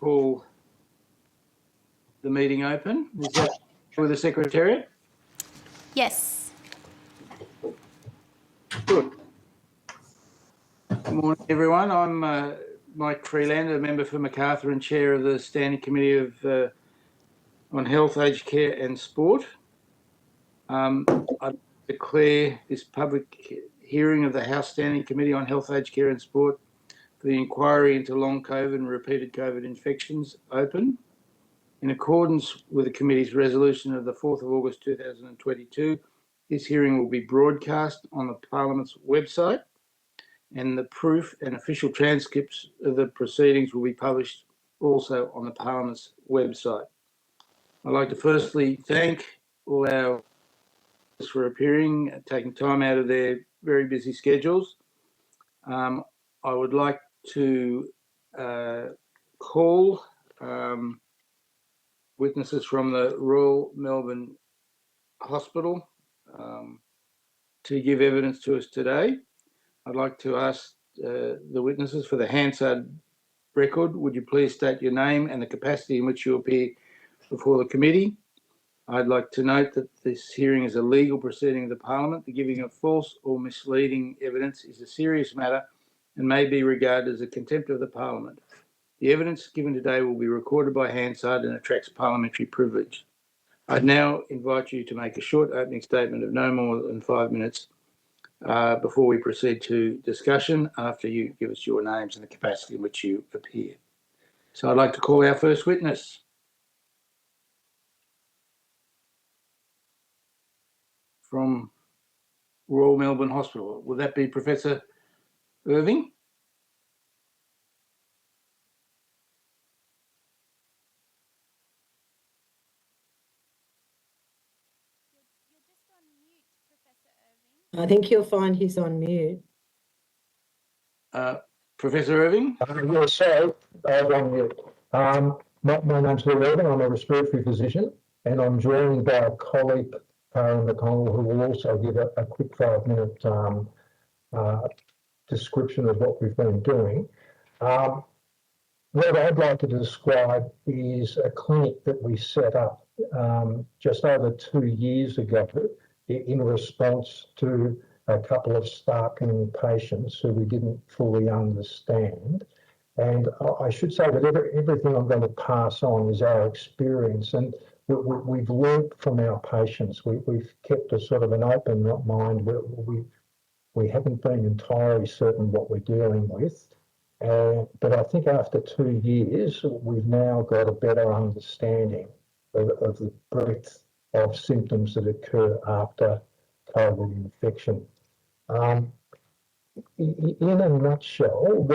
call the meeting open. Is that with the Secretariat? Yes. Good. Good morning, everyone. I'm Mike Freelander, a member for Macarthur and Chair of the Standing Committee on Health, Aged Care and Sport. I declare this public hearing of the House Standing Committee on Health, Aged Care and Sport for the inquiry into long COVID and repeated COVID infections open. In accordance with the committee's resolution of the 4th of August 2022, this hearing will be broadcast on the Parliament's website, and the proof and official transcripts of the proceedings will be published also on the Parliament's website. I'd like to firstly thank all our guests for appearing, taking time out of their very busy schedules. I would like to call witnesses from the Royal Melbourne Hospital to give evidence to us today. I'd like to ask the witnesses for the Hansard record. Would you please state your name and the capacity in which you appear before the committee? I'd like to note that this hearing is a legal proceeding of the Parliament. The giving of false or misleading evidence is a serious matter and may be regarded as a contempt of the Parliament. The evidence given today will be recorded by Hansard and attracts parliamentary privilege. I'd now invite you to make a short opening statement of no more than 5 minutes before we proceed to discussion, after you give us your names and the capacity in which you appear. So I'd like to call our first witness. From Royal Melbourne Hospital. Would that be Professor Irving? You're just on mute, Professor Irving. I think you'll find he's on mute. Professor Irving? Yes, sorry, I was on mute. My name's Lou Irving. I'm a respiratory physician, and I'm joined by a colleague, Karen McConnell, who will also give a quick 5-minute description of what we've been doing. What I'd like to describe is a clinic that we set up just over 2 years ago in response to a couple of starking patients who we didn't fully understand. And I should say that everything I'm going to pass on is our experience, and we've learned from our patients. We've kept a sort of an open mind. We haven't been entirely certain what we're dealing with. But I think after 2 years, we've now got a better understanding of the breadth of symptoms that occur after COVID infection. In a nutshell,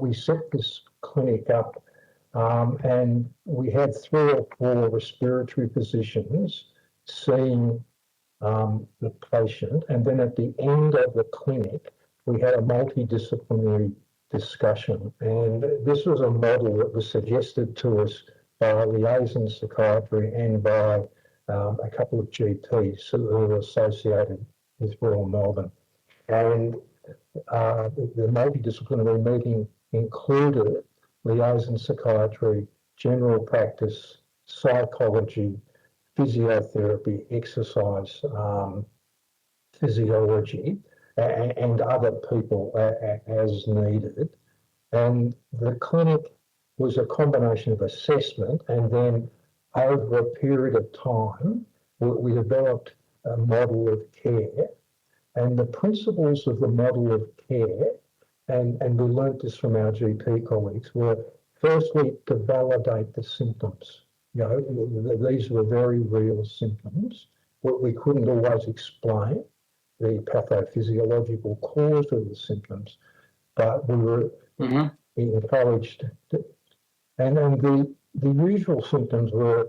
we set this clinic up and we had 3 or 4 respiratory physicians seeing the patient, and then at the end of the clinic, we had a multidisciplinary discussion. And this was a model that was suggested to us by liaison psychiatry and by a couple of GPs who were associated with Royal Melbourne. And the multidisciplinary meeting included liaison psychiatry, general practice, psychology, physiotherapy, exercise, physiology, and other people as needed. And the clinic was a combination of assessment, and then over a period of time, we developed a model of care. And the principles of the model of care, and we learnt this from our GP colleagues, were firstly to validate the symptoms. You know, these were very real symptoms. What we couldn't always explain the pathophysiological cause of the symptoms, but we were encouraged to, and then the usual symptoms were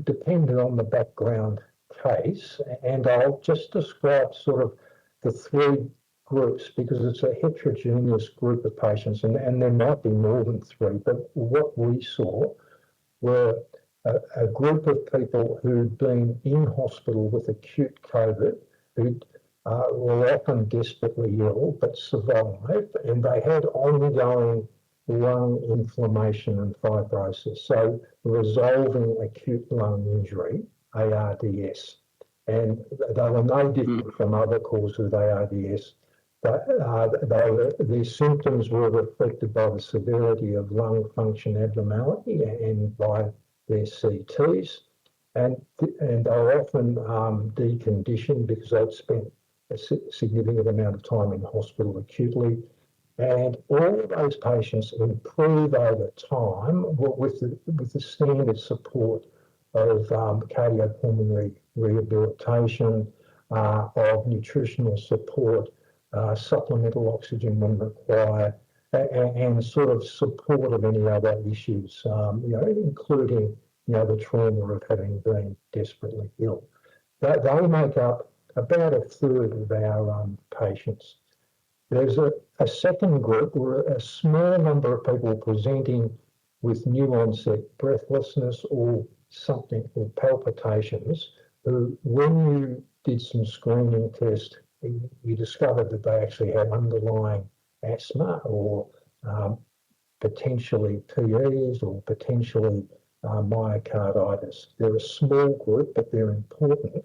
depended on the background case, and I'll just describe sort of the 3 groups because it's a heterogeneous group of patients, and there might be more than 3, but what we saw were a group of people who'd been in hospital with acute COVID, who were often desperately ill but survived, and they had ongoing lung inflammation and fibrosis. So resolving acute lung injury, ARDS. And they were no different from other causes of ARDS. But their symptoms were reflected by the severity of lung function abnormality and by their CTs. And they were often deconditioned because they'd spent a significant amount of time in hospital acutely. And all of those patients improve over time with the standard support of cardiopulmonary rehabilitation, of nutritional support, supplemental oxygen when required, and sort of support of any other issues, including the trauma of having been desperately ill. They make up about a third of our patients. There's a second group, where a small number of people presenting with new onset breathlessness or something, or palpitations, who, when you did some screening test, you discovered that they actually had underlying asthma or potentially PEs or potentially myocarditis. They're a small group, but they're important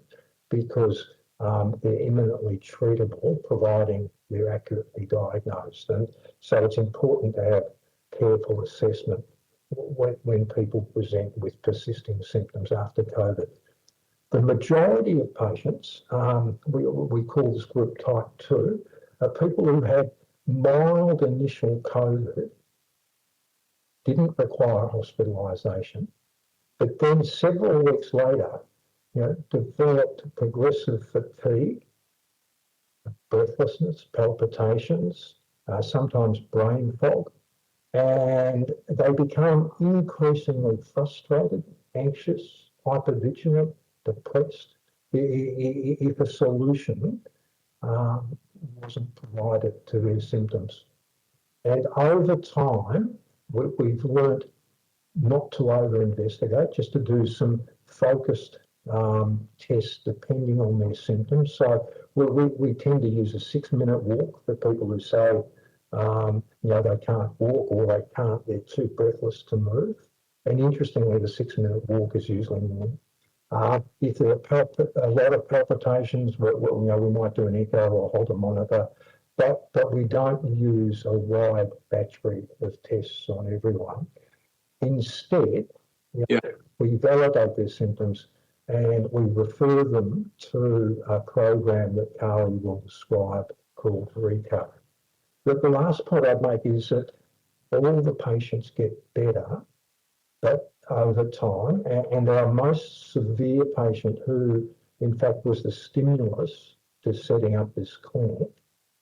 because they're eminently treatable, providing they're accurately diagnosed. And so it's important to have careful assessment when people present with persisting symptoms after COVID. The majority of patients, we call this group type 2, are people who had mild initial COVID, didn't require hospitalisation, but then several weeks later, developed progressive fatigue, breathlessness, palpitations, sometimes brain fog, and they become increasingly frustrated, anxious, hypervigilant, depressed, if a solution wasn't provided to their symptoms. And over time, we've learnt not to over-investigate, just to do some focused tests depending on their symptoms. So we tend to use a 6-minute walk for people who say, they can't walk or they're too breathless to move. And interestingly, the 6-minute walk is usually normal. If there are a lot of palpitations, we might do an echo or hold a monitor, but we don't use a wide battery of tests on everyone. Instead, we validate their symptoms and we refer them to a program that Carly will describe called RECO. But the last point I'd make is that all the patients get better, but over time, and our most severe patient, who in fact was the stimulus to setting up this clinic,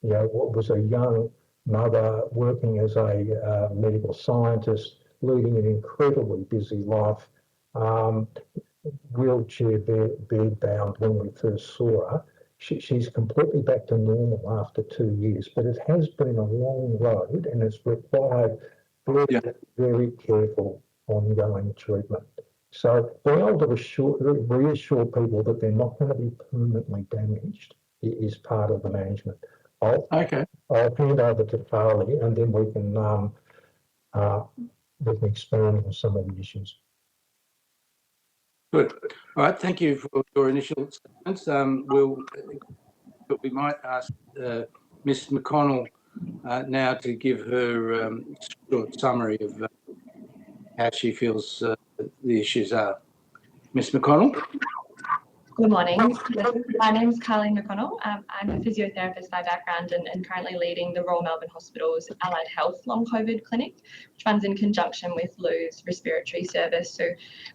was a young mother working as a medical scientist, leading an incredibly busy life, wheelchair bed bound when we first saw her. She's completely back to normal after 2 years, but it has been a long road and it's required very, very careful ongoing treatment. So being able to reassure people that they're not going to be permanently damaged is part of the management. I'll hand over to Carly and then we can expand on some of the issues. Good. All right. Thank you for your initial statements. We might ask Ms. McConnell now to give her short summary of how she feels the issues are. Ms. McConnell? Good morning. My name is Carly McConnell. I'm a physiotherapist by background and currently leading the Royal Melbourne Hospital's Allied Health Long COVID Clinic, which runs in conjunction with Lou's Respiratory Service. So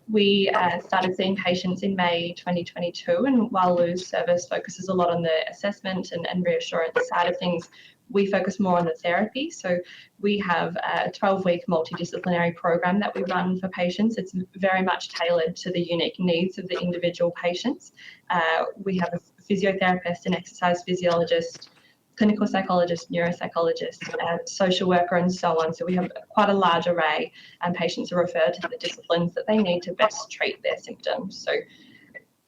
we started seeing patients in May 2022, and while Lou's service focuses a lot on the assessment and reassurance side of things, we focus more on the therapy. So we have a 12-week multidisciplinary program that we run for patients. It's very much tailored to the unique needs of the individual patients. We have a physiotherapist, an exercise physiologist, clinical psychologist, neuropsychologist, social worker, and so on. So we have quite a large array, and patients are referred to the disciplines that they need to best treat their symptoms. So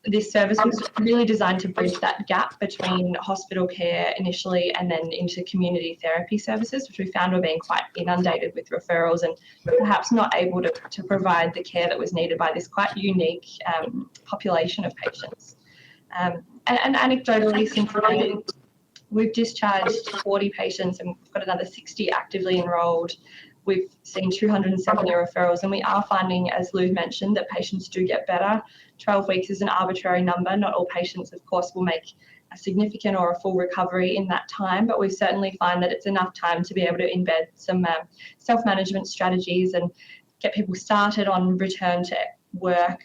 this service was really designed to bridge that gap between hospital care initially and then into community therapy services, which we found were being quite inundated with referrals and perhaps not able to provide the care that was needed by this quite unique population of patients. And anecdotally, since then, we've discharged 40 patients and we've got another 60 actively enrolled. We've seen 270 referrals, and we are finding, as Lou mentioned, that patients do get better. 12 weeks is an arbitrary number. Not all patients, of course, will make a significant or a full recovery in that time, but we certainly find that it's enough time to be able to embed some self-management strategies and get people started on return to work,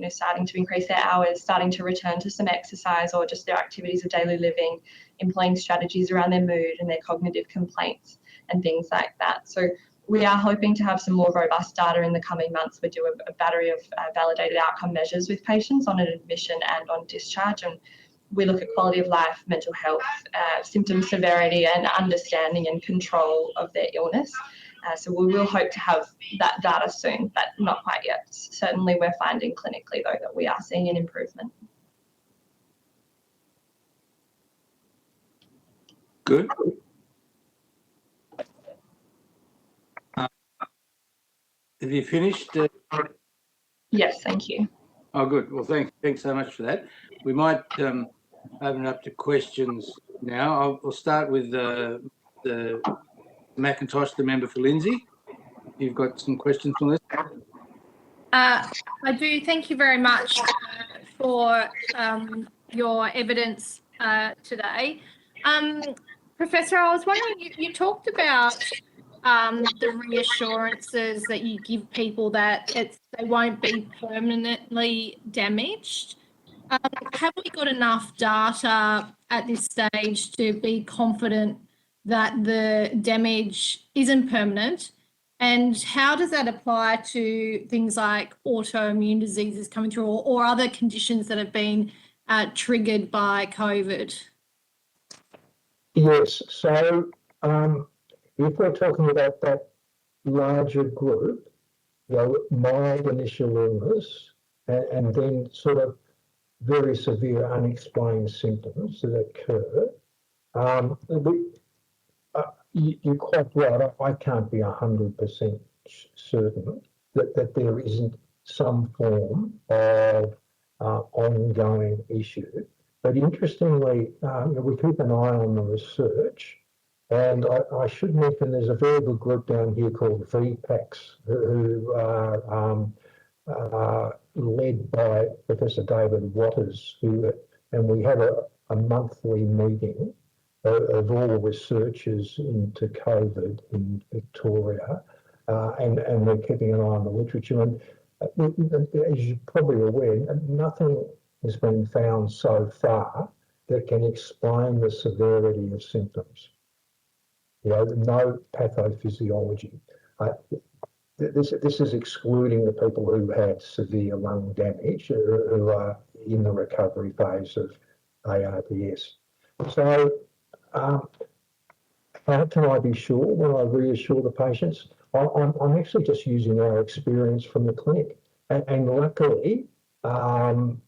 starting to increase their hours, starting to return to some exercise or just their activities of daily living, employing strategies around their mood and their cognitive complaints and things like that. So we are hoping to have some more robust data in the coming months. We do a battery of validated outcome measures with patients on an admission and on discharge, and we look at quality of life, mental health, symptom severity and understanding and control of their illness. So we will hope to have that data soon, but not quite yet. Certainly we're finding clinically though that we are seeing an improvement. Good. Have you finished? Yes, thank you. Oh, good. Well, thanks so much for that. We might open it up to questions now. I'll start with the McIntosh, the member for Lindsay. You've got some questions on this? I do. Thank you very much for your evidence today. Professor, I was wondering, you talked about the reassurances that you give people that they won't be permanently damaged. Have we got enough data at this stage to be confident that the damage isn't permanent? And how does that apply to things like autoimmune diseases coming through or other conditions that have been triggered by COVID? Yes, so if we're talking about that larger group, mild initial illness and then sort of very severe unexplained symptoms that occur, you're quite right. I can't be 100% certain that there isn't some form of ongoing issue. But interestingly, we keep an eye on the research. And I should mention there's a very good group down here called VPACS, who are led by Professor David Waters, and we have a monthly meeting of all researchers into COVID in Victoria, and we're keeping an eye on the literature. And as you're probably aware, nothing has been found so far that can explain the severity of symptoms. No pathophysiology. This is excluding the people who had severe lung damage, who are in the recovery phase of ARDS. So how can I be sure when I reassure the patients? I'm actually just using our experience from the clinic. And luckily, and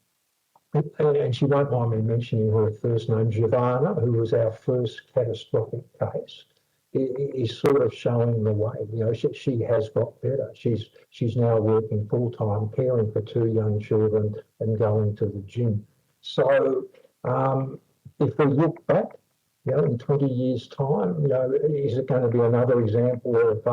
she won't mind me mentioning her first name, Giovanna, who was our first catastrophic case, is sort of showing the way. She has got better. She's now working full-time, caring for 2 young children and going to the gym. So if we look back, in 20 years' time, is it going to be another example of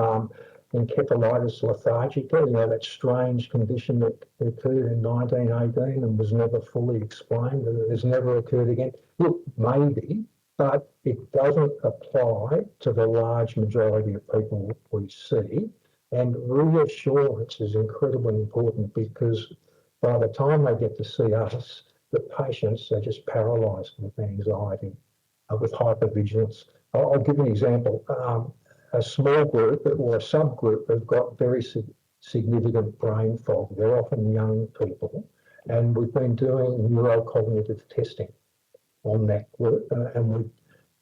encephalitis lethargica, that strange condition that occurred in 1918 and was never fully explained and has never occurred again? Look, maybe, but it doesn't apply to the large majority of people we see. And reassurance is incredibly important because by the time they get to see us, the patients are just paralysed with anxiety, with hypervigilance. I'll give you an example. A small group or a subgroup have got very significant brain fog. They're often young people, and we've been doing neurocognitive testing on that group, and we've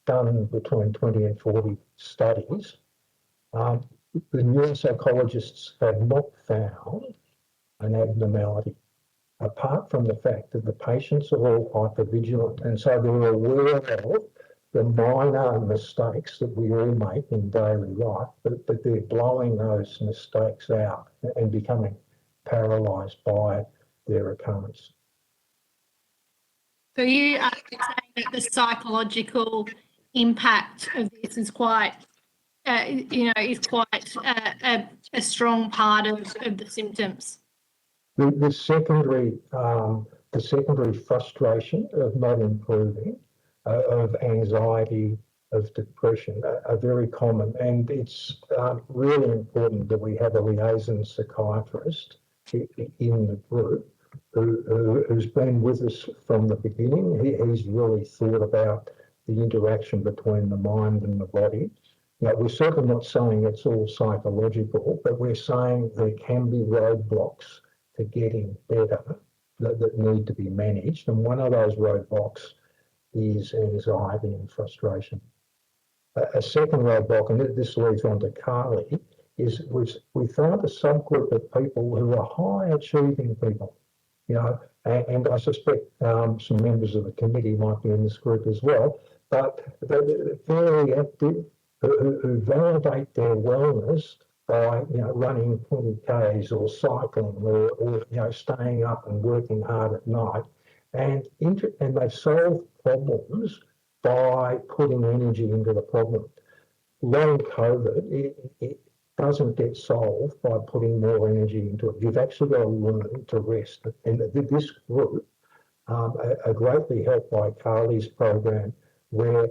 done between 20 and 40 studies. The neuropsychologists have not found an abnormality apart from the fact that the patients are all hypervigilant, and so they're aware of the minor mistakes that we all make in daily life, but they're blowing those mistakes out and becoming paralysed by their occurrence. So you are saying that the psychological impact of this is quite, is quite a strong part of the symptoms. The secondary frustration of not improving, of anxiety, of depression are very common, and it's really important that we have a liaison psychiatrist in the group who's been with us from the beginning. He's really thought about the interaction between the mind and the body. Now, we're certainly not saying it's all psychological, but we're saying there can be roadblocks to getting better that need to be managed. And one of those roadblocks is anxiety and frustration. A second roadblock, and this leads on to Carly, is we found a subgroup of people who are high achieving people, and I suspect some members of the committee might be in this group as well, but they're very active, who validate their wellness by running 20 Ks or cycling or staying up and working hard at night, and they've solved problems by putting energy into the problem. Long COVID, it doesn't get solved by putting more energy into it. You've actually got to learn to rest. And this group are greatly helped by Carly's program, where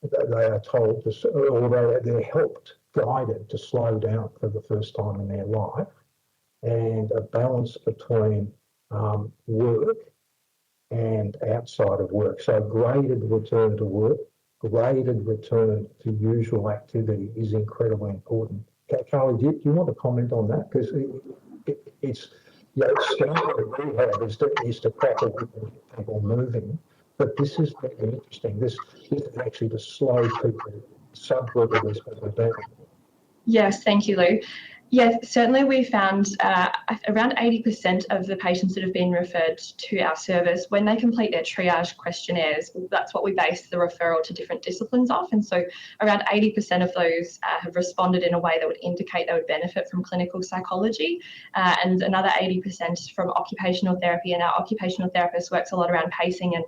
they are told to, or they're helped, guided to slow down for the first time in their life, and a balance between work and outside of work. So graded return to work, graded return to usual activity is incredibly important. Carly, do you want to comment on that? Because it's starting to rehab is to crack a whip and get people moving. But this is very interesting. This is actually to slow people, subgroup of these people down. Yes, thank you, Lou. Yes, certainly we found around 80% of the patients that have been referred to our service, when they complete their triage questionnaires, that's what we base the referral to different disciplines off. And so around 80% of those have responded in a way that would indicate they would benefit from clinical psychology, and another 80% from occupational therapy. And our occupational therapist works a lot around pacing and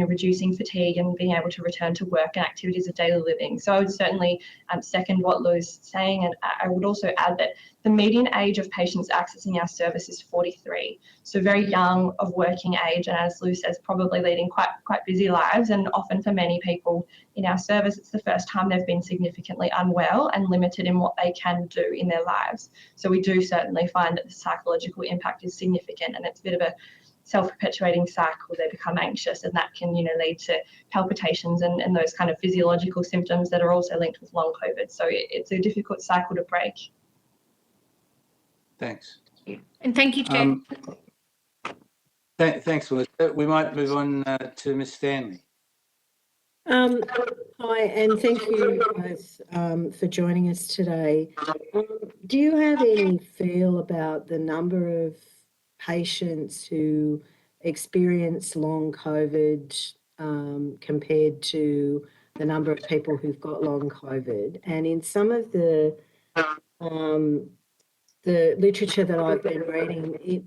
reducing fatigue and being able to return to work and activities of daily living. So I would certainly second what Lou's saying, and I would also add that the median age of patients accessing our service is 43, so very young, of working age, and as Lou says, probably leading quite busy lives. And often for many people in our service, it's the first time they've been significantly unwell and limited in what they can do in their lives. So we do certainly find that the psychological impact is significant, and it's a bit of a self-perpetuating cycle. They become anxious, and that can lead to palpitations and those kind of physiological symptoms that are also linked with long COVID. So it's a difficult cycle to break. Thanks. And thank you, Chair. Thanks, Melissa. We might move on to Ms. Stanley. Hi, and thank you both for joining us today. Do you have any feel about the number of patients who experience long COVID compared to the number of people who've got long COVID? And in some of the literature that I've been reading,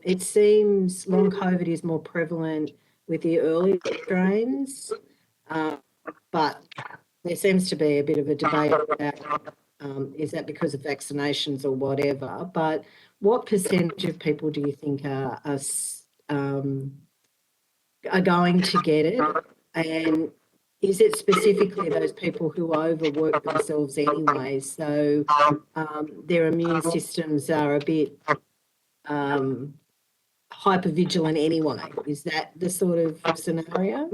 it seems long COVID is more prevalent with the early strains, but there seems to be a bit of a debate about is that because of vaccinations or whatever. But what percentage of people do you think are going to get it? And is it specifically those people who overwork themselves anyway, so their immune systems are a bit hypervigilant anyway? Is that the sort of scenario?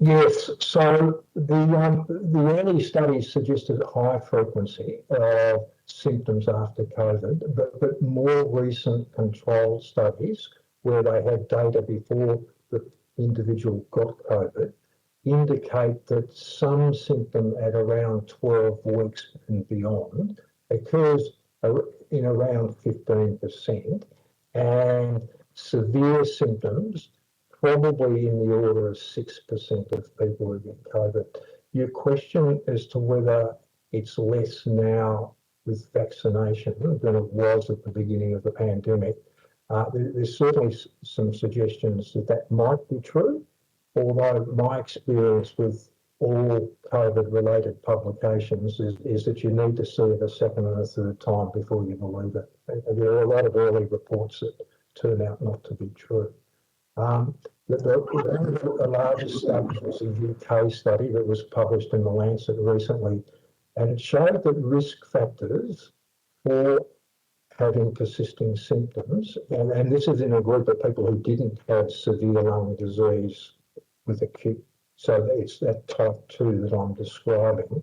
Yes, so the early studies suggested high frequency of symptoms after COVID, but more recent controlled studies where they had data before the individual got COVID indicate that some symptom at around 12 weeks and beyond occurs in around 15%, and severe symptoms, probably in the order of 6% of people who get COVID. Your question as to whether it's less now with vaccination than it was at the beginning of the pandemic, there's certainly some suggestions that that might be true, although my experience with all COVID-related publications is that you need to see it a second and a third time before you believe it. There are a lot of early reports that turn out not to be true. The largest study was a UK study that was published in The Lancet recently, and it showed that risk factors for having persisting symptoms, and this is in a group of people who didn't have severe lung disease with acute, so it's that type 2 that I'm describing.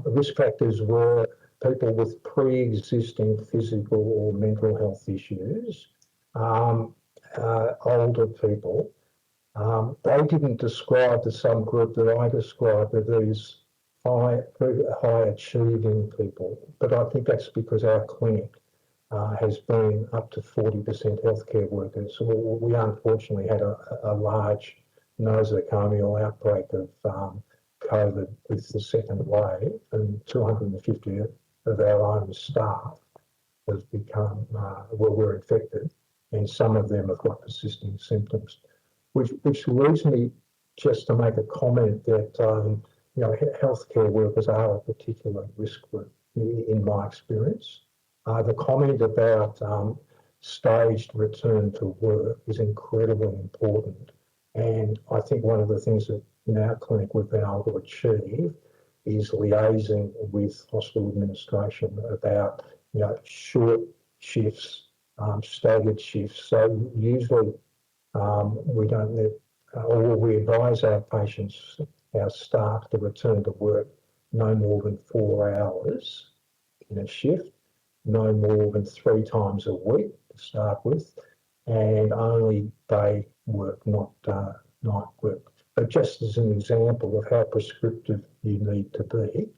Risk factors were people with pre-existing physical or mental health issues, older people. They didn't describe the subgroup that I described of these high achieving people, but I think that's because our clinic has been up to 40% healthcare workers. We unfortunately had a large nosocomial outbreak of COVID with the second wave, and 250 of our own staff have become, were infected, and some of them have got persisting symptoms, which leads me just to make a comment that healthcare workers are a particular risk group in my experience. The comment about staged return to work is incredibly important. And I think one of the things that in our clinic we've been able to achieve is liaising with hospital administration about short shifts, staggered shifts. So usually we don't let, or we advise our patients, our staff, to return to work no more than 4 hours in a shift, no more than 3 times a week to start with, and only day work, not night work. But just as an example of how prescriptive you need to be,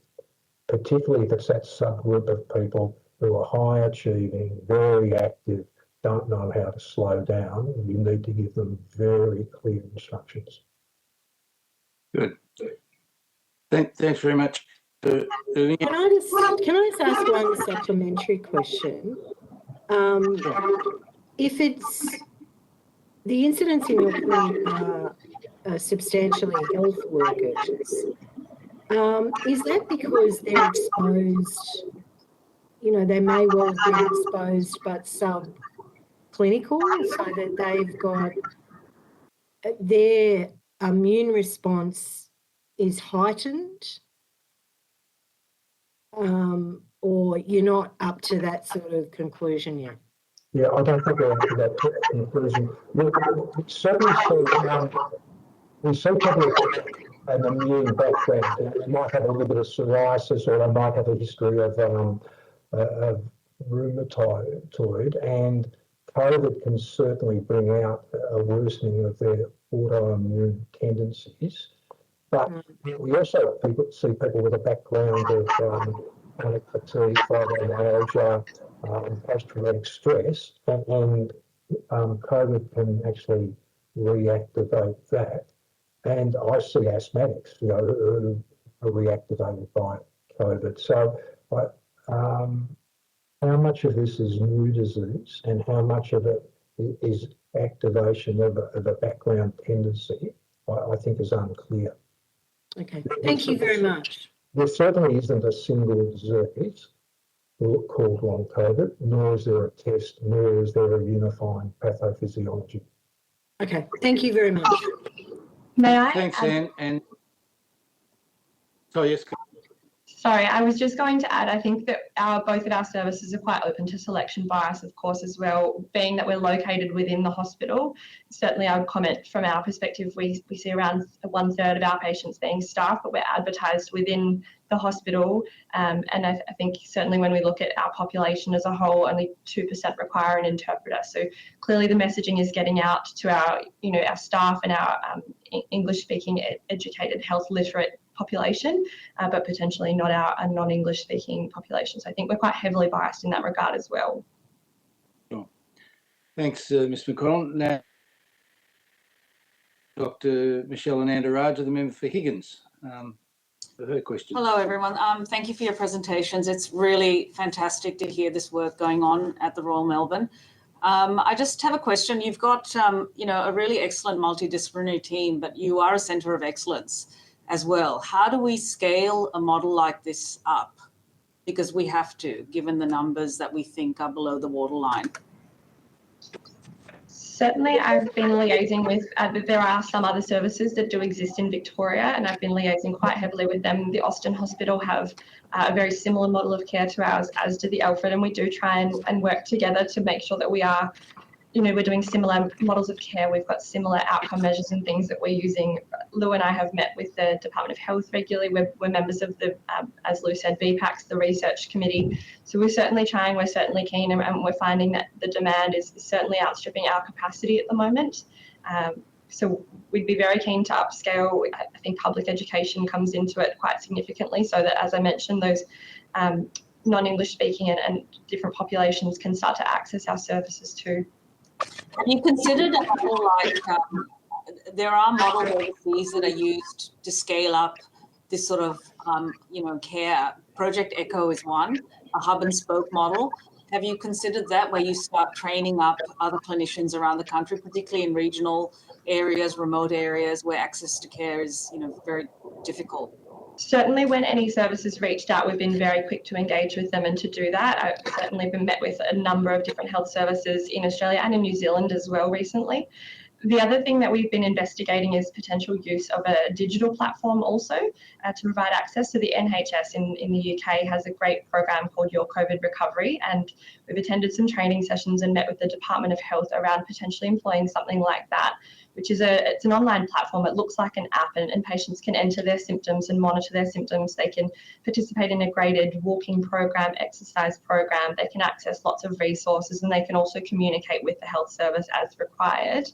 particularly if it's that subgroup of people who are high achieving, very active, don't know how to slow down, you need to give them very clear instructions. Good. Thanks very much. Can I just ask one supplementary question? If it's the incidents in your clinic are substantially health workers, is that because they're exposed? They may well have been exposed, but subclinical, so that they've got their immune response is heightened, or you're not up to that sort of conclusion yet? Yeah, I don't think we're up to that conclusion. We see people with an immune background. They might have a little bit of psoriasis, or they might have a history of rheumatoid, and COVID can certainly bring out a worsening of their autoimmune tendencies. But we also see people with a background of chronic fatigue, fibromyalgia, post-traumatic stress, and COVID can actually reactivate that. And I see asthmatics, who are reactivated by COVID. So, how much of this is new disease, and how much of it is activation of a background tendency, I think is unclear. Okay, thank you very much. There certainly isn't a single disease called long COVID, nor is there a test, nor is there a unifying pathophysiology. Okay, thank you very much. May I? Thanks, Anne. And so yes. Sorry, I was just going to add, I think that both of our services are quite open to selection bias, of course, as well, being that we're located within the hospital. Certainly, I would comment from our perspective, we see around 1/3 of our patients being staff, but we're advertised within the hospital. And I think certainly when we look at our population as a whole, only 2% require an interpreter. So clearly the messaging is getting out to our staff and our English-speaking educated health literate population, but potentially not our non-English speaking population. So I think we're quite heavily biased in that regard as well. Sure. Thanks, Ms McConnell. Now, Dr. Michelle Ananda-Rajah, the member for Higgins, for her question. Hello, everyone. Thank you for your presentations. It's really fantastic to hear this work going on at the Royal Melbourne. I just have a question. You've got, a really excellent multidisciplinary team, but you are a centre of excellence as well. How do we scale a model like this up? Because we have to, given the numbers that we think are below the waterline. Certainly, I've been liaising with, there are some other services that do exist in Victoria, and I've been liaising quite heavily with them. The Austin Hospital have a very similar model of care to ours, as do the Alfred, and we do try and work together to make sure that we are, we're doing similar models of care. We've got similar outcome measures and things that we're using. Lou and I have met with the Department of Health regularly. We're members of the, as Lou said, VPACS, the research committee. So we're certainly trying, we're certainly keen, and we're finding that the demand is certainly outstripping our capacity at the moment. So we'd be very keen to upscale. I think public education comes into it quite significantly, so that, as I mentioned, those non-English speaking and different populations can start to access our services too. Have you considered a model like, there are models overseas that are used to scale up this sort of, care. Project Echo is one, a hub and spoke model. Have you considered that, where you start training up other clinicians around the country, particularly in regional areas, remote areas where access to care is, very difficult? Certainly when any services reached out, we've been very quick to engage with them and to do that. I've certainly been met with a number of different health services in Australia and in New Zealand as well recently. The other thing that we've been investigating is potential use of a digital platform also to provide access. So the NHS in the UK has a great program called Your COVID Recovery, and we've attended some training sessions and met with the Department of Health around potentially employing something like that, which is it's an online platform. It looks like an app, and patients can enter their symptoms and monitor their symptoms. They can participate in a graded walking program, exercise program. They can access lots of resources, and they can also communicate with the health service as required.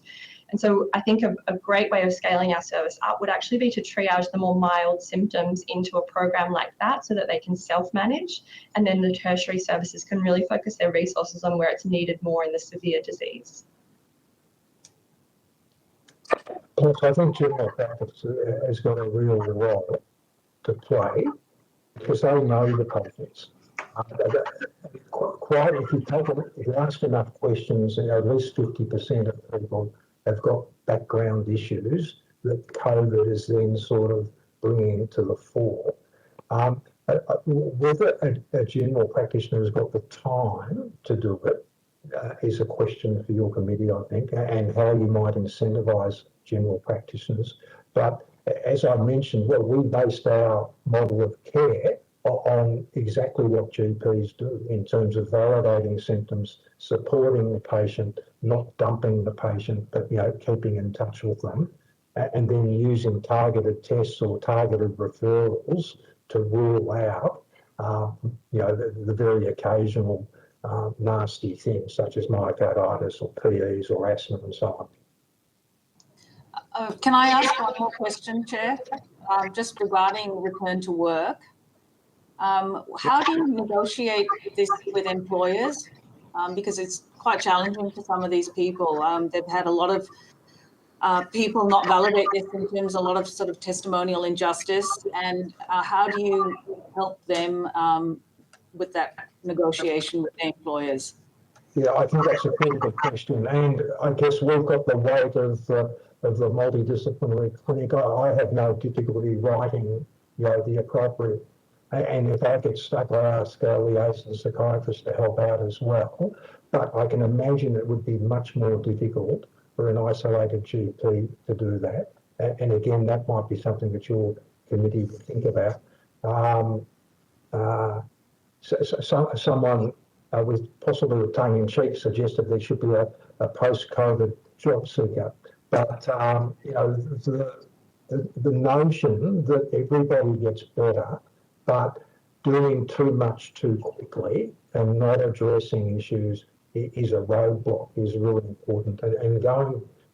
And so I think a great way of scaling our service up would actually be to triage the more mild symptoms into a program like that, so that they can self-manage, and then the tertiary services can really focus their resources on where it's needed more in the severe disease. I think general practice has got a real role to play, because they know the patients. If you ask enough questions, at least 50% of people have got background issues that COVID is then sort of bringing to the fore. Whether a general practitioner has got the time to do it is a question for your committee, I think, and how you might incentivise general practitioners. But as I mentioned, we based our model of care on exactly what GPs do in terms of validating symptoms, supporting the patient, not dumping the patient, but keeping in touch with them, and then using targeted tests or targeted referrals to rule out the very occasional nasty things such as myocarditis or PEs or asthma and so on. Can I ask one more question, Chair? Just regarding return to work. How do you negotiate this with employers? Because it's quite challenging for some of these people. They've had a lot of people not validate their symptoms, a lot of sort of testimonial injustice. And how do you help them with that negotiation with their employers? Yeah, I think that's a pretty good question. And I guess we've got the weight of the multidisciplinary clinic. I have no difficulty writing, the appropriate. And if I get stuck, I ask our liaison psychiatrist to help out as well. But I can imagine it would be much more difficult for an isolated GP to do that. And again, that might be something that your committee would think about. Someone with possibly tongue-in-cheek suggested there should be a post-COVID job seeker. But, the notion that everybody gets better, but doing too much too quickly and not addressing issues is a roadblock, is really important. And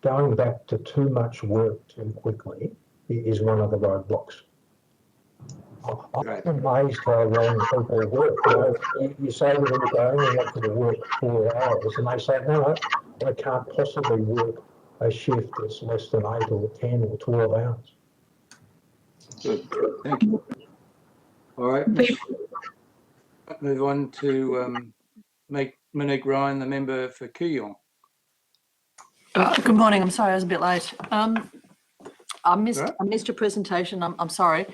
going back to too much work too quickly is one of the roadblocks. Right. I'm amazed how long people work. You say to them, I only want you to work 4 hours, and they say, no, I can't possibly work a shift that's less than 8 or 10 or 12 hours. Good. Thank you. All right. Move on to Monique Ryan, the member for Kooyong. Good morning. I'm sorry I was a bit late. I missed Right. your presentation. I'm sorry.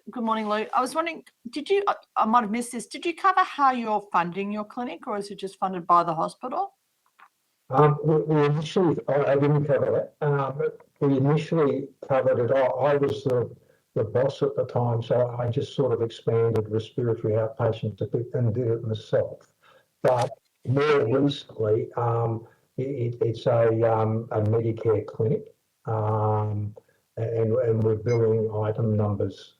Good morning, Lou. I was wondering, I might have missed this. Did you cover how you're funding your clinic, or is it just funded by the hospital? We initially, I didn't cover that. We initially covered it. I was the boss at the time, so I just sort of expanded respiratory outpatients a bit and did it myself. But more recently, it's a Medicare clinic, and we're billing item numbers.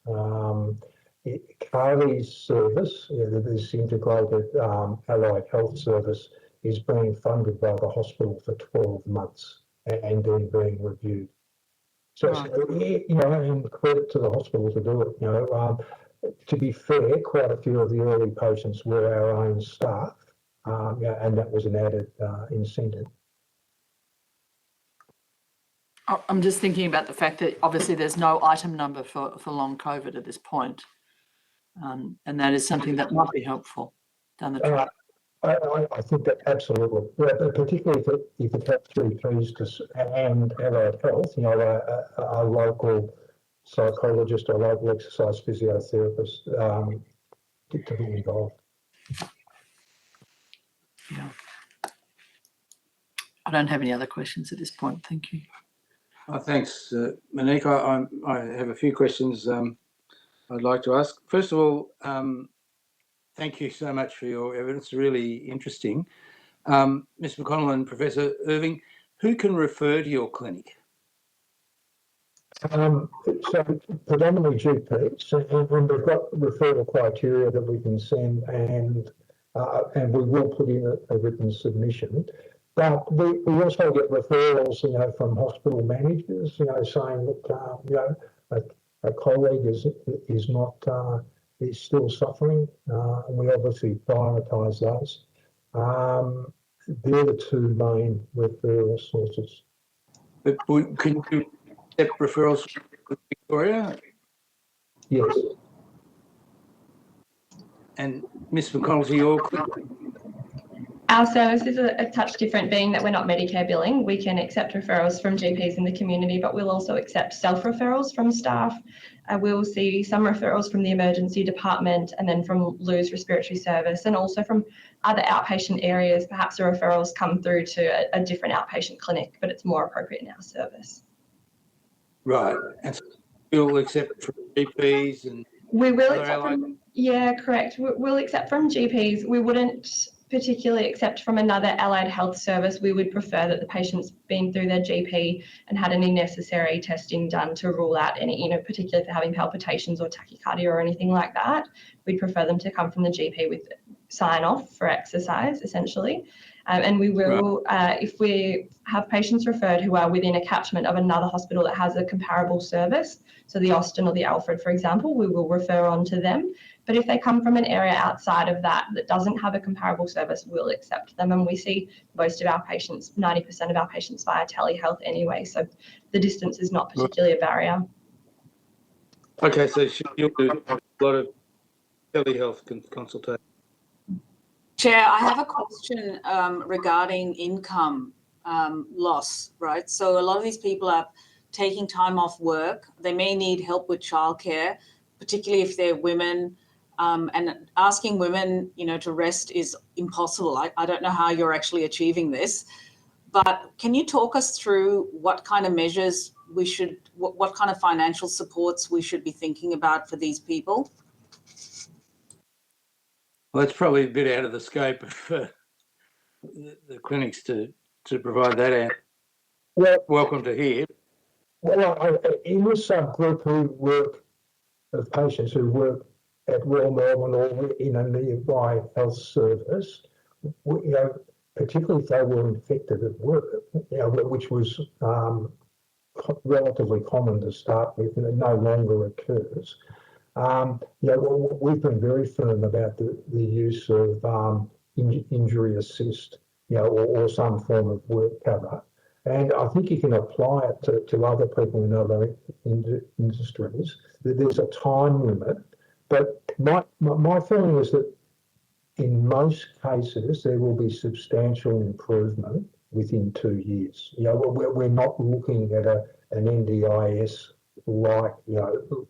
Carly's service, this integrated allied health service, is being funded by the hospital for 12 months and then being reviewed. So, and credit to the hospital to do it. To be fair, quite a few of the early patients were our own staff, and that was an added incentive. I'm just thinking about the fact that obviously there's no item number for long COVID at this point, and that is something that might be helpful down the track. I think that absolutely, particularly if it helps GPs and allied health, a local psychologist or local exercise physiotherapist to be involved. Yeah. I don't have any other questions at this point. Thank you. Thanks, Monique. I have a few questions I'd like to ask. First of all, thank you so much for your evidence. Really interesting. Ms. McConnell and Professor Irving, who can refer to your clinic? So predominantly GPs, and we've got referral criteria that we can send, and we will put in a written submission. But we also get referrals, from hospital managers, saying that a colleague is not is still suffering, and we obviously prioritise those. They're the two main referral sources. But can you accept referrals from Victoria? Yes. And Ms. McConnell, to your clinic? Our service is a touch different, being that we're not Medicare billing. We can accept referrals from GPs in the community, but we'll also accept self-referrals from staff. We'll see some referrals from the emergency department, and then from Lou's respiratory service, and also from other outpatient areas. Perhaps the referrals come through to a different outpatient clinic, but it's more appropriate in our service. Right. And so you'll accept from GPs and we will other accept allied? from, yeah, correct. We'll accept from GPs. We wouldn't particularly accept from another allied health service. We would prefer that the patient's been through their GP and had any necessary testing done to rule out any, particularly if they're having palpitations or tachycardia or anything like that. We'd prefer them to come from the GP with sign off for exercise, essentially. And we will, if we have patients referred who are within a catchment of another hospital that has a comparable service, so the Austin or the Alfred, for example, we will refer on to them. But if they come from an area outside of that doesn't have a comparable service, we'll accept them. And we see most of our patients, 90% of our patients, via telehealth anyway. So the distance is not particularly a barrier. Okay, so you'll do a lot of telehealth consultation. Chair, I have a question regarding income loss, right? So a lot of these people are taking time off work. They may need help with childcare, particularly if they're women. And asking women, to rest is impossible. I don't know how you're actually achieving this, but can you talk us through what kind of measures we should, what kind of financial supports we should be thinking about for these people? Well, it's probably a bit out of the scope of the clinics to provide that answer. Well, Welcome to hear. Well, in this subgroup of patients who work at Royal Melbourne or in a nearby health service, particularly if they were infected at work, which was relatively common to start with, and it no longer occurs. We've been very firm about the use of injury assist, or some form of work cover. And I think you can apply it to other people in other industries. There's a time limit, but my feeling is that in most cases there will be substantial improvement within 2 years. We're not looking at an NDIS like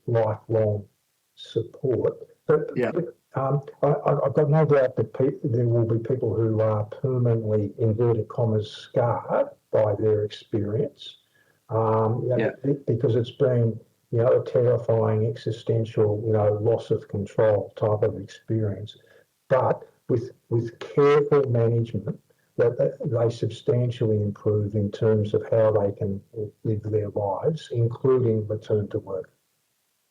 lifelong support, but Yeah. I've got no doubt that there will be people who are permanently, inverted commas, scarred by their experience, because it's been, a terrifying existential, loss of control type of experience. But with careful management, that they substantially improve in terms of how they can live their lives, including return to work.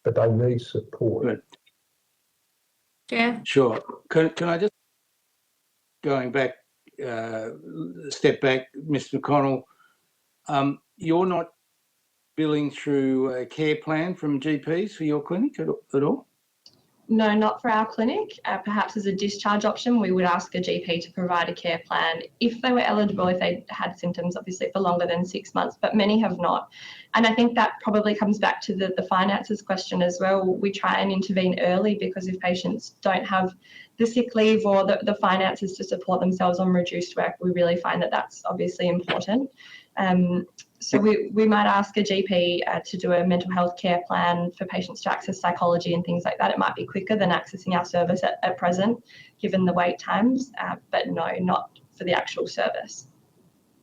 But they need support. Good. Chair. Sure. Can I just, going back, step back, Mr. McConnell, you're not billing through a care plan from GPs for your clinic at all? No, not for our clinic. Perhaps as a discharge option, we would ask a GP to provide a care plan if they were eligible, if they had symptoms, obviously for longer than 6 months, but many have not. And I think that probably comes back to the finances question as well. We try and intervene early because if patients don't have the sick leave or the finances to support themselves on reduced work, we really find that that's obviously important. So we might ask a GP to do a mental health care plan for patients to access psychology and things like that. It might be quicker than accessing our service at present, given the wait times, but no, not for the actual service.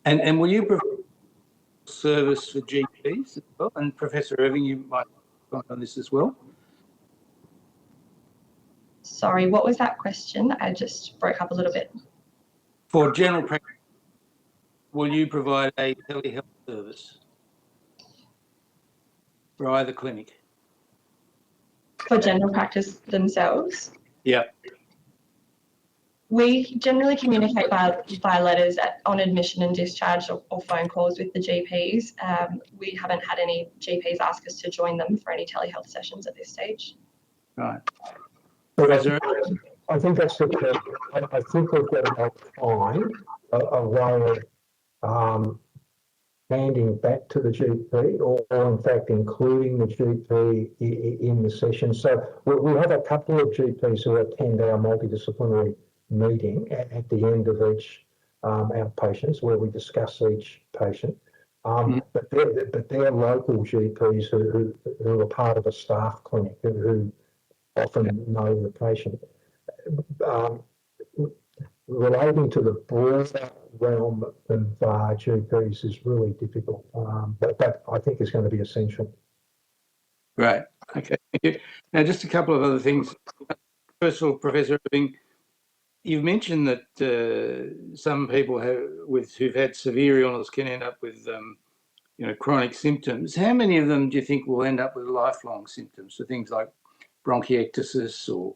And will you provide service for GPs as well? And Professor Irving, you might comment on this as well. Sorry, what was that question? I just broke up a little bit. For general practice, will you provide a telehealth service for either clinic? For general practice themselves? Yeah. We generally communicate by letters on admission and discharge or phone calls with the GPs. We haven't had any GPs ask us to join them for any telehealth sessions at this stage. Right. But Professor, I think that's the key. I think we've got to find a way of handing back to the GP or in fact including the GP in the session. So we have a couple of GPs who attend our multidisciplinary meeting at the end of each outpatients where we discuss each patient. But they're local GPs who are part of a staff clinic who often know the patient. Relating to the broader realm of GPs is really difficult, but I think it's going to be essential. right. Okay. Thank you. Now, just a couple of other things. First of all, Professor Irving, you've mentioned that some people who've had severe illness can end up with chronic symptoms. How many of them do you think will end up with lifelong symptoms? So things like bronchiectasis or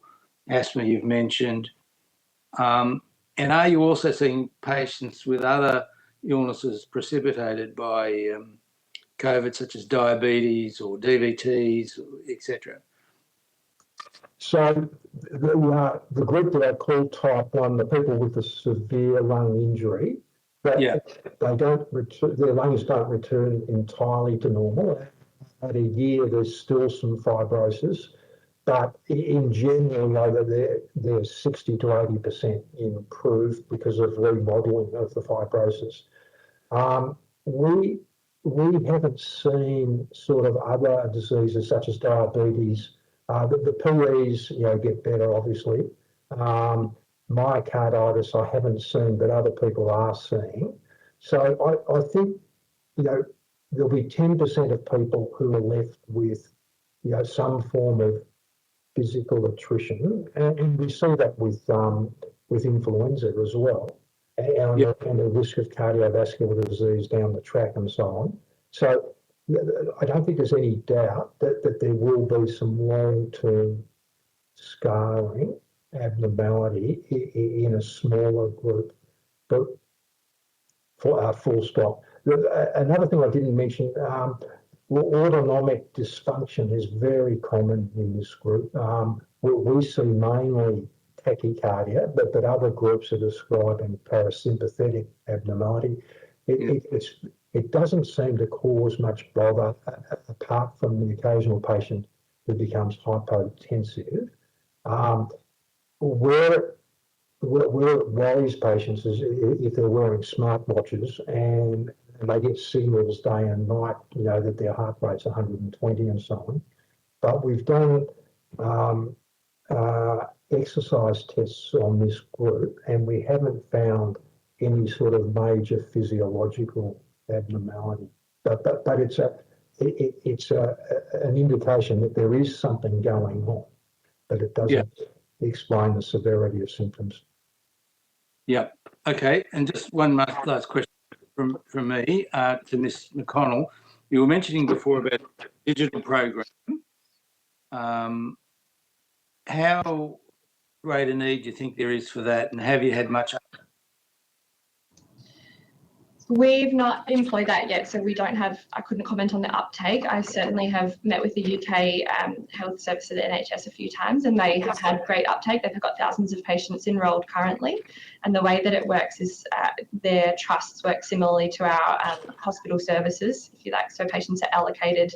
asthma you've mentioned. And are you also seeing patients with other illnesses precipitated by COVID, such as diabetes or DVTs, etc.? So the group that I call type 1, the people with the severe lung injury, they don't return, their lungs don't return entirely to normal. At a year, there's still some fibrosis. But in general, they're 60 to 80% improved because of remodeling of the fibrosis. We haven't seen sort of other diseases such as diabetes. The PEs, get better, obviously. Myocarditis, I haven't seen, but other people are seeing. So I think, there'll be 10% of people who are left with, some form of physical attrition, and we see that with influenza as well, and the risk of cardiovascular disease down the track and so on. So I don't think there's any doubt that there will be some long-term scarring abnormality in a smaller group, but for our full stop. Another thing I didn't mention, autonomic dysfunction is very common in this group. We see mainly tachycardia, but other groups are describing parasympathetic abnormality. It doesn't seem to cause much bother apart from the occasional patient who becomes hypotensive. Where it worries patients is if they're wearing smartwatches and they get signals day and night, that their heart rate's 120 and so on. But we've done exercise tests on this group, and we haven't found any sort of major physiological abnormality. But it's an indication that there is something going on, but it doesn't explain the severity of symptoms. Yeah. Okay. And just one last question from me to Ms. McConnell. You were mentioning before about digital program. How great a need do you think there is for that, and have you had much? We've not employed that yet, so I couldn't comment on the uptake. I certainly have met with the UK Health Service of the NHS a few times, and they have had great uptake. They've got thousands of patients enrolled currently. And the way that it works is their trusts work similarly to our hospital services, if you like. So patients are allocated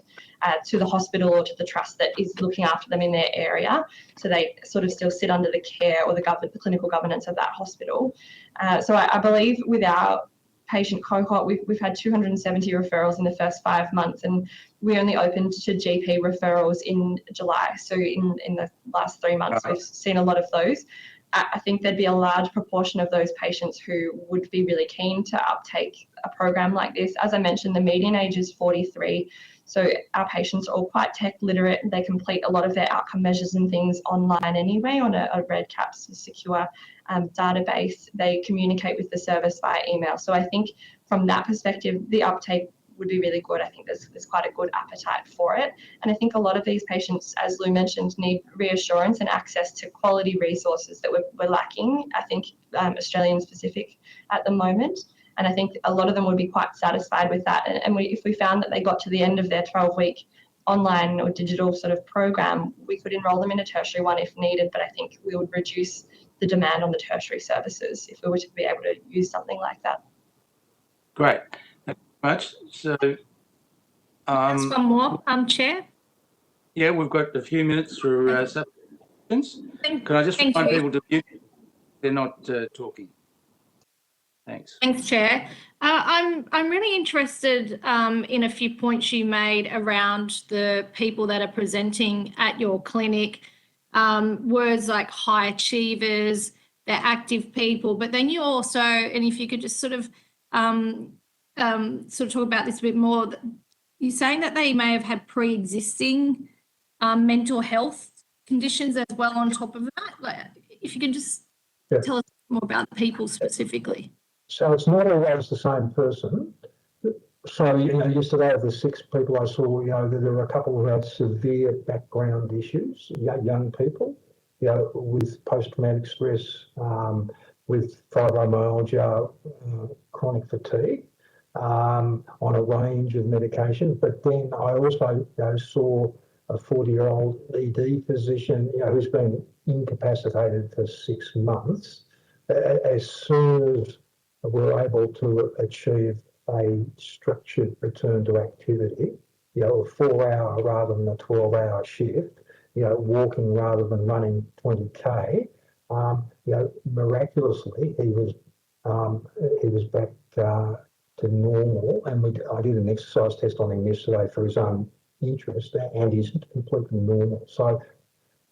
to the hospital or to the trust that is looking after them in their area. So they sort of still sit under the care or the clinical governance of that hospital. So I believe with our patient cohort, we've had 270 referrals in the first 5 months, and we only opened to GP referrals in July. So in the last 3 months, we've seen a lot of those. I think there'd be a large proportion of those patients who would be really keen to uptake a program like this. As I mentioned, the median age is 43. So our patients are all quite tech literate. They complete a lot of their outcome measures and things online anyway on a REDCAPS secure database. They communicate with the service via email. So I think from that perspective, the uptake would be really good. I think there's quite a good appetite for it. And I think a lot of these patients, as Lou mentioned, need reassurance and access to quality resources that we're lacking, I think, Australian specific at the moment. And I think a lot of them would be quite satisfied with that. And if we found that they got to the end of their 12-week online or digital sort of program, we could enrol them in a tertiary one if needed, but I think we would reduce the demand on the tertiary services if we were to be able to use something like that. Great. Thank you very much. So, That's one more, Chair. yeah, we've got a few minutes for questions. Can I just remind people to mute? They're not talking. Thanks. Thanks, Chair. I'm really interested in a few points you made around the people that are presenting at your clinic. Words like high achievers, they're active people, but then you also, and if you could just sort of talk about this a bit more, you're saying that they may have had pre-existing mental health conditions as well on top of that. Like, if you can just tell us more about people specifically. So it's not always the same person. So, yesterday of the 6 people I saw, there were a couple who had severe background issues, young people, with post-traumatic stress, with fibromyalgia, chronic fatigue, on a range of medication. But then I also saw a 40-year-old ED physician, who's been incapacitated for 6 months. As soon as we're able to achieve a structured return to activity, a 4-hour rather than a 12-hour shift, walking rather than running 20K, miraculously he was back to normal. And I did an exercise test on him yesterday for his own interest, and he's completely normal. So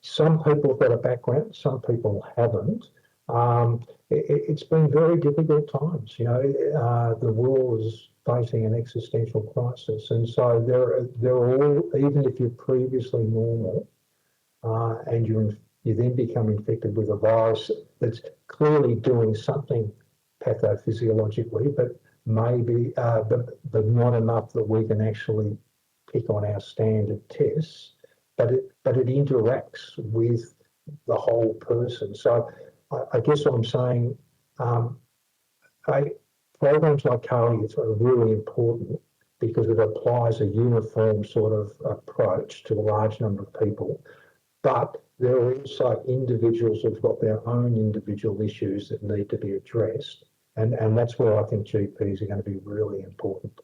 some people have got a background, some people haven't. It's been very difficult times. The world is facing an existential crisis, and so they're all, even if you're previously normal, and you then become infected with a virus that's clearly doing something pathophysiologically, but maybe, but not enough that we can actually pick on our standard tests. But it interacts with the whole person. So I guess what I'm saying, programs like Kali are really important, because it applies a uniform sort of approach to a large number of people. But there are also individuals who've got their own individual issues that need to be addressed. And that's where I think GPs are going to be really important.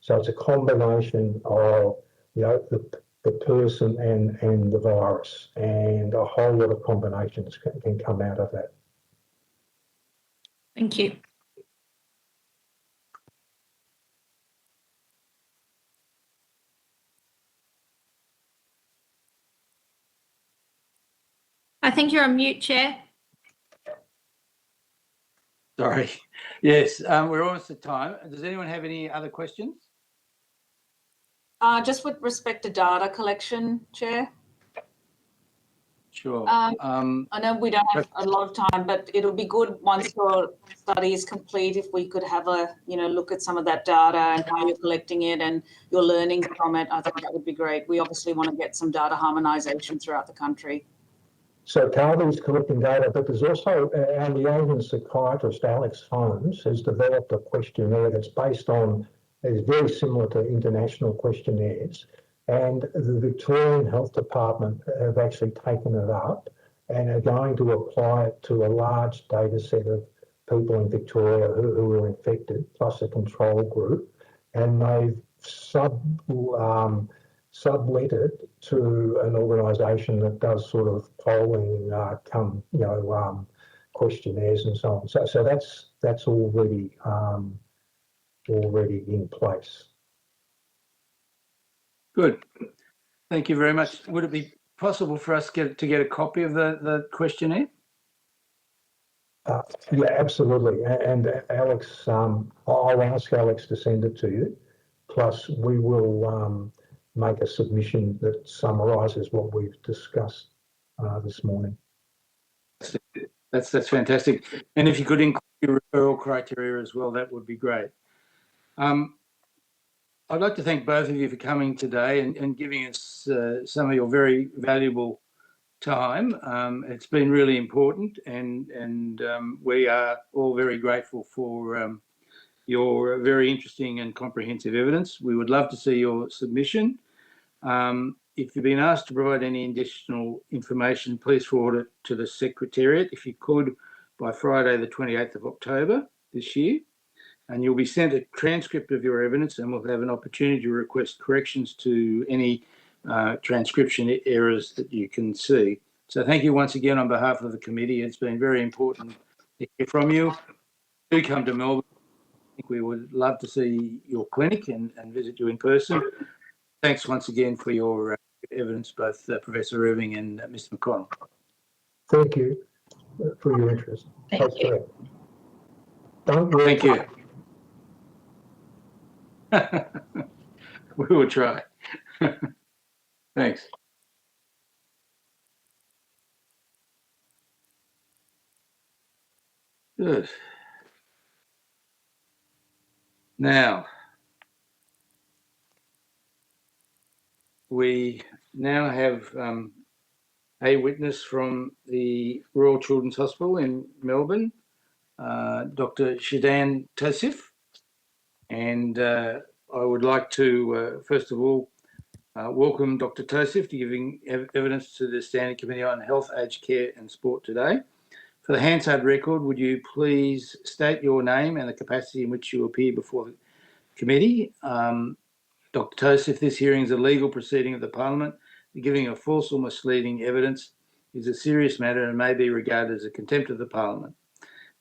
So it's a combination of, the person and the virus, and a whole lot of combinations can come out of that. Thank you. I think you're on mute, Chair. Sorry. Yes, we're almost at time. Does anyone have any other questions? Just with respect to data collection, Chair. Sure. I know we don't have a lot of time, but it'll be good once your study is complete if we could have a look at some of that data and how you're collecting it and your learnings from it. I think that would be great. We obviously want to get some data harmonisation throughout the country. So Carly's collecting data, but there's also our liaison psychiatrist, Alex Holmes, has developed a questionnaire that's based on, is very similar to international questionnaires. And the Victorian Health Department have actually taken it up and are going to apply it to a large data set of people in Victoria who were infected, plus a control group. And they've sublet it to an organisation that does sort of polling, questionnaires and so on. So that's already in place. Good. Thank you very much. Would it be possible for us to get a copy of the questionnaire? Yeah, absolutely. And Alex, I'll ask Alex to send it to you. Plus, we will make a submission that summarises what we've discussed this morning. That's fantastic. And if you could include your referral criteria as well, that would be great. I'd like to thank both of you for coming today and giving us some of your very valuable time. It's been really important, and we are all very grateful for your very interesting and comprehensive evidence. We would love to see your submission. If you've been asked to provide any additional information, please forward it to the Secretariat, if you could, by Friday the 28th of October this year. And you'll be sent a transcript of your evidence, and we'll have an opportunity to request corrections to any transcription errors that you can see. So thank you once again on behalf of the committee. It's been very important to hear from you. Do come to Melbourne. I think we would love to see your clinic and visit you in person. Thanks once again for your evidence, both Professor Irving and Mr. McConnell. Thank you for your interest. Thank you. Don't worry. Thank you. We will try. Thanks. Good. Now, we now have a witness from the Royal Children's Hospital in Melbourne, Dr. Shidan Tosif. And I would like to, first of all, welcome Dr. Tosif to giving evidence to the Standing Committee on Health, Aged Care and Sport today. For the Hansard record, would you please state your name and the capacity in which you appear before the committee? Dr. Tosif, this hearing is a legal proceeding of the Parliament. Giving a false or misleading evidence is a serious matter and may be regarded as a contempt of the Parliament.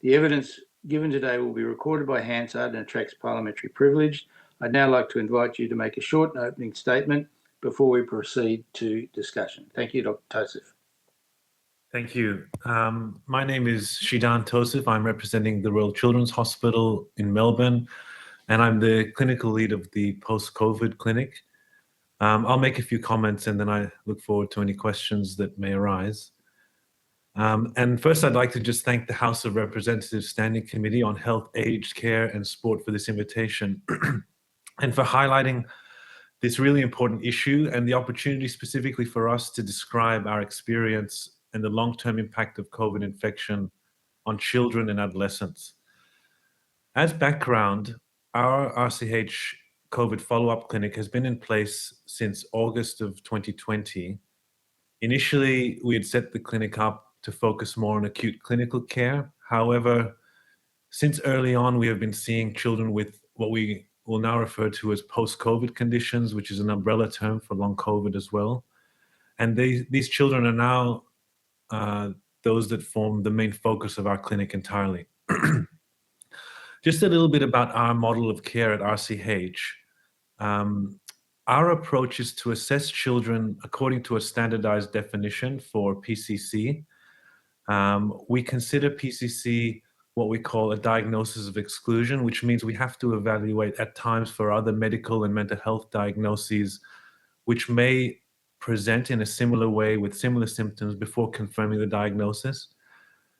The evidence given today will be recorded by Hansard and attracts parliamentary privilege. I'd now like to invite you to make a short opening statement before we proceed to discussion. Thank you, Dr. Tosif. Thank you. My name is Shidan Tosif. I'm representing the Royal Children's Hospital in Melbourne, and I'm the clinical lead of the post-COVID clinic. I'll make a few comments and then I look forward to any questions that may arise. And first, I'd like to just thank the House of Representatives Standing Committee on Health, Aged Care and Sport for this invitation and for highlighting this really important issue and the opportunity specifically for us to describe our experience and the long-term impact of COVID infection on children and adolescents. As background, our RCH COVID follow-up clinic has been in place since August of 2020. Initially, we had set the clinic up to focus more on acute clinical care. However, since early on, we have been seeing children with what we will now refer to as post-COVID conditions, which is an umbrella term for long COVID as well. And these children are now those that form the main focus of our clinic entirely. Just a little bit about our model of care at RCH. Our approach is to assess children according to a standardized definition for PCC. We consider PCC what we call a diagnosis of exclusion, which means we have to evaluate at times for other medical and mental health diagnoses, which may present in a similar way with similar symptoms before confirming the diagnosis.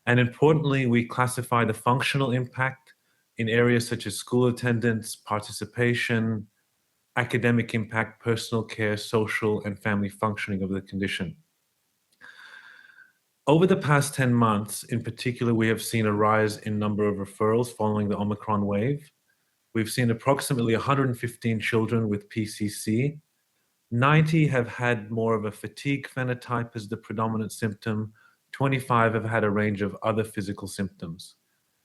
And importantly, we classify the functional impact in areas such as school attendance, participation, academic impact, personal care, social and family functioning of the condition. Over the past 10 months, in particular, we have seen a rise in number of referrals following the Omicron wave. We've seen approximately 115 children with PCC. 90 have had more of a fatigue phenotype as the predominant symptom. 25 have had a range of other physical symptoms.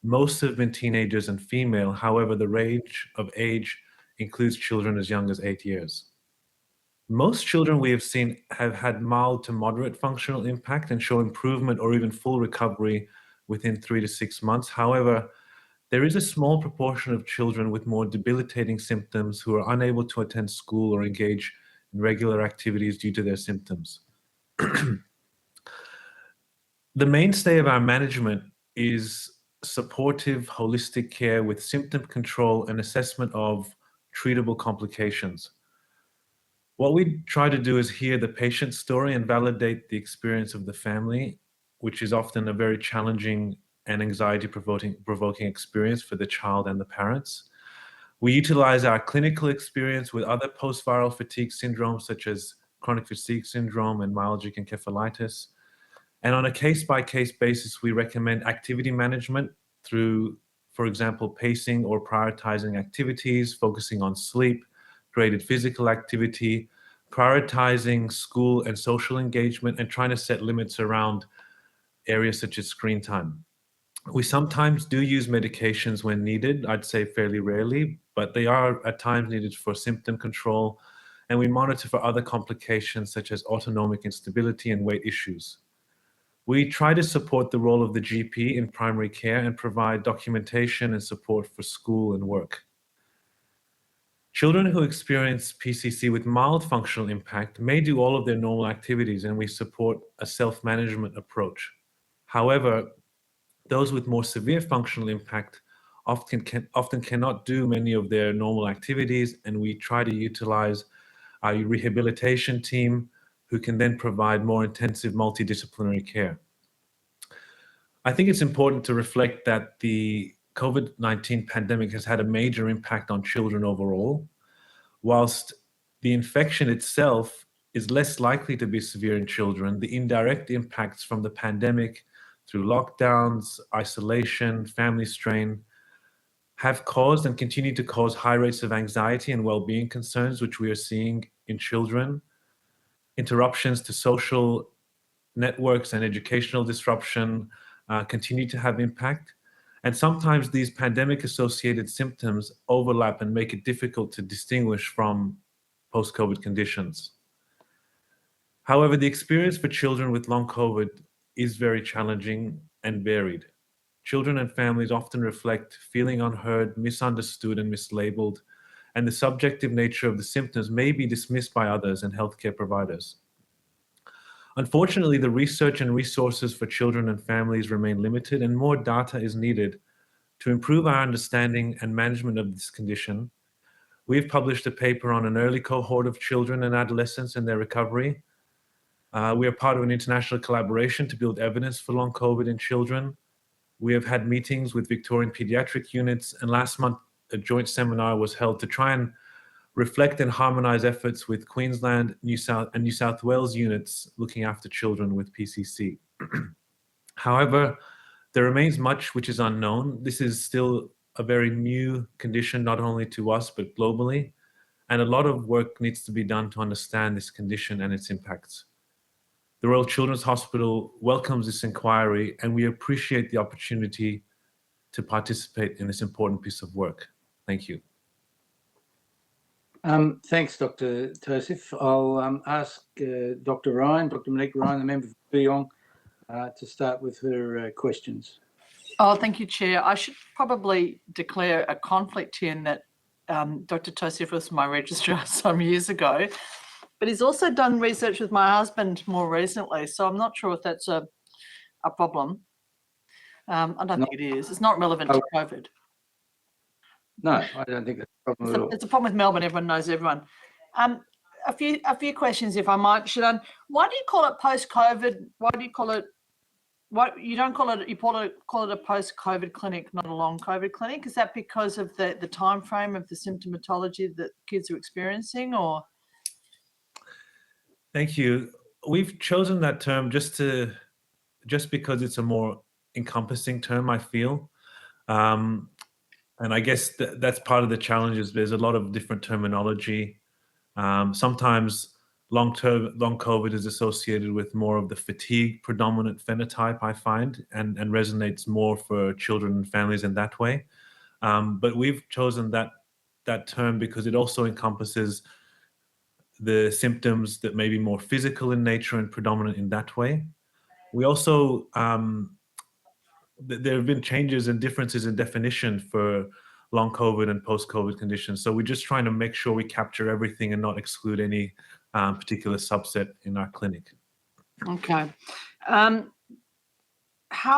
Most have been teenagers and female. However, the range of age includes children as young as 8 years. Most children we have seen have had mild to moderate functional impact and show improvement or even full recovery within 3 to 6 months. However, there is a small proportion of children with more debilitating symptoms who are unable to attend school or engage in regular activities due to their symptoms. The mainstay of our management is supportive, holistic care with symptom control and assessment of treatable complications. What we try to do is hear the patient's story and validate the experience of the family, which is often a very challenging and anxiety-provoking experience for the child and the parents. We utilize our clinical experience with other post-viral fatigue syndromes, such as chronic fatigue syndrome and myalgic encephalitis. And on a case-by-case basis, we recommend activity management through, for example, pacing or prioritizing activities, focusing on sleep, graded physical activity, prioritizing school and social engagement, and trying to set limits around areas such as screen time. We sometimes do use medications when needed, I'd say fairly rarely, but they are at times needed for symptom control, and we monitor for other complications such as autonomic instability and weight issues. We try to support the role of the GP in primary care and provide documentation and support for school and work. Children who experience PCC with mild functional impact may do all of their normal activities, and we support a self-management approach. However, those with more severe functional impact often cannot do many of their normal activities, and we try to utilize our rehabilitation team who can then provide more intensive multidisciplinary care. I think it's important to reflect that the COVID-19 pandemic has had a major impact on children overall. Whilst the infection itself is less likely to be severe in children, the indirect impacts from the pandemic through lockdowns, isolation, family strain, have caused and continue to cause high rates of anxiety and well-being concerns, which we are seeing in children. Interruptions to social networks and educational disruption continue to have impact. And sometimes these pandemic-associated symptoms overlap and make it difficult to distinguish from post-COVID conditions. However, the experience for children with long COVID is very challenging and varied. Children and families often reflect feeling unheard, misunderstood, and mislabeled, and the subjective nature of the symptoms may be dismissed by others and healthcare providers. Unfortunately, the research and resources for children and families remain limited, and more data is needed to improve our understanding and management of this condition. We've published a paper on an early cohort of children and adolescents and their recovery. We are part of an international collaboration to build evidence for long COVID in children. We have had meetings with Victorian pediatric units, and last month a joint seminar was held to try and reflect and harmonize efforts with Queensland, New South Wales units looking after children with PCC. However, there remains much which is unknown. This is still a very new condition, not only to us, but globally. and a lot of work needs to be done to understand this condition and its impacts. The Royal Children's Hospital welcomes this inquiry, and we appreciate the opportunity to participate in this important piece of work. Thank you. Thanks, Dr. Tosif. I'll ask Dr. Ryan, Dr. Monique Ryan, the member for Kooyong, to start with her questions. Oh, thank you, Chair. I should probably declare a conflict here in that Dr. Tosif was my registrar some years ago, but he's also done research with my husband more recently, so I'm not sure if that's a problem. I don't think it is. It's not relevant to COVID. No, I don't think that's a problem at all. It's a problem with Melbourne. Everyone knows everyone. A few questions, if I might, Shidan. Why do you call it post-COVID? Why do you call it? Why you don't call it? You call it a post-COVID clinic, not a long COVID clinic? Is that because of the time frame of the symptomatology that kids are experiencing, or? Thank you. We've chosen that term just because it's a more encompassing term, I feel. And I guess that's part of the challenge is there's a lot of different terminology. Sometimes long COVID is associated with more of the fatigue predominant phenotype, I find, and resonates more for children and families in that way. But we've chosen that term because it also encompasses the symptoms that may be more physical in nature and predominant in that way. We also, there have been changes and differences in definition for long COVID and post-COVID conditions. So we're just trying to make sure we capture everything and not exclude any particular subset in our clinic. Okay. How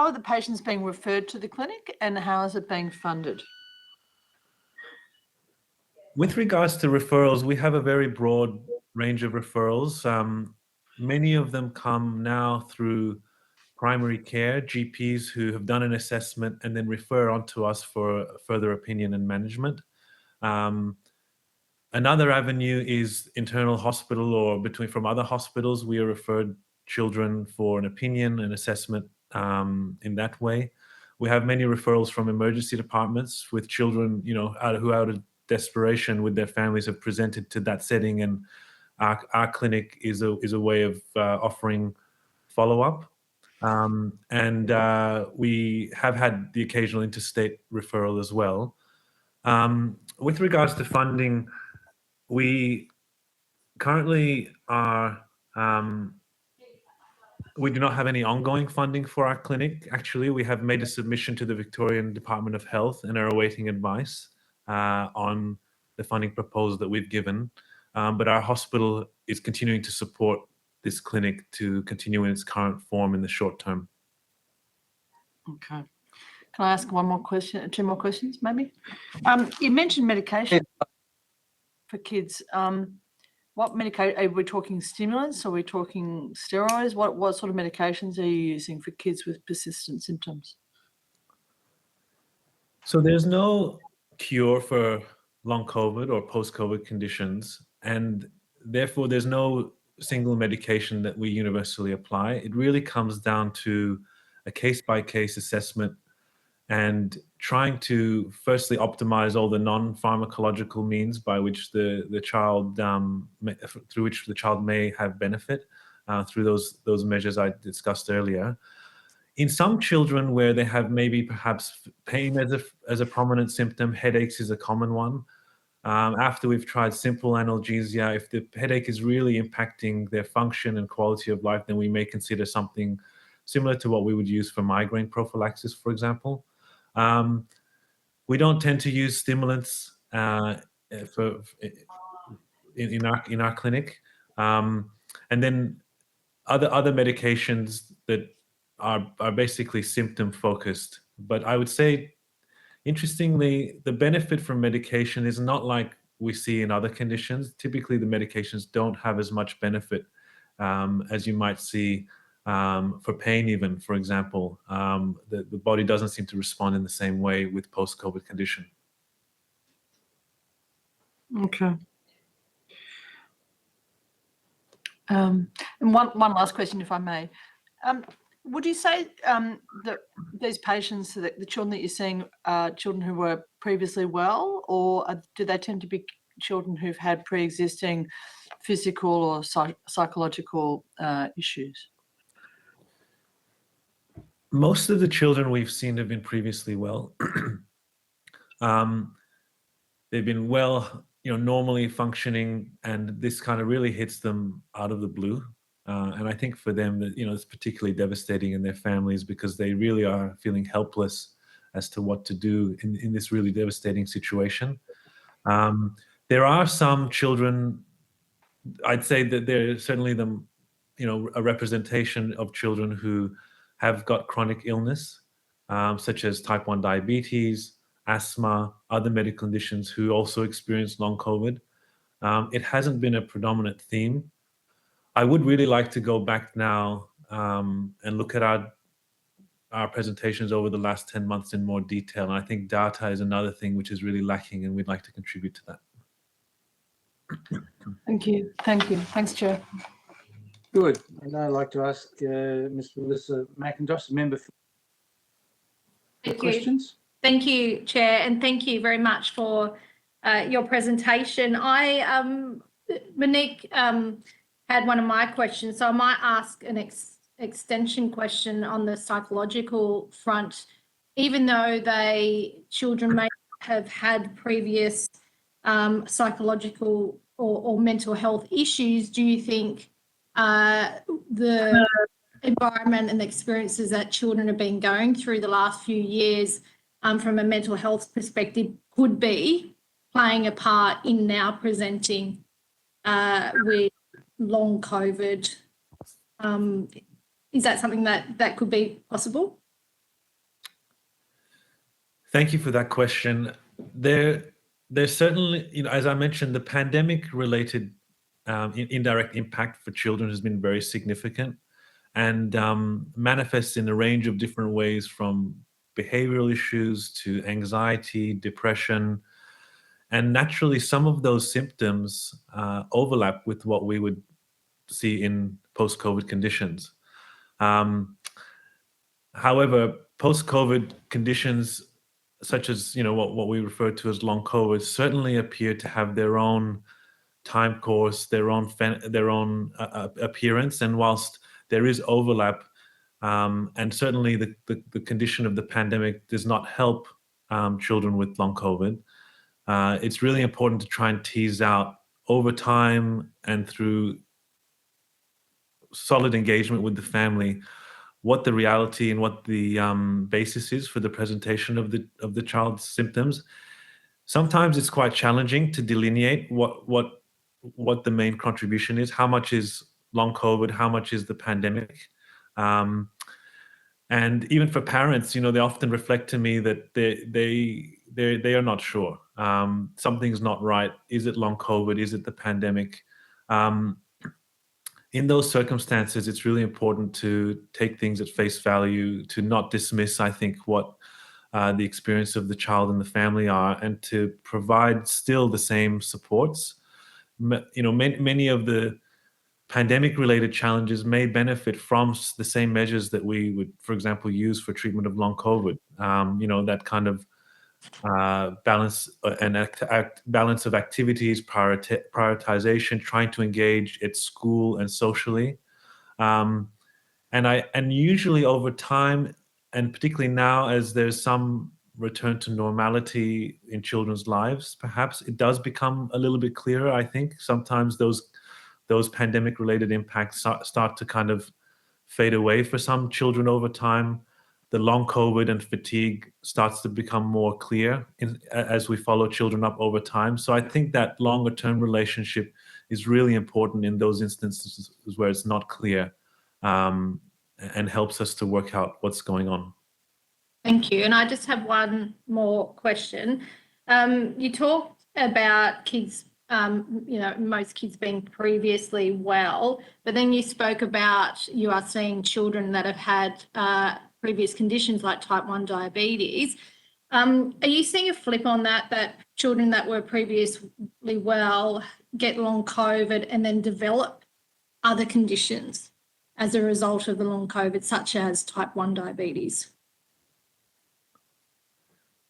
are the patients being referred to the clinic, and how is it being funded? With regards to referrals, we have a very broad range of referrals. Many of them come now through primary care, GPs who have done an assessment and then refer on to us for further opinion and management. Another avenue is internal hospital or from other hospitals. We are referred children for an opinion and assessment in that way. We have many referrals from emergency departments with children, who out of desperation with their families have presented to that setting, and our clinic is a way of offering follow-up. And we have had the occasional interstate referral as well. With regards to funding, we currently we do not have any ongoing funding for our clinic. Actually, we have made a submission to the Victorian Department of Health and are awaiting advice on the funding proposal that we've given. But our hospital is continuing to support this clinic to continue in its current form in the short term. Okay. Can I ask one more question, two more questions maybe? You mentioned medication for kids. What medication, are we talking stimulants? Are we talking steroids? What sort of medications are you using for kids with persistent symptoms? So there's no cure for long COVID or post-COVID conditions, and therefore there's no single medication that we universally apply. It really comes down to a case-by-case assessment and trying to firstly optimize all the non-pharmacological means by which the child through which the child may have benefit through those measures I discussed earlier. In some children where they have maybe perhaps pain as a prominent symptom, headaches is a common one. After we've tried simple analgesia, if the headache is really impacting their function and quality of life, then we may consider something similar to what we would use for migraine prophylaxis, for example. We don't tend to use stimulants in our clinic, and then other medications that are basically symptom focused. But I would say, interestingly, the benefit from medication is not like we see in other conditions. Typically, the medications don't have as much benefit as you might see for pain even, for example. The body doesn't seem to respond in the same way with post-COVID condition. Okay. And one last question, if I may. Would you say that these patients, the children that you're seeing, are children who were previously well, or do they tend to be children who've had pre-existing physical or psychological issues? Most of the children we've seen have been previously well. They've been well, normally functioning, and this kind of really hits them out of the blue. And I think for them that, it's particularly devastating in their families because they really are feeling helpless as to what to do in this really devastating situation. There are some children, I'd say that there's certainly a representation of children who have got chronic illness, such as type 1 diabetes, asthma, other medical conditions who also experience long COVID. It hasn't been a predominant theme. I would really like to go back now and look at our presentations over the last 10 months in more detail. And I think data is another thing which is really lacking, and we'd like to contribute to that. Thank you. Thank you. Thanks, Chair. Good. And I'd like to ask Ms. Melissa McIntosh, a member for Thank you. questions. Thank you, Chair, and thank you very much for your presentation. Monique had one of my questions, so I might ask an extension question on the psychological front. Even though children may have had previous psychological or mental health issues, do you think the environment and the experiences that children have been going through the last few years from a mental health perspective could be playing a part in now presenting with long COVID? Is that something that could be possible? Thank you for that question. There's certainly, as I mentioned, the pandemic-related indirect impact for children has been very significant and manifests in a range of different ways, from behavioral issues to anxiety, depression. And naturally, some of those symptoms overlap with what we would see in post-COVID conditions. However, post-COVID conditions, such as what we refer to as long COVID, certainly appear to have their own time course, their own appearance. And whilst there is overlap, and certainly the condition of the pandemic does not help children with long COVID, it's really important to try and tease out over time and through solid engagement with the family what the reality and what the basis is for the presentation of the child's symptoms. Sometimes it's quite challenging to delineate what the main contribution is. How much is long COVID? How much is the pandemic? And even for parents, they often reflect to me that they are not sure. Something's not right. Is it long COVID? Is it the pandemic? In those circumstances, it's really important to take things at face value, to not dismiss, I think, what the experience of the child and the family are, and to provide still the same supports. Many of the pandemic-related challenges may benefit from the same measures that we would, for example, use for treatment of long COVID. That kind of balance balance of activities, prioritization, trying to engage at school and socially, and usually over time, and particularly now as there's some return to normality in children's lives, perhaps it does become a little bit clearer. I think sometimes those pandemic-related impacts start to kind of fade away for some children over time. The long COVID and fatigue starts to become more clear as we follow children up over time. So I think that longer-term relationship is really important in those instances where it's not clear, and helps us to work out what's going on. Thank you. And I just have one more question. You talked about kids, most kids being previously well, but then you spoke about you are seeing children that have had previous conditions like type 1 diabetes. Are you seeing a flip on that children that were previously well get long COVID and then develop other conditions as a result of the long COVID, such as type 1 diabetes?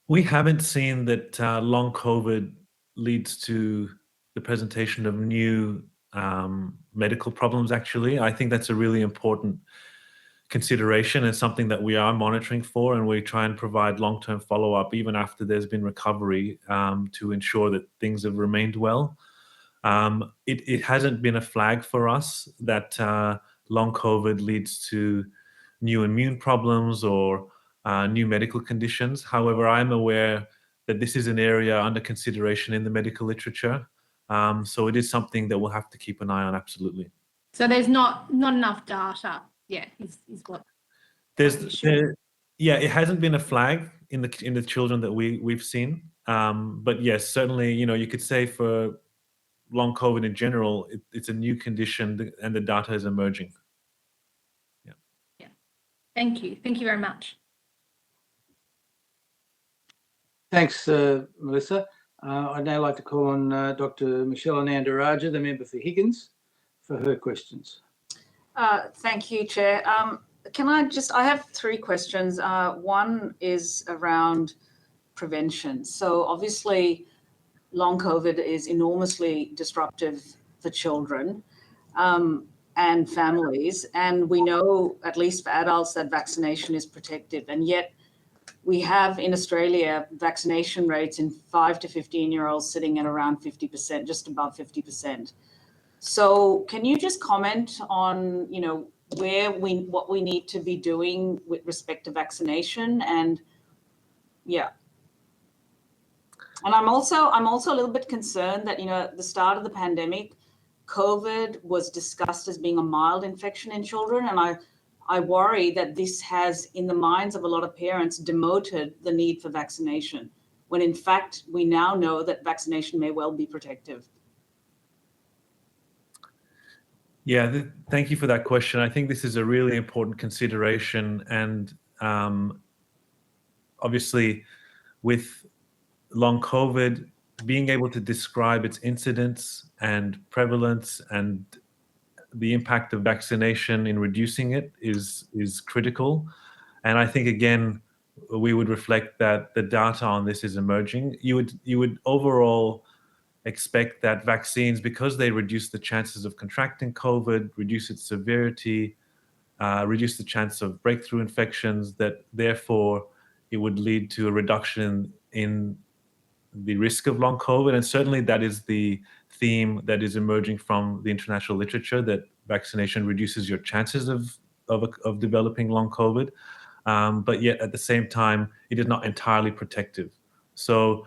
We haven't seen that long COVID leads to the presentation of new medical problems, actually. I think that's a really important consideration and something that we are monitoring for, and we try and provide long-term follow-up even after there's been recovery to ensure that things have remained well. It hasn't been a flag for us that long COVID leads to new immune problems or new medical conditions. However, I'm aware that this is an area under consideration in the medical literature. So it is something that we'll have to keep an eye on, absolutely. So there's not enough data yet, is what. Yeah, it hasn't been a flag in the children that we've seen. But yes, certainly, you could say for long COVID in general, it's a new condition and the data is emerging. Yeah. Thank you very much. Thanks, Melissa. I'd now like to call on Dr. Michelle Ananda-Rajah, the member for Higgins, for her questions. Thank you, Chair. I have 3 questions. One is around prevention. So obviously, long COVID is enormously disruptive for children and families. And we know, at least for adults, that vaccination is protective. And yet we have in Australia vaccination rates in 5 to 15-year-olds sitting at around 50%, just above 50%. So can you just comment on, what we need to be doing with respect to vaccination? And yeah. And I'm also a little bit concerned that, at the start of the pandemic, COVID was discussed as being a mild infection in children. And I worry that this has, in the minds of a lot of parents, demoted the need for vaccination, when in fact, we now know that vaccination may well be protective. Yeah, thank you for that question. I think this is a really important consideration. And obviously, with long COVID, being able to describe its incidence and prevalence and the impact of vaccination in reducing it is critical. And I think, again, we would reflect that the data on this is emerging. You would overall expect that vaccines, because they reduce the chances of contracting COVID, reduce its severity, reduce the chance of breakthrough infections, that therefore it would lead to a reduction in the risk of long COVID. And certainly that is the theme that is emerging from the international literature, that vaccination reduces your chances of developing long COVID. But yet at the same time, it is not entirely protective. So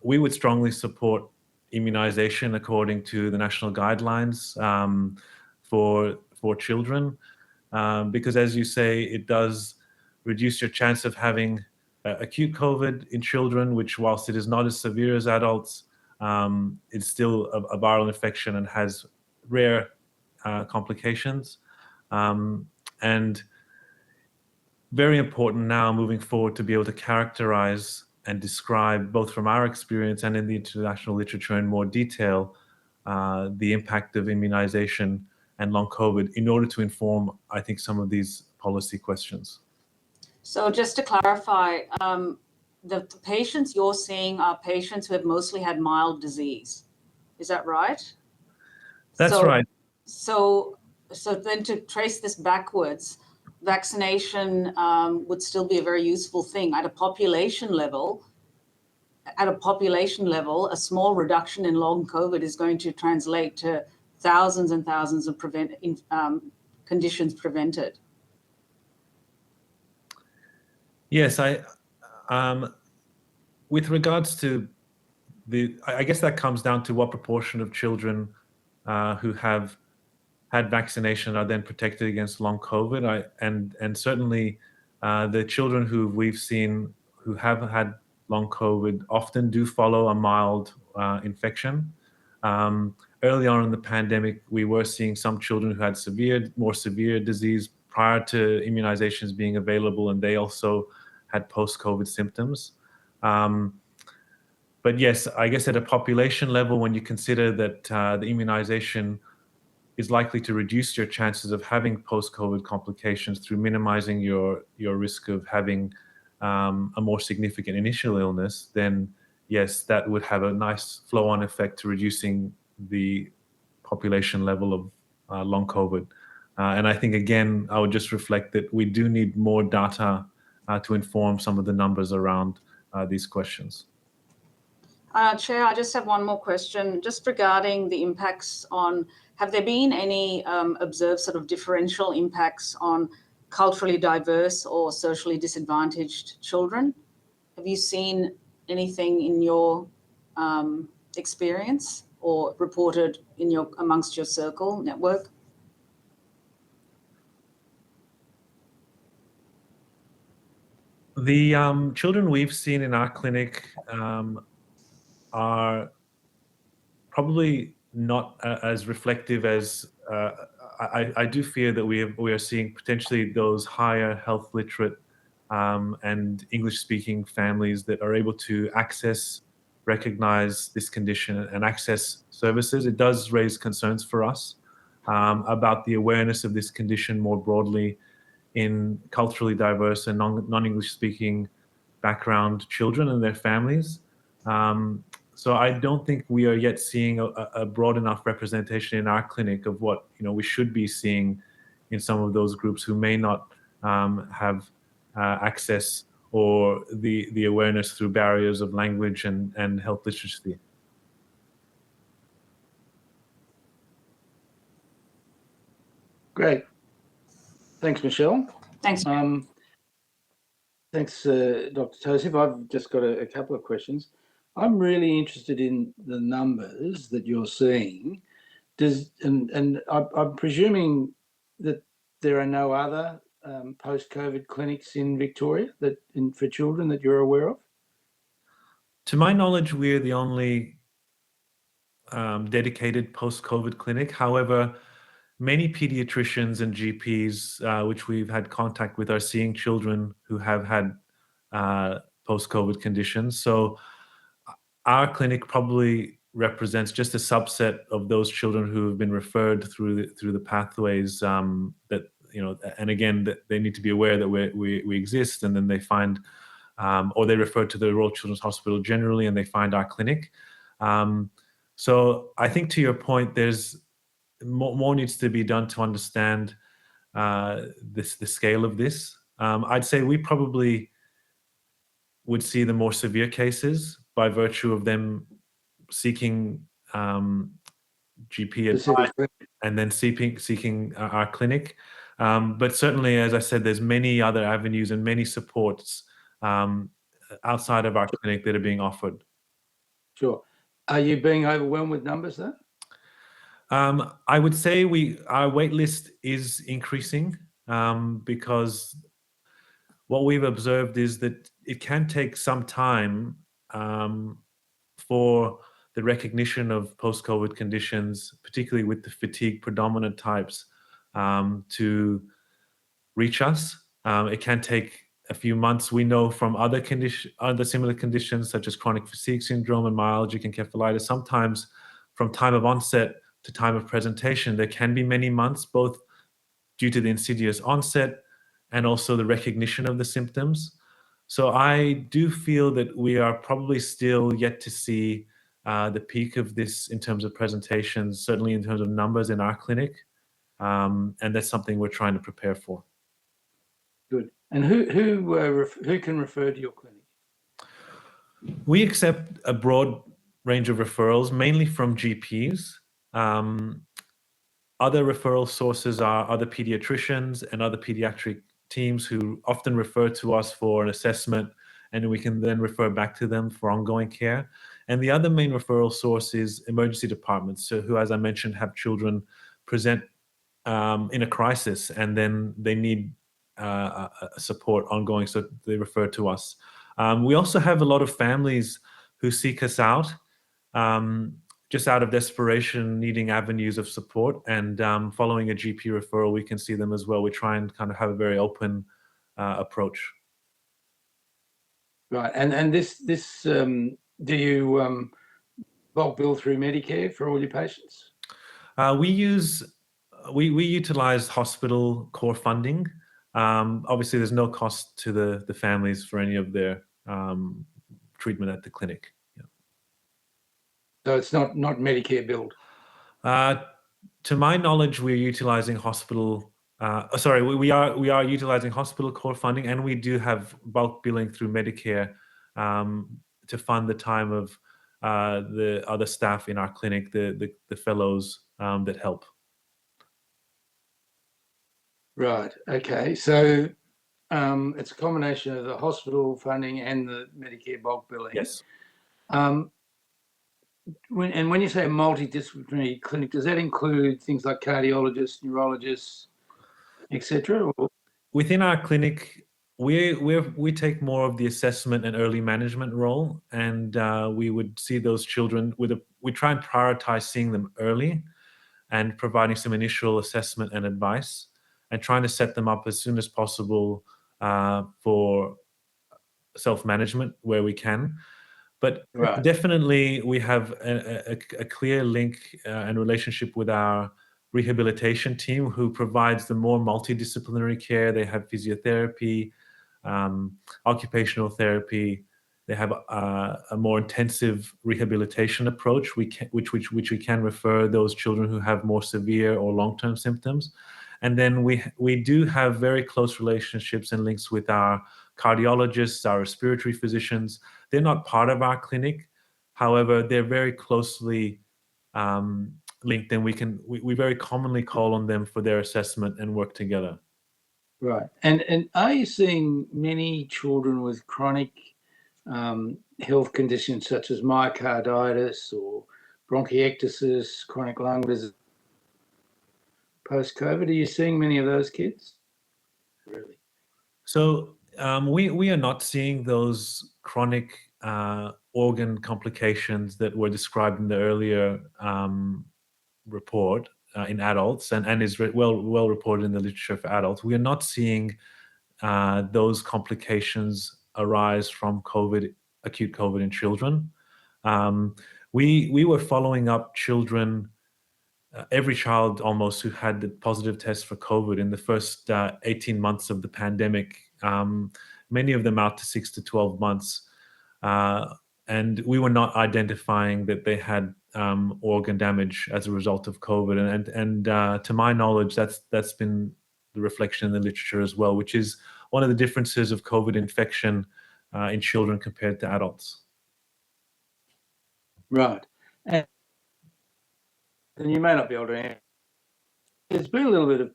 we would strongly support immunization according to the national guidelines for children, because as you say, it does reduce your chance of having acute COVID in children, which, whilst it is not as severe as adults, it's still a viral infection and has rare complications. And very important now moving forward to be able to characterize and describe, both from our experience and in the international literature in more detail, the impact of immunization and long COVID in order to inform, I think, some of these policy questions. So just to clarify, the patients you're seeing are patients who have mostly had mild disease. Is that right? That's right. So then to trace this backwards, vaccination would still be a very useful thing at a population level. A small reduction in long COVID is going to translate to thousands and thousands of conditions prevented. Yes, with regards to I guess that comes down to what proportion of children who have had vaccination are then protected against long COVID. And certainly the children who we've seen who have had long COVID often do follow a mild infection. Early on in the pandemic, we were seeing some children who had more severe disease prior to immunizations being available, and they also had post-COVID symptoms. But yes, I guess at a population level, when you consider that the immunization is likely to reduce your chances of having post-COVID complications through minimizing your risk of having a more significant initial illness, then yes, that would have a nice flow-on effect to reducing the population level of long COVID. And I think, again, I would just reflect that we do need more data to inform some of the numbers around these questions. Chair, I just have one more question, just regarding the impacts on, have there been any observed sort of differential impacts on culturally diverse or socially disadvantaged children? Have you seen anything in your experience or reported in amongst your circle network? The children we've seen in our clinic are probably not as reflective as I do fear that we are seeing potentially those higher health literate and English speaking families that are able to access, recognize this condition and access services. It does raise concerns for us about the awareness of this condition more broadly in culturally diverse and non-English speaking background children and their families. So I don't think we are yet seeing a broad enough representation in our clinic of what we should be seeing in some of those groups who may not have access or the awareness through barriers of language and health literacy. Great. Thanks, Michelle. Thanks. Thanks, Dr. Tosif. I've just got a couple of questions. I'm really interested in the numbers that you're seeing. And I'm presuming that there are no other post-COVID clinics in Victoria for children that you're aware of? To my knowledge, we're the only dedicated post-COVID clinic. However, many pediatricians and GPs, which we've had contact with, are seeing children who have had post-COVID conditions. So our clinic probably represents just a subset of those children who have been referred through the pathways that, and again, that they need to be aware that we exist, and then they find, or they refer to the Royal Children's Hospital generally, and they find our clinic. So I think, to your point, there's more needs to be done to understand the scale of this. I'd say we probably would see the more severe cases by virtue of them seeking GP advice and then seeking our clinic. But certainly, as I said, there's many other avenues and many supports outside of our clinic that are being offered. Sure. Are you being overwhelmed with numbers though? I would say our wait list is increasing because what we've observed is that it can take some time for the recognition of post-COVID conditions, particularly with the fatigue predominant types, to reach us. It can take a few months. We know from other similar conditions such as chronic fatigue syndrome and myalgic encephalitis, sometimes from time of onset to time of presentation, there can be many months, both due to the insidious onset and also the recognition of the symptoms. So I do feel that we are probably still yet to see the peak of this in terms of presentations, certainly in terms of numbers in our clinic. And that's something we're trying to prepare for. Good. And who can refer to your clinic? We accept a broad range of referrals, mainly from GPs. Other referral sources are other pediatricians and other pediatric teams who often refer to us for an assessment, and we can then refer back to them for ongoing care. And the other main referral source is emergency departments, so who, as I mentioned, have children present in a crisis, and then they need support ongoing, so they refer to us. We also have a lot of families who seek us out just out of desperation, needing avenues of support, and following a GP referral, we can see them as well. We try and kind of have a very open approach. Right, and this do you bulk bill through Medicare for all your patients? We utilize hospital core funding. Obviously, there's no cost to the families for any of their treatment at the clinic. Yeah. So it's not Medicare billed. To my knowledge, we're utilizing hospital. Sorry, we are utilizing hospital core funding, and we do have bulk billing through Medicare to fund the time of the other staff in our clinic, the fellows that help. Right. Okay. So it's a combination of the hospital funding and the Medicare bulk billing. Yes. When you say a multidisciplinary clinic, does that include things like cardiologists, neurologists, etc.? Within our clinic, we take more of the assessment and early management role, and we would see those children we try and prioritize seeing them early and providing some initial assessment and advice, and trying to set them up as soon as possible for self-management where we can. But Right. definitely we have a clear link and relationship with our rehabilitation team, who provides the more multidisciplinary care. They have physiotherapy, occupational therapy. They have a more intensive rehabilitation approach, which we can refer those children who have more severe or long-term symptoms. And then we do have very close relationships and links with our cardiologists, our respiratory physicians. They're not part of our clinic. However, they're very closely linked, and we very commonly call on them for their assessment and work together. Right. And are you seeing many children with chronic health conditions such as myocarditis or bronchiectasis, chronic lung disease, post-COVID? Are you seeing many of those kids? Really? So we are not seeing those chronic organ complications that were described in the earlier report in adults, and is well reported in the literature for adults. We are not seeing those complications arise from acute COVID in children. We were following up children, every child almost who had the positive test for COVID in the first 18 months of the pandemic, many of them out to 6 to 12 months. And we were not identifying that they had organ damage as a result of COVID. And to my knowledge, that's been the reflection in the literature as well, which is one of the differences of COVID infection in children compared to adults. Right. And you may not be able to answer. There's been a little bit of,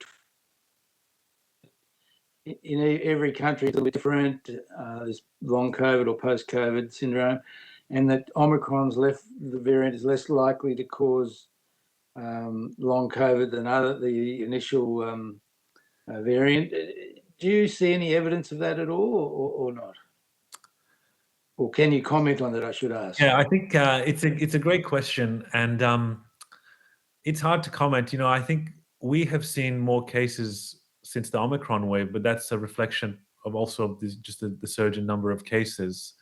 in every country, it's a little bit different. There's long COVID or post-COVID syndrome, and that Omicron's the variant is less likely to cause long COVID than the initial variant. Do you see any evidence of that at all, or not? Or can you comment on that, I should ask? Yeah, I think it's a great question, and it's hard to comment. You know, I think we have seen more cases since the Omicron wave, but that's a reflection of also just the surge in number of cases.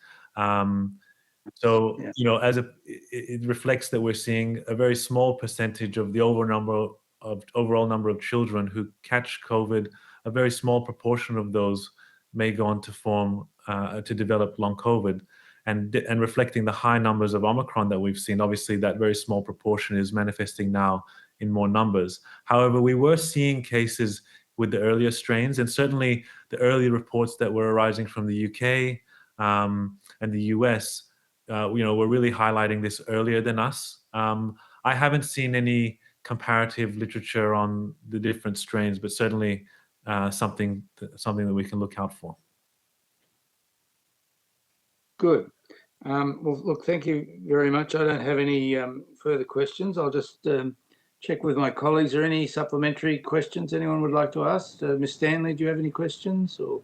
So, Yeah. you know, it reflects that we're seeing a very small percentage of the overall number of children who catch COVID. A very small proportion of those may go on to develop long COVID, and reflecting the high numbers of Omicron that we've seen. Obviously, that very small proportion is manifesting now in more numbers. However, we were seeing cases with the earlier strains, and certainly the early reports that were arising from the UK and the US, were really highlighting this earlier than us. I haven't seen any comparative literature on the different strains, but certainly something that we can look out for. Good. Well, look, thank you very much. I don't have any further questions. I'll just check with my colleagues. Are there any supplementary questions anyone would like to ask? Ms. Stanley, do you have any questions? Or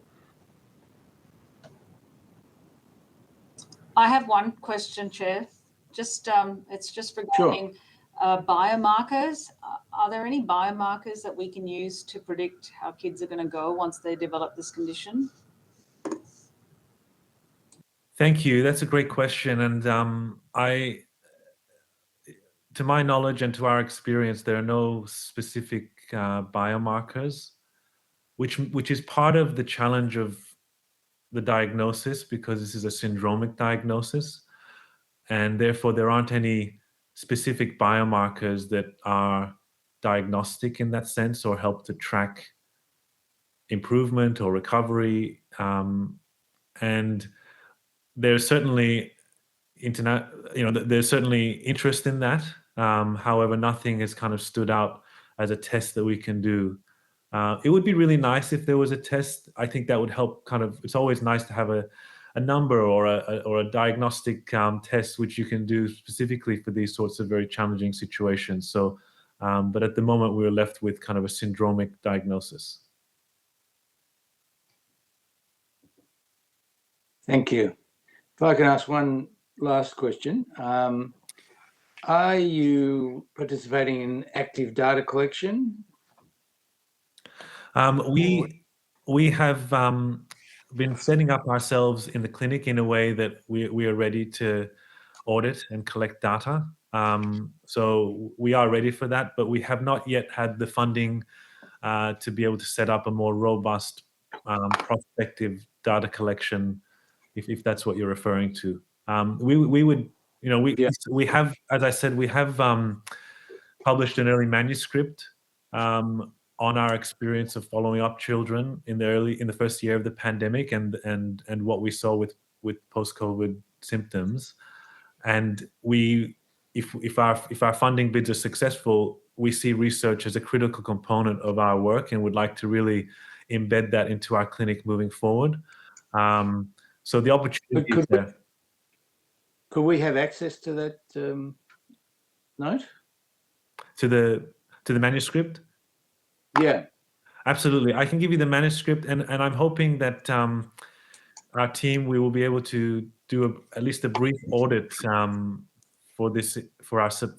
I have one question, Chair. It's just regarding biomarkers. Are there any biomarkers that we can use to predict how kids are going to go once they develop this condition? Thank you. That's a great question, and to my knowledge and to our experience, there are no specific biomarkers, which is part of the challenge of the diagnosis, because this is a syndromic diagnosis, and therefore there aren't any specific biomarkers that are diagnostic in that sense or help to track improvement or recovery. And there's certainly there's certainly interest in that. However, nothing has kind of stood out as a test that we can do. It would be really nice if there was a test. I think that would help kind of, it's always nice to have a number or a diagnostic test which you can do specifically for these sorts of very challenging situations. So, but at the moment we're left with kind of a syndromic diagnosis. Thank you. If I can ask one last question. Are you participating in active data collection? We have been setting up ourselves in the clinic in a way that we are ready to audit and collect data. So we are ready for that, but we have not yet had the funding to be able to set up a more robust prospective data collection, if that's what you're referring to. We would, we have, as I said, we have published an early manuscript on our experience of following up children in the first year of the pandemic and what we saw with post-COVID symptoms. And if our funding bids are successful, we see research as a critical component of our work and would like to really embed that into our clinic moving forward. So the opportunity is there. Could we have access to that note? To the manuscript? Yeah. Absolutely. I can give you the manuscript, and I'm hoping that our team, we will be able to do at least a brief audit for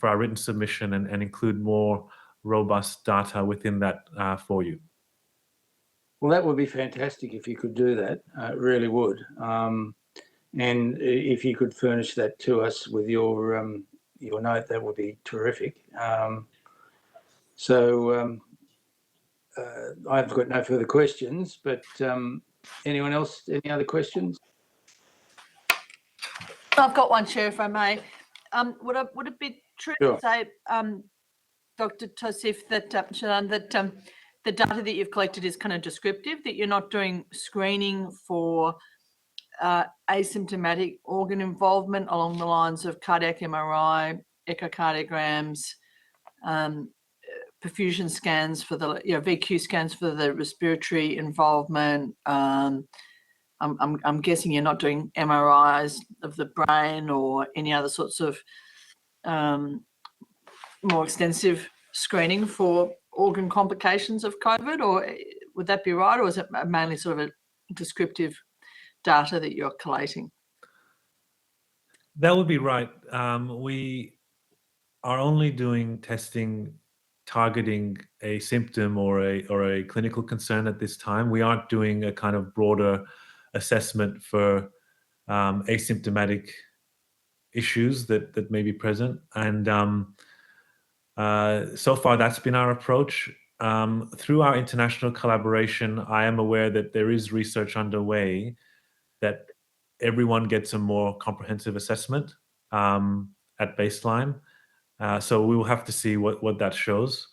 our written submission and include more robust data within that for you. Well, that would be fantastic if you could do that. It really would. And if you could furnish that to us with your note, that would be terrific. I've got no further questions, but anyone else, any other questions? I've got one, Chair, if I may. Would it be true to say, Dr. Tauseef, that the data that you've collected is kind of descriptive, that you're not doing screening for asymptomatic organ involvement along the lines of cardiac MRI, echocardiograms, perfusion scans for the VQ scans for the respiratory involvement. I'm guessing you're not doing MRIs of the brain or any other sorts of more extensive screening for organ complications of COVID, or would that be right, or is it mainly sort of a descriptive data that you're collating? That would be right. We are only doing testing targeting a symptom or a clinical concern at this time. We aren't doing a kind of broader assessment for asymptomatic issues that may be present. And so far, that's been our approach. Through our international collaboration, I am aware that there is research underway that everyone gets a more comprehensive assessment at baseline. So we will have to see what that shows.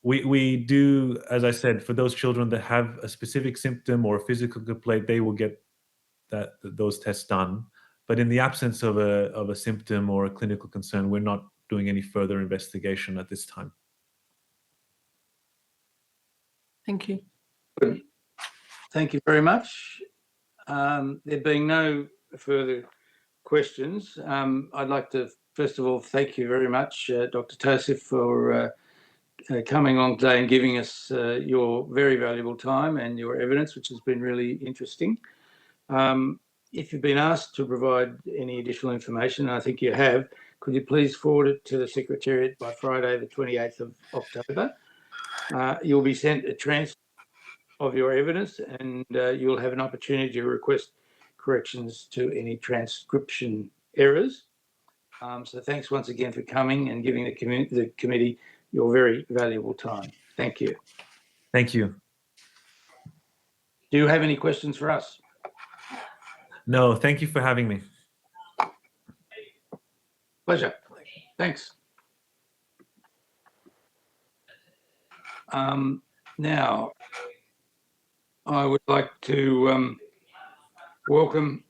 We do, as I said, for those children that have a specific symptom or a physical complaint, they will get those tests done. But in the absence of a symptom or a clinical concern, we're not doing any further investigation at this time. Thank you. Good. Thank you very much. There being no further questions, I'd like to first of all thank you very much, Dr. Tauseef, for coming on today and giving us your very valuable time and your evidence, which has been really interesting. If you've been asked to provide any additional information, and I think you have, could you please forward it to the Secretariat by Friday, the 28th of October? You'll be sent a transcript of your evidence, and you'll have an opportunity to request corrections to any transcription errors. So thanks once again for coming and giving the committee your very valuable time. Thank you. Thank you. Do you have any questions for us? No, thank you for having me. Pleasure. Thanks. Now, I would like to welcome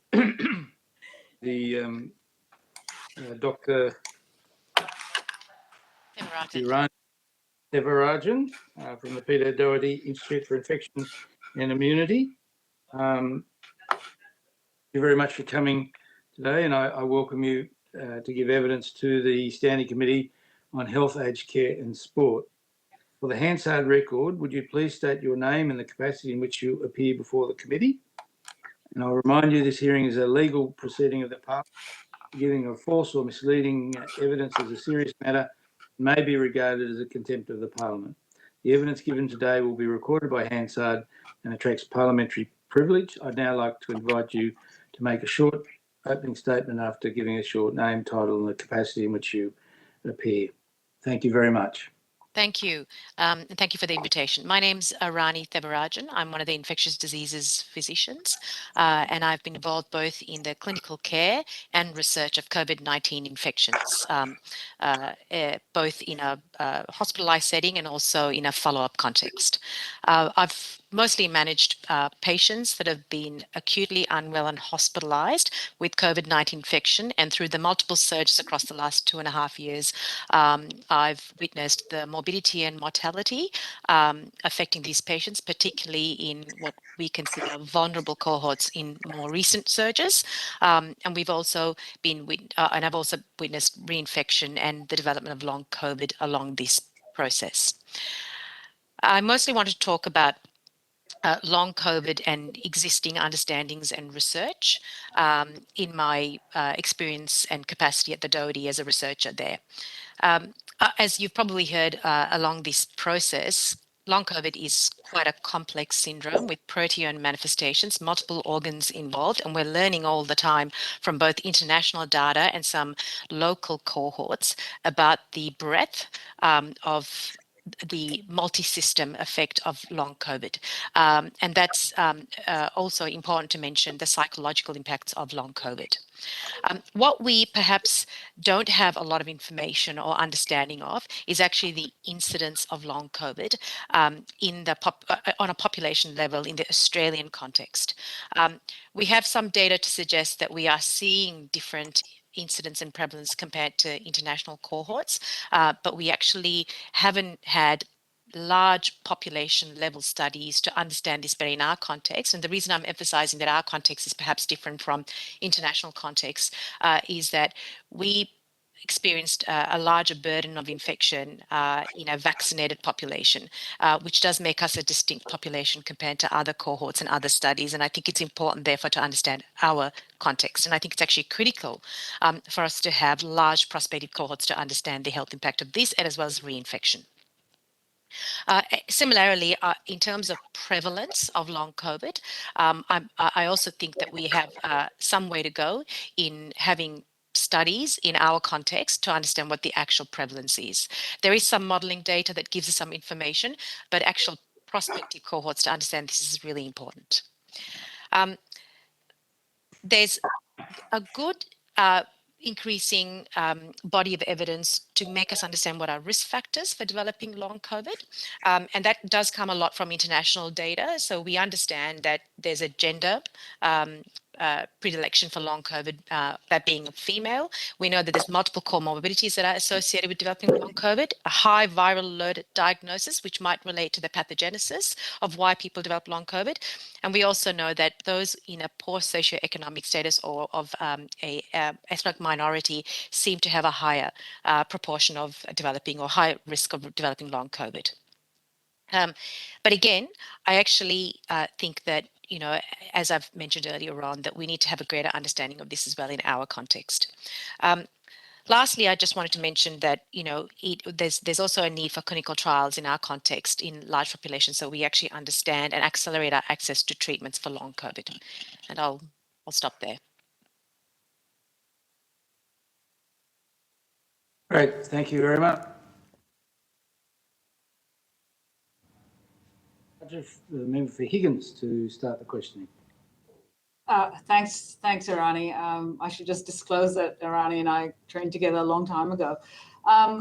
the Dr. Devarajan from the Peter Doherty Institute for Infection and Immunity. Thank you very much for coming today, and I welcome you to give evidence to the Standing Committee on Health, Aged Care and Sport. For the Hansard record, would you please state your name and the capacity in which you appear before the committee? And I'll remind you this hearing is a legal proceeding of the Parliament. Giving of false or misleading evidence is a serious matter and may be regarded as a contempt of the Parliament. The evidence given today will be recorded by Hansard and attracts parliamentary privilege. I'd now like to invite you to make a short opening statement after giving us your name, title and the capacity in which you appear. Thank you very much. Thank you. And thank you for the invitation. My name's Rani Thebarajan. I'm one of the infectious diseases physicians, and I've been involved both in the clinical care and research of COVID-19 infections, both in a hospitalized setting and also in a follow-up context. I've mostly managed patients that have been acutely unwell and hospitalized with COVID-19 infection, and through the multiple surges across the last 2.5 years, I've witnessed the morbidity and mortality affecting these patients, particularly in what we consider vulnerable cohorts in more recent surges. And we've also been, and I've also witnessed reinfection and the development of long COVID along this process. I mostly want to talk about long COVID and existing understandings and research in my experience and capacity at the Doherty as a researcher there. As you've probably heard along this process, long COVID is quite a complex syndrome with proteome manifestations, multiple organs involved, and we're learning all the time from both international data and some local cohorts about the breadth of the multi-system effect of long COVID. And that's also important to mention the psychological impacts of long COVID. What we perhaps don't have a lot of information or understanding of is actually the incidence of long COVID in the on a population level in the Australian context. We have some data to suggest that we are seeing different incidence and prevalence compared to international cohorts, but we actually haven't had large population level studies to understand this better in our context. And the reason I'm emphasizing that our context is perhaps different from international context is that we experienced a larger burden of infection in a vaccinated population, which does make us a distinct population compared to other cohorts and other studies. And I think it's important, therefore, to understand our context. And I think it's actually critical for us to have large prospective cohorts to understand the health impact of this, and as well as reinfection. Similarly, in terms of prevalence of long COVID, I also think that we have some way to go in having studies in our context to understand what the actual prevalence is. There is some modeling data that gives us some information, but actual prospective cohorts to understand this is really important. There's a good increasing body of evidence to make us understand what are risk factors for developing long COVID. And that does come a lot from international data. So we understand that there's a gender predilection for long COVID, that being a female. We know that there's multiple comorbidities that are associated with developing long COVID, a high viral load diagnosis, which might relate to the pathogenesis of why people develop long COVID. And we also know that those in a poor socioeconomic status or of a ethnic minority seem to have a higher proportion of developing or higher risk of developing long COVID. But again, I actually think that, you know, as I've mentioned earlier on, that we need to have a greater understanding of this as well in our context. Lastly, I just wanted to mention that, you know, there's also a need for clinical trials in our context in large populations, so we actually understand and accelerate our access to treatments for long COVID. And I'll stop there. Great, thank you very much. The member for Higgins to start the questioning. Thanks, Irani. I should just disclose that Irani and I trained together a long time ago.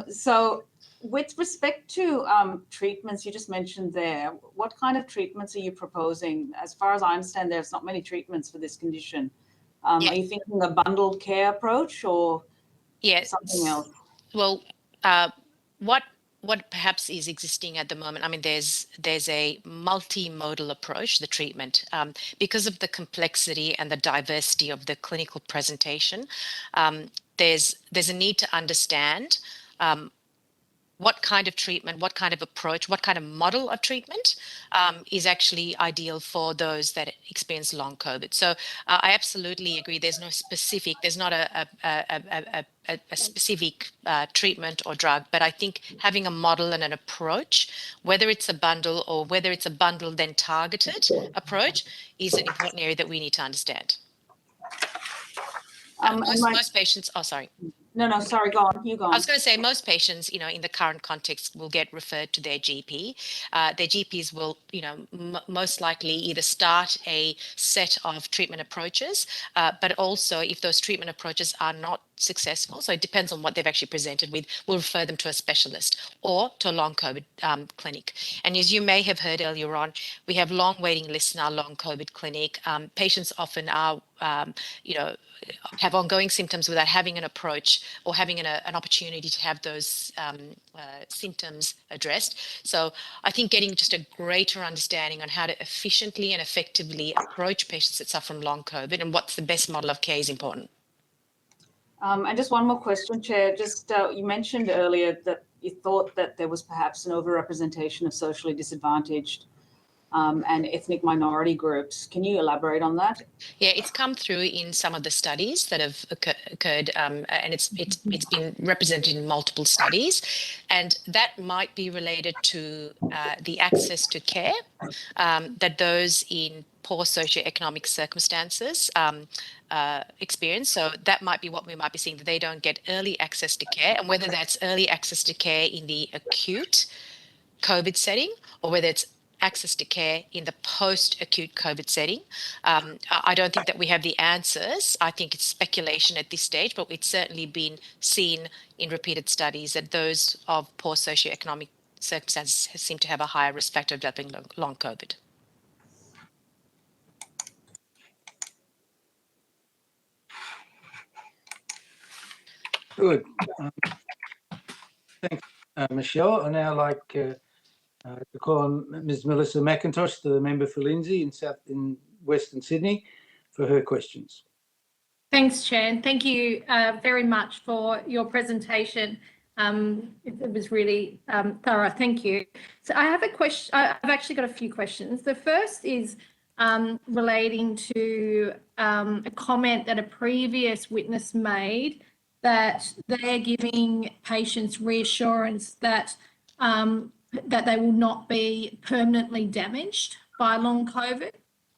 So with respect to treatments you just mentioned there, what kind of treatments are you proposing? As far as I understand, there's not many treatments for this condition. Yeah. Are you thinking a bundled care approach or Yes. something else? Well, what perhaps is existing at the moment, I mean, there's a multimodal approach to the treatment. Because of the complexity and the diversity of the clinical presentation, there's a need to understand what kind of treatment, what kind of approach, what kind of model of treatment is actually ideal for those that experience long COVID. So I absolutely agree. There's not a specific treatment or drug, but I think having a model and an approach, whether it's a bundle or whether it's a bundle then targeted approach, is an important area that we need to understand. Most patients, oh, sorry. No, sorry, go on, you go on. I was going to say most patients, in the current context will get referred to their GP. Their GPs will, most likely either start a set of treatment approaches, but also if those treatment approaches are not successful, so it depends on what they've actually presented with, we'll refer them to a specialist or to a long COVID clinic. And as you may have heard earlier on, we have long waiting lists in our long COVID clinic. Patients often are, have ongoing symptoms without having an approach or having an opportunity to have those symptoms addressed. So I think getting just a greater understanding on how to efficiently and effectively approach patients that suffer from long COVID and what's the best model of care is important. And just one more question, Chair. Just you mentioned earlier that you thought that there was perhaps an overrepresentation of socially disadvantaged and ethnic minority groups. Can you elaborate on that? Yeah, it's come through in some of the studies that have occurred, and it's been represented in multiple studies, and that might be related to the access to care that those in poor socioeconomic circumstances experience. So that might be what we might be seeing, that they don't get early access to care, and whether that's early access to care in the acute COVID setting or whether it's access to care in the post-acute COVID setting. I don't think that we have the answers. I think it's speculation at this stage, but it's certainly been seen in repeated studies that those of poor socioeconomic circumstances seem to have a higher risk factor of developing long COVID. Good. Thanks, Michelle. I now like to call on Ms. Melissa McIntosh, the member for Lindsay in Western Sydney, for her questions. Thanks, Chair, and thank you very much for your presentation. It was really thorough. Thank you. So I have a question. I've actually got a few questions. The first is relating to a comment that a previous witness made, that they're giving patients reassurance that that they will not be permanently damaged by long COVID.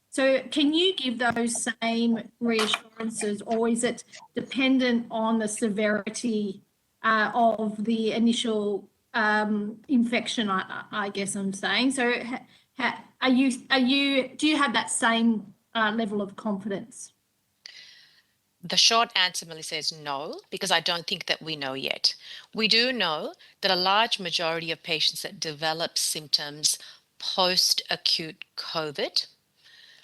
So can you give those same reassurances, or is it dependent on the severity of the initial infection, I guess I'm saying? So do you have that same level of confidence? The short answer, Melissa, is no, because I don't think that we know yet. We do know that a large majority of patients that develop symptoms post-acute COVID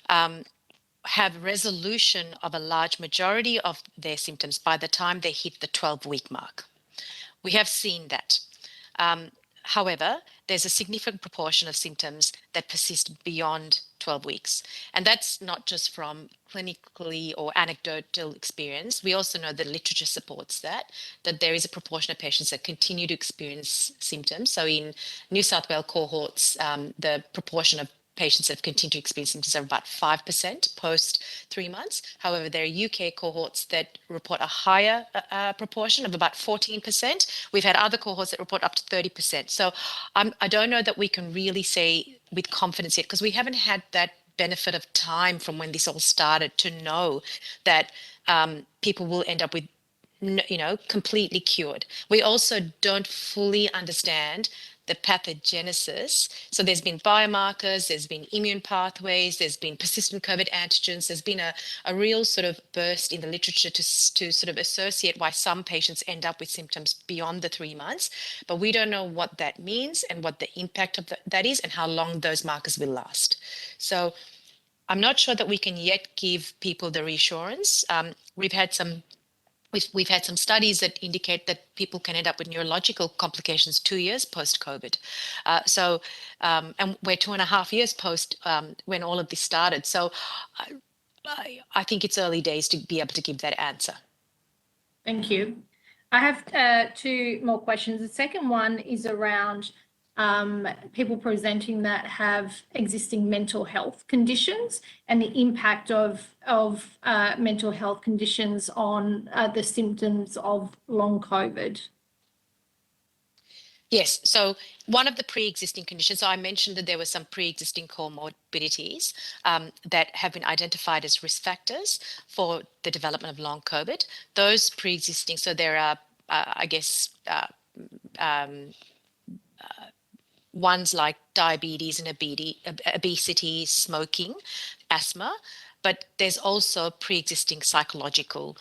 have resolution of a large majority of their symptoms by the time they hit the 12-week mark. We have seen that. However, there's a significant proportion of symptoms that persist beyond 12 weeks. And that's not just from clinically or anecdotal experience. We also know that literature supports that there is a proportion of patients that continue to experience symptoms. So in New South Wales cohorts, the proportion of patients that have continued to experience symptoms are about 5% post 3 months. However, there are UK cohorts that report a higher proportion of about 14%. We've had other cohorts that report up to 30%. So I don't know that we can really say with confidence yet, because we haven't had that benefit of time from when this all started to know that people will end up with, completely cured. We also don't fully understand the pathogenesis. So there's been biomarkers, there's been immune pathways, there's been persistent COVID antigens. There's been a real sort of burst in the literature to sort of associate why some patients end up with symptoms beyond the 3 months. But we don't know what that means and what the impact of that is and how long those markers will last. So I'm not sure that we can yet give people the reassurance. We've had some studies that indicate that people can end up with neurological complications 2 years post-COVID. And we're 2.5 years post when all of this started. So I think it's early days to be able to give that answer. Thank you. I have 2 more questions. The second one is around people presenting that have existing mental health conditions and the impact of mental health conditions on the symptoms of long COVID. Yes, so one of the pre-existing conditions, so I mentioned that there were some pre-existing comorbidities that have been identified as risk factors for the development of long COVID. Those pre-existing, so there are, I guess, ones like diabetes and obesity, smoking, asthma, but there's also pre-existing psychological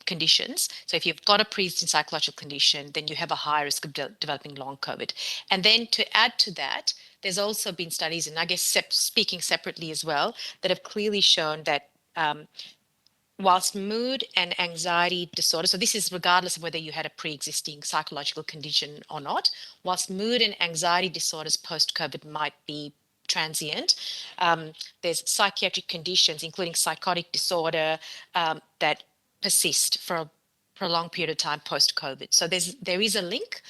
conditions. So if you've got a pre-existing psychological condition, then you have a high risk of developing long COVID. And then to add to that, there's also been studies, and I guess speaking separately as well, that have clearly shown that whilst mood and anxiety disorder, so this is regardless of whether you had a pre-existing psychological condition or not, whilst mood and anxiety disorders post-COVID might be transient, there's psychiatric conditions, including psychotic disorder, that persist for a prolonged period of time post-COVID. So there is a link.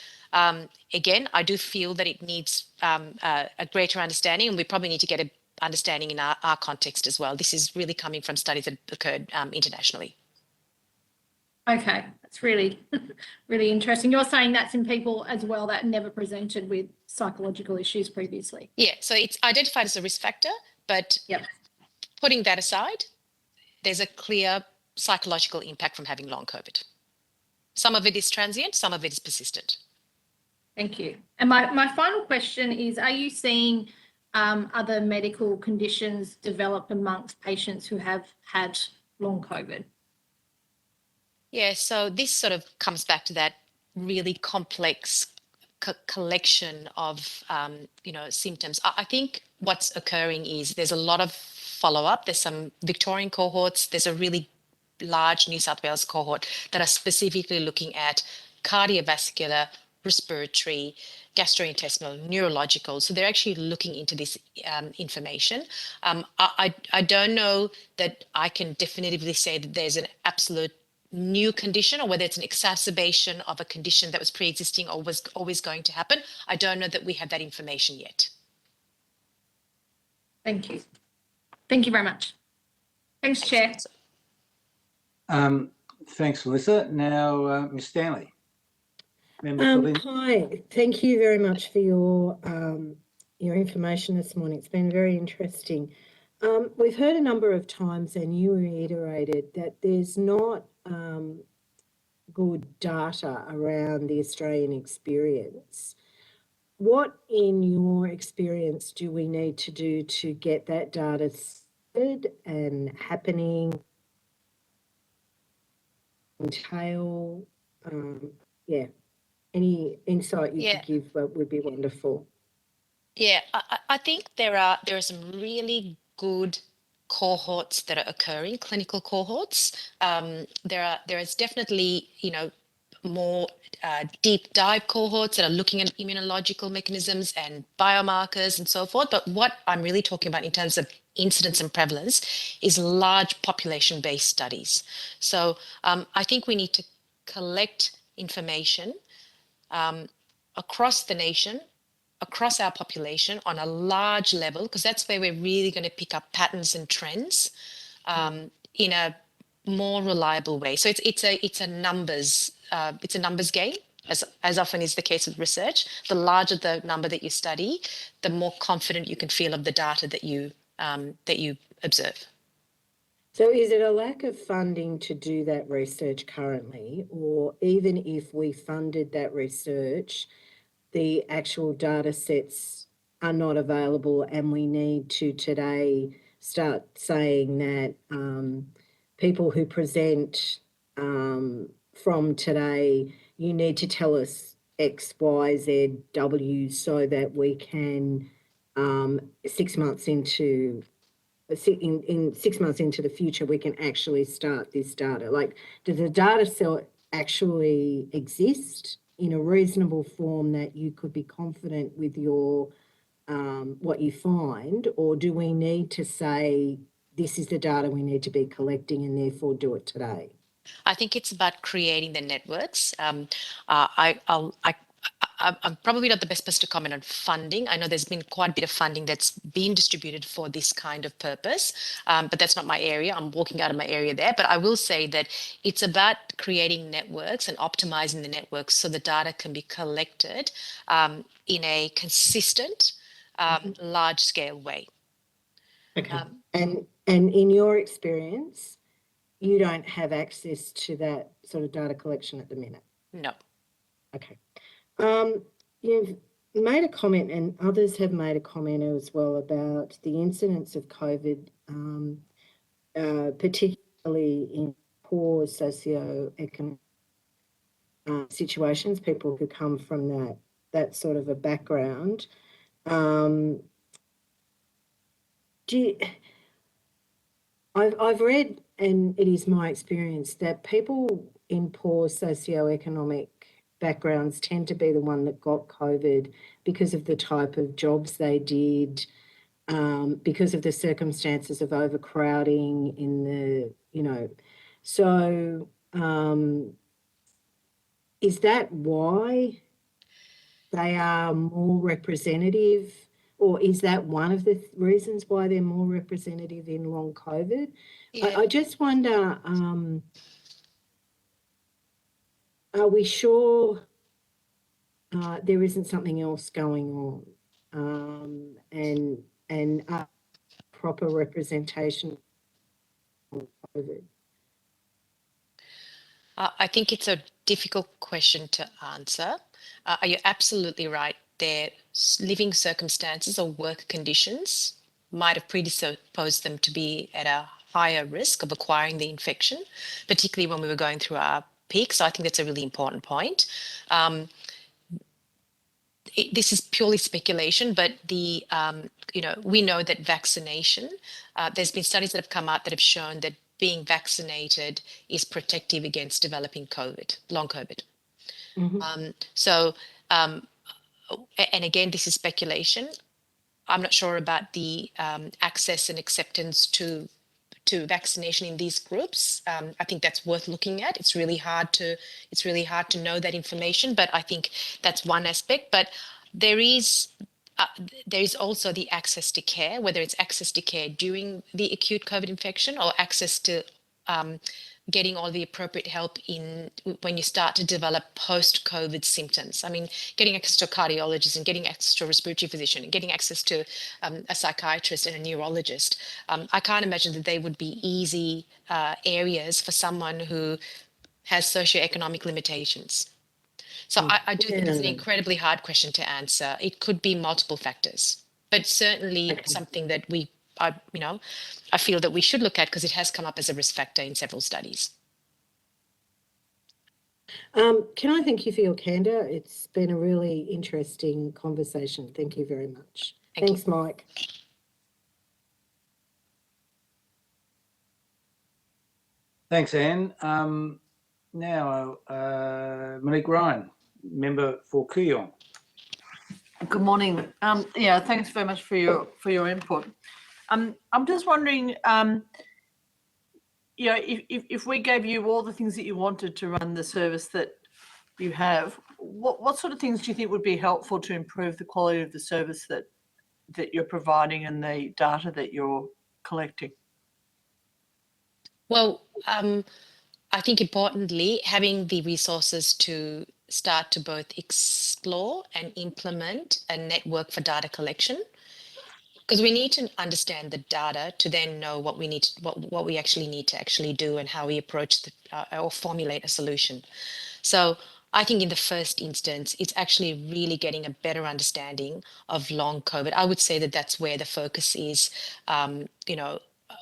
Again, I do feel that it needs a greater understanding, and we probably need to get a understanding in our context as well. This is really coming from studies that occurred internationally. Okay, that's really, really interesting. You're saying that's in people as well that never presented with psychological issues previously? Yeah, so it's identified as a risk factor, but putting that aside, there's a clear psychological impact from having long COVID. Some of it is transient, some of it is persistent. Thank you. And my final question is, are you seeing other medical conditions develop amongst patients who have had long COVID? Yeah, so this sort of comes back to that really complex collection of symptoms. I think what's occurring is there's a lot of follow-up. There's some Victorian cohorts. There's a really large New South Wales cohort that are specifically looking at cardiovascular, respiratory, gastrointestinal, neurological. So they're actually looking into this information. I don't know that I can definitively say that there's an absolute new condition or whether it's an exacerbation of a condition that was pre-existing or was always going to happen. I don't know that we have that information yet. Thank you. Thank you very much. Thanks, Chair. Thanks, Melissa. Now, Ms. Stanley. Hi, thank you very much for your information this morning. It's been very interesting. We've heard a number of times, and you reiterated that there's not good data around the Australian experience. What, in your experience, do we need to do to get that data started and happening? Entail, any insight you could give would be wonderful. Yeah, I think there are some really good cohorts that are occurring, clinical cohorts. There is definitely, more deep dive cohorts that are looking at immunological mechanisms and biomarkers and so forth. But what I'm really talking about in terms of incidence and prevalence is large population-based studies. So I think we need to collect information across the nation, across our population on a large level, because that's where we're really going to pick up patterns and trends in a more reliable way. So it's a numbers game, as often is the case with research. The larger the number that you study, the more confident you can feel of the data that you observe. So is it a lack of funding to do that research currently, or even if we funded that research, the actual data sets are not available, and we need to today start saying that people who present from today, you need to tell us X, Y, Z, W, so that we can 6 months into in 6 months into the future, we can actually start this data. Like, does the data set actually exist in a reasonable form that you could be confident with your what you find, or do we need to say this is the data we need to be collecting and therefore do it today? I think it's about creating the networks. I'm probably not the best person to comment on funding. I know there's been quite a bit of funding that's been distributed for this kind of purpose, but that's not my area. I'm walking out of my area there. But I will say that it's about creating networks and optimizing the networks so the data can be collected in a consistent, large-scale way. Okay. And in your experience, you don't have access to that sort of data collection at the minute? No. Okay. You've made a comment, and others have made a comment as well, about the incidence of COVID, particularly in poor socioeconomic situations, people who come from that sort of a background. I've read, and it is my experience, that people in poor socioeconomic backgrounds tend to be the one that got COVID because of the type of jobs they did, because of the circumstances of overcrowding in the, so is that why they are more representative, or is that one of the reasons why they're more representative in long COVID? Yeah. I just wonder, are we sure there isn't something else going on, and proper representation of COVID? I think it's a difficult question to answer. You're absolutely right. Their living circumstances or work conditions might have predisposed them to be at a higher risk of acquiring the infection, particularly when we were going through our peak. So I think that's a really important point. This is purely speculation, but we know that vaccination, there's been studies that have come out that have shown that being vaccinated is protective against developing COVID, long COVID. And again, this is speculation. I'm not sure about the access and acceptance to vaccination in these groups. I think that's worth looking at. It's really hard to know that information, but I think that's one aspect. But there is also the access to care, whether it's access to care during the acute COVID infection or access to getting all the appropriate help when you start to develop post-COVID symptoms. I mean, getting access to a cardiologist and getting access to a respiratory physician and getting access to a psychiatrist and a neurologist. I can't imagine that they would be easy areas for someone who has socioeconomic limitations. So I do think it's an incredibly hard question to answer. It could be multiple factors, but certainly something that I feel that we should look at because it has come up as a risk factor in several studies. Can I thank you for your candour? It's been a really interesting conversation. Thank you very much. Thanks, Mike. Thanks, Anne. Now, Monique Ryan, member for Kooyong. Good morning. Yeah, thanks very much for your input. I'm just wondering, if we gave you all the things that you wanted to run the service that you have, what sort of things do you think would be helpful to improve the quality of the service that you're providing and the data that you're collecting? Well, I think importantly, having the resources to start to both explore and implement a network for data collection, because we need to understand the data to then know what we actually need to actually do and how we approach or formulate a solution. So I think in the first instance, it's actually really getting a better understanding of long COVID. I would say that that's where the focus is,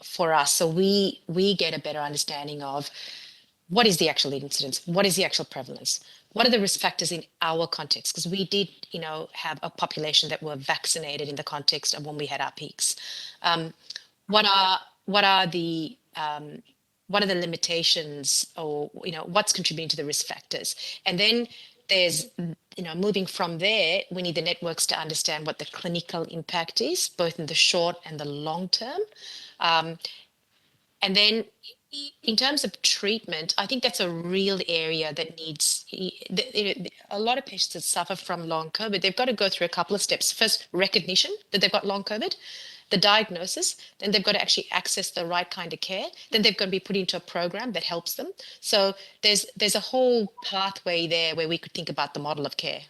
for us. So we get a better understanding of what is the actual incidence, what is the actual prevalence, what are the risk factors in our context, because we did, have a population that were vaccinated in the context of when we had our peaks. What are the limitations, or what's contributing to the risk factors? And then there's, moving from there, we need the networks to understand what the clinical impact is, both in the short and the long term. And then in terms of treatment, I think that's a real area that needs, a lot of patients that suffer from long COVID, they've got to go through a couple of steps. First, recognition that they've got long COVID, the diagnosis, then they've got to actually access the right kind of care. Then they've got to be put into a program that helps them. So there's a whole pathway there where we could think about the model of care.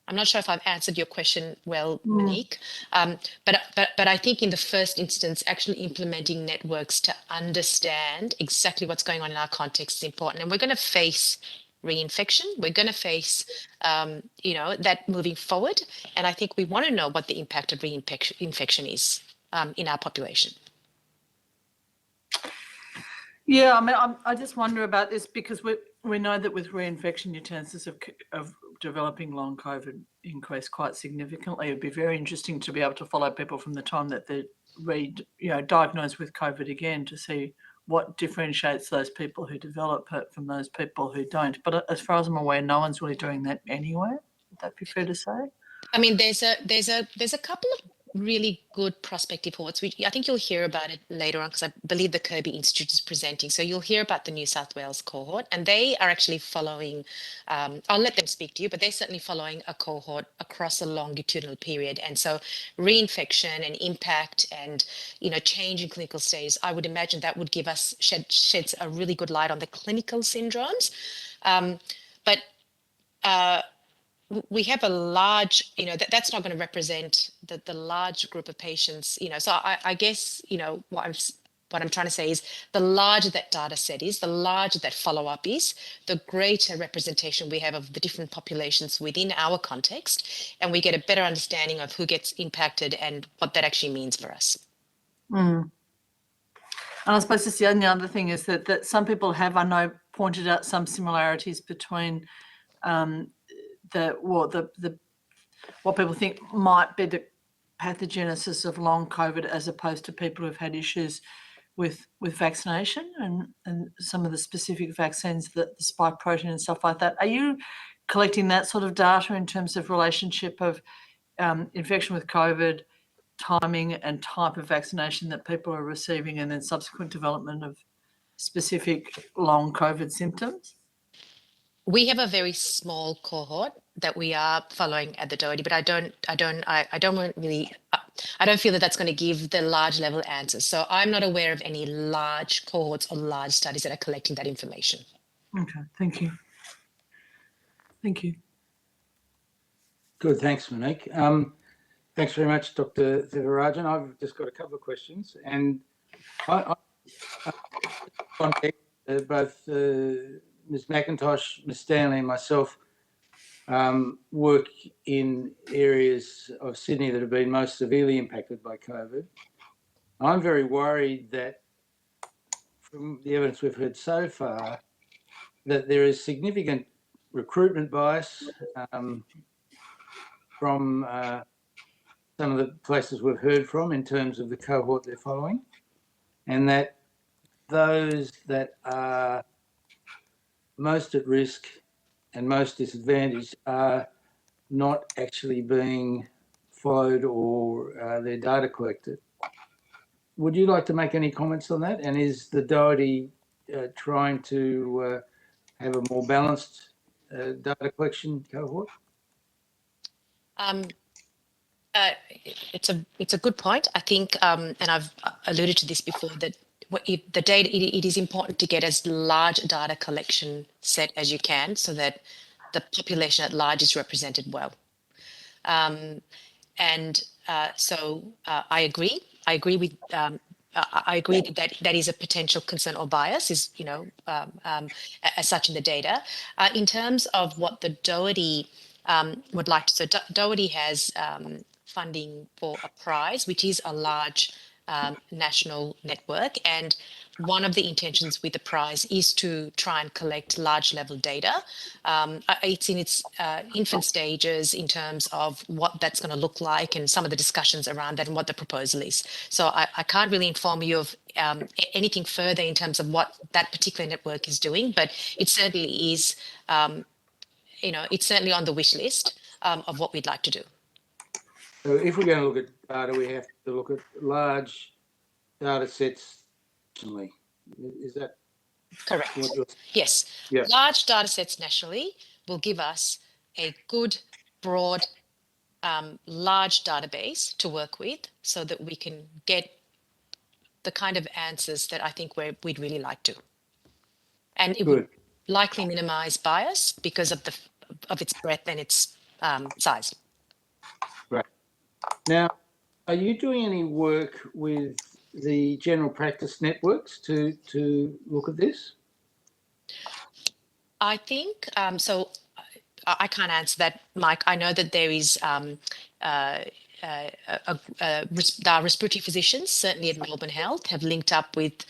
I'm not sure if I've answered your question well, Monique, but I think in the first instance, actually implementing networks to understand exactly what's going on in our context is important. And we're going to face reinfection. We're going to face, that moving forward. And I think we want to know what the impact of reinfection is in our population. Yeah, I mean, I just wonder about this because we know that with reinfection, your chances of developing long COVID increase quite significantly. It'd be very interesting to be able to follow people from the time that they're diagnosed with COVID again to see what differentiates those people who develop it from those people who don't. But as far as I'm aware, no one's really doing that anyway. Would that be fair to say? I mean, there's a couple of really good prospective cohorts. I think you'll hear about it later on because I believe the Kirby Institute is presenting. So you'll hear about the New South Wales cohort, and they are actually following, I'll let them speak to you, but they're certainly following a cohort across a longitudinal period. And so reinfection and impact and, change in clinical stages, I would imagine that would give us, sheds a really good light on the clinical syndromes. But we have a large, that's not going to represent the large group of patients, so I guess, what I'm trying to say is the larger that data set is, the larger that follow-up is, the greater representation we have of the different populations within our context, and we get a better understanding of who gets impacted and what that actually means for us. And I suppose just the only other thing is that some people have, I know, pointed out some similarities between what people think might be the pathogenesis of long COVID as opposed to people who've had issues with vaccination and some of the specific vaccines, the spike protein and stuff like that. Are you collecting that sort of data in terms of relationship of infection with COVID, timing and type of vaccination that people are receiving, and then subsequent development of specific long COVID symptoms? We have a very small cohort that we are following at the Doherty, but I don't feel that that's going to give the large level answers. So I'm not aware of any large cohorts or large studies that are collecting that information. Okay, thank you. Thank you. Good, thanks, Monique. Thanks very much, Dr. Thiagarajan. I've just got a couple of questions, and both Ms. McIntosh, Ms. Stanley and myself work in areas of Sydney that have been most severely impacted by COVID. I'm very worried that from the evidence we've heard so far, that there is significant recruitment bias from some of the places we've heard from in terms of the cohort they're following, and that those that are most at risk and most disadvantaged are not actually being followed or their data collected. Would you like to make any comments on that? And is the Doherty trying to have a more balanced data collection cohort? It's a good point. I think, and I've alluded to this before, that the data, it is important to get as large a data collection set as you can so that the population at large is represented well. So I agree. I agree with I agree that that is a potential concern or bias is, as such in the data. In terms of what the Doherty would like to, so Doherty has funding for a prize, which is a large national network. And one of the intentions with the prize is to try and collect large level data. It's in its infant stages in terms of what that's going to look like and some of the discussions around that and what the proposal is. So I can't really inform you of anything further in terms of what that particular network is doing, but it certainly is, it's certainly on the wish list of what we'd like to do. So if we're going to look at data, we have to look at large data sets. Is that Correct? what you're Yes. Yeah. Large data sets nationally will give us a good, broad, large database to work with so that we can get the kind of answers that I think we'd really like to. And it would likely minimize bias because of its breadth and its size. Right. Now, are you doing any work with the general practice networks to look at this? I think so. I can't answer that, Mike. I know that there is the respiratory physicians, certainly at Melbourne Health, have linked up with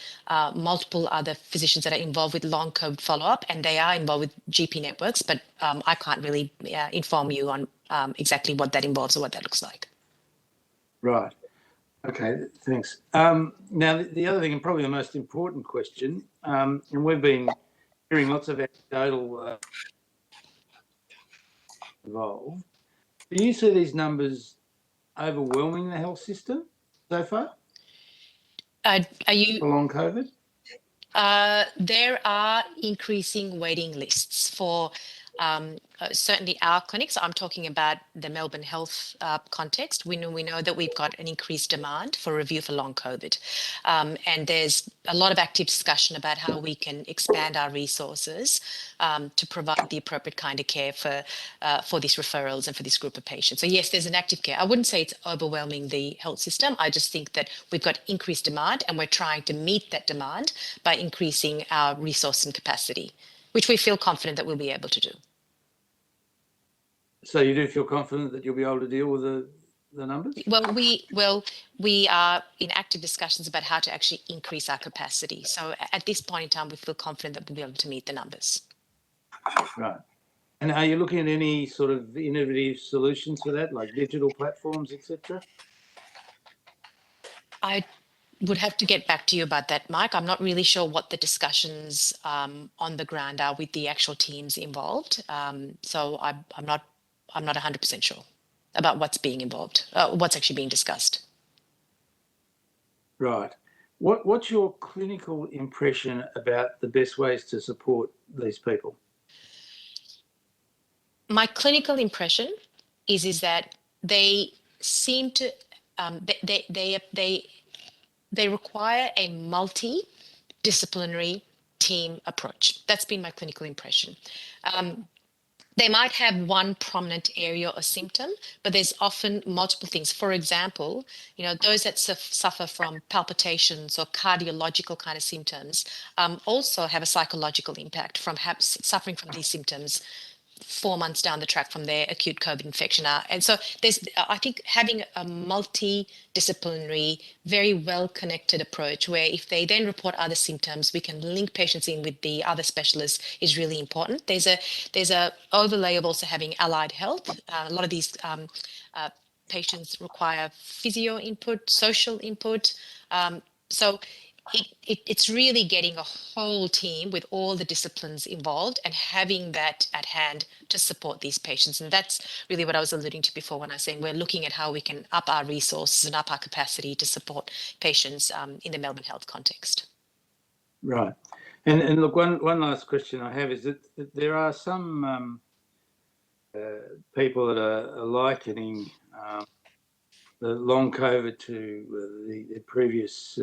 multiple other physicians that are involved with long COVID follow-up, and they are involved with GP networks, but I can't really inform you on exactly what that involves or what that looks like. Right. Okay, thanks. Now, the other thing, and probably the most important question, and we've been hearing lots of anecdotal involved. Do you see these numbers overwhelming the health system so far Are you for long COVID? There are increasing waiting lists for certainly our clinics. I'm talking about the Melbourne Health context. We know that we've got an increased demand for review for long COVID. And there's a lot of active discussion about how we can expand our resources to provide the appropriate kind of care for these referrals and for this group of patients. So yes, there's an active care. I wouldn't say it's overwhelming the health system. I just think that we've got increased demand and we're trying to meet that demand by increasing our resource and capacity, which we feel confident that we'll be able to do. So you do feel confident that you'll be able to deal with the numbers? Well, we are in active discussions about how to actually increase our capacity. So at this point in time, we feel confident that we'll be able to meet the numbers. Right. And are you looking at any sort of innovative solutions for that, like digital platforms, etc.? I would have to get back to you about that, Mike. I'm not really sure what the discussions on the ground are with the actual teams involved. So I'm not 100% sure about what's being involved, what's actually being discussed. Right. What's your clinical impression about the best ways to support these people? My clinical impression is that they seem to they require a multidisciplinary team approach. That's been my clinical impression. They might have one prominent area or symptom, but there's often multiple things. For example, those that suffer from palpitations or cardiological kind of symptoms also have a psychological impact from suffering from these symptoms 4 months down the track from their acute COVID infection. And so I think having a multidisciplinary, very well-connected approach where if they then report other symptoms, we can link patients in with the other specialists is really important. There's a overlay of also having allied health. A lot of these patients require physio input, social input. So it's really getting a whole team with all the disciplines involved and having that at hand to support these patients. And that's really what I was alluding to before when I was saying we're looking at how we can up our resources and up our capacity to support patients in the Melbourne Health context. Right. And look, one last question I have is that there are some people that are likening the long COVID to the previous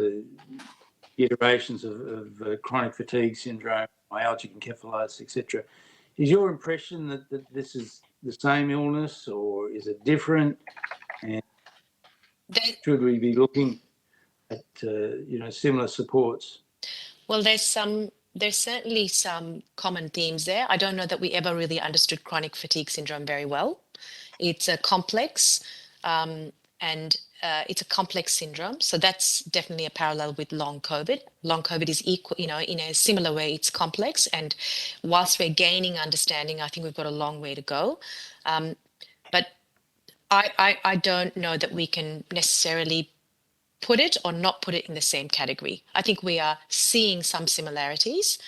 iterations of chronic fatigue syndrome, myalgic encephalitis, etc. Is your impression that this is the same illness or is it different? And should we be looking similar supports? Well, there's certainly some common themes there. I don't know that we ever really understood chronic fatigue syndrome very well. It's a complex and it's a complex syndrome. So that's definitely a parallel with long COVID. Long COVID is equal, in a similar way, it's complex. And whilst we're gaining understanding, I think we've got a long way to go. But I don't know that we can necessarily put it or not put it in the same category. I think we are seeing some similarities,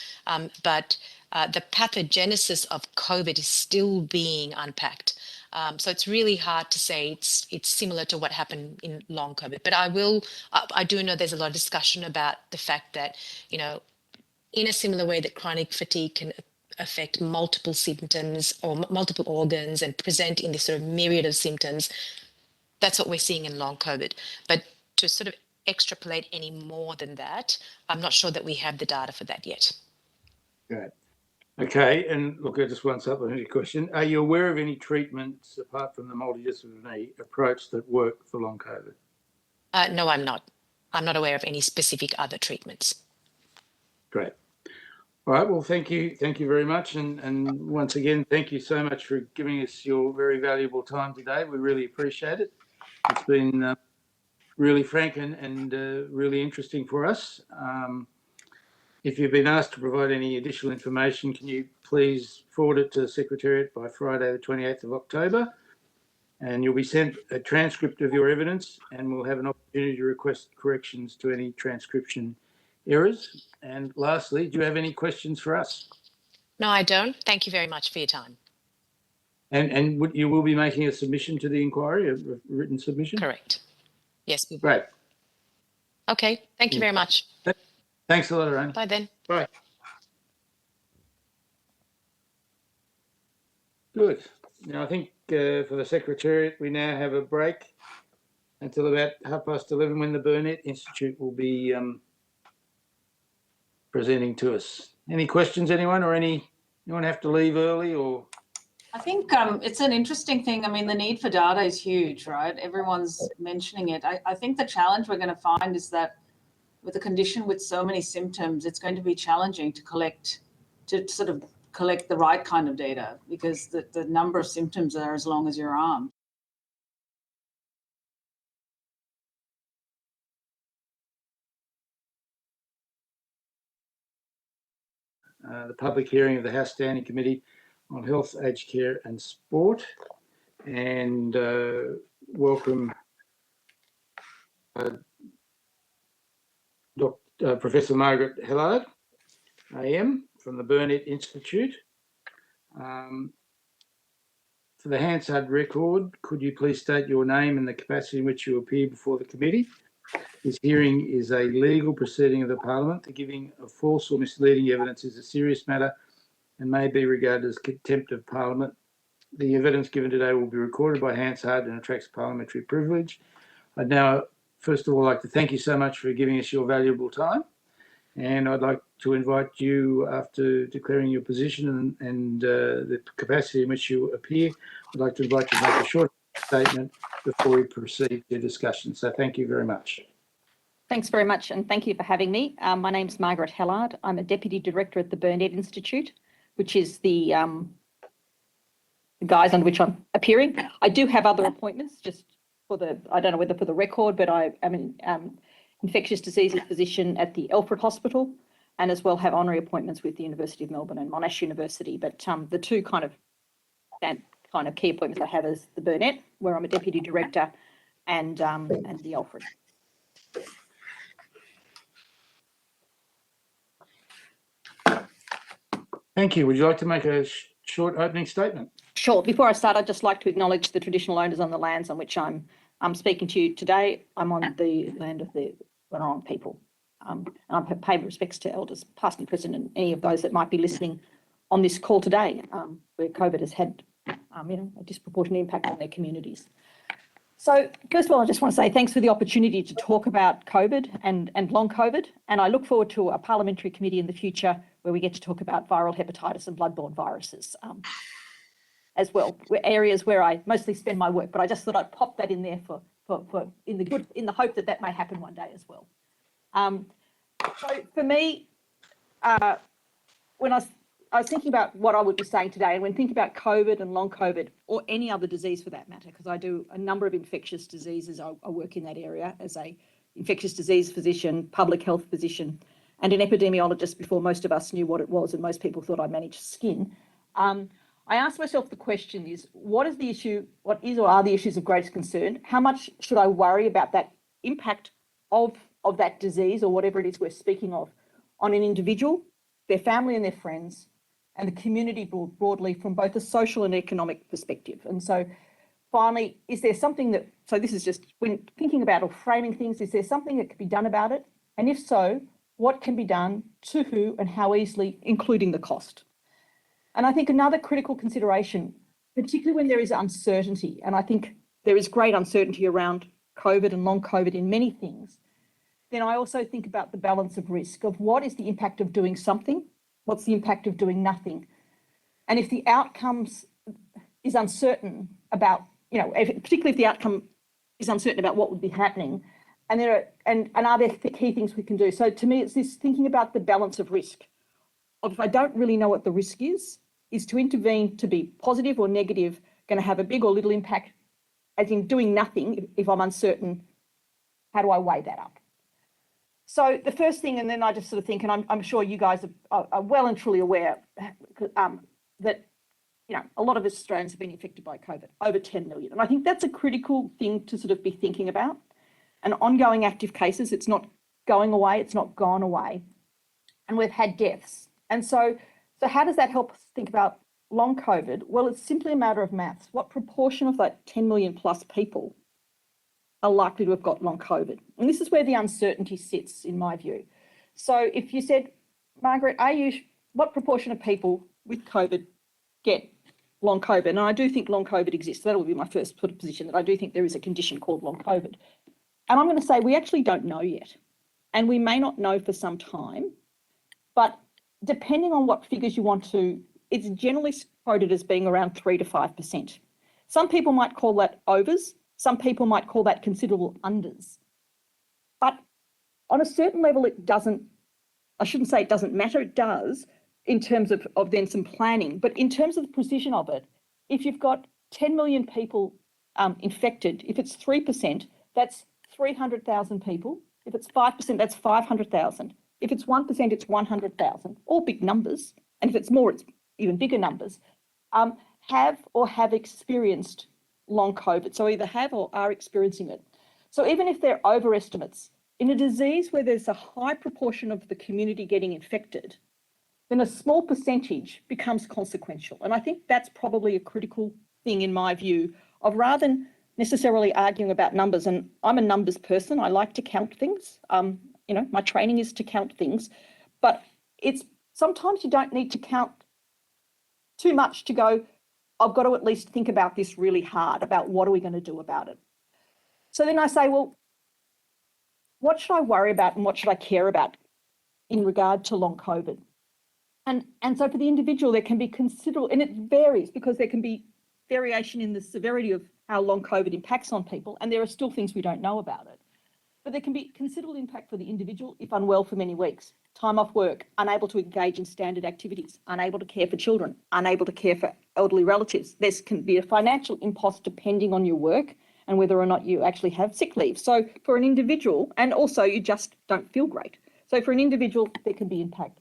but the pathogenesis of COVID is still being unpacked. So it's really hard to say it's similar to what happened in long COVID. But I do know there's a lot of discussion about the fact that, in a similar way that chronic fatigue can affect multiple symptoms or multiple organs and present in this sort of myriad of symptoms, that's what we're seeing in long COVID. But to sort of extrapolate any more than that, I'm not sure that we have the data for that yet. Great. Okay, and look, I just one supplementary question. Are you aware of any treatments apart from the multidisciplinary approach that work for long COVID? No, I'm not. I'm not aware of any specific other treatments. Great. All right, well, thank you. Thank you very much. And once again, thank you so much for giving us your very valuable time today. We really appreciate it. It's been really frank and really interesting for us. If you've been asked to provide any additional information, can you please forward it to the Secretariat by Friday, the 28th of October? And you'll be sent a transcript of your evidence, and we'll have an opportunity to request corrections to any transcription errors. And lastly, do you have any questions for us? No, I don't. Thank you very much for your time. And you will be making a submission to the inquiry, a written submission? Correct. Yes. We will. Great. Okay. Thank you very much. Thanks a lot, Arani. Bye then. Bye. Good. Now, I think for the Secretariat, we now have a break until about 11:30 when the Burnett Institute will be presenting to us. Any questions, anyone, or anyone have to leave early or? I think it's an interesting thing. I mean, the need for data is huge, right? Everyone's mentioning it. I think the challenge we're going to find is that with a condition with so many symptoms, it's going to be challenging to sort of collect the right kind of data because the number of symptoms are as long as your arm. The public hearing of the House Standing Committee on Health, Aged Care and Sport, and welcome Professor Margaret Hellard, AM, from the Burnett Institute. For the Hansard record, could you please state your name and the capacity in which you appear before the committee? This hearing is a legal proceeding of the Parliament. The giving of false or misleading evidence is a serious matter and may be regarded as contempt of Parliament. The evidence given today will be recorded by Hansard and attracts parliamentary privilege. I'd now, first of all, like to thank you so much for giving us your valuable time. And I'd like to invite you, after declaring your position and the capacity in which you appear, I'd like to invite you to make a short statement before we proceed to discussion. So thank you very much. Thanks very much, and thank you for having me. My name's Margaret Hellard. I'm a Deputy Director at the Burnett Institute, which is the guise under which I'm appearing. I do have other appointments, just for I don't know whether for the record, but I am an infectious diseases physician at the Alfred Hospital, and as well have honorary appointments with the University of Melbourne and Monash University. But the two kind of key appointments I have is the Burnett, where I'm a Deputy Director, and the Alfred. Thank you. Would you like to make a short opening statement? Sure. Before I start, I'd just like to acknowledge the traditional owners on the lands on which I'm speaking to you today. I'm on the land of the Wurrung people. And I pay respects to elders, past and present, and any of those that might be listening on this call today, where COVID has had a disproportionate impact on their communities. So first of all, I just want to say thanks for the opportunity to talk about COVID and long COVID. And I look forward to a parliamentary committee in the future where we get to talk about viral hepatitis and bloodborne viruses as well, areas where I mostly spend my work. But I just thought I'd pop that in there for in the hope that that may happen one day as well. So for me, when I was thinking about what I would be saying today, and when thinking about COVID and long COVID, or any other disease for that matter, because I do a number of infectious diseases, I work in that area as a infectious disease physician, public health physician, and an epidemiologist before most of us knew what it was, and most people thought I managed skin. I asked myself the question is, what is the issue, what is or are the issues of greatest concern? How much should I worry about that impact of that disease or whatever it is we're speaking of on an individual, their family and their friends, and the community broadly from both a social and economic perspective? And so finally, is there something that, so this is just when thinking about or framing things, is there something that could be done about it? And if so, what can be done, to who and how easily, including the cost? And I think another critical consideration, particularly when there is uncertainty, and I think there is great uncertainty around COVID and long COVID in many things, then I also think about the balance of risk of what is the impact of doing something, what's the impact of doing nothing. And if the outcomes is uncertain about, particularly if the outcome is uncertain about what would be happening, and are there key things we can do? So to me, it's this thinking about the balance of risk. Of if I don't really know what the risk is to intervene to be positive or negative, going to have a big or little impact, as in doing nothing if I'm uncertain, how do I weigh that up? So the first thing, and then I just sort of think, and I'm sure you guys are well and truly aware that a lot of Australians have been infected by COVID, over 10 million. And I think that's a critical thing to sort of be thinking about. And ongoing active cases, it's not going away, it's not gone away. And we've had deaths. And so how does that help us think about long COVID? Well, it's simply a matter of maths. What proportion of that 10 million plus people are likely to have got long COVID? And this is where the uncertainty sits, in my view. So if you said, Margaret, what proportion of people with COVID get long COVID? And I do think long COVID exists. That will be my first sort of position, that I do think there is a condition called long COVID. And I'm going to say we actually don't know yet. And we may not know for some time, but depending on what figures you want to, it's generally quoted as being around 3 to 5%. Some people might call that overs. Some people might call that considerable unders. But on a certain level, it doesn't, I shouldn't say it doesn't matter, it does in terms of then some planning. But in terms of the precision of it, if you've got 10 million people infected, if it's 3%, that's 300,000 people. If it's 5%, that's 500,000. If it's 1%, it's 100,000, all big numbers. And if it's more, it's even bigger numbers, have experienced long COVID. So either have or are experiencing it. So even if they're overestimates, in a disease where there's a high proportion of the community getting infected, then a small percentage becomes consequential. And I think that's probably a critical thing in my view of, rather than necessarily arguing about numbers, and I'm a numbers person, I like to count things. My training is to count things, but it's sometimes you don't need to count too much to go, I've got to at least think about this really hard about what are we going to do about it. So then I say, well, what should I worry about and what should I care about in regard to long COVID? And so for the individual, there can be considerable, and it varies because there can be variation in the severity of how long COVID impacts on people, and there are still things we don't know about it. But there can be considerable impact for the individual if unwell for many weeks, time off work, unable to engage in standard activities, unable to care for children, unable to care for elderly relatives. There can be a financial impost depending on your work and whether or not you actually have sick leave. So for an individual, and also you just don't feel great. So for an individual, there can be impact.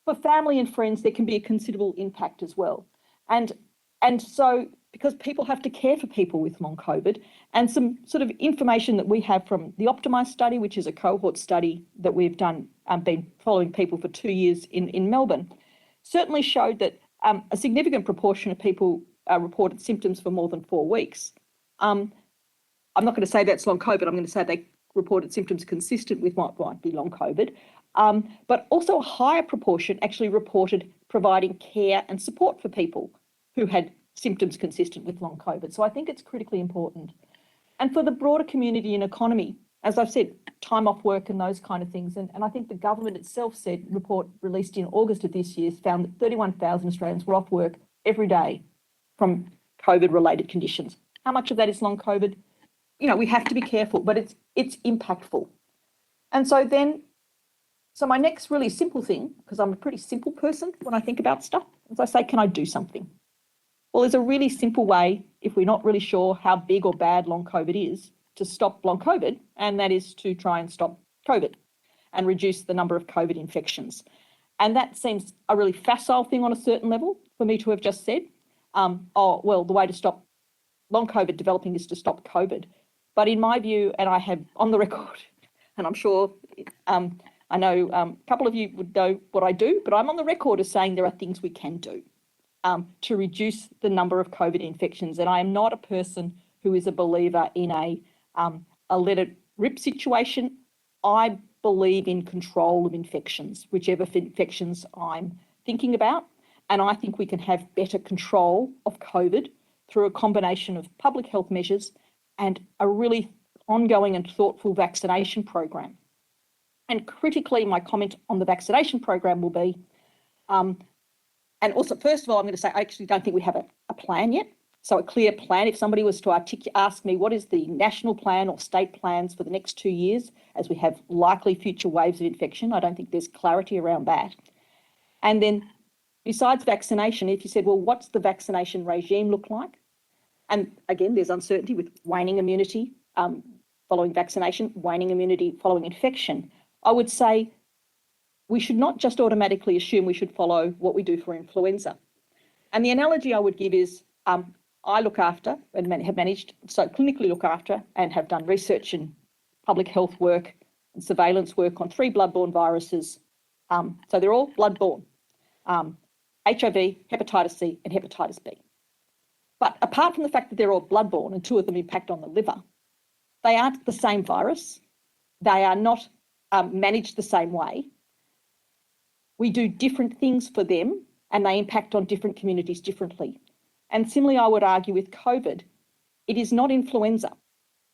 For family and friends, there can be a considerable impact as well. And so because people have to care for people with long COVID, and some sort of information that we have from the Optimise study, which is a cohort study that we've done, been following people for 2 years in Melbourne, certainly showed that a significant proportion of people reported symptoms for more than 4 weeks. I'm not going to say that's long COVID. I'm going to say they reported symptoms consistent with what might be long COVID, but also a higher proportion actually reported providing care and support for people who had symptoms consistent with long COVID. So I think it's critically important. And for the broader community and economy, as I've said, time off work and those kind of things. And I think the government itself said, report released in August of this year found that 31,000 Australians were off work every day from COVID-related conditions. How much of that is long COVID? we have to be careful, but it's impactful. And so my next really simple thing, because I'm a pretty simple person when I think about stuff, is I say, can I do something? Well, there's a really simple way, if we're not really sure how big or bad long COVID is, to stop long COVID, and that is to try and stop COVID and reduce the number of COVID infections. And that seems a really facile thing on a certain level for me to have just said, the way to stop long COVID developing is to stop COVID. But in my view, and I have on the record, and I'm sure I know a couple of you would know what I do, but I'm on the record as saying there are things we can do to reduce the number of COVID infections. And I am not a person who is a believer in a let it rip situation. I believe in control of infections, whichever infections I'm thinking about. And I think we can have better control of COVID through a combination of public health measures and a really ongoing and thoughtful vaccination program. And critically, my comment on the vaccination program will be, and also, first of all, I'm going to say, I actually don't think we have a plan yet. So a clear plan, if somebody was to ask me what is the national plan or state plans for the next 2 years, as we have likely future waves of infection, I don't think there's clarity around that. And then besides vaccination, if you said, well, what's the vaccination regime look like? And again, there's uncertainty with waning immunity following vaccination, waning immunity following infection. I would say we should not just automatically assume we should follow what we do for influenza. And the analogy I would give is I look after and have managed, so clinically look after and have done research and public health work and surveillance work on 3 bloodborne viruses. So they're all bloodborne, HIV, hepatitis C and hepatitis B. But apart from the fact that they're all bloodborne and 2 of them impact on the liver, they aren't the same virus. They are not managed the same way. We do different things for them and they impact on different communities differently. And similarly, I would argue with COVID, it is not influenza.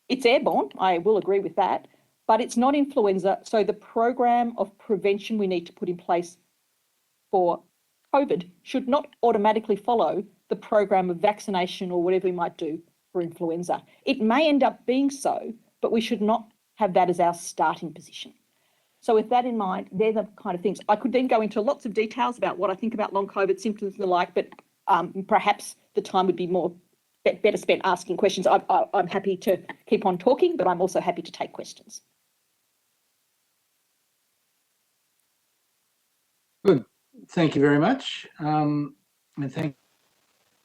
It's airborne, I will agree with that, but it's not influenza. So the program of prevention we need to put in place for COVID should not automatically follow the program of vaccination or whatever we might do for influenza. It may end up being so, but we should not have that as our starting position. So with that in mind, they're the kind of things. I could then go into lots of details about what I think about long COVID symptoms and the like, but perhaps the time would be better spent asking questions. I'm happy to keep on talking, but I'm also happy to take questions. Good. Thank you very much. And thank you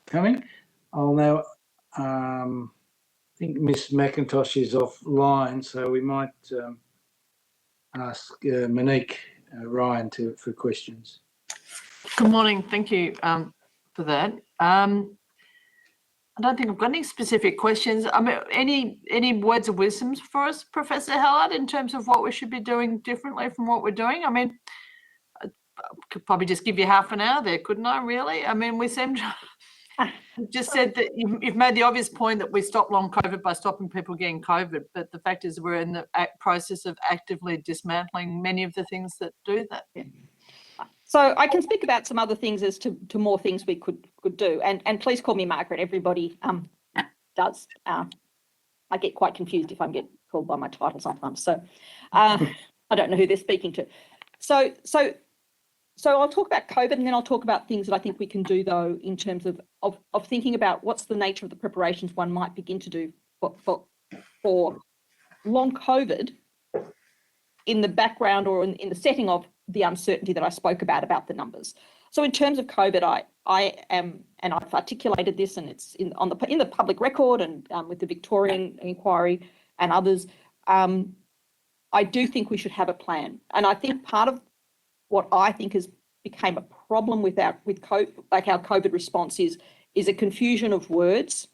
for coming. I'll now, I think Miss McIntosh is offline, so we might ask Monique Ryan for questions. Good morning. Thank you for that. I don't think I've got any specific questions. I mean, any words of wisdom for us, Professor Hellard, in terms of what we should be doing differently from what we're doing? I mean, I could probably just give you half an hour there, couldn't I, really? I mean, we seem to just said that you've made the obvious point that we stop long COVID by stopping people getting COVID, but the fact is we're in the process of actively dismantling many of the things that do that. Yeah. So I can speak about some other things as to more things we could do. And please call me Margaret. Everybody does. I get quite confused if I get called by my title sometimes. So I don't know who they're speaking to. So I'll talk about COVID and then I'll talk about things that I think we can do, though, in terms of thinking about what's the nature of the preparations one might begin to do for long COVID in the background or in the setting of the uncertainty that I spoke about the numbers. So in terms of COVID, I am, and I've articulated this, and it's in the public record and with the Victorian inquiry and others. I do think we should have a plan, and I think part of what I think has became a problem with COVID, like our COVID response is a confusion of words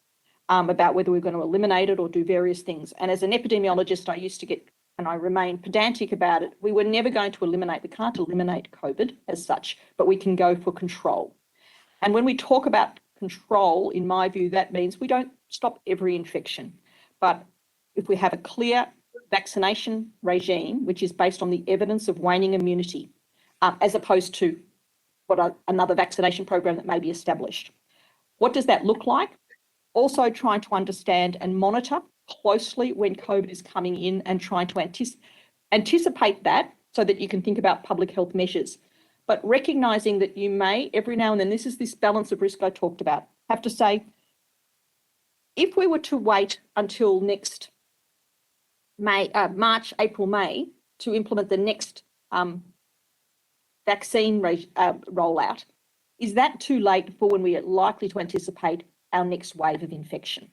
about whether we're going to eliminate it or do various things. And as an epidemiologist, I used to get, and I remain pedantic about it, we were never going to eliminate, we can't eliminate COVID as such, but we can go for control. And when we talk about control, in my view, that means we don't stop every infection. But if we have a clear vaccination regime, which is based on the evidence of waning immunity, as opposed to another vaccination program that may be established. What does that look like? Also trying to understand and monitor closely when COVID is coming in and trying to anticipate that so that you can think about public health measures. But recognising that you may, every now and then, this is this balance of risk I talked about, have to say, if we were to wait until next March, April, May to implement the next vaccine rollout, is that too late for when we are likely to anticipate our next wave of infection?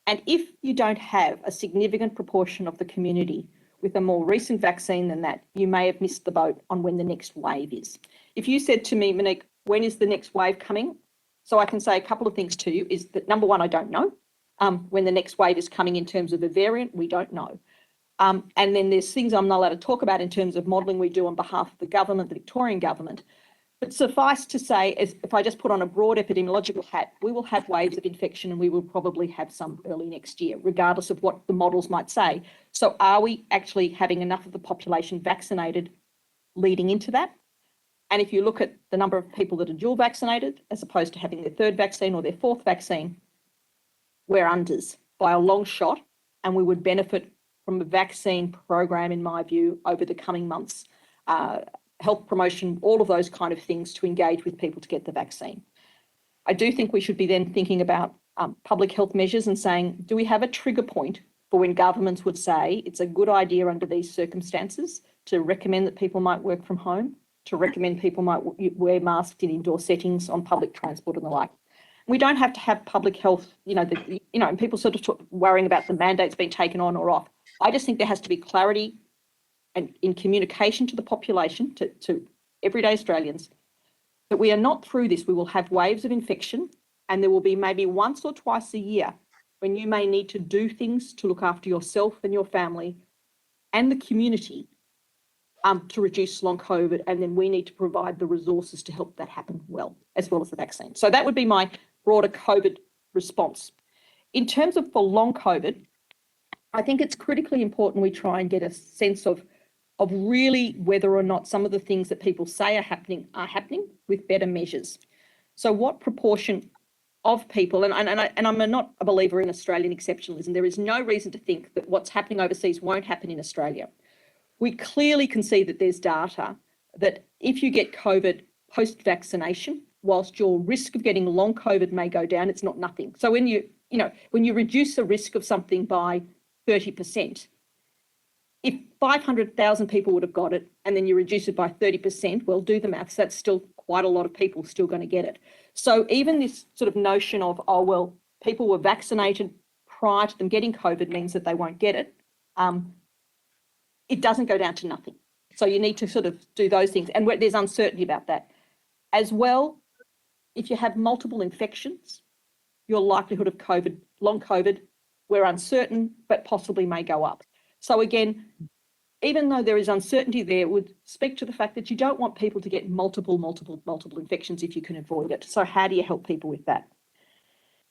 And if you don't have a significant proportion of the community with a more recent vaccine than that, you may have missed the boat on when the next wave is. If you said to me, Monique, when is the next wave coming? So I can say a couple of things to you is that, number one, I don't know. When the next wave is coming in terms of a variant, we don't know. And then there's things I'm not allowed to talk about in terms of modelling we do on behalf of the government, the Victorian government. But suffice to say, if I just put on a broad epidemiological hat, we will have waves of infection and we will probably have some early next year, regardless of what the models might say. So are we actually having enough of the population vaccinated leading into that? And if you look at the number of people that are dual vaccinated, as opposed to having their third vaccine or their fourth vaccine, we're unders by a long shot, and we would benefit from a vaccine program, in my view, over the coming months. Health promotion, all of those kind of things to engage with people to get the vaccine. I do think we should be then thinking about public health measures and saying, do we have a trigger point for when governments would say it's a good idea under these circumstances to recommend that people might work from home, to recommend people might wear masks in indoor settings on public transport and the like. We don't have to have public health, and people sort of worrying about the mandates being taken on or off. I just think there has to be clarity and in communication to the population, to everyday Australians, that we are not through this. We will have waves of infection, and there will be maybe once or twice a year when you may need to do things to look after yourself and your family and the community to reduce long COVID, and then we need to provide the resources to help that happen well as the vaccine. So that would be my broader COVID response. In terms of for long COVID, I think it's critically important we try and get a sense of really whether or not some of the things that people say are happening with better measures. So what proportion of people, and I'm not a believer in Australian exceptionalism, there is no reason to think that what's happening overseas won't happen in Australia. We clearly can see that there's data that if you get COVID post-vaccination, whilst your risk of getting long COVID may go down, it's not nothing. So when you reduce the risk of something by 30%, if 500,000 people would have got it and then you reduce it by 30%, well, do the maths, that's still quite a lot of people still going to get it. So even this sort of notion of, oh, well, people were vaccinated prior to them getting COVID means that they won't get it. It doesn't go down to nothing. So you need to sort of do those things. And there's uncertainty about that. As well, if you have multiple infections, your likelihood of COVID, long COVID, we're uncertain, but possibly may go up. So again, even though there is uncertainty there, would speak to the fact that you don't want people to get multiple infections if you can avoid it. So how do you help people with that?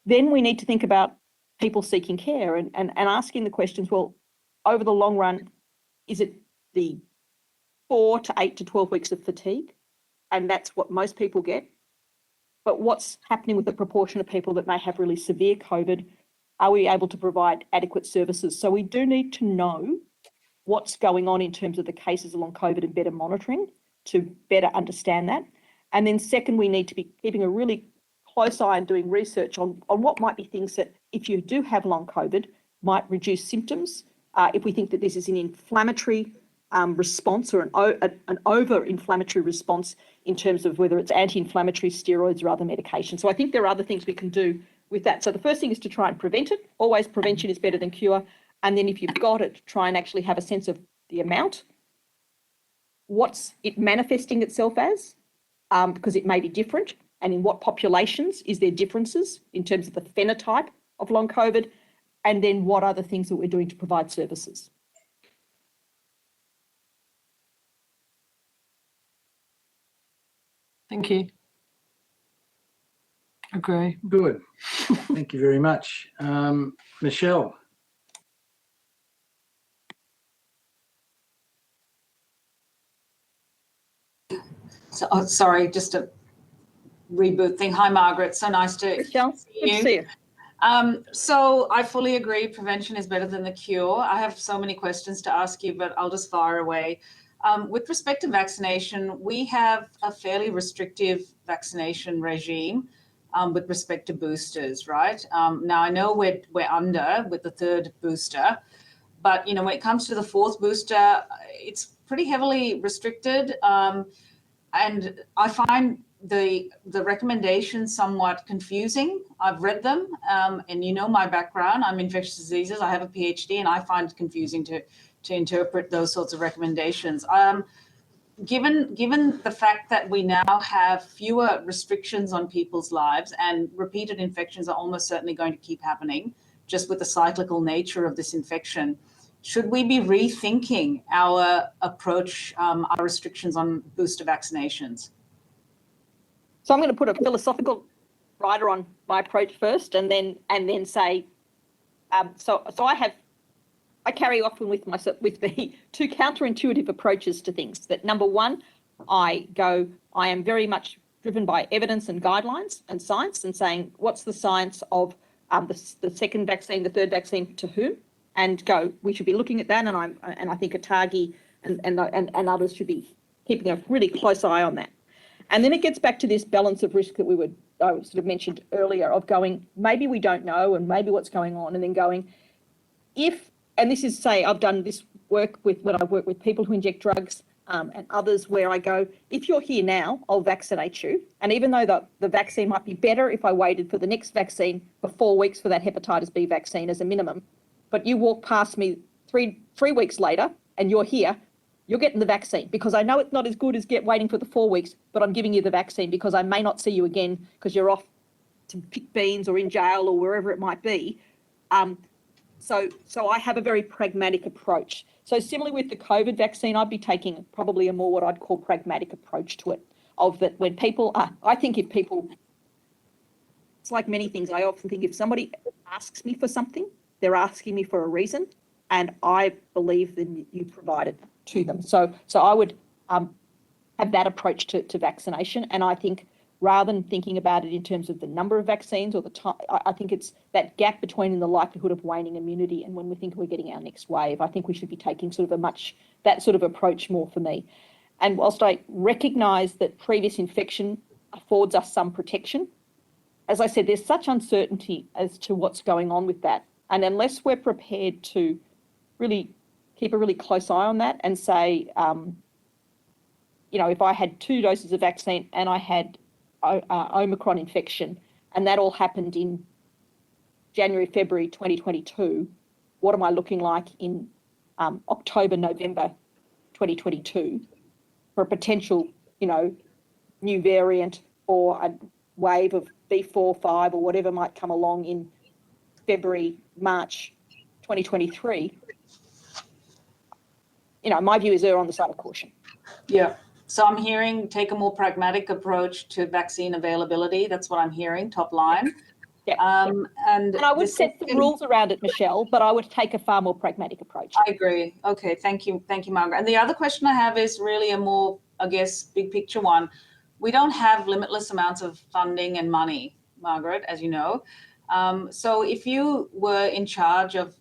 Then we need to think about people seeking care and asking the questions, well, over the long run, is it the 4 to 8 to 12 weeks of fatigue? And that's what most people get. But what's happening with the proportion of people that may have really severe COVID? Are we able to provide adequate services? So we do need to know what's going on in terms of the cases along COVID and better monitoring to better understand that. And then second, we need to be keeping a really close eye and doing research on what might be things that, if you do have long COVID, might reduce symptoms. If we think that this is an inflammatory response or an over-inflammatory response in terms of whether it's anti-inflammatory steroids or other medication. So I think there are other things we can do with that. So the first thing is to try and prevent it. Always prevention is better than cure. And then if you've got it, try and actually have a sense of the amount, what's it manifesting itself as, because it may be different, and in what populations is there differences in terms of the phenotype of long COVID, and then what other things that we're doing to provide services. Thank you. Agree. Good. Thank you very much. Michelle. So, sorry, just a reboot thing. Hi, Margaret. So nice to Michelle, see you. good to see you. So I fully agree, prevention is better than the cure. I have so many questions to ask you, but I'll just fire away. With respect to vaccination, we have a fairly restrictive vaccination regime with respect to boosters, right? Now I know we're under with the third booster, but when it comes to the fourth booster, it's pretty heavily restricted, and I find the recommendations somewhat confusing. I've read them, and my background. I'm infectious diseases. I have a PhD, and I find it confusing to interpret those sorts of recommendations. Given the fact that we now have fewer restrictions on people's lives, and repeated infections are almost certainly going to keep happening, just with the cyclical nature of this infection, should we be rethinking our approach, our restrictions on booster vaccinations? So I'm going to put a philosophical rider on my approach first, and then say, so I carry often with me two counterintuitive approaches to things. That number one, I am very much driven by evidence and guidelines and science, and saying what's the science of the second vaccine, the third vaccine to whom, and we should be looking at that. And I think ATAGI and others should be keeping a really close eye on that. And then it gets back to this balance of risk that I sort of mentioned earlier, of going, maybe we don't know, and maybe what's going on, and then going, and this is, say, I've done this work when I work with people who inject drugs and others, where I go, if you're here now, I'll vaccinate you. And even though the vaccine might be better if I waited for the next vaccine for 4 weeks for that hepatitis B vaccine as a minimum, but you walk past me three weeks later and you're here, you're getting the vaccine, because I know it's not as good as waiting for the 4 weeks, but I'm giving you the vaccine because I may not see you again because you're off to pick beans or in jail or wherever it might be. So I have a very pragmatic approach. So similarly with the COVID vaccine, I'd be taking probably a more what I'd call pragmatic approach to it, of that when people I think if people, it's like many things, I often think if somebody asks me for something, they're asking me for a reason, and I believe that you provide it to them. So I would have that approach to vaccination. And I think rather than thinking about it in terms of the number of vaccines or the time, I think it's that gap between the likelihood of waning immunity and when we think we're getting our next wave. I think we should be taking sort of that sort of approach more for me. And whilst I recognise that previous infection affords us some protection, as I said, there's such uncertainty as to what's going on with that. And unless we're prepared to really keep a really close eye on that and say, if I had 2 doses of vaccine and I had Omicron infection, and that all happened in January, February 2022, what am I looking like in October, November 2022 for a potential, new variant or a wave of B4, 5 or whatever might come along in February, March 2023? My view is err on the side of caution. Yeah. So I'm hearing take a more pragmatic approach to vaccine availability. That's what I'm hearing, top line. Yeah. And I would set the rules around it, Michelle, but I would take a far more pragmatic approach. I agree. Okay, thank you, Margaret. And the other question I have is really a more, I guess, big picture one. We don't have limitless amounts of funding and money, Margaret, as you know. So if you were in charge of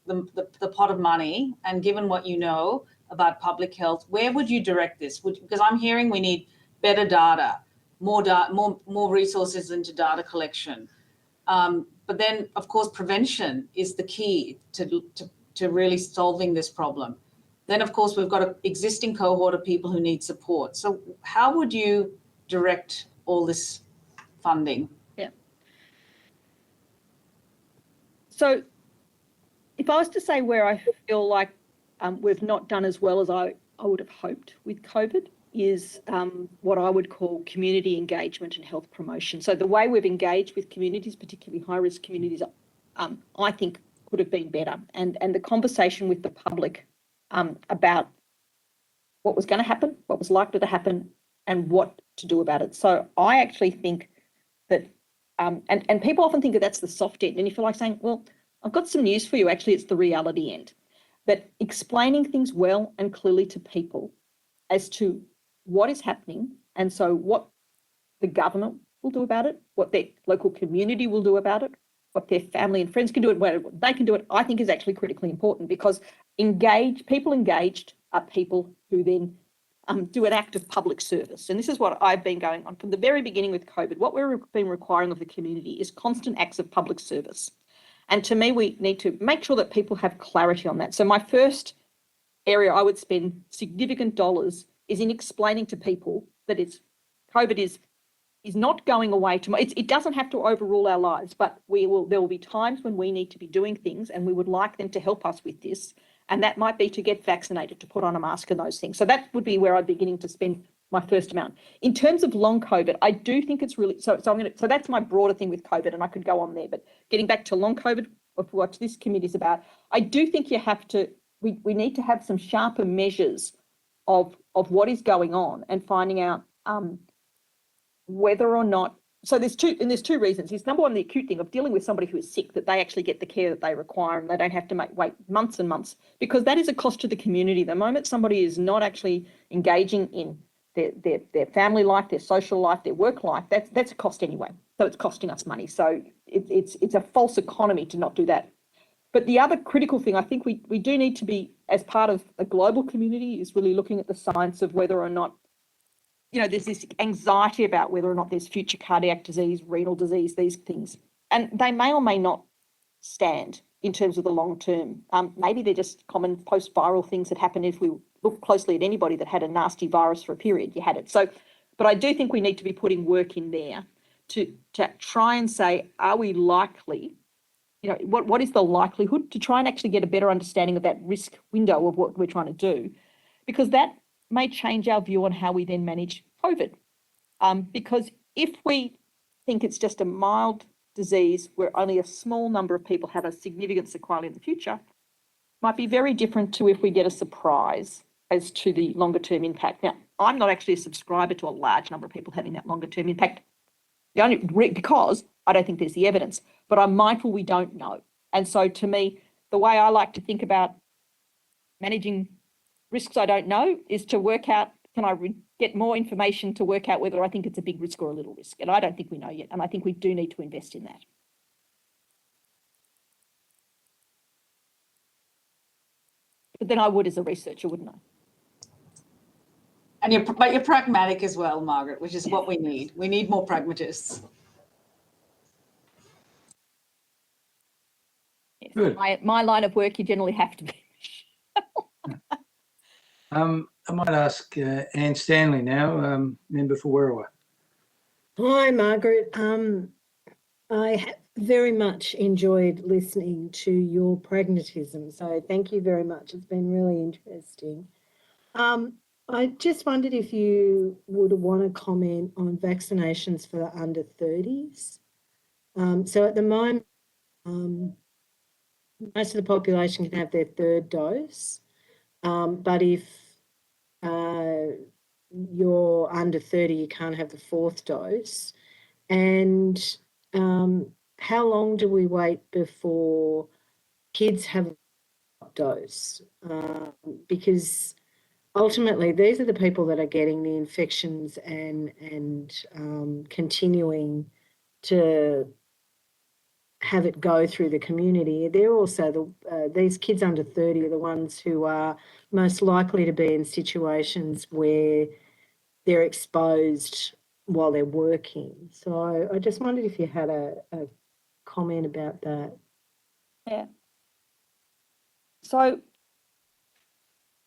the pot of money, and given what you know about public health, where would you direct this? Because I'm hearing we need better data, more resources into data collection. But then, of course, prevention is the key to really solving this problem. Then, of course, we've got an existing cohort of people who need support. So how would you direct all this funding? Yeah. So if I was to say where I feel like we've not done as well as I would have hoped with COVID is what I would call community engagement and health promotion. So the way we've engaged with communities, particularly high-risk communities, I think could have been better. And the conversation with the public about what was going to happen, what was likely to happen, and what to do about it. So I actually think that, and people often think that that's the soft end. And you feel like saying, well, I've got some news for you. Actually, it's the reality end. That explaining things well and clearly to people as to what is happening, and so what the government will do about it, what their local community will do about it, what their family and friends can do, what they can do it, I think is actually critically important, because people engaged are people who then do an act of public service. And this is what I've been going on from the very beginning with COVID. What we've been requiring of the community is constant acts of public service. And to me, we need to make sure that people have clarity on that. So my first area I would spend significant dollars is in explaining to people that COVID is not going away tomorrow. It doesn't have to overrule our lives, but there will be times when we need to be doing things, and we would like them to help us with this. And that might be to get vaccinated, to put on a mask and those things. So that would be where I'd be beginning to spend my first amount. In terms of long COVID, I do think it's really, so that's my broader thing with COVID, and I could go on there, but getting back to long COVID, of what this committee is about, I do think we need to have some sharper measures of what is going on and finding out whether or not, so there's two reasons. It's number one, the acute thing of dealing with somebody who is sick, that they actually get the care that they require and they don't have to wait months and months, because that is a cost to the community. The moment somebody is not actually engaging in their family life, their social life, their work life, that's a cost anyway. So it's costing us money. So it's a false economy to not do that. But the other critical thing, I think we do need to be, as part of a global community, is really looking at the science of whether or not, there's this anxiety about whether or not there's future cardiac disease, renal disease, these things. And they may or may not stand in terms of the long term. Maybe they're just common post-viral things that happen. If we look closely at anybody that had a nasty virus for a period, you had it. So, but I do think we need to be putting work in there to try and say, are we likely, what is the likelihood, to try and actually get a better understanding of that risk window of what we're trying to do, because that may change our view on how we then manage COVID. Because if we think it's just a mild disease where only a small number of people have a significant sequelae in the future, might be very different to if we get a surprise as to the longer term impact. Now, I'm not actually a subscriber to a large number of people having that longer term impact, because I don't think there's the evidence, but I'm mindful we don't know. And so to me, the way I like to think about managing risks I don't know is to work out, can I get more information to work out whether I think it's a big risk or a little risk? And I don't think we know yet. And I think we do need to invest in that. But then I would as a researcher, wouldn't I? And but you're pragmatic as well, Margaret, which is what we need. We need more pragmatists. Yes. Good. My line of work, you generally have to be. I might ask Anne Stanley now, member for Werriwa. Hi, Margaret. I have very much enjoyed listening to your pragmatism, so thank you very much. It's been really interesting. I just wondered if you would want to comment on vaccinations for the under 30s. So at the moment, most of the population can have their third dose, but if you're under 30, you can't have the fourth dose. And how long do we wait before kids have a dose? Because ultimately, these are the people that are getting the infections and continuing to have it go through the community. They're also these kids under 30 are the ones who are most likely to be in situations where they're exposed while they're working. So I just wondered if you had a comment about that. Yeah. So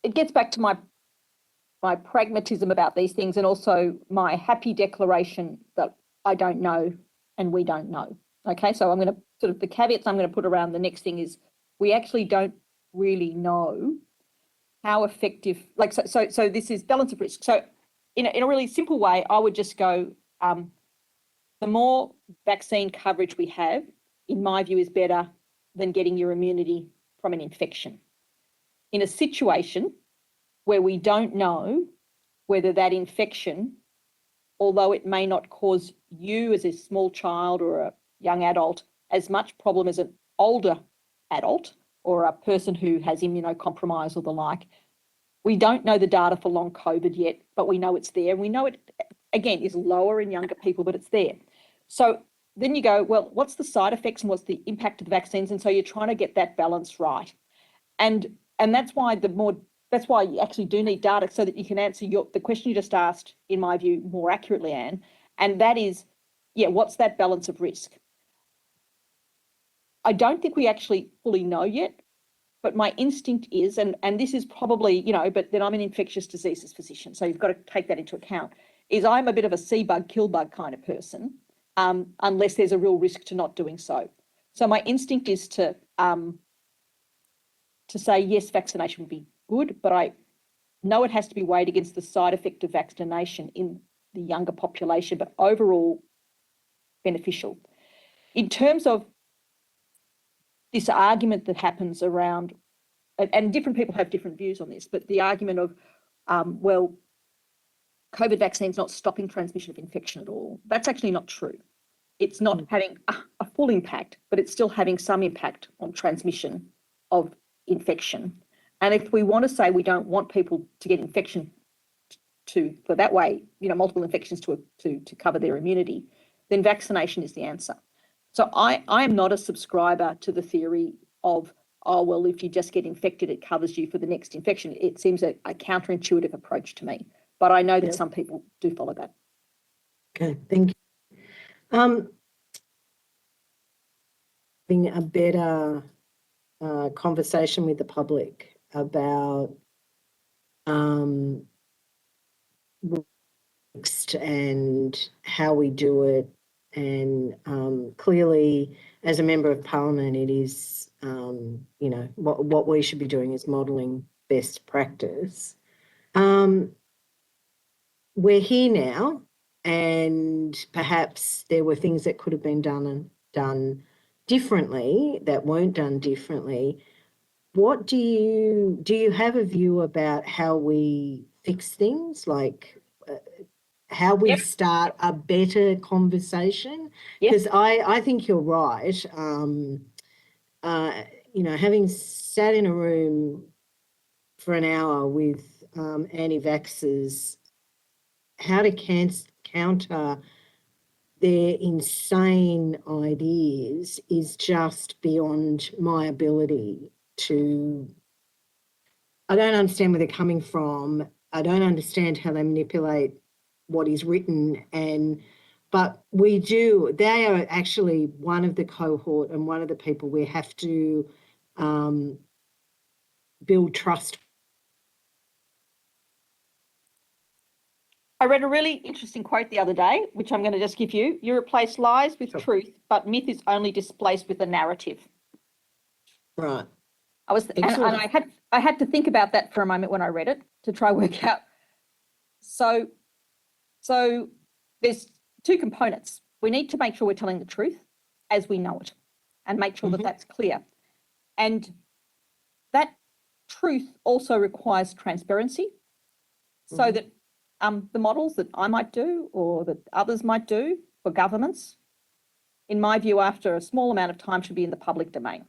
it gets back to my pragmatism about these things, and also my happy declaration that I don't know and we don't know. Okay, so I'm going to sort of, the caveats I'm going to put around the next thing is we actually don't really know how effective, so this is balance of risk. So in a really simple way, I would just go, the more vaccine coverage we have, in my view, is better than getting your immunity from an infection. In a situation where we don't know whether that infection, although it may not cause you as a small child or a young adult as much problem as an older adult or a person who has immunocompromised or the like, we don't know the data for long COVID yet, but we know it's there. We know it, again, is lower in younger people, but it's there. So then you go, well, what's the side effects and what's the impact of the vaccines? And so you're trying to get that balance right. And that's why that's why you actually do need data so that you can answer the question you just asked, in my view, more accurately, Anne. And that is, what's that balance of risk? I don't think we actually fully know yet, but my instinct is, and this is probably, but then I'm an infectious diseases physician, so you've got to take that into account, is I'm a bit of a see bug, kill bug kind of person, unless there's a real risk to not doing so. So my instinct is to say, yes, vaccination would be good, but I know it has to be weighed against the side effect of vaccination in the younger population, but overall beneficial. In terms of this argument that happens around, and different people have different views on this, but the argument of, well, COVID vaccine's not stopping transmission of infection at all. That's actually not true. It's not having a full impact, but it's still having some impact on transmission of infection. And if we want to say we don't want people to get infection for that way, multiple infections to cover their immunity, then vaccination is the answer. So I am not a subscriber to the theory of, oh, well, if you just get infected, it covers you for the next infection. It seems a counterintuitive approach to me, but I know that some people do follow that. Okay, thank you. Having a better conversation with the public about and how we do it. And clearly, as a member of parliament, it is, what we should be doing is modelling best practice. We're here now, and perhaps there were things that could have been done differently that weren't done differently. What do you have a view about how we fix things, like how we start a better conversation? Because I think you're right. Having sat in a room for an hour with anti-vaxxers, how to counter their insane ideas is just beyond my ability to. I don't understand where they're coming from. I don't understand how they manipulate what is written, but we do. They are actually one of the cohort and one of the people we have to build trust. I read a really interesting quote the other day, which I'm going to just give you. You replace lies with truth, but myth is only displaced with a narrative. Right. I had to think about that for a moment when I read it to try work out. So there's two components. We need to make sure we're telling the truth as we know it and make sure that that's clear. And that truth also requires transparency so that the models that I might do or that others might do for governments, in my view, after a small amount of time, should be in the public domain.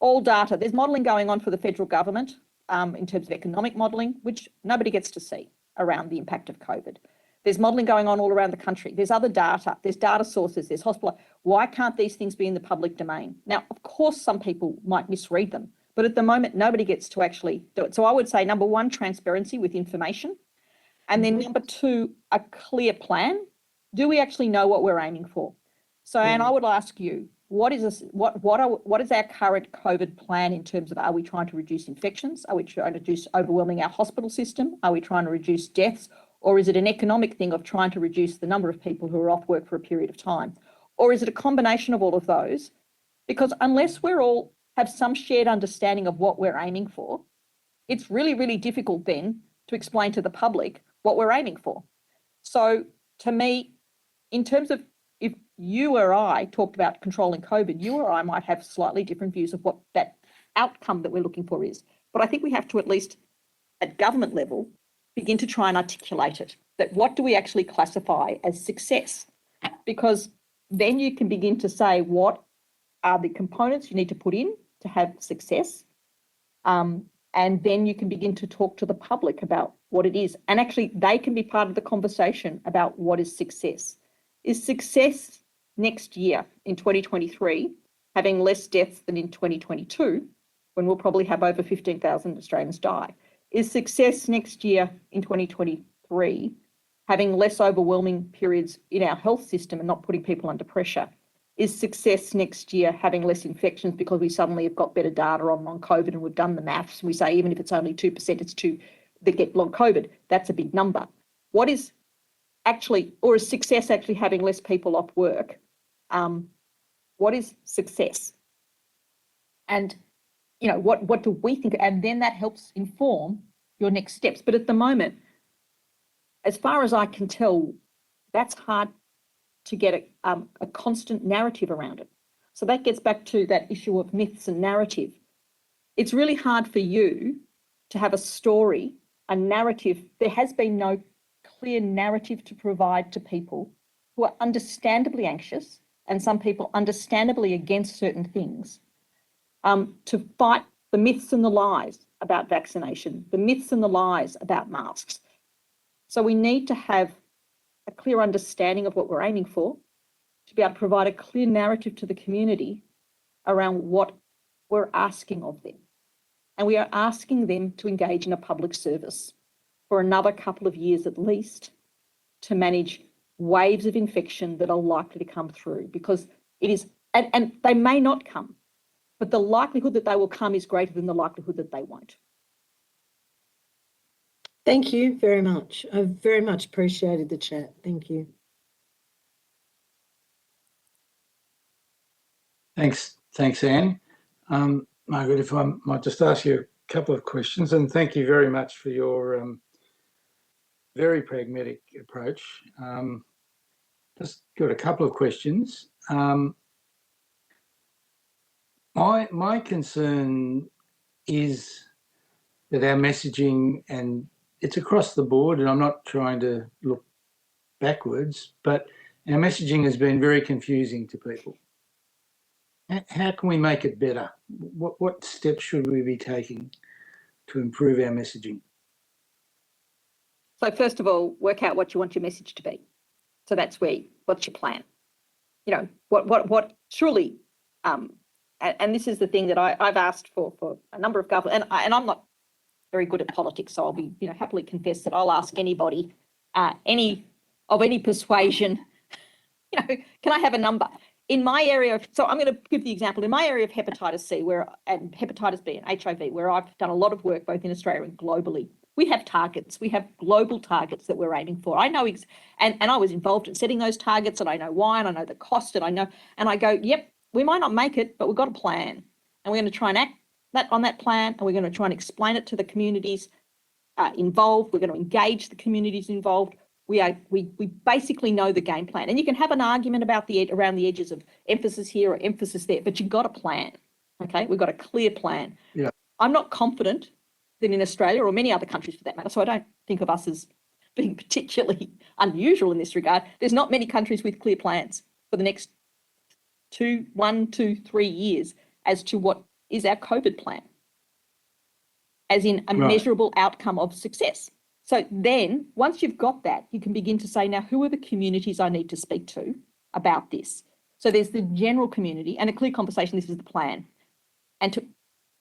All data, there's modelling going on for the federal government in terms of economic modelling, which nobody gets to see around the impact of COVID. There's modelling going on all around the country. There's other data, there's data sources, there's hospital. Why can't these things be in the public domain? Now, of course, some people might misread them, but at the moment, nobody gets to actually do it. So I would say, number one, transparency with information. And then number two, a clear plan. Do we actually know what we're aiming for? So, Anne, I would ask you, what is our current COVID plan in terms of, are we trying to reduce infections? Are we trying to reduce overwhelming our hospital system? Are we trying to reduce deaths? Or is it an economic thing of trying to reduce the number of people who are off work for a period of time? Or is it a combination of all of those? Because unless we're all have some shared understanding of what we're aiming for, it's really, really difficult then to explain to the public what we're aiming for. So to me, in terms of if you or I talked about controlling COVID, you or I might have slightly different views of what that outcome that we're looking for is. But I think we have to, at least at government level, begin to try and articulate it, that what do we actually classify as success? Because then you can begin to say what are the components you need to put in to have success. And then you can begin to talk to the public about what it is. And actually, they can be part of the conversation about what is success. Is success next year in 2023 having less deaths than in 2022, when we'll probably have over 15,000 Australians die? Is success next year in 2023 having less overwhelming periods in our health system and not putting people under pressure? Is success next year having less infections because we suddenly have got better data on long COVID and we've done the maths and we say even if it's only 2%, it's 2 that get long COVID. That's a big number. What is actually, or is success actually having less people off work? What is success? And you know, what do we think? And then that helps inform your next steps. But at the moment, as far as I can tell, that's hard to get a constant narrative around it. So that gets back to that issue of myths and narrative. It's really hard for you to have a story, a narrative. There has been no clear narrative to provide to people who are understandably anxious, and some people understandably against certain things, to fight the myths and the lies about vaccination, the myths and the lies about masks. So we need to have a clear understanding of what we're aiming for, to be able to provide a clear narrative to the community around what we're asking of them. And we are asking them to engage in a public service for another couple of years at least to manage waves of infection that are likely to come through, because it is, and they may not come, but the likelihood that they will come is greater than the likelihood that they won't. Thank you very much. I very much appreciated the chat. Thank you. Thanks, Anne. Margaret, if I might just ask you a couple of questions, and thank you very much for your very pragmatic approach. Just got a couple of questions. My concern is that our messaging, and it's across the board, and I'm not trying to look backwards, but our messaging has been very confusing to people. How can we make it better? What steps should we be taking to improve our messaging? So first of all, work out what you want your message to be. So that's what's your plan? You know, what truly, and this is the thing that I've asked for a number of government, and I'm not very good at politics, so I'll be, you know, happily confess that I'll ask anybody, any persuasion, you know, can I have a number? In my area of, so I'm going to give the example, in my area of hepatitis C and hepatitis B and HIV, where I've done a lot of work both in Australia and globally, we have targets. We have global targets that we're aiming for. I know, and I was involved in setting those targets, and I know why, and I know the cost, and I go, yep, we might not make it, but we've got a plan, and we're going to try and act on that plan, and we're going to try and explain it to the communities involved. We're going to engage the communities involved. We basically know the game plan, and you can have an argument about around the edges of emphasis here or emphasis there, but you've got a plan. Okay, we've got a clear plan. Yeah, I'm not confident that in Australia or many other countries for that matter, so I don't think of us as being particularly unusual in this regard. There's not many countries with clear plans for the next 1, 2, 3 years as to what is our COVID plan, as in a measurable outcome of success. So then once you've got that, you can begin to say, now, who are the communities I need to speak to about this? So there's the general community and a clear conversation. This is the plan. And to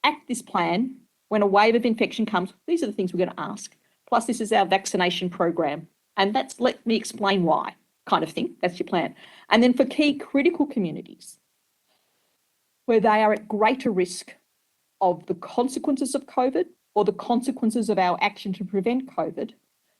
act this plan, when a wave of infection comes, these are the things we're going to ask. Plus, this is our vaccination program. And that's let me explain why kind of thing. That's your plan. And then for key critical communities, where they are at greater risk of the consequences of COVID or the consequences of our action to prevent COVID,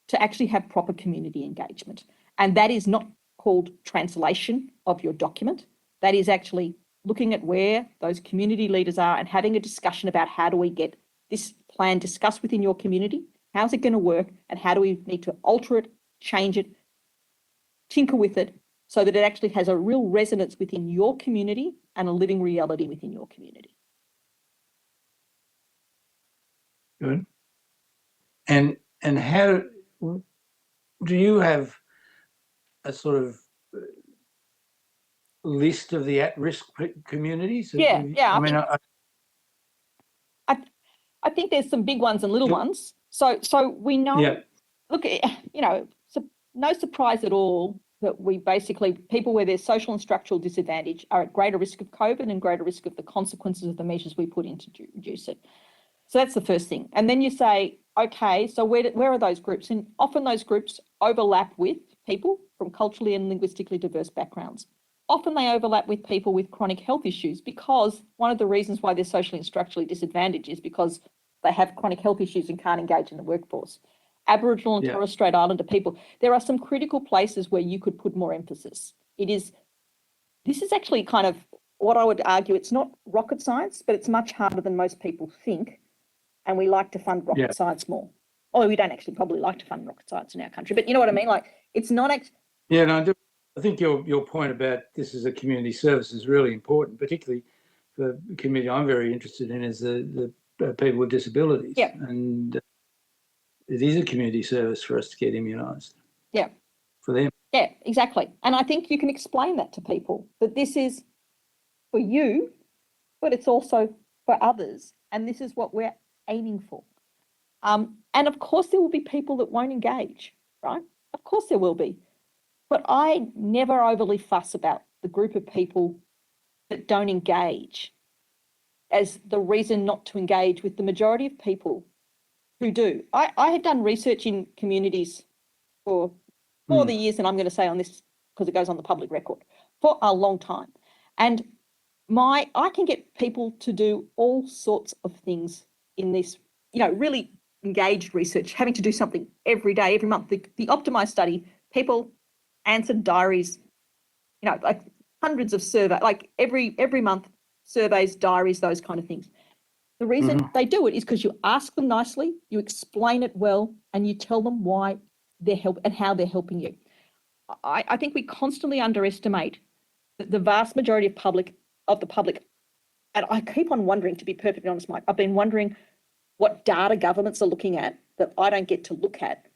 to actually have proper community engagement. And that is not called translation of your document. That is actually looking at where those community leaders are and having a discussion about how do we get this plan discussed within your community, how's it going to work, and how do we need to alter it, change it, tinker with it, so that it actually has a real resonance within your community and a living reality within your community. Good. And how do you have a sort of list of the at-risk communities? Yeah. I I think there's some big ones and little ones. So we know, yeah. look, you know, so no surprise at all that we basically, people where there's social and structural disadvantage are at greater risk of COVID and greater risk of the consequences of the measures we put in to reduce it. So that's the first thing. And then you say, okay, so where are those groups? And often those groups overlap with people from culturally and linguistically diverse backgrounds. Often they overlap with people with chronic health issues, because one of the reasons why they're socially and structurally disadvantaged is because they have chronic health issues and can't engage in the workforce. Aboriginal and Yeah. Torres Strait Islander people, there are some critical places where you could put more emphasis. This is actually kind of what I would argue, it's not rocket science, but it's much harder than most people think. And we like to fund rocket Yeah. science more. Oh, we don't actually probably like to fund rocket science in our country, but you know what I mean? Like, it's not actually. Yeah, no, I think your point about this as a community service is really important, particularly for the community I'm very interested in, is the people with disabilities. Yeah. And it is a community service for us to get immunised. Yeah. For them. Yeah, exactly. And I think you can explain that to people, that this is for you, but it's also for others. And this is what we're aiming for. And of course, there will be people that won't engage, right? Of course there will be. But I never overly fuss about the group of people that don't engage as the reason not to engage with the majority of people who do. I have done research in communities for more the years than I'm going to say on this, because it goes on the public record, for a long time. And I can get people to do all sorts of things in this, really engaged research, having to do something every day, every month. The Optimise study, people answered diaries, like hundreds of surveys, like every month, surveys, diaries, those kind of things. The reason they do it is because you ask them nicely, you explain it well, and you tell them why they're and how they're helping you. I think we constantly underestimate the vast majority of the public, and I keep on wondering, to be perfectly honest, Mike, I've been wondering what data governments are looking at that I don't get to look at,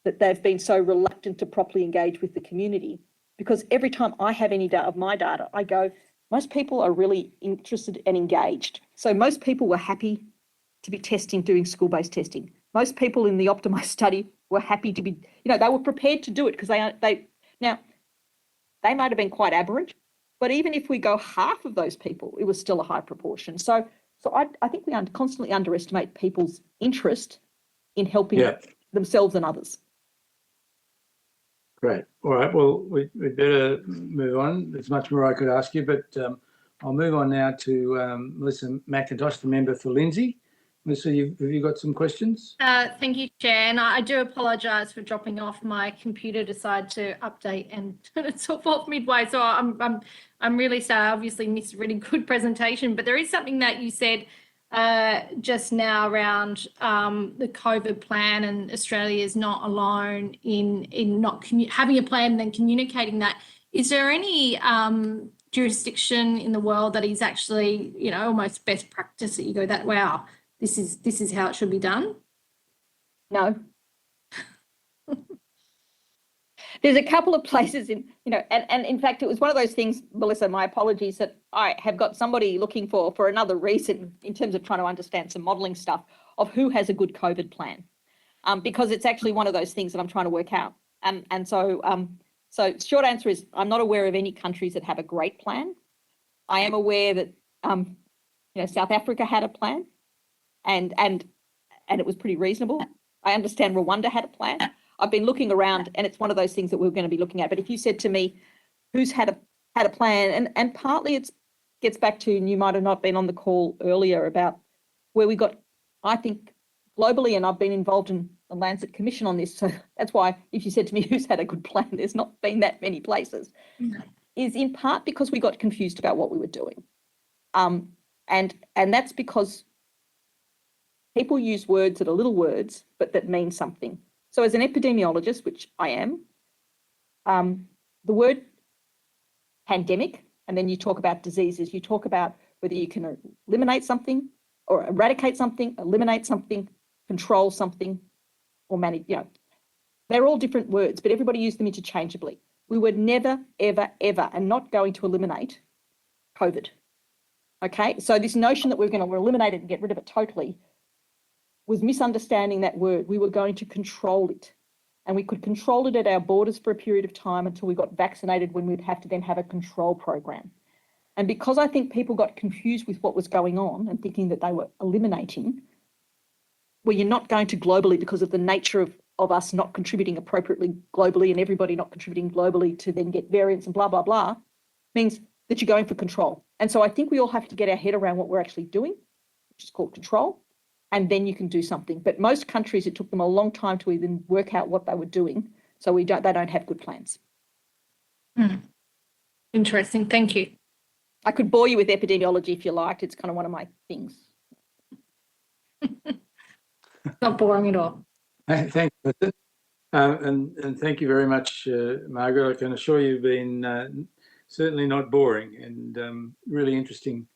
that they've been so reluctant to properly engage with the community. Because every time I have any of my data, I go, most people are really interested and engaged. So most people were happy to be doing school-based testing. Most people in the Optimise study were happy to be, they were prepared to do it because they might have been quite aberrant, but even if we go half of those people, it was still a high proportion. So I think we constantly underestimate people's interest in helping themselves and others. Great. All right. Well, we'd better move on. There's much more I could ask you, but I'll move on now to Melissa McIntosh, the member for Lindsay. Melissa, have you got some questions? Thank you, Chair. And I do apologise for dropping off. My computer decided to update and turn itself off midway. So I'm really sorry. I obviously missed a really good presentation, but there is something that you said just now around the COVID plan, and Australia is not alone in not having a plan and then communicating that. Is there any jurisdiction in the world that is actually, almost best practice that you go that, wow, this is how it should be done? No. There's a couple of places and in fact, it was one of those things, Melissa, my apologies, that I have got somebody looking for another reason in terms of trying to understand some modelling stuff of who has a good COVID plan, because it's actually one of those things that I'm trying to work out. And so short answer is I'm not aware of any countries that have a great plan. I am aware that, South Africa had a plan and it was pretty reasonable. I understand Rwanda had a plan. I've been looking around, and it's one of those things that we're going to be looking at. But if you said to me, who's had a plan, and partly it gets back to, and you might have not been on the call earlier, about where we got, I think, globally, and I've been involved in the Lancet Commission on this. So that's why if you said to me, who's had a good plan, there's not been that many places, is in part because we got confused about what we were doing. And that's because people use words that are little words, but that mean something. So as an epidemiologist, which I am, the word pandemic, and then you talk about diseases, you talk about whether you can eliminate something or eradicate something, eliminate something, control something, or manage, they're all different words, but everybody used them interchangeably. We were never, ever, ever, and not going to eliminate COVID. Okay, so this notion that we're going to eliminate it and get rid of it totally was misunderstanding that word. We were going to control it. and we could control it at our borders for a period of time until we got vaccinated, when we'd have to then have a control program. And because I think people got confused with what was going on and thinking that they were eliminating, well, you're not going to globally because of the nature of us not contributing appropriately globally and everybody not contributing globally to then get variants and blah, blah, blah, means that you're going for control. And so I think we all have to get our head around what we're actually doing, which is called control, and then you can do something. But most countries, it took them a long time to even work out what they were doing. So they don't have good plans. Interesting. Thank you. I could bore you with epidemiology if you liked. It's kind of one of my things. Not boring at all. Thank you. And thank you very much, Margaret. I can assure you've been certainly not boring, and really interesting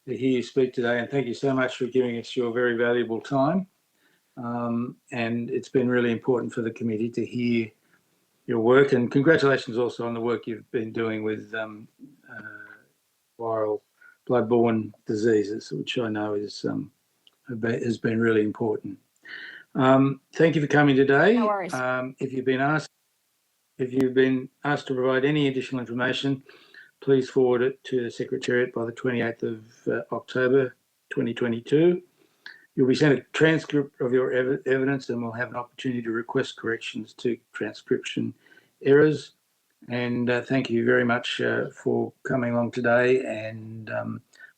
to hear you speak today. And thank you so much for giving us your very valuable time. And it's been really important for the committee to hear your work. And congratulations also on the work you've been doing with viral bloodborne diseases, which I know is has been really important. Thank you for coming today. No worries. If you've been asked to provide any additional information, please forward it to the Secretariat by the 28th of October 2022. You'll be sent a transcript of your evidence, and we'll have an opportunity to request corrections to transcription errors. And thank you very much for coming along today. And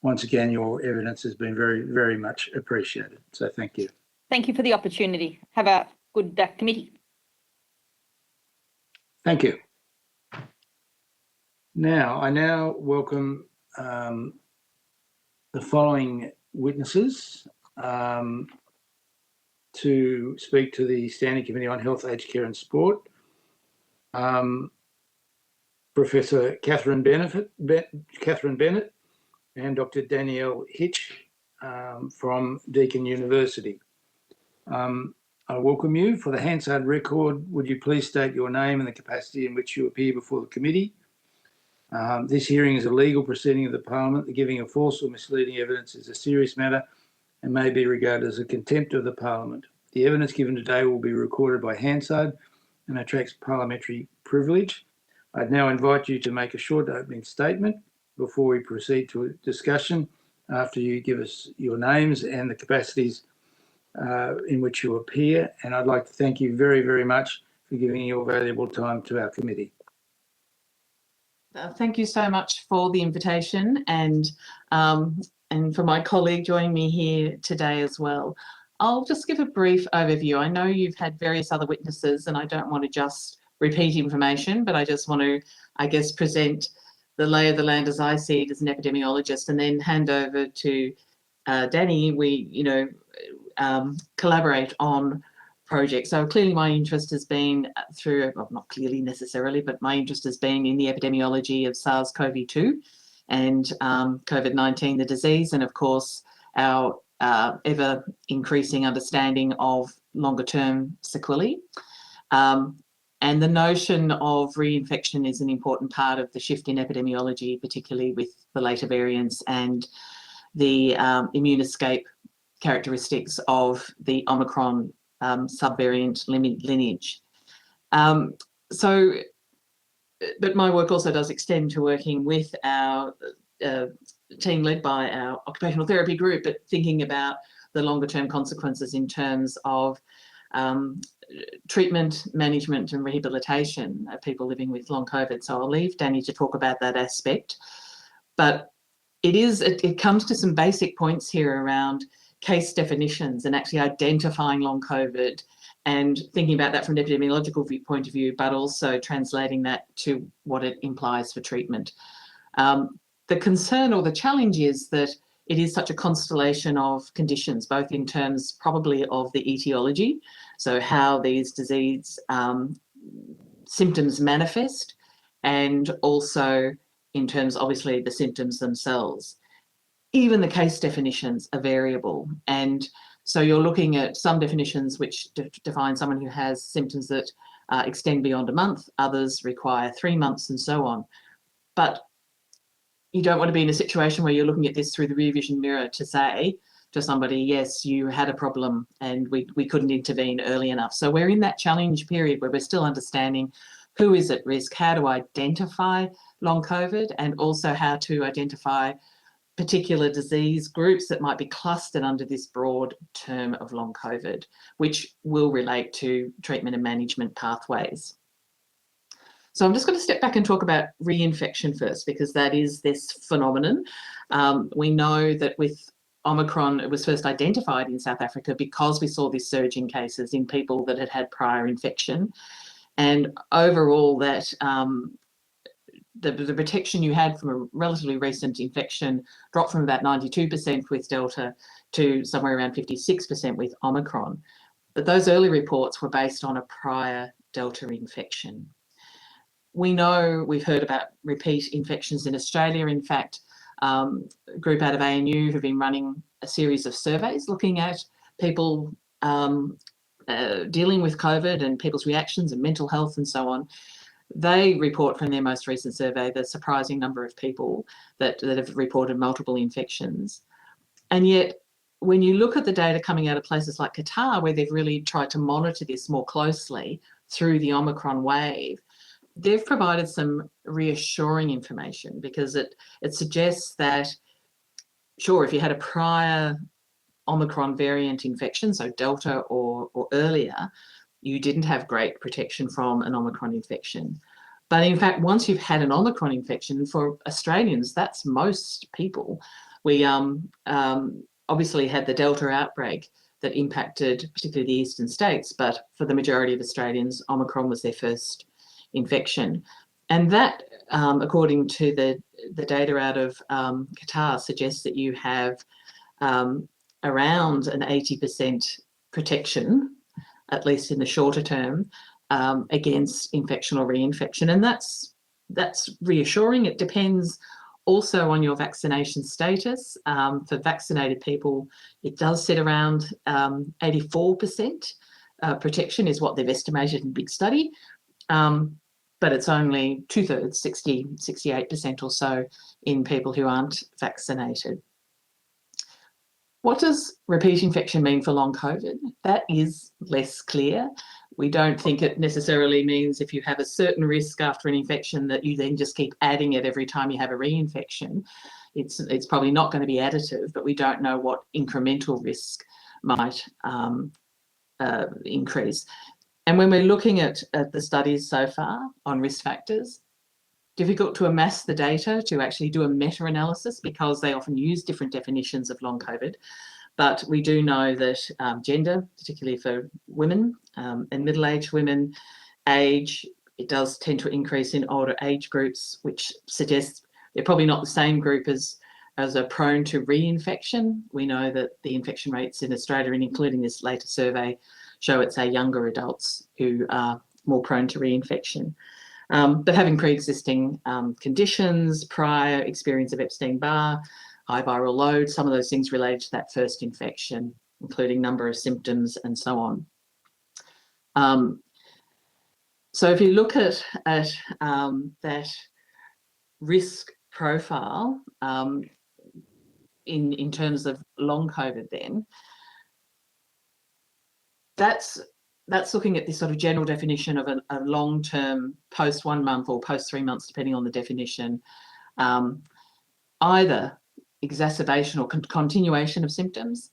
once again, your evidence has been very, very much appreciated. So thank you. Thank you for the opportunity. Have a good committee. Thank you. I now welcome the following witnesses to speak to the Standing Committee on Health, Aged Care and Sport. Professor Catherine Bennett and Dr. Danielle Hitch from Deakin University. I welcome you. For the Hansard record, would you please state your name and the capacity in which you appear before the committee? This hearing is a legal proceeding of the Parliament. The giving of false or misleading evidence is a serious matter and may be regarded as a contempt of the Parliament. The evidence given today will be recorded by Hansard and attracts parliamentary privilege. I'd now invite you to make a short opening statement before we proceed to a discussion, after you give us your names and the capacities in which you appear. And I'd like to thank you very, very much for giving your valuable time to our committee. Thank you so much for the invitation, and for my colleague joining me here today as well. I'll just give a brief overview. I know you've had various other witnesses, and I don't want to just repeat information, but I just want to, I guess, present the lay of the land as I see it as an epidemiologist, and then hand over to Danny. We, collaborate on projects. So clearly my interest has been through, well, not clearly necessarily, but my interest has been in the epidemiology of SARS-CoV-2 and COVID-19, the disease, and of course our ever increasing understanding of longer term sequelae. And the notion of reinfection is an important part of the shift in epidemiology, particularly with the later variants and the immune escape characteristics of the Omicron subvariant lineage. But my work also does extend to working with our team led by our occupational therapy group, but thinking about the longer term consequences in terms of treatment, management and rehabilitation of people living with long COVID. So I'll leave Danny to talk about that aspect. But it comes to some basic points here around case definitions and actually identifying long COVID and thinking about that from an epidemiological point of view, but also translating that to what it implies for treatment. The concern or the challenge is that it is such a constellation of conditions, both in terms probably of the etiology, so how these disease symptoms manifest, and also in terms, obviously, the symptoms themselves. Even the case definitions are variable. And so you're looking at some definitions which define someone who has symptoms that extend beyond a month, others require 3 months and so on. But you don't want to be in a situation where you're looking at this through the rear vision mirror to say, to somebody, yes, you had a problem and we couldn't intervene early enough. So we're in that challenge period where we're still understanding who is at risk, how to identify long COVID, and also how to identify particular disease groups that might be clustered under this broad term of long COVID, which will relate to treatment and management pathways. So I'm just going to step back and talk about reinfection first, because that is this phenomenon. We know that with Omicron, it was first identified in South Africa because we saw this surge in cases in people that had had prior infection. And overall, that the protection you had from a relatively recent infection dropped from about 92% with Delta to somewhere around 56% with Omicron. But those early reports were based on a prior Delta infection. We know, we've heard about repeat infections in Australia. In fact, a group out of ANU have been running a series of surveys looking at people dealing with COVID and people's reactions and mental health and so on. They report from their most recent survey the surprising number of people that have reported multiple infections. And yet, when you look at the data coming out of places like Qatar, where they've really tried to monitor this more closely through the Omicron wave, they've provided some reassuring information, because it suggests that, sure, if you had a prior Omicron variant infection, so Delta or earlier, you didn't have great protection from an Omicron infection. But in fact, once you've had an Omicron infection, for Australians, that's most people. We obviously had the Delta outbreak that impacted particularly the eastern states, but for the majority of Australians, Omicron was their first infection. And that, according to the data out of Qatar, suggests that you have around an 80% protection, at least in the shorter term, against infection or reinfection. And that's reassuring. It depends also on your vaccination status. For vaccinated people, it does sit around 84% protection is what they've estimated in big study. But it's only 2/3, 68% or so in people who aren't vaccinated. What does repeat infection mean for long COVID? That is less clear. We don't think it necessarily means if you have a certain risk after an infection that you then just keep adding it every time you have a reinfection. It's probably not going to be additive, but we don't know what incremental risk might increase. And when we're looking at the studies so far on risk factors, difficult to amass the data to actually do a meta-analysis, because they often use different definitions of long COVID. But we do know that gender, particularly for women and middle-aged women, age, it does tend to increase in older age groups, which suggests they're probably not the same group as are prone to reinfection. We know that the infection rates in Australia, and including this later survey, show it's our younger adults who are more prone to reinfection. But having pre-existing conditions, prior experience of Epstein-Barr, high viral load, some of those things related to that first infection, including number of symptoms and so on. So if you look at that risk profile in terms of long COVID, then that's looking at this sort of general definition of a long-term post 1 month or post 3 months, depending on the definition, either exacerbation or continuation of symptoms,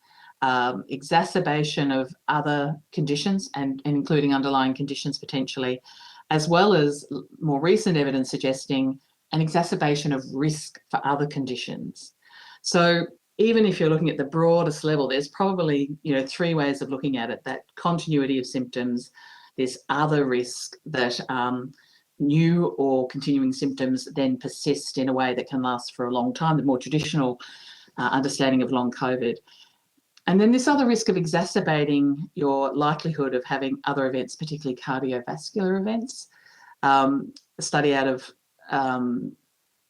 exacerbation of other conditions and including underlying conditions potentially, as well as more recent evidence suggesting an exacerbation of risk for other conditions. So even if you're looking at the broadest level, there's probably 3 ways of looking at it: that continuity of symptoms, this other risk that new or continuing symptoms then persist in a way that can last for a long time, the more traditional understanding of long COVID. And then this other risk of exacerbating your likelihood of having other events, particularly cardiovascular events. A study out of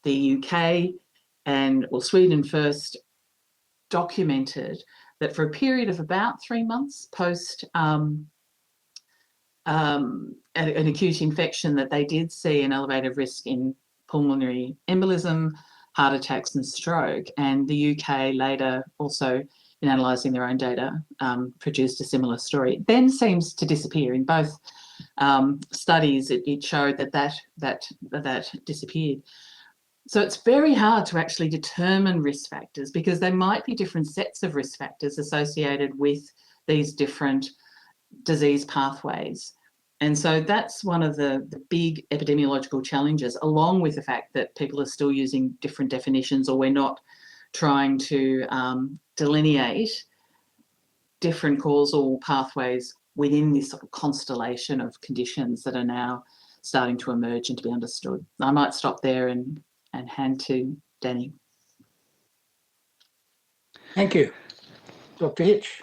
the UK Sweden first documented that for a period of about 3 months post an acute infection, that they did see an elevated risk in pulmonary embolism, heart attacks and stroke. And the UK later also in analysing their own data, produced a similar story. It then seems to disappear. In both studies, it showed that disappeared. So it's very hard to actually determine risk factors because there might be different sets of risk factors associated with these different disease pathways. And so that's one of the big epidemiological challenges, along with the fact that people are still using different definitions, or we're not trying to delineate different causal pathways within this sort of constellation of conditions that are now starting to emerge and to be understood. I might stop there and hand to Danny. Thank you. Dr. Hitch.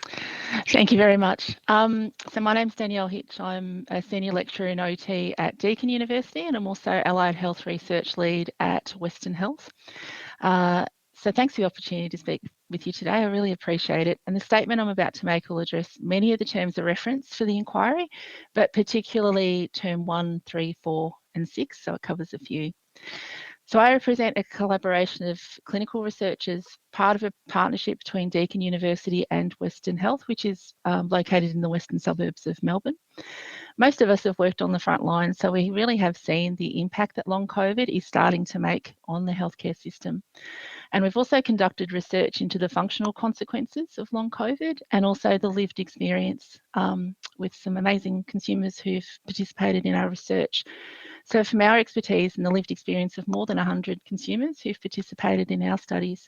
Thank you very much. So my name's Danielle Hitch. I'm a senior lecturer in OT at Deakin University, and I'm also Allied Health Research Lead at Western Health. So thanks for the opportunity to speak with you today. I really appreciate it. And the statement I'm about to make will address many of the terms of reference for the inquiry, but particularly term 1, 3, 4 and 6, so it covers a few. So I represent a collaboration of clinical researchers, part of a partnership between Deakin University and Western Health, which is located in the western suburbs of Melbourne. Most of us have worked on the front line, so we really have seen the impact that long COVID is starting to make on the healthcare system. And we've also conducted research into the functional consequences of long COVID and also the lived experience with some amazing consumers who've participated in our research. So from our expertise and the lived experience of more than 100 consumers who've participated in our studies,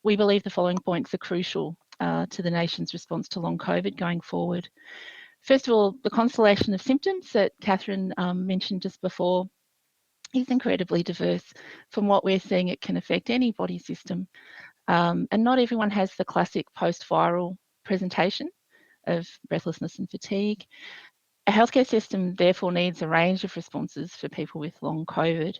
we believe the following points are crucial to the nation's response to long COVID going forward. First of all, the constellation of symptoms that Catherine mentioned just before is incredibly diverse. From what we're seeing, it can affect any body system. And not everyone has the classic post-viral presentation of breathlessness and fatigue. A healthcare system therefore needs a range of responses for people with long COVID.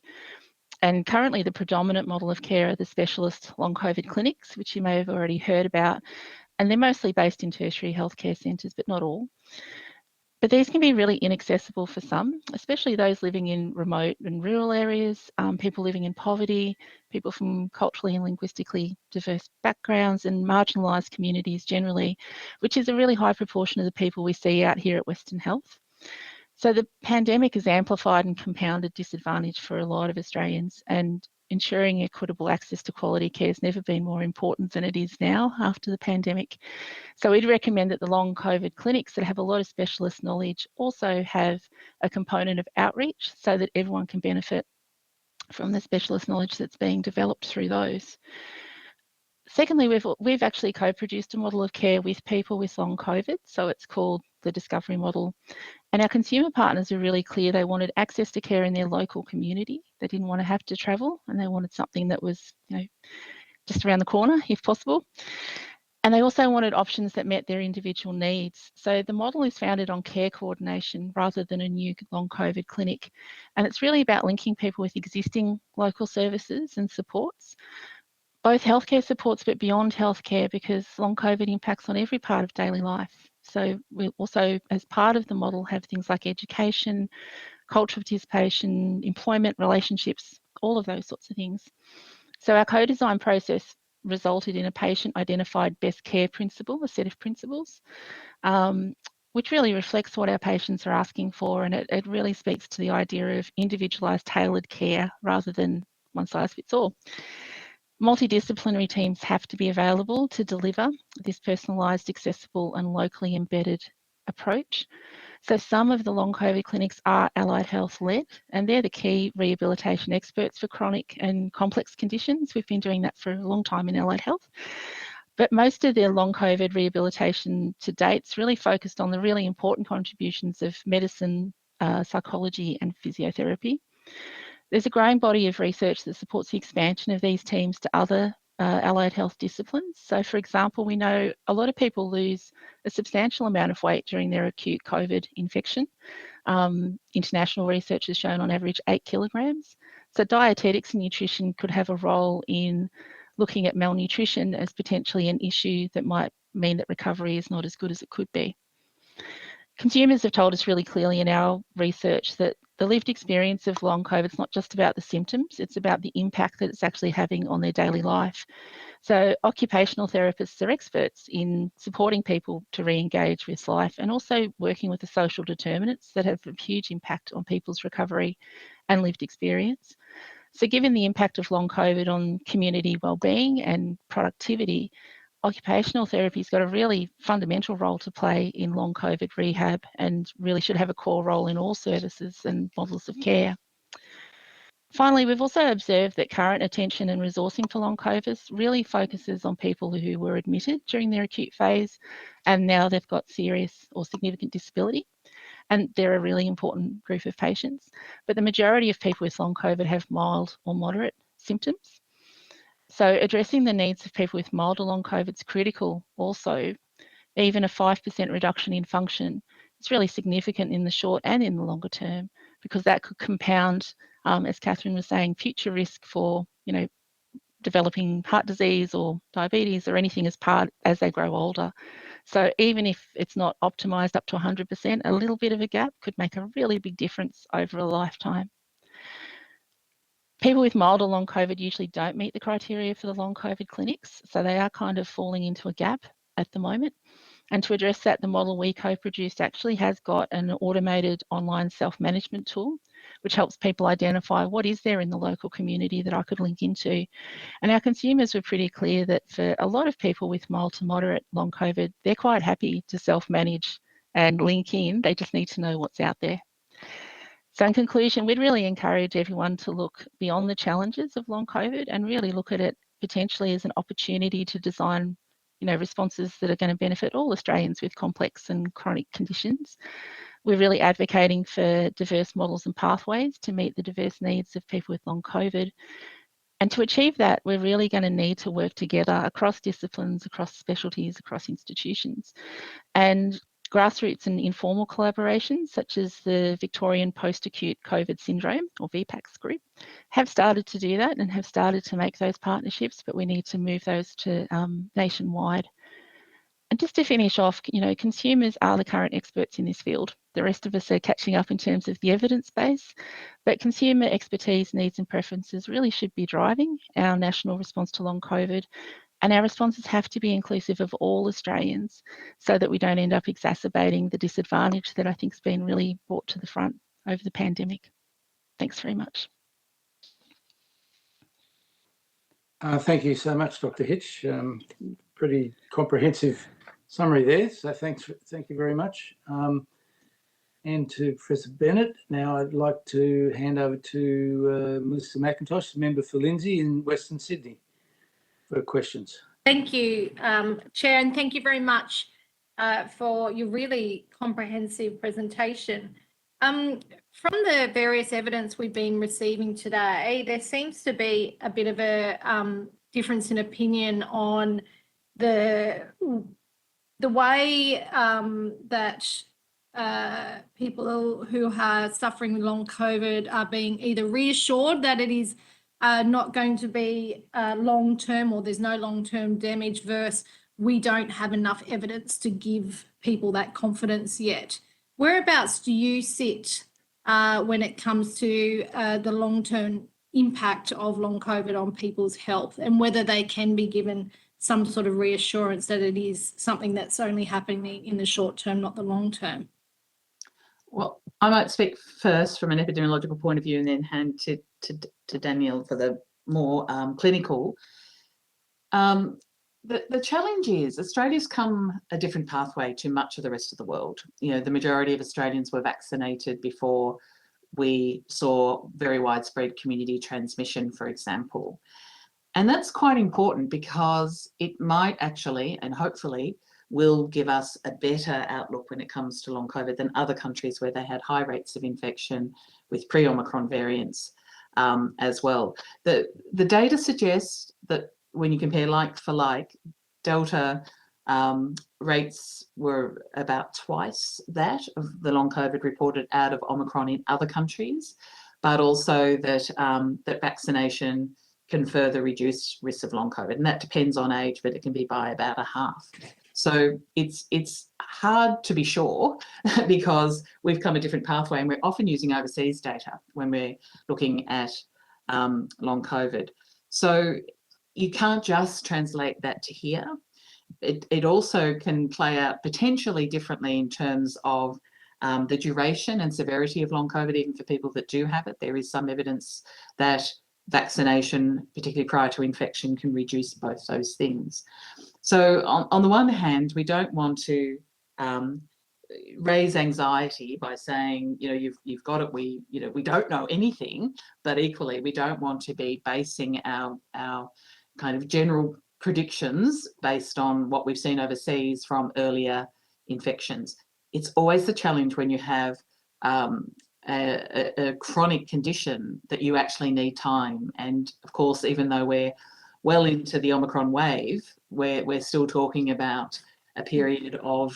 And currently the predominant model of care are the specialist long COVID clinics, which you may have already heard about. And they're mostly based in tertiary healthcare centres, but not all. But these can be really inaccessible for some, especially those living in remote and rural areas, people living in poverty, people from culturally and linguistically diverse backgrounds and marginalised communities generally, which is a really high proportion of the people we see out here at Western Health. So the pandemic has amplified and compounded disadvantage for a lot of Australians, and ensuring equitable access to quality care has never been more important than it is now after the pandemic. So we'd recommend that the long COVID clinics that have a lot of specialist knowledge also have a component of outreach so that everyone can benefit from the specialist knowledge that's being developed through those. Secondly, we've actually co-produced a model of care with people with long COVID, so it's called the Discovery Model. And our consumer partners are really clear. They wanted access to care in their local community. They didn't want to have to travel, and they wanted something that was, just around the corner if possible. And they also wanted options that met their individual needs. So the model is founded on care coordination rather than a new long COVID clinic. And it's really about linking people with existing local services and supports, both healthcare supports, but beyond healthcare, because long COVID impacts on every part of daily life. So we also, as part of the model, have things like education, cultural participation, employment, relationships, all of those sorts of things. So our co-design process resulted in a patient-identified best care principle, a set of principles, which really reflects what our patients are asking for, and it really speaks to the idea of individualised, tailored care rather than one size fits all. Multidisciplinary teams have to be available to deliver this personalised, accessible and locally embedded approach. So some of the long COVID clinics are allied health led, and they're the key rehabilitation experts for chronic and complex conditions. We've been doing that for a long time in allied health. But most of their long COVID rehabilitation to date's really focused on the really important contributions of medicine, psychology and physiotherapy. There's a growing body of research that supports the expansion of these teams to other allied health disciplines. So for example, we know a lot of people lose a substantial amount of weight during their acute COVID infection. International research has shown on average 8 kilograms. So dietetics and nutrition could have a role in looking at malnutrition as potentially an issue that might mean that recovery is not as good as it could be. Consumers have told us really clearly in our research that the lived experience of long COVID, it's not just about the symptoms, it's about the impact that it's actually having on their daily life. So occupational therapists are experts in supporting people to re-engage with life and also working with the social determinants that have a huge impact on people's recovery and lived experience. So given the impact of long COVID on community wellbeing and productivity, occupational therapy's got a really fundamental role to play in long COVID rehab and really should have a core role in all services and models of care. Finally, we've also observed that current attention and resourcing for long COVID really focuses on people who were admitted during their acute phase and now they've got serious or significant disability. And they're a really important group of patients. But the majority of people with long COVID have mild or moderate symptoms. So addressing the needs of people with mild or long COVID is critical also. Even a 5% reduction in function is really significant in the short and in the longer term, because that could compound, as Catherine was saying, future risk for, developing heart disease or diabetes or anything as they grow older. So even if it's not optimised up to 100%, a little bit of a gap could make a really big difference over a lifetime. People with mild or long COVID usually don't meet the criteria for the long COVID clinics, so they are kind of falling into a gap at the moment. And to address that, the model we co-produced actually has got an automated online self-management tool, which helps people identify what is there in the local community that I could link into. And our consumers were pretty clear that for a lot of people with mild to moderate long COVID, they're quite happy to self-manage and link in. They just need to know what's out there. So in conclusion, we'd really encourage everyone to look beyond the challenges of long COVID and really look at it potentially as an opportunity to design responses that are going to benefit all Australians with complex and chronic conditions. We're really advocating for diverse models and pathways to meet the diverse needs of people with long COVID. And to achieve that, we're really going to need to work together across disciplines, across specialties, across institutions. And grassroots and informal collaborations, such as the Victorian Post-Acute COVID Syndrome, or VPACS group, have started to do that and have started to make those partnerships, but we need to move those to nationwide. And just to finish off, consumers are the current experts in this field. The rest of us are catching up in terms of the evidence base, but consumer expertise, needs and preferences really should be driving our national response to long COVID. And our responses have to be inclusive of all Australians so that we don't end up exacerbating the disadvantage that I think has been really brought to the front over the pandemic. Thanks very much. Thank you so much, Dr. Hitch. Pretty comprehensive summary there. So thank you very much. And to Professor Bennett. Now I'd like to hand over to Melissa McIntosh, member for Lindsay in Western Sydney, for questions. Thank you, Chair, and thank you very much for your really comprehensive presentation. From the various evidence we've been receiving today, there seems to be a bit of a difference in opinion on the way that people who are suffering with long COVID are being either reassured that it is not going to be long-term or there's no long-term damage versus we don't have enough evidence to give people that confidence yet. Whereabouts do you sit when it comes to the long-term impact of long COVID on people's health and whether they can be given some sort of reassurance that it is something that's only happening in the short term, not the long term? Well, I might speak first from an epidemiological point of view and then hand to Danielle for the more clinical. The challenge is Australia's come a different pathway to much of the rest of the world. The majority of Australians were vaccinated before we saw very widespread community transmission, for example. And that's quite important because it might actually, and hopefully, will give us a better outlook when it comes to long COVID than other countries where they had high rates of infection with pre-Omicron variants as well. The data suggests that when you compare like for like, Delta rates were about twice that of the long COVID reported out of Omicron in other countries, but also that that vaccination can further reduce risk of long COVID. And that depends on age, but it can be by about a half. So it's hard to be sure because we've come a different pathway, and we're often using overseas data when we're looking at long COVID. So you can't just translate that to here. It also can play out potentially differently in terms of the duration and severity of long COVID, even for people that do have it. There is some evidence that vaccination, particularly prior to infection, can reduce both those things. So on the one hand, we don't want to raise anxiety by saying, you know, you've got it, we don't know anything, but equally we don't want to be basing our kind of general predictions based on what we've seen overseas from earlier infections. It's always the challenge when you have a chronic condition that you actually need time. And of course, even though we're well into the Omicron wave, we're still talking about a period of,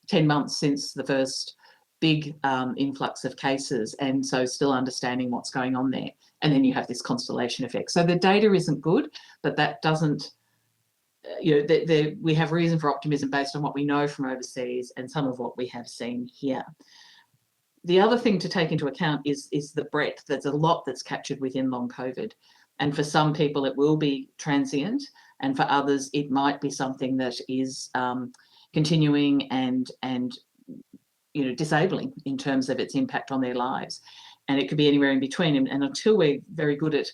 10 months since the first big influx of cases, and so still understanding what's going on there. And then you have this constellation effect. So the data isn't good, but that doesn't, we have reason for optimism based on what we know from overseas and some of what we have seen here. The other thing to take into account is the breadth. There's a lot that's captured within long COVID. And for some people, it will be transient. And for others, it might be something that is continuing and disabling in terms of its impact on their lives. And it could be anywhere in between. And until we're very good at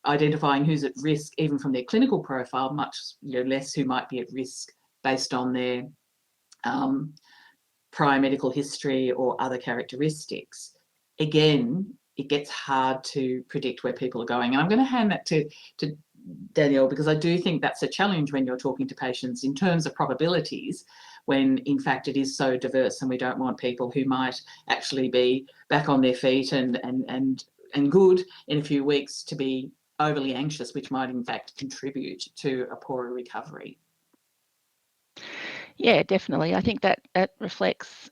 identifying who's at risk, even from their clinical profile, much less who might be at risk based on their prior medical history or other characteristics, again, it gets hard to predict where people are going. And I'm going to hand that to Danielle, because I do think that's a challenge when you're talking to patients in terms of probabilities, when in fact it is so diverse, and we don't want people who might actually be back on their feet and good in a few weeks to be overly anxious, which might in fact contribute to a poorer recovery. Yeah, definitely. I think that reflects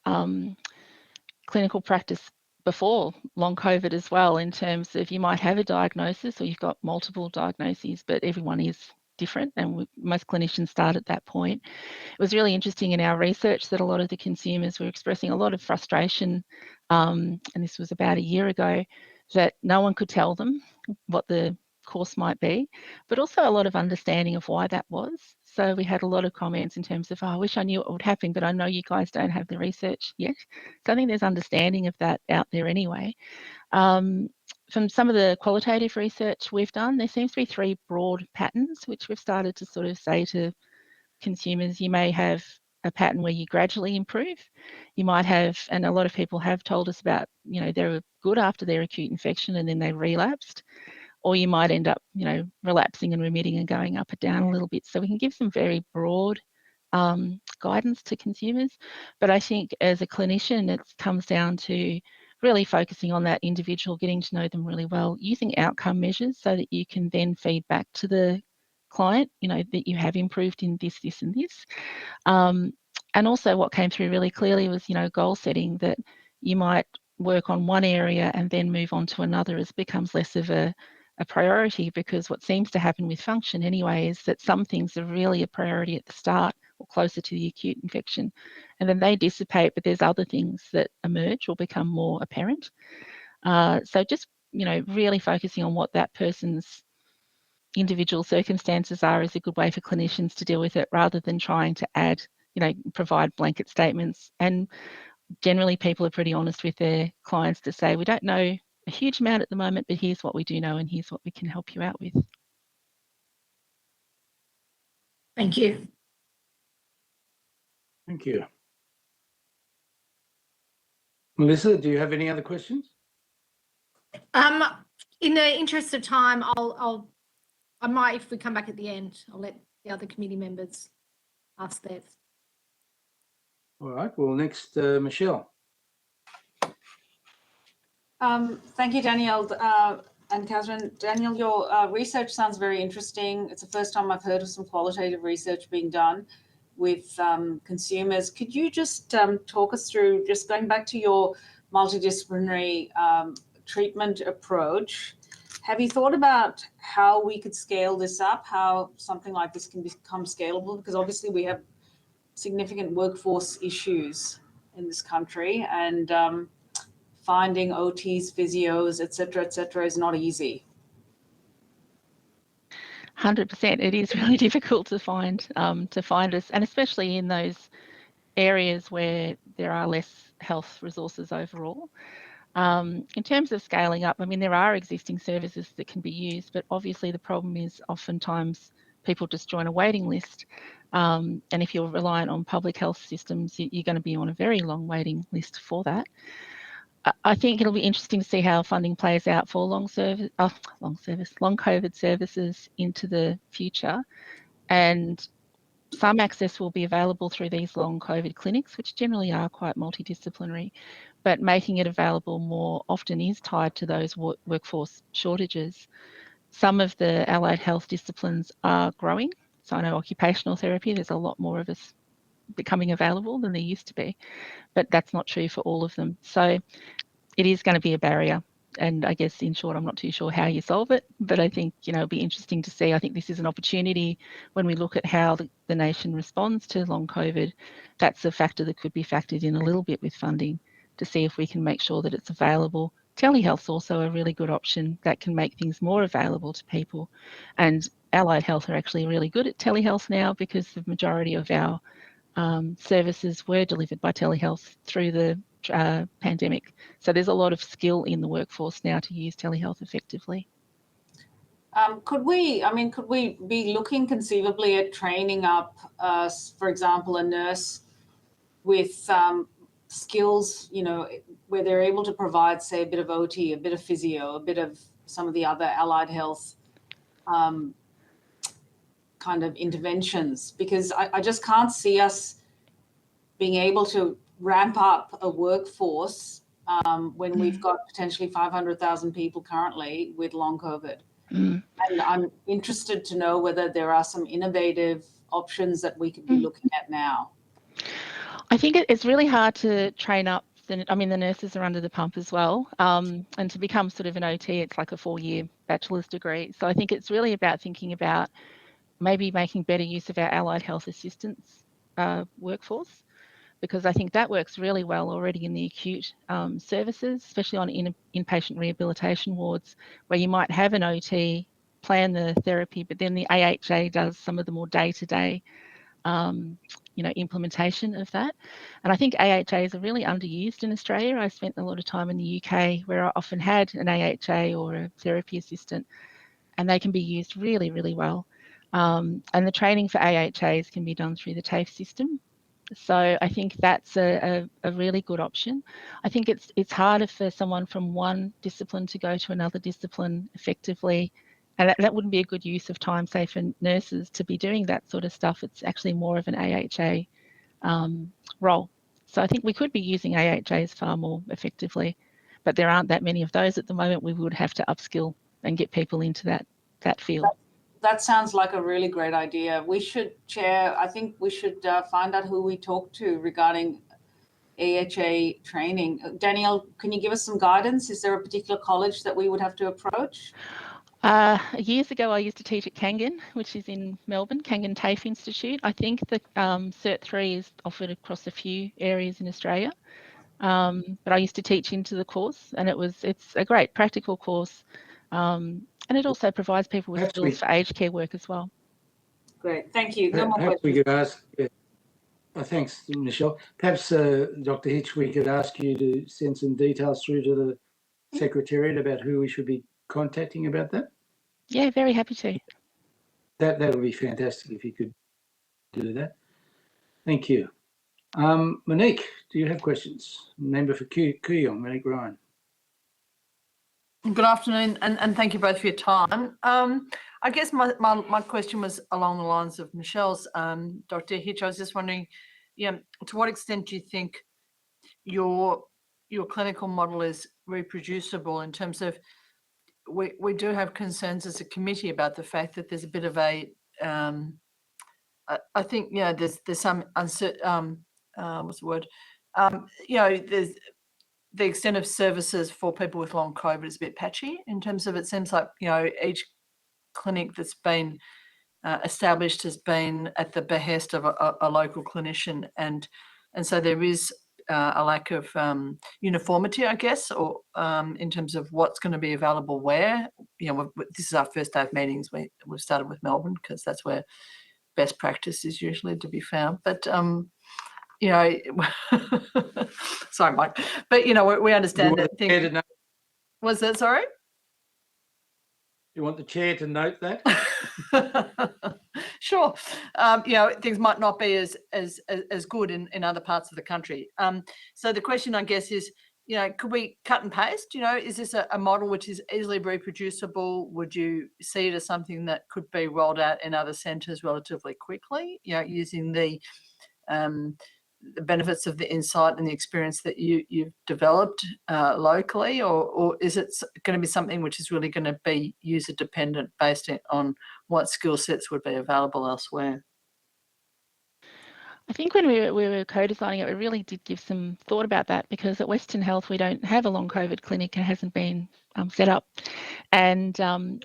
clinical practice before long COVID as well, in terms of you might have a diagnosis or you've got multiple diagnoses, but everyone is different, and most clinicians start at that point. It was really interesting in our research that a lot of the consumers were expressing a lot of frustration, and this was about a year ago, that no one could tell them what the course might be, but also a lot of understanding of why that was. So we had a lot of comments in terms of, oh, I wish I knew what would happen, but I know you guys don't have the research yet. So I think there's understanding of that out there anyway. From some of the qualitative research we've done, there seems to be 3 broad patterns, which we've started to sort of say to consumers. You may have a pattern where you gradually improve. You might have, and a lot of people have told us about, they were good after their acute infection and then they relapsed. Or you might end up, relapsing and remitting and going up and down a little bit. So we can give some very broad guidance to consumers. But I think as a clinician, it comes down to really focusing on that individual, getting to know them really well, using outcome measures so that you can then feed back to the client, that you have improved in this, this, and this. And also what came through really clearly was, goal setting, that you might work on one area and then move on to another as it becomes less of a priority, because what seems to happen with function anyway is that some things are really a priority at the start or closer to the acute infection, and then they dissipate, but there's other things that emerge or become more apparent. So just, really focusing on what that person's individual circumstances are is a good way for clinicians to deal with it, rather than trying to add, provide blanket statements. And generally people are pretty honest with their clients to say, we don't know a huge amount at the moment, but here's what we do know and here's what we can help you out with. Thank you. Thank you. Melissa, do you have any other questions? In the interest of time, I might, if we come back at the end, I'll let the other committee members ask theirs. All right. Well, next, Michelle. Thank you, Danielle and Catherine. Danielle, your research sounds very interesting. It's the first time I've heard of some qualitative research being done with consumers. Could you just talk us through, just going back to your multidisciplinary treatment approach, have you thought about how we could scale this up, how something like this can become scalable? Because obviously we have significant workforce issues in this country, and finding OTs, physios, et cetera, is not easy. 100%. It is really difficult to find us, and especially in those areas where there are less health resources overall. In terms of scaling up, I mean, there are existing services that can be used, but obviously the problem is oftentimes people just join a waiting list. And if you're reliant on public health systems, you're going to be on a very long waiting list for that. I think it'll be interesting to see how funding plays out for long COVID services into the future. And some access will be available through these long COVID clinics, which generally are quite multidisciplinary, but making it available more often is tied to those workforce shortages. Some of the allied health disciplines are growing. So I know occupational therapy, there's a lot more of us becoming available than there used to be, but that's not true for all of them. So it is going to be a barrier. And I guess in short, I'm not too sure how you solve it, but I think, it'll be interesting to see. I think this is an opportunity when we look at how the nation responds to long COVID. That's a factor that could be factored in a little bit with funding to see if we can make sure that it's available. Telehealth's also a really good option that can make things more available to people. And allied health are actually really good at telehealth now because the majority of our services were delivered by telehealth through the pandemic. So there's a lot of skill in the workforce now to use telehealth effectively. Could we be looking conceivably at training up, for example, a nurse with skills, where they're able to provide, say, a bit of OT, a bit of physio, a bit of some of the other allied health kind of interventions? Because I just can't see us being able to ramp up a workforce when we've got potentially 500,000 people currently with long COVID. And I'm interested to know whether there are some innovative options that we could be looking at now. I think it's really hard to train up. The nurses are under the pump as well. And to become sort of an OT, it's like a 4-year bachelor's degree. So I think it's really about thinking about maybe making better use of our allied health assistance workforce, because I think that works really well already in the acute services, especially on inpatient rehabilitation wards, where you might have an OT plan the therapy, but then the AHA does some of the more day-to-day implementation of that. And I think AHAs are really underused in Australia. I spent a lot of time in the UK where I often had an AHA or a therapy assistant, and they can be used really, really well. And the training for AHAs can be done through the TAFE system. So I think that's a really good option. I think it's harder for someone from one discipline to go to another discipline effectively. And that wouldn't be a good use of time, say, for nurses to be doing that sort of stuff. It's actually more of an AHA role. So I think we could be using AHAs far more effectively, but there aren't that many of those at the moment. We would have to upskill and get people into that field. That sounds like a really great idea. We should, Chair, I think we should find out who we talk to regarding AHA training. Danielle, can you give us some guidance? Is there a particular college that we would have to approach? Years ago, I used to teach at Kangan, which is in Melbourne, Kangan TAFE Institute. I think the Cert 3 is offered across a few areas in Australia. But I used to teach into the course, and it's a great practical course. And it also provides people with skills for aged care work as well. Great, thank you. No more Perhaps questions. we could ask, thanks, Michelle. Perhaps, Dr. Hitch, we could ask you to send some details through to the Secretariat about who we should be contacting about that. Yeah, very happy to. That would be fantastic if you could do that. Thank you. Monique, do you have questions? Member for Kooyong, Monique Ryan. Good afternoon, and thank you both for your time. I guess my question was along the lines of Michelle's. Dr. Hitch, I was just wondering, to what extent do you think your clinical model is reproducible in terms of we do have concerns as a committee about the fact that there's a bit of a I think there's some uncertain what's the word there's the extent of services for people with long COVID is a bit patchy in terms of, it seems like each clinic that's been established has been at the behest of a local clinician, and so there is a lack of uniformity, I guess, or in terms of what's going to be available where. You know, this is our first day of meetings. We've started with Melbourne because that's where best practice is usually to be found. But you know, sorry, Mike, but you know, we understand that things. Was that sorry? You want the chair to note that? Sure. You know, things might not be as good in other parts of the country. So the question, I guess, is, you know, could we cut and paste? You know, is this a model which is easily reproducible? Would you see it as something that could be rolled out in other centres relatively quickly? You know, using the benefits of the insight and the experience that you've developed locally, or is it going to be something which is really going to be user dependent based on what skill sets would be available elsewhere? I think when we were co-designing it, we really did give some thought about that, because at Western Health we don't have a long COVID clinic. It hasn't been set up, and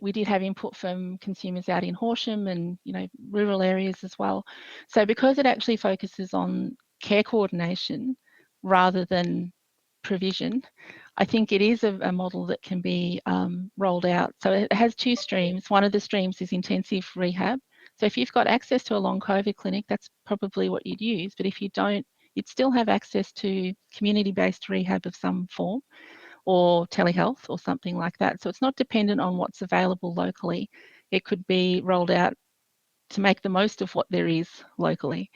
we did have input from consumers out in Horsham and, you know, rural areas as well. So because it actually focuses on care coordination rather than provision, I think it is a model that can be rolled out. So it has two streams. One of the streams is intensive rehab. So if you've got access to a long COVID clinic, that's probably what you'd use. But if you don't, you'd still have access to community-based rehab of some form, or telehealth or something like that. So it's not dependent on what's available locally. It could be rolled out to make the most of what there is locally.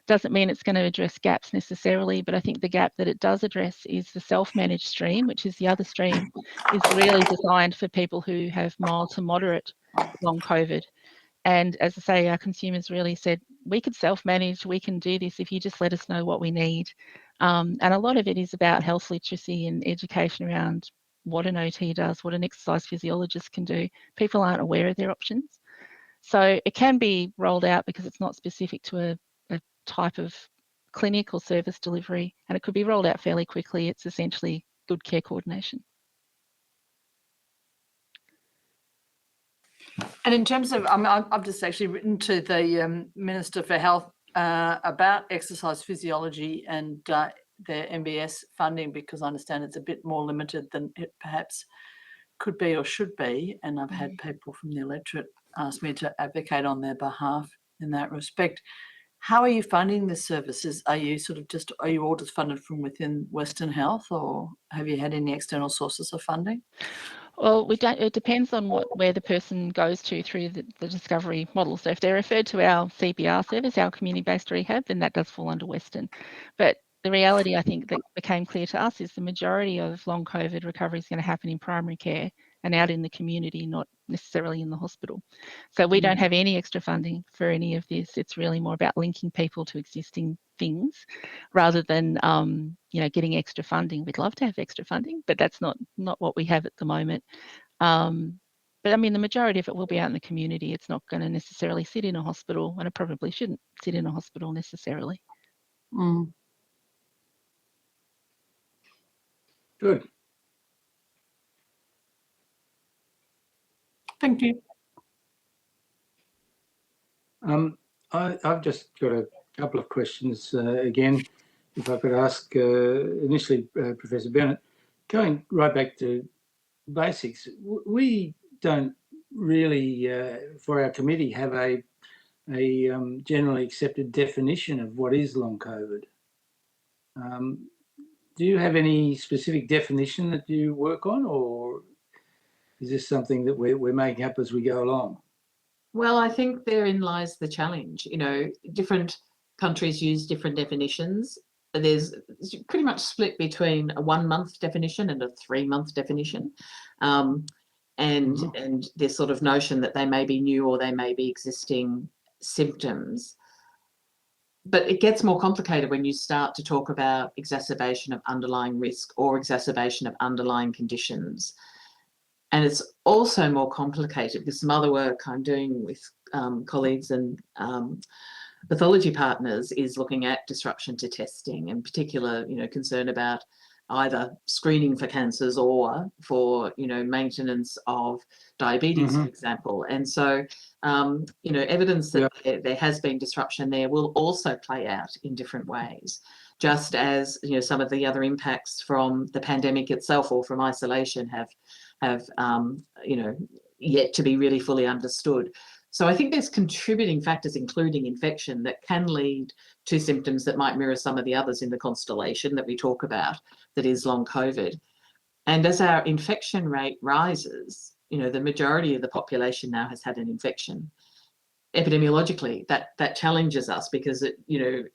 Doesn't mean it's going to address gaps necessarily, but I think the gap that it does address is the self-managed stream, which is the other stream, is really designed for people who have mild to moderate long COVID. And as I say, our consumers really said, we could self-manage, we can do this if you just let us know what we need. And a lot of it is about health literacy and education around what an OT does, what an exercise physiologist can do. People aren't aware of their options. So it can be rolled out because it's not specific to a type of clinic or service delivery, and it could be rolled out fairly quickly. It's essentially good care coordination. And in terms of, I've just actually written to the Minister for Health about exercise physiology and their MBS funding, because I understand it's a bit more limited than it perhaps could be or should be. And I've had people from the electorate ask me to advocate on their behalf in that respect. How are you funding the services? Are you all just funded from within Western Health, or have you had any external sources of funding? Well, we don't. It depends on where the person goes to through the discovery model. So if they're referred to our CBR service, our community-based rehab, then that does fall under Western. But the reality, I think, that became clear to us is the majority of long COVID recovery is going to happen in primary care and out in the community, not necessarily in the hospital. So we don't have any extra funding for any of this. It's really more about linking people to existing things rather than getting extra funding. We'd love to have extra funding, but that's not what we have at the moment. But I mean, the majority of it will be out in the community. It's not going to necessarily sit in a hospital, and it probably shouldn't sit in a hospital necessarily. Good. Thank you. I've just got a couple of questions again, if I could ask initially, Professor Bennett, going right back to basics. We don't really, for our committee, have a generally accepted definition of what is long COVID. Do you have any specific definition that you work on, or is this something that we're making up as we go along? Well, I think therein lies the challenge. You know, different countries use different definitions. There's pretty much split between a 1 month definition and a 3 month definition. And this sort of notion that they may be new or they may be existing symptoms. But it gets more complicated when you start to talk about exacerbation of underlying risk or exacerbation of underlying conditions. And it's also more complicated because some other work I'm doing with colleagues and pathology partners is looking at disruption to testing, in particular, concern about either screening for cancers or for, maintenance of diabetes, for example. And so, evidence that there has been disruption there will also play out in different ways, just as, some of the other impacts from the pandemic itself or from isolation have yet to be really fully understood. So I think there's contributing factors, including infection, that can lead to symptoms that might mirror some of the others in the constellation that we talk about, that is long COVID. And as our infection rate rises, the majority of the population now has had an infection. Epidemiologically, that challenges us because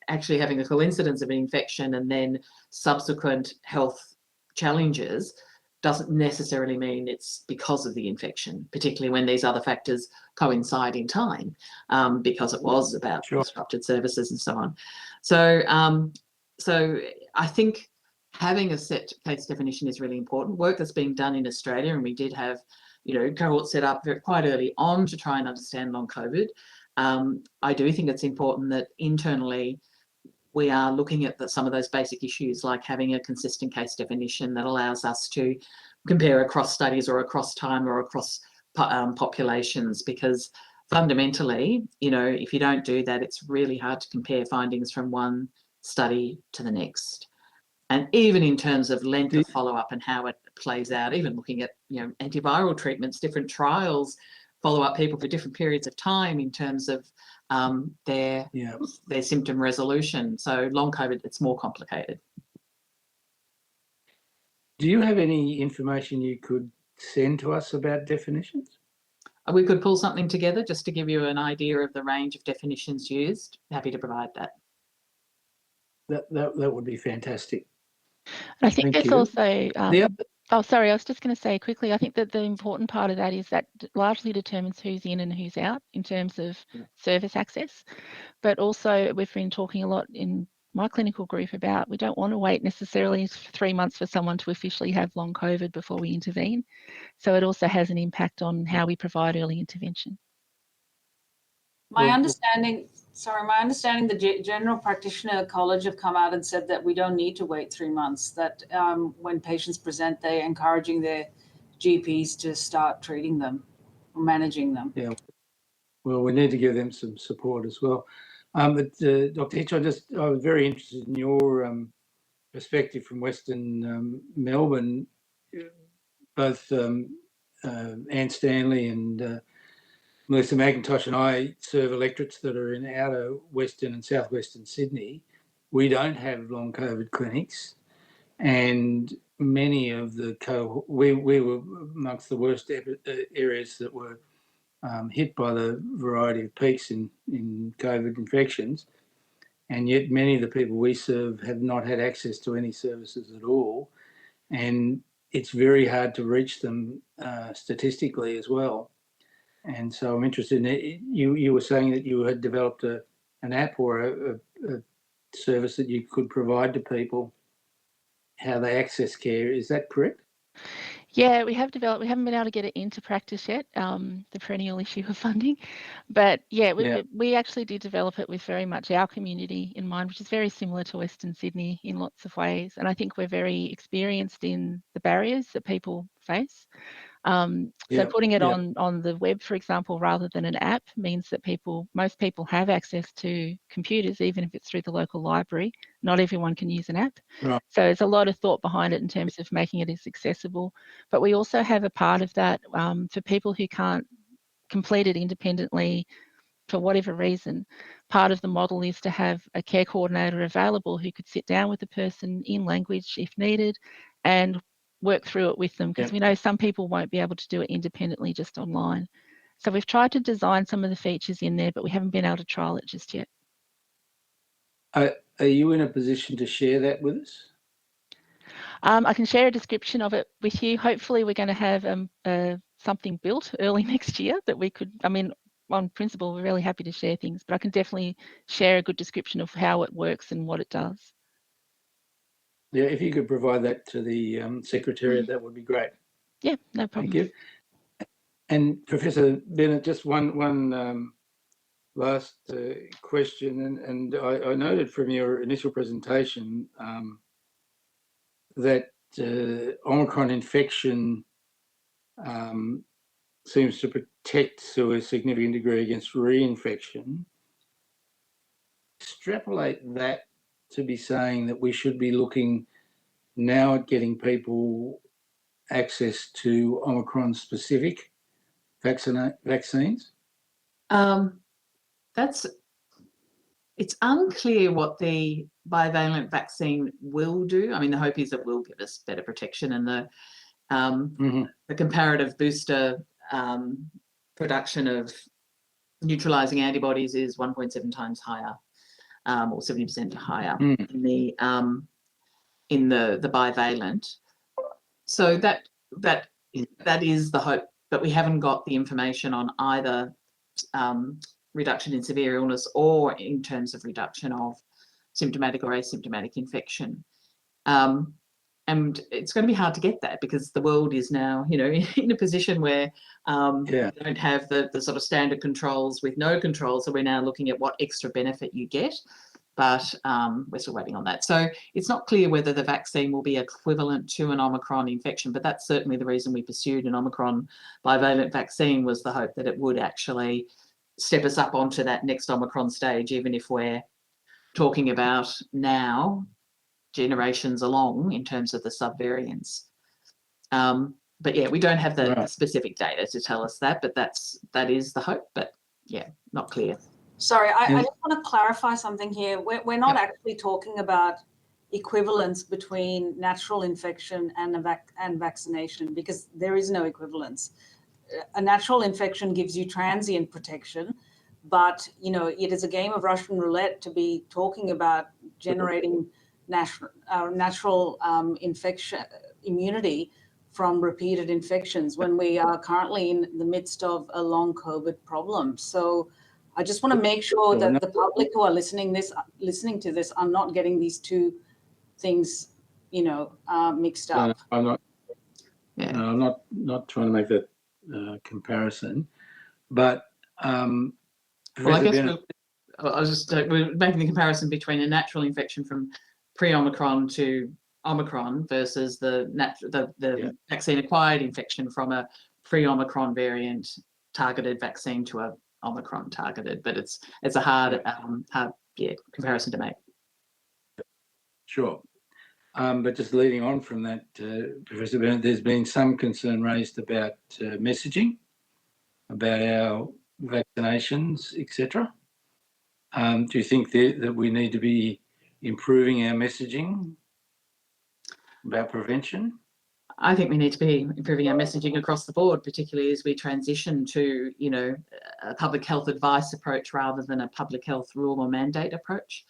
actually having a coincidence of an infection and then subsequent health challenges doesn't necessarily mean it's because of the infection, particularly when these other factors coincide in time, because it was about disrupted services and so on. So I think having a set case definition is really important. Work that's being done in Australia, and we did have, cohorts set up quite early on to try and understand long COVID. I do think it's important that internally we are looking at some of those basic issues, like having a consistent case definition that allows us to compare across studies or across time or across populations, because fundamentally, if you don't do that, it's really hard to compare findings from one study to the next. And even in terms of length of follow-up and how it plays out, even looking at antiviral treatments, different trials follow up people for different periods of time in terms of their symptom resolution. So long COVID, it's more complicated. Do you have any information you could send to us about definitions? We could pull something together just to give you an idea of the range of definitions used. Happy to provide that. That would be fantastic. I think there's also, Oh, sorry, I was just going to say quickly, I think that the important part of that is that largely determines who's in and who's out in terms of service access. But also we've been talking a lot in my clinical group about we don't want to wait necessarily 3 months for someone to officially have long COVID before we intervene. So it also has an impact on how we provide early intervention. My understanding, the General Practitioner College have come out and said that we don't need to wait 3 months, that when patients present, they're encouraging their GPs to start treating them or managing them. Yeah, well, we need to give them some support as well. But Dr. Hitch, I was very interested in your perspective from Western Melbourne. Both Anne Stanley and Melissa McIntosh and I serve electorates that are in outer Western and southwestern Sydney. We don't have long COVID clinics, and many of the we were amongst the worst areas that were hit by the variety of peaks in COVID infections, and yet many of the people we serve have not had access to any services at all, and it's very hard to reach them statistically as well. And so I'm interested in it. You were saying that you had developed an app or a service that you could provide to people how they access care. Is that correct? Yeah, we have developed, we haven't been able to get it into practice yet, the perennial issue of funding. But yeah, we actually did develop it with very much our community in mind, which is very similar to Western Sydney in lots of ways. And I think we're very experienced in the barriers that people face. So putting it on the web, for example, rather than an app means that most people have access to computers, even if it's through the local library. Not everyone can use an app. Right. So there's a lot of thought behind it in terms of making it as accessible. But we also have a part of that for people who can't complete it independently for whatever reason. Part of the model is to have a care coordinator available who could sit down with the person in language if needed and work through it with them, because we know some people won't be able to do it independently just online. So we've tried to design some of the features in there, but we haven't been able to trial it just yet. Are you in a position to share that with us? I can share a description of it with you. Hopefully we're going to have something built early next year that we could, on principle, we're really happy to share things, but I can definitely share a good description of how it works and what it does. Yeah, if you could provide that to the Secretariat, that would be great. Yeah, no problem. Thank you. And Professor Bennett, just one last question, and I noted from your initial presentation that Omicron infection seems to protect to a significant degree against reinfection. Extrapolate that to be saying that we should be looking now at getting people access to Omicron specific vaccines? It's unclear what the bivalent vaccine will do. I mean, the hope is it will give us better protection, and the comparative booster production of neutralizing antibodies is 1.7 times higher, or 70% higher in the bivalent. So that is the hope, but we haven't got the information on either reduction in severe illness or in terms of reduction of symptomatic or asymptomatic infection. And it's going to be hard to get that because the world is now, in a position where we don't have the sort of standard controls with no controls. So we're now looking at what extra benefit you get, but we're still waiting on that. So it's not clear whether the vaccine will be equivalent to an Omicron infection, but that's certainly the reason we pursued an Omicron bivalent vaccine, was the hope that it would actually step us up onto that next Omicron stage, even if we're talking about now generations along in terms of the subvariants. But yeah, we don't have the specific data to tell us that, but that is the hope, but yeah, not clear. Sorry, I just want to clarify something here. We're not actually talking about equivalence between natural infection and vaccination, because there is no equivalence. A natural infection gives you transient protection, but it is a game of Russian roulette to be talking about generating natural infection immunity from repeated infections when we are currently in the midst of a long COVID problem. So I just want to make sure that the public who are listening to this are not getting these two things, mixed up. I'm not trying to make that comparison, but well, I guess we're making the comparison between a natural infection from pre-Omicron to Omicron versus the vaccine-acquired infection from a pre-Omicron variant targeted vaccine to a Omicron targeted, but it's a hard comparison to make. Sure. But just leading on from that, Professor Bennett, there's been some concern raised about messaging, about our vaccinations, etc. Do you think that we need to be improving our messaging about prevention? I think we need to be improving our messaging across the board, particularly as we transition to, a public health advice approach rather than a public health rule or mandate approach.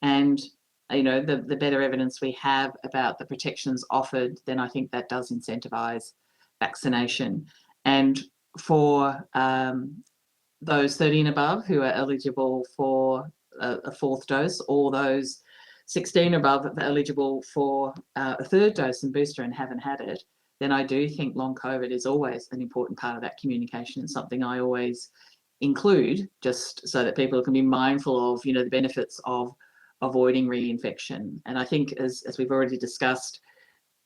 And, the better evidence we have about the protections offered, then I think that does incentivize vaccination. And for those 30 and above who are eligible for a fourth dose, or those 16 above that are eligible for a third dose and booster and haven't had it, then I do think long COVID is always an important part of that communication, and something I always include, just so that people can be mindful of, the benefits of avoiding reinfection. And I think, as we've already discussed,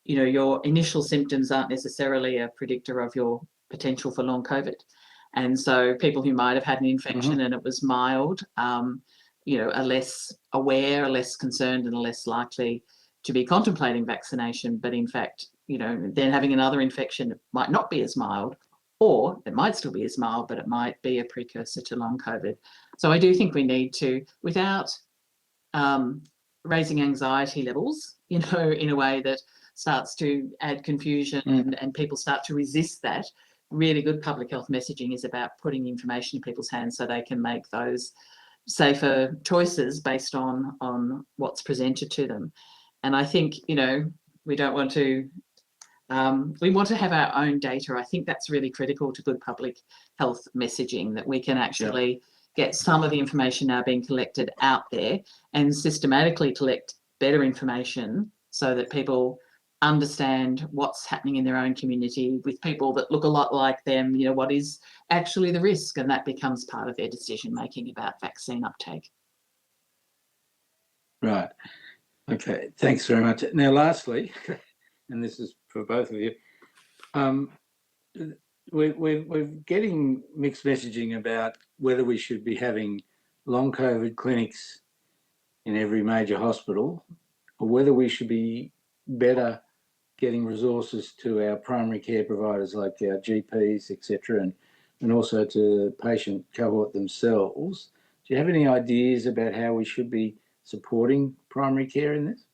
your initial symptoms aren't necessarily a predictor of your potential for long COVID. And so people who might have had an infection and it was mild, are less aware, are less concerned, and are less likely to be contemplating vaccination. But in fact, then having another infection might not be as mild, or it might still be as mild, but it might be a precursor to long COVID. So I do think we need to, without raising anxiety levels, in a way that starts to add confusion and people start to resist that. Really good public health messaging is about putting information in people's hands so they can make those safer choices based on what's presented to them. And I think, we don't want to, we want to have our own data. I think that's really critical to good public health messaging, that we can actually get some of the information now being collected out there and systematically collect better information so that people understand what's happening in their own community with people that look a lot like them, what is actually the risk, and that becomes part of their decision making about vaccine uptake. Right. Okay, thanks very much. Now, lastly, and this is for both of you, we're getting mixed messaging about whether we should be having long COVID clinics in every major hospital, or whether we should be better getting resources to our primary care providers like our GPs, etc., and also to the patient cohort themselves. Do you have any ideas about how we should be supporting primary care in this?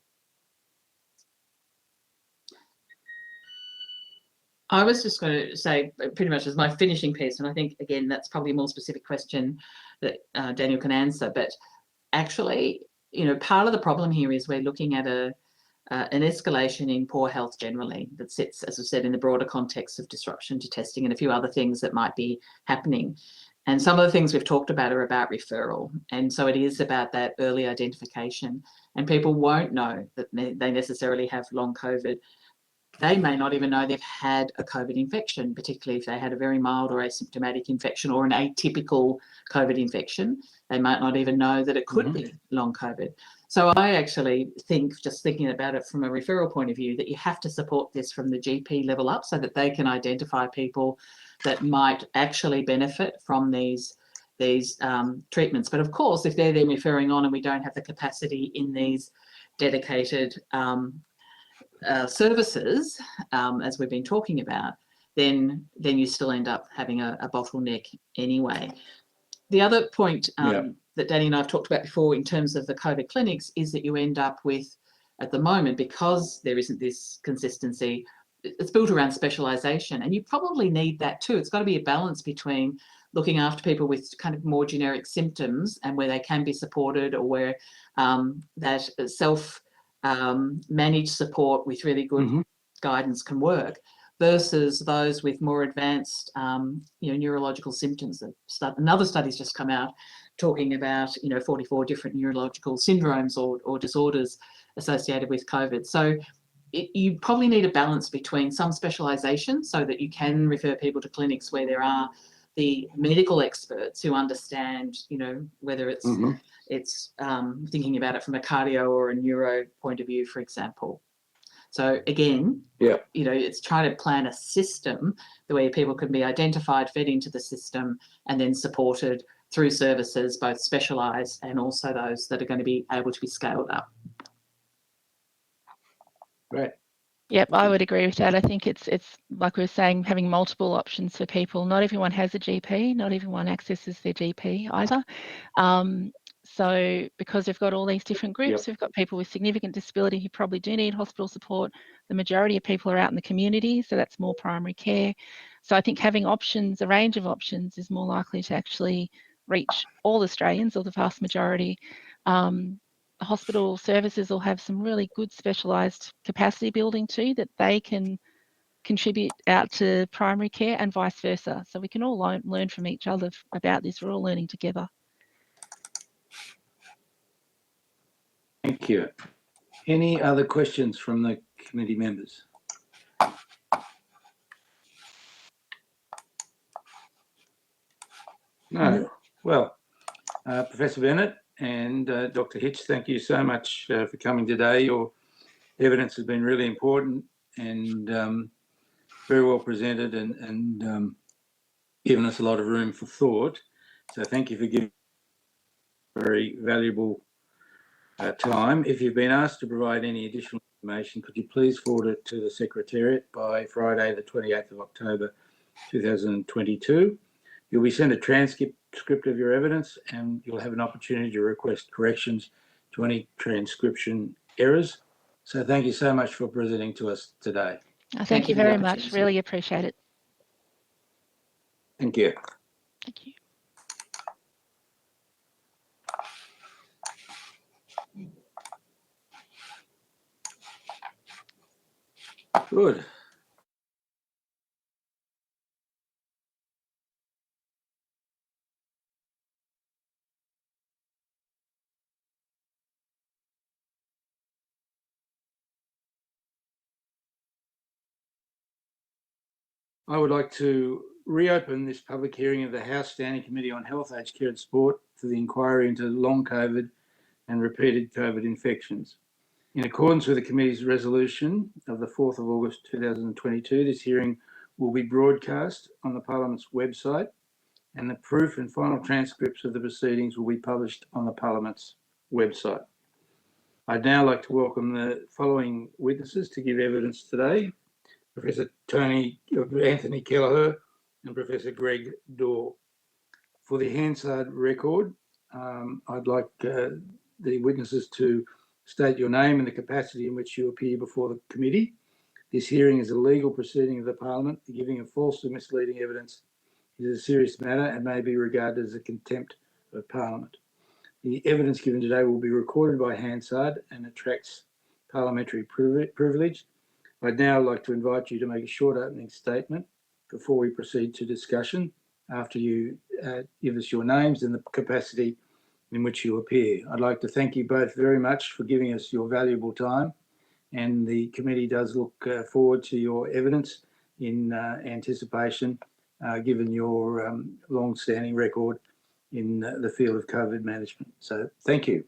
I was just going to say pretty much as my finishing piece, and I think, again, that's probably a more specific question that Daniel can answer, but actually, part of the problem here is we're looking at an escalation in poor health generally that sits, as I said, in the broader context of disruption to testing and a few other things that might be happening. And some of the things we've talked about are about referral. And so it is about that early identification. And people won't know that they necessarily have long COVID. They may not even know they've had a COVID infection, particularly if they had a very mild or asymptomatic infection or an atypical COVID infection. They might not even know that it could be long COVID. So I actually think, just thinking about it from a referral point of view, that you have to support this from the GP level up so that they can identify people that might actually benefit from these treatments. But of course, if they're then referring on and we don't have the capacity in these dedicated services, as we've been talking about, then you still end up having a bottleneck anyway. The other point that Danny and I have talked about before in terms of the COVID clinics is that you end up with, at the moment, because there isn't this consistency, it's built around specialisation, and you probably need that too. It's got to be a balance between looking after people with kind of more generic symptoms and where they can be supported, or where that self-managed support with really good guidance can work, versus those with more advanced neurological symptoms. Another study's just come out talking about 44 different neurological syndromes or disorders associated with COVID. So you probably need a balance between some specialisation so that you can refer people to clinics where there are the medical experts who understand, whether it's thinking about it from a cardio or a neuro point of view, for example. So again, it's trying to plan a system the way people can be identified, fed into the system, and then supported through services, both specialised and also those that are going to be able to be scaled up. Great. Yep, I would agree with that. I think it's like we were saying, having multiple options for people. Not everyone has a GP, not everyone accesses their GP either. So because we've got all these different groups, we've got people with significant disability who probably do need hospital support. The majority of people are out in the community, so that's more primary care. So I think having options, a range of options, is more likely to actually reach all Australians, or the vast majority. Hospital services will have some really good specialised capacity building too, that they can contribute out to primary care and vice versa. So we can all learn from each other about this. We're all learning together. Thank you. Any other questions from the committee members? No. Well, Professor Bennett and Dr. Hitch, thank you so much for coming today. Your evidence has been really important and very well presented, and given us a lot of room for thought. So thank you for giving very valuable time. If you've been asked to provide any additional information, could you please forward it to the Secretariat by Friday, the 28th of October, 2022. You'll be sent a transcript of your evidence, and you'll have an opportunity to request corrections to any transcription errors. So thank you so much for presenting to us today. Thank you very much. Really appreciate it. Thank you. Thank you. Good. I would like to reopen this public hearing of the House Standing Committee on Health, Aged Care and Sport for the inquiry into long COVID and repeated COVID infections. In accordance with the committee's resolution of the 4th of August 2022, this hearing will be broadcast on the Parliament's website, and the proof and final transcripts of the proceedings will be published on the Parliament's website. I'd now like to welcome the following witnesses to give evidence today: Professor Anthony Kelleher and Professor Greg Dorr. For the Hansard record, I'd like the witnesses to state your name and the capacity in which you appear before the committee. This hearing is a legal proceeding of the Parliament. The giving of false or misleading evidence is a serious matter and may be regarded as a contempt of Parliament. The evidence given today will be recorded by Hansard and attracts parliamentary privilege. I'd now like to invite you to make a short opening statement before we proceed to discussion, after you give us your names and the capacity in which you appear. I'd like to thank you both very much for giving us your valuable time, and the committee does look forward to your evidence in anticipation, given your long-standing record in the field of COVID management. So thank you.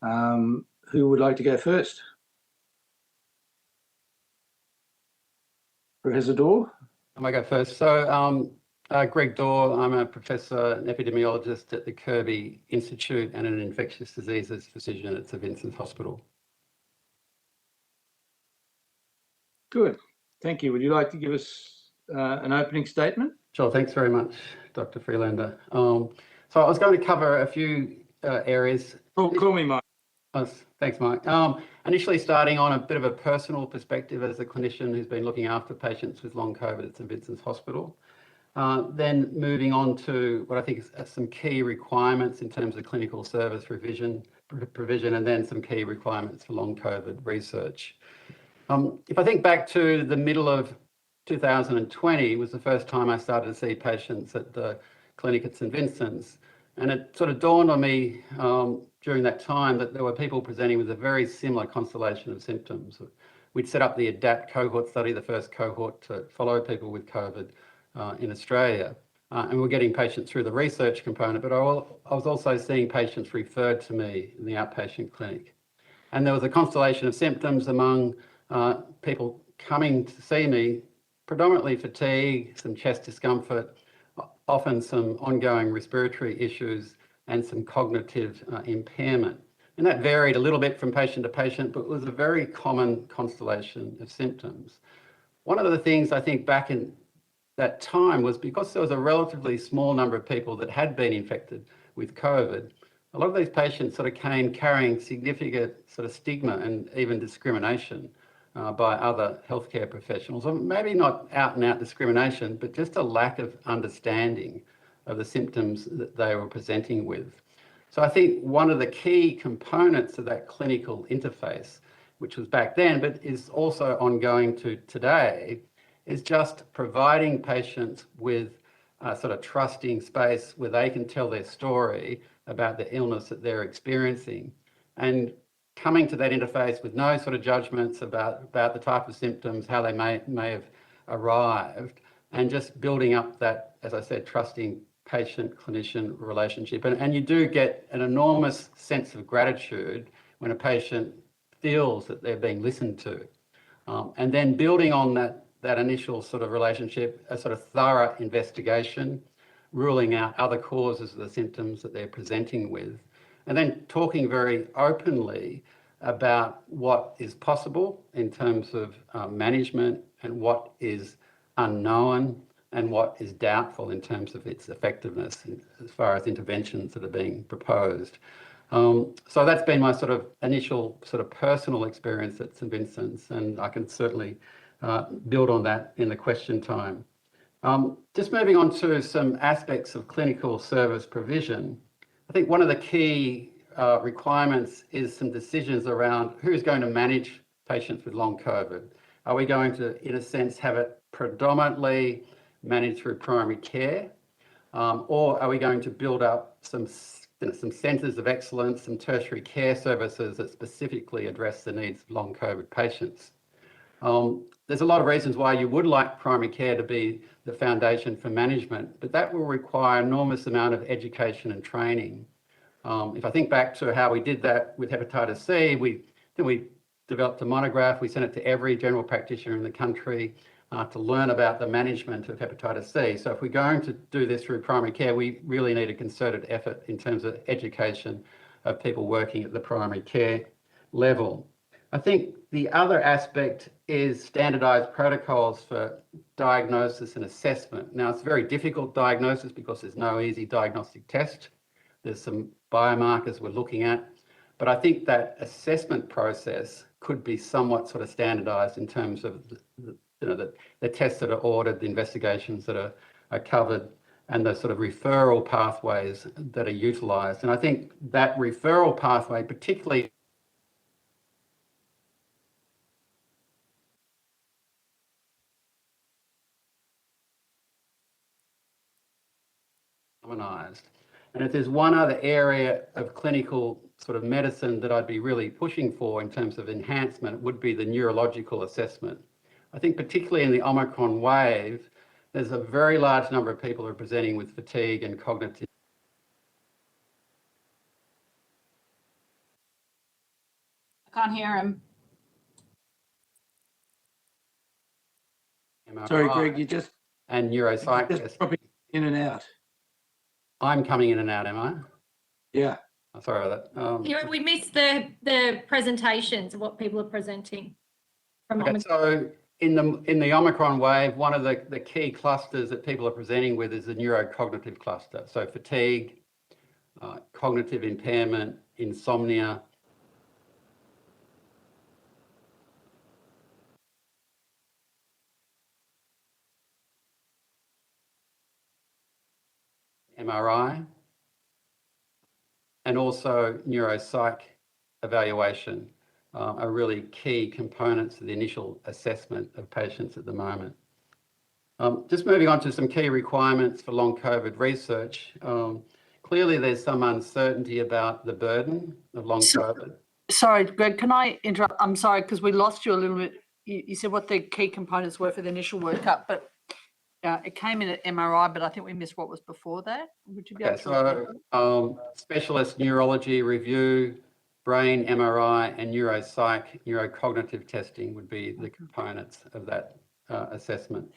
Who would like to go first? Professor Dorr? I might go first. So Greg Dorr, I'm a professor and epidemiologist at the Kirby Institute and an infectious diseases physician at St Vincent's Hospital. Good, thank you. Would you like to give us an opening statement? Sure, thanks very much, Dr. Freelander. So I was going to cover a few areas. Call me Mike. Thanks, Mike. Initially starting on a bit of a personal perspective as a clinician who's been looking after patients with long COVID at St Vincent's Hospital. Then moving on to what I think is some key requirements in terms of clinical service provision, and then some key requirements for long COVID research. If I think back to the middle of 2020 was the first time I started to see patients at the clinic at St Vincent's, and it sort of dawned on me during that time that there were people presenting with a very similar constellation of symptoms. We'd set up the ADAPT cohort study, the first cohort to follow people with COVID in Australia, and we're getting patients through the research component, but I was also seeing patients referred to me in the outpatient clinic. And there was a constellation of symptoms among people coming to see me, predominantly fatigue, some chest discomfort, often some ongoing respiratory issues, and some cognitive impairment. And that varied a little bit from patient to patient, but was a very common constellation of symptoms. One of the things I think back in that time was because there was a relatively small number of people that had been infected with COVID, a lot of these patients sort of came carrying significant sort of stigma and even discrimination by other healthcare professionals, or maybe not out and out discrimination, but just a lack of understanding of the symptoms that they were presenting with. So I think one of the key components of that clinical interface, which was back then, but is also ongoing to today, is just providing patients with a sort of trusting space where they can tell their story about the illness that they're experiencing, and coming to that interface with no sort of judgments about the type of symptoms, how they may have arrived, and just building up that, as I said, trusting patient-clinician relationship. And you do get an enormous sense of gratitude when a patient feels that they're being listened to. And then building on that initial sort of relationship, a sort of thorough investigation, ruling out other causes of the symptoms that they're presenting with, and then talking very openly about what is possible in terms of management and what is unknown and what is doubtful in terms of its effectiveness as far as interventions that are being proposed. So that's been my sort of initial sort of personal experience at St Vincent's, and I can certainly build on that in the question time. Just moving on to some aspects of clinical service provision, I think one of the key requirements is some decisions around who's going to manage patients with long COVID. Are we going to, in a sense, have it predominantly managed through primary care, or are we going to build up some centres of excellence, some tertiary care services that specifically address the needs of long COVID patients? There's a lot of reasons why you would like primary care to be the foundation for management, but that will require an enormous amount of education and training. If I think back to how we did that with hepatitis C, we developed a monograph. We sent it to every general practitioner in the country to learn about the management of hepatitis C. So if we're going to do this through primary care, we really need a concerted effort in terms of education of people working at the primary care level. I think the other aspect is standardised protocols for diagnosis and assessment. Now, it's a very difficult diagnosis because there's no easy diagnostic test. There's some biomarkers we're looking at, but I think that assessment process could be somewhat sort of standardised in terms of the tests that are ordered, the investigations that are covered, and the sort of referral pathways that are utilised. And I think that referral pathway, particularly harmonised. And if there's one other area of clinical sort of medicine that I'd be really pushing for in terms of enhancement, it would be the neurological assessment. I think particularly in the Omicron wave, there's a very large number of people who are presenting with fatigue and cognitive. I can't hear him. MRI Sorry, Greg, you just and neuropsych. just dropping in and out. I'm coming in and out, am I? Yeah. Oh, sorry about that. Yeah, we missed the presentations of what people are presenting. From Okay, so in the Omicron wave, one of the key clusters that people are presenting with is the neurocognitive cluster. So fatigue, cognitive impairment, insomnia. MRI, and also neuropsych evaluation are really key components of the initial assessment of patients at the moment. Just moving on to some key requirements for long COVID research. Clearly, there's some uncertainty about the burden of long COVID. Sorry, Greg, can I interrupt? I'm sorry, because we lost you a little bit. You said what the key components were for the initial workup, but it came in at MRI, but I think we missed what was before that. Would you be able to? So specialist neurology review, brain MRI, and neuropsych, neurocognitive testing would be the components of that assessment.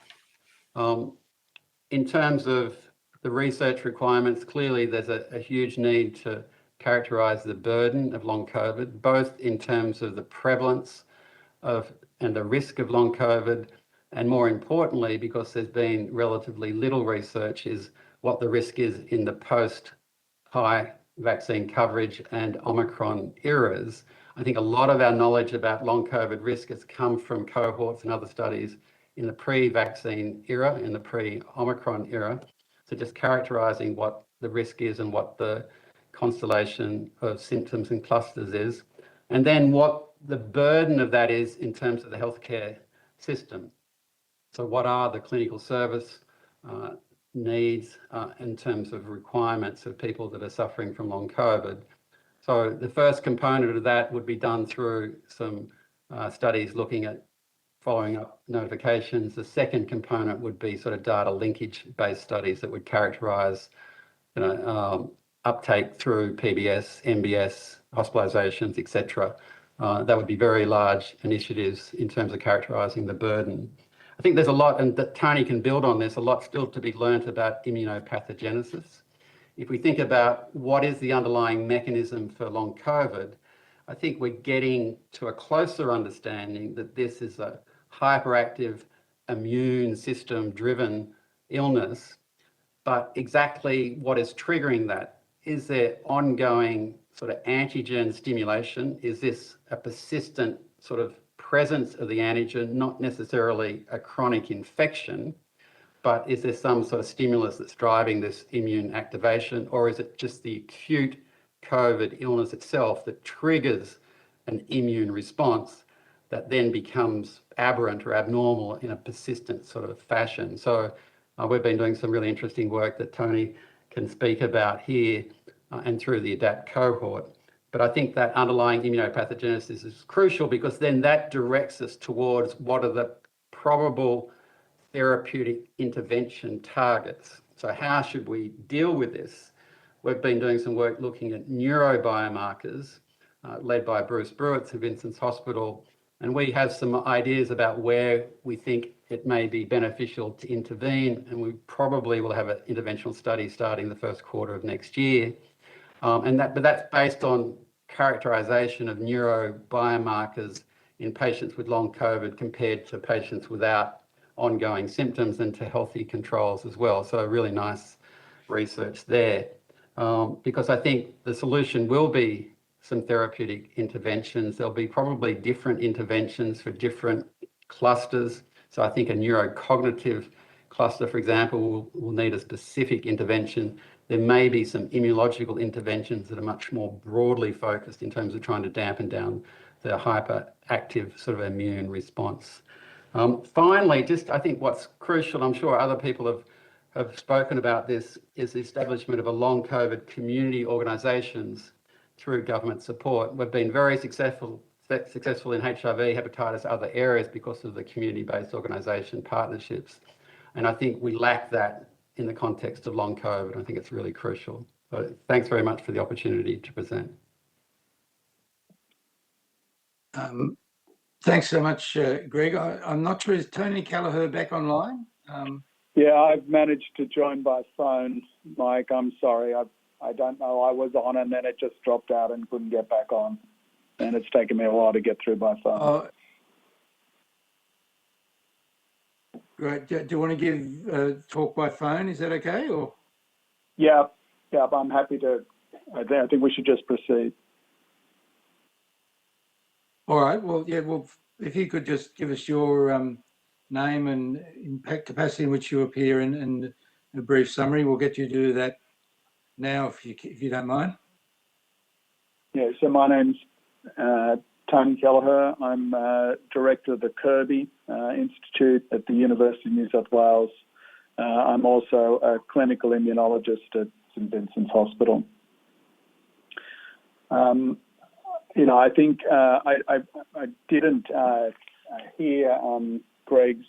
In terms of the research requirements, clearly there's a huge need to characterise the burden of long COVID, both in terms of the prevalence of and the risk of long COVID, and more importantly, because there's been relatively little research, is what the risk is in the post-high vaccine coverage and Omicron eras. I think a lot of our knowledge about long COVID risk has come from cohorts and other studies in the pre-vaccine era, in the pre-Omicron era. So just characterising what the risk is and what the constellation of symptoms and clusters is, and then what the burden of that is in terms of the healthcare system. So what are the clinical service needs in terms of requirements of people that are suffering from long COVID? So the first component of that would be done through some studies looking at following up notifications. The second component would be sort of data linkage based studies that would characterise uptake through PBS, MBS, hospitalisations, etc. That would be very large initiatives in terms of characterising the burden. I think there's a lot, and that Tony can build on this, a lot still to be learnt about immunopathogenesis. If we think about what is the underlying mechanism for long COVID, I think we're getting to a closer understanding that this is a hyperactive immune system driven illness, but exactly what is triggering that? Is there ongoing sort of antigen stimulation? Is this a persistent sort of presence of the antigen, not necessarily a chronic infection, but is there some sort of stimulus that's driving this immune activation, or is it just the acute COVID illness itself that triggers an immune response that then becomes aberrant or abnormal in a persistent sort of fashion? So we've been doing some really interesting work that Tony can speak about here and through the ADAPT cohort. But I think that underlying immunopathogenesis is crucial because then that directs us towards what are the probable therapeutic intervention targets. So how should we deal with this? We've been doing some work looking at neurobiomarkers led by Bruce Brewer at St Vincent's Hospital. And we have some ideas about where we think it may be beneficial to intervene, and we probably will have an interventional study starting the first quarter of next year. But that's based on characterisation of neurobiomarkers in patients with long COVID compared to patients without ongoing symptoms and to healthy controls as well. So really nice research there. Because I think the solution will be some therapeutic interventions. There'll be probably different interventions for different clusters. So I think a neurocognitive cluster, for example, will need a specific intervention. There may be some immunological interventions that are much more broadly focused in terms of trying to dampen down the hyperactive sort of immune response. Finally, just I think what's crucial, I'm sure other people have spoken about this, is the establishment of a long COVID community organisations through government support. We've been very successful in HIV, hepatitis, other areas because of the community-based organisation partnerships. And I think we lack that in the context of long COVID. I think it's really crucial. So thanks very much for the opportunity to present. Thanks so much, Greg. I'm not sure, is Tony Kelleher back online? Yeah, I've managed to join by phone, Mike. I'm sorry. I don't know. I was on and then it just dropped out and couldn't get back on. And it's taken me a while to get through by phone. Great. Do you want to give talk by phone? Is that okay? Or Yeah, I'm happy to. I think we should just proceed. all right. Well, yeah. Well, if you could just give us your name and impact capacity in which you appear and a brief summary, we'll get you to do that now, if you don't mind. Yeah. So my name's Tony Kelleher. I'm director of the Kirby Institute at the University of New South Wales. I'm also a clinical immunologist at St Vincent's Hospital. I think I didn't hear Greg's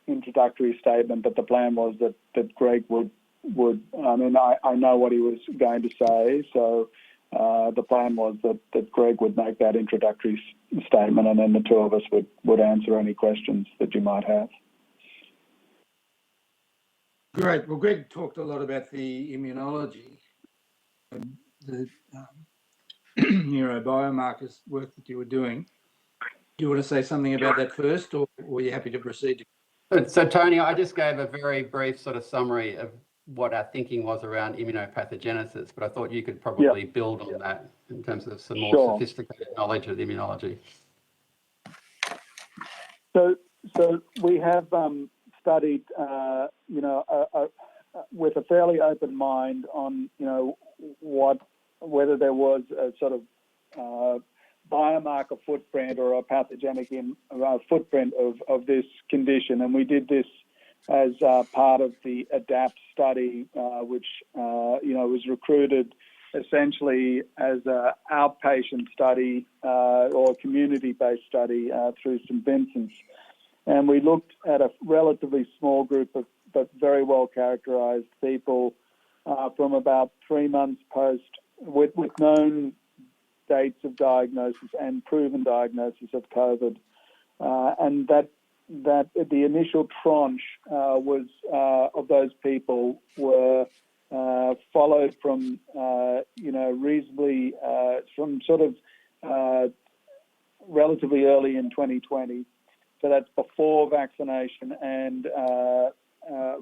introductory statement, but the plan was that Greg would. I mean, I know what he was going to say, so. The plan was that Greg would make that introductory statement and then the two of us would answer any questions that you might have. Great. Well, Greg talked a lot about the immunology, the neurobiomarkers work that you were doing. Do you want to say something about that first, or were you happy to proceed? So, Tony, I just gave a very brief sort of summary of what our thinking was around immunopathogenesis, but I thought you could probably build on that in terms of some more sophisticated knowledge of immunology. So we have studied, with a fairly open mind on, whether there was a sort of biomarker footprint or a pathogenic footprint of this condition, and we did this as part of the ADAPT study, which was recruited essentially as an outpatient study or community-based study through St Vincent's. And we looked at a relatively small group of but very well characterised people from about 3 months post with known dates of diagnosis and proven diagnosis of COVID, and that the initial tranche was of those people were followed from reasonably from sort of relatively early in 2020. So that's before vaccination and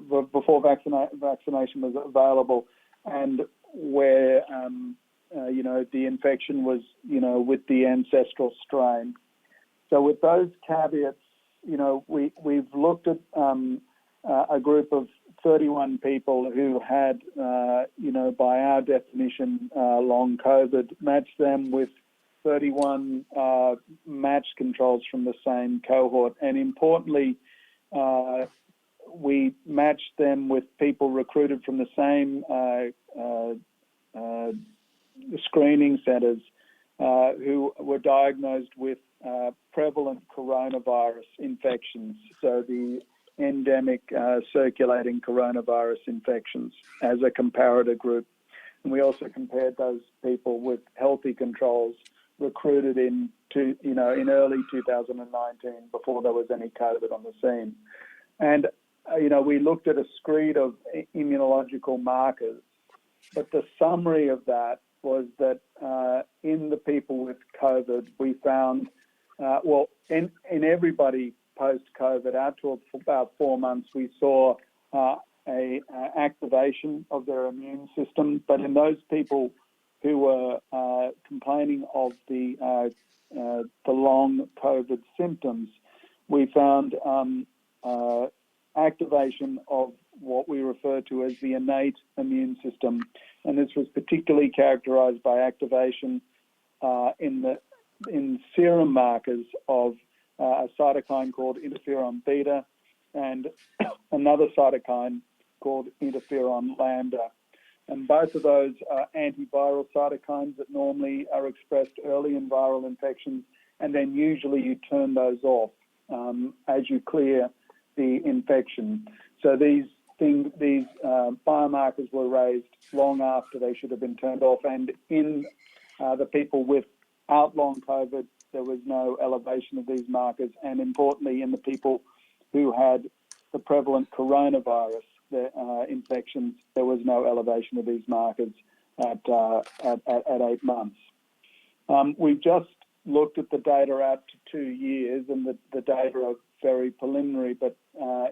before vaccination was available, and where the infection was with the ancestral strain. So with those caveats, we've looked at a group of 31 people who had, by our definition, long COVID, matched them with 31 matched controls from the same cohort. And importantly, we matched them with people recruited from the same screening centres who were diagnosed with prevalent coronavirus infections, so the endemic circulating coronavirus infections as a comparator group. And we also compared those people with healthy controls recruited in early 2019 before there was any COVID on the scene. And, we looked at a screed of immunological markers, but the summary of that was that in the people with COVID, we found, in everybody post-COVID, out to about 4 months, we saw a activation of their immune system. But in those people who were complaining of the long COVID symptoms, we found activation of what we refer to as the innate immune system. And this was particularly characterized by activation in serum markers of a cytokine called interferon beta and another cytokine called interferon lambda. And both of those are antiviral cytokines that normally are expressed early in viral infections, and then usually you turn those off as you clear the infection. So these biomarkers were raised long after they should have been turned off, and in the people without long COVID, there was no elevation of these markers, and importantly, in the people who had the prevalent coronavirus infections, there was no elevation of these markers at 8 months. We've just looked at the data out to 2 years, and the data are very preliminary, but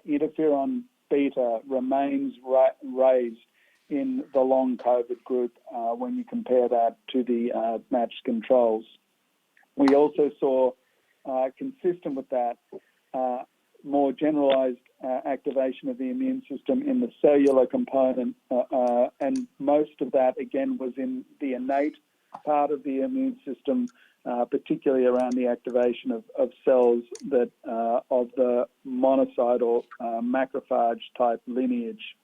interferon beta remains raised in the long COVID group when you compare that to the matched controls. We also saw, consistent with that, more generalized activation of the immune system in the cellular component, and most of that, again, was in the innate part of the immune system, particularly around the activation of cells that of the monocyte or macrophage type lineage.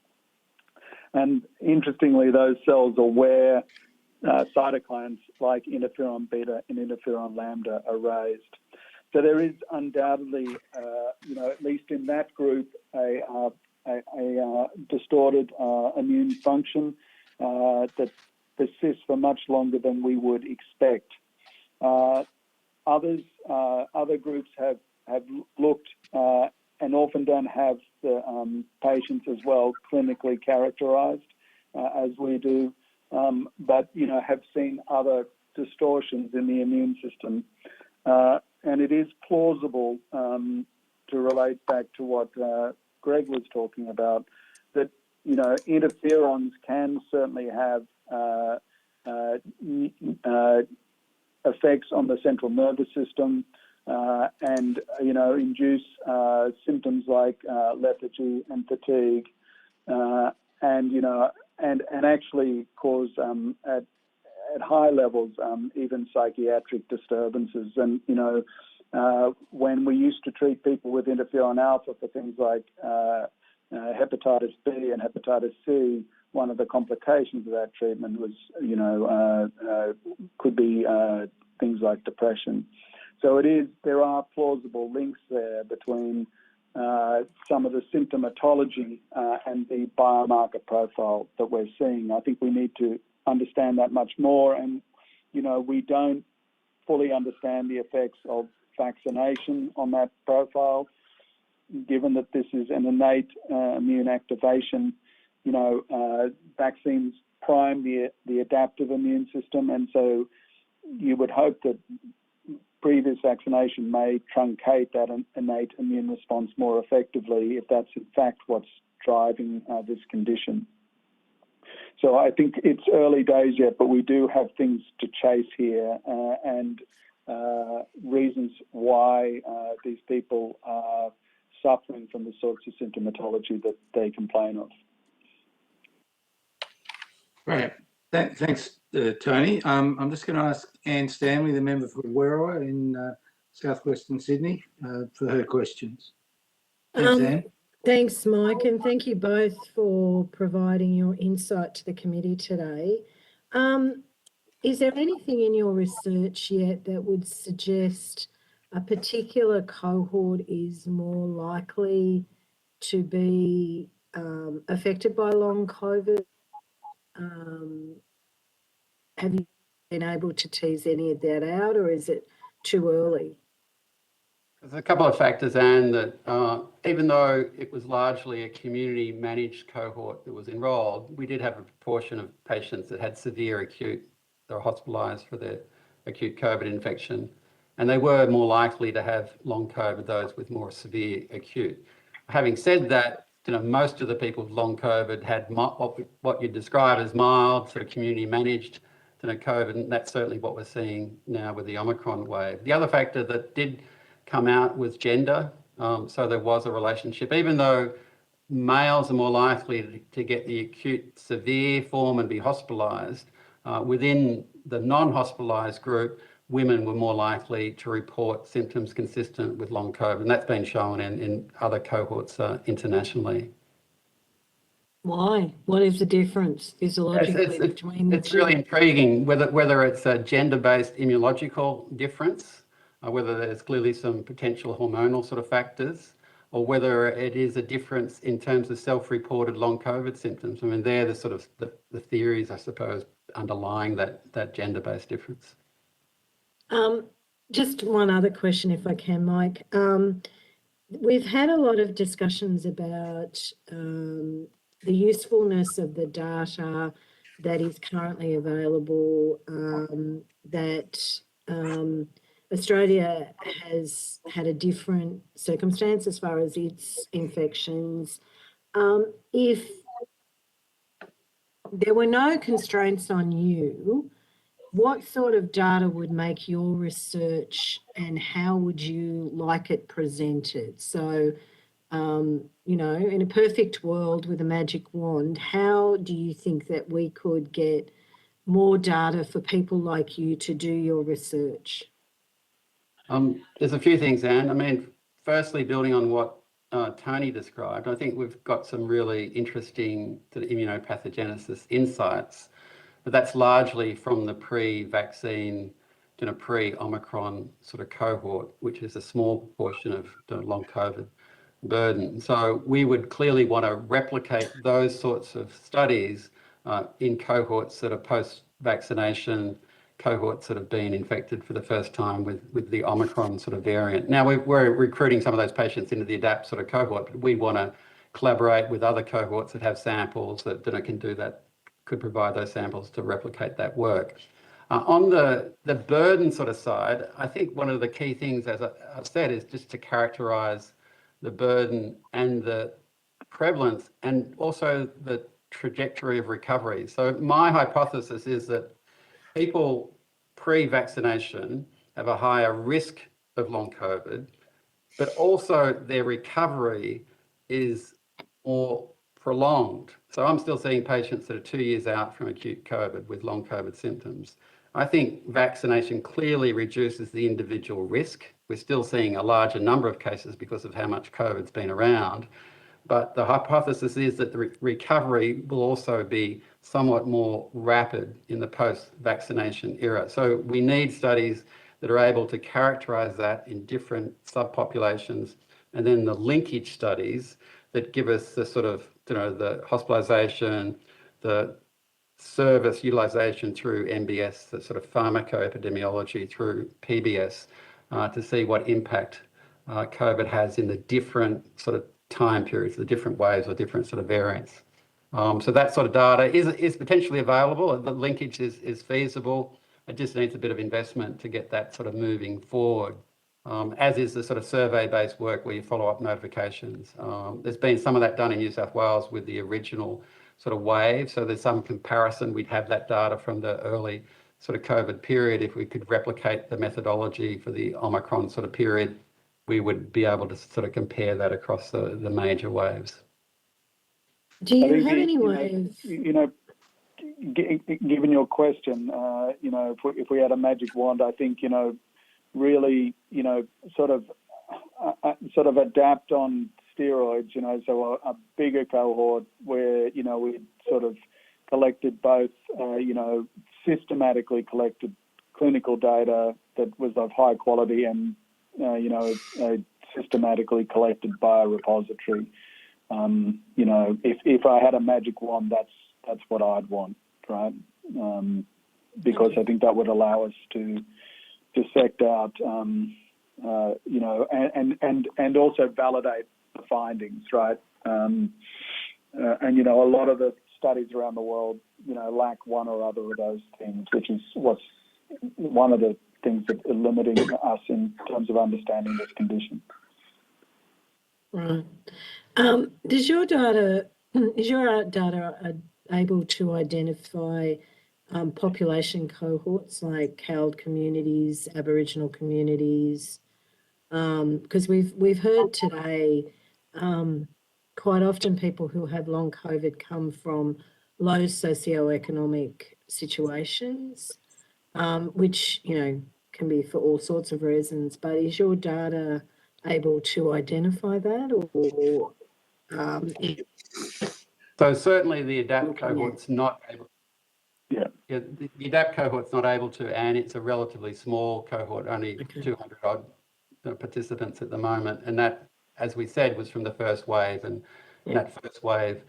And interestingly, those cells are where cytokines like interferon beta and interferon lambda are raised. So there is undoubtedly, at least in that group, a distorted immune function that persists for much longer than we would expect. Other groups have looked and often don't have the patients as well clinically characterized as we do, but have seen other distortions in the immune system. And it is plausible to relate back to what Greg was talking about, that interferons can certainly have effects on the central nervous system, and induce symptoms like lethargy and fatigue, and actually cause at high levels even psychiatric disturbances. And when we used to treat people with interferon alpha for things like hepatitis B and hepatitis C, one of the complications of that treatment was could be things like depression. So there are plausible links there between some of the symptomatology and the biomarker profile that we're seeing. I think we need to understand that much more, and we don't fully understand the effects of vaccination on that profile, given that this is an innate immune activation. Vaccines prime the adaptive immune system, and so you would hope that previous vaccination may truncate that innate immune response more effectively, if that's in fact what's driving this condition. So I think it's early days yet, but we do have things to chase here, and reasons why these people are suffering from the sorts of symptomatology that they complain of. Right. Thanks, Tony. I'm just going to ask Anne Stanley, the member for Werriwa in southwestern Sydney, for her questions. Thanks, Anne. Thanks, Mike, and thank you both for providing your insight to the committee today. Is there anything in your research yet that would suggest a particular cohort is more likely to be affected by long COVID? Have you been able to tease any of that out, or is it too early? There's a couple of factors, Anne, that even though it was largely a community managed cohort that was enrolled, we did have a proportion of patients that had severe acute, they were hospitalised for their acute COVID infection, and they were more likely to have long COVID, those with more severe acute. Having said that, most of the people with long COVID had what you describe as mild, sort of community managed COVID, and that's certainly what we're seeing now with the Omicron wave. The other factor that did come out was gender. So there was a relationship, even though males are more likely to get the acute severe form and be hospitalised, within the non-hospitalised group, women were more likely to report symptoms consistent with long COVID, and that's been shown in other cohorts internationally. Why? What is the difference physiologically between the two? It's really intriguing whether it's a gender-based immunological difference, whether there's clearly some potential hormonal sort of factors, or whether it is a difference in terms of self-reported long COVID symptoms. I mean, they're the sort of the theories, I suppose, underlying that gender-based difference. Just one other question, if I can, Mike. We've had a lot of discussions about the usefulness of the data that is currently available, that Australia has had a different circumstance as far as its infections. If there were no constraints on you, what sort of data would make your research, and how would you like it presented? So, in a perfect world with a magic wand, how do you think that we could get more data for people like you to do your research? There's a few things, Anne. I mean, firstly, building on what Tony described, I think we've got some really interesting immunopathogenesis insights, but that's largely from the pre-vaccine, pre-Omicron sort of cohort, which is a small proportion of the long COVID burden. So we would clearly want to replicate those sorts of studies in cohorts that are post-vaccination, cohorts that have been infected for the first time with the Omicron sort of variant. Now we're recruiting some of those patients into the ADAPT sort of cohort, but we want to collaborate with other cohorts that have samples that can do that, could provide those samples to replicate that work. On the burden sort of side, I think one of the key things, as I've said, is just to characterise the burden and the prevalence and also the trajectory of recovery. So my hypothesis is that people pre-vaccination have a higher risk of long COVID, but also their recovery is more prolonged. So I'm still seeing patients that are 2 years out from acute COVID with long COVID symptoms. I think vaccination clearly reduces the individual risk. We're still seeing a larger number of cases because of how much COVID's been around. But the hypothesis is that the recovery will also be somewhat more rapid in the post-vaccination era. So we need studies that are able to characterise that in different subpopulations, and then the linkage studies that give us the sort of, the hospitalisation, the service utilisation through MBS, the sort of pharmacoepidemiology through PBS, to see what impact COVID has in the different sort of time periods, the different waves or different sort of variants. So that sort of data is potentially available. The linkage is feasible. It just needs a bit of investment to get that sort of moving forward, as is the sort of survey-based work where you follow up notifications. There's been some of that done in New South Wales with the original sort of wave. So there's some comparison. We'd have that data from the early sort of COVID period. If we could replicate the methodology for the Omicron sort of period, we would be able to sort of compare that across the major waves. Do you have any way of... Given your question, if we had a magic wand, I think, really, sort of adapt on steroids, so a bigger cohort where, we sort of collected both, systematically collected clinical data that was of high quality and, systematically collected by a repository. If I had a magic wand, that's what I'd want, right? because I think that would allow us to dissect out, you know, and also validate the findings, right? And, you know, a lot of the studies around the world, you know, lack one or other of those things, which is what's one of the things that are limiting us in terms of understanding this condition. Right. Is your data able to identify population cohorts like held communities, Aboriginal communities? Because we've heard today quite often people who have long COVID come from low socioeconomic situations, which, you know, can be for all sorts of reasons. But is your data able to identify that, or So certainly the ADAPT cohort's not able. Yeah. The ADAPT cohort's not able to, and it's a relatively small cohort, only 200 odd participants at the moment, and that, as we said, was from the first wave, and that first wave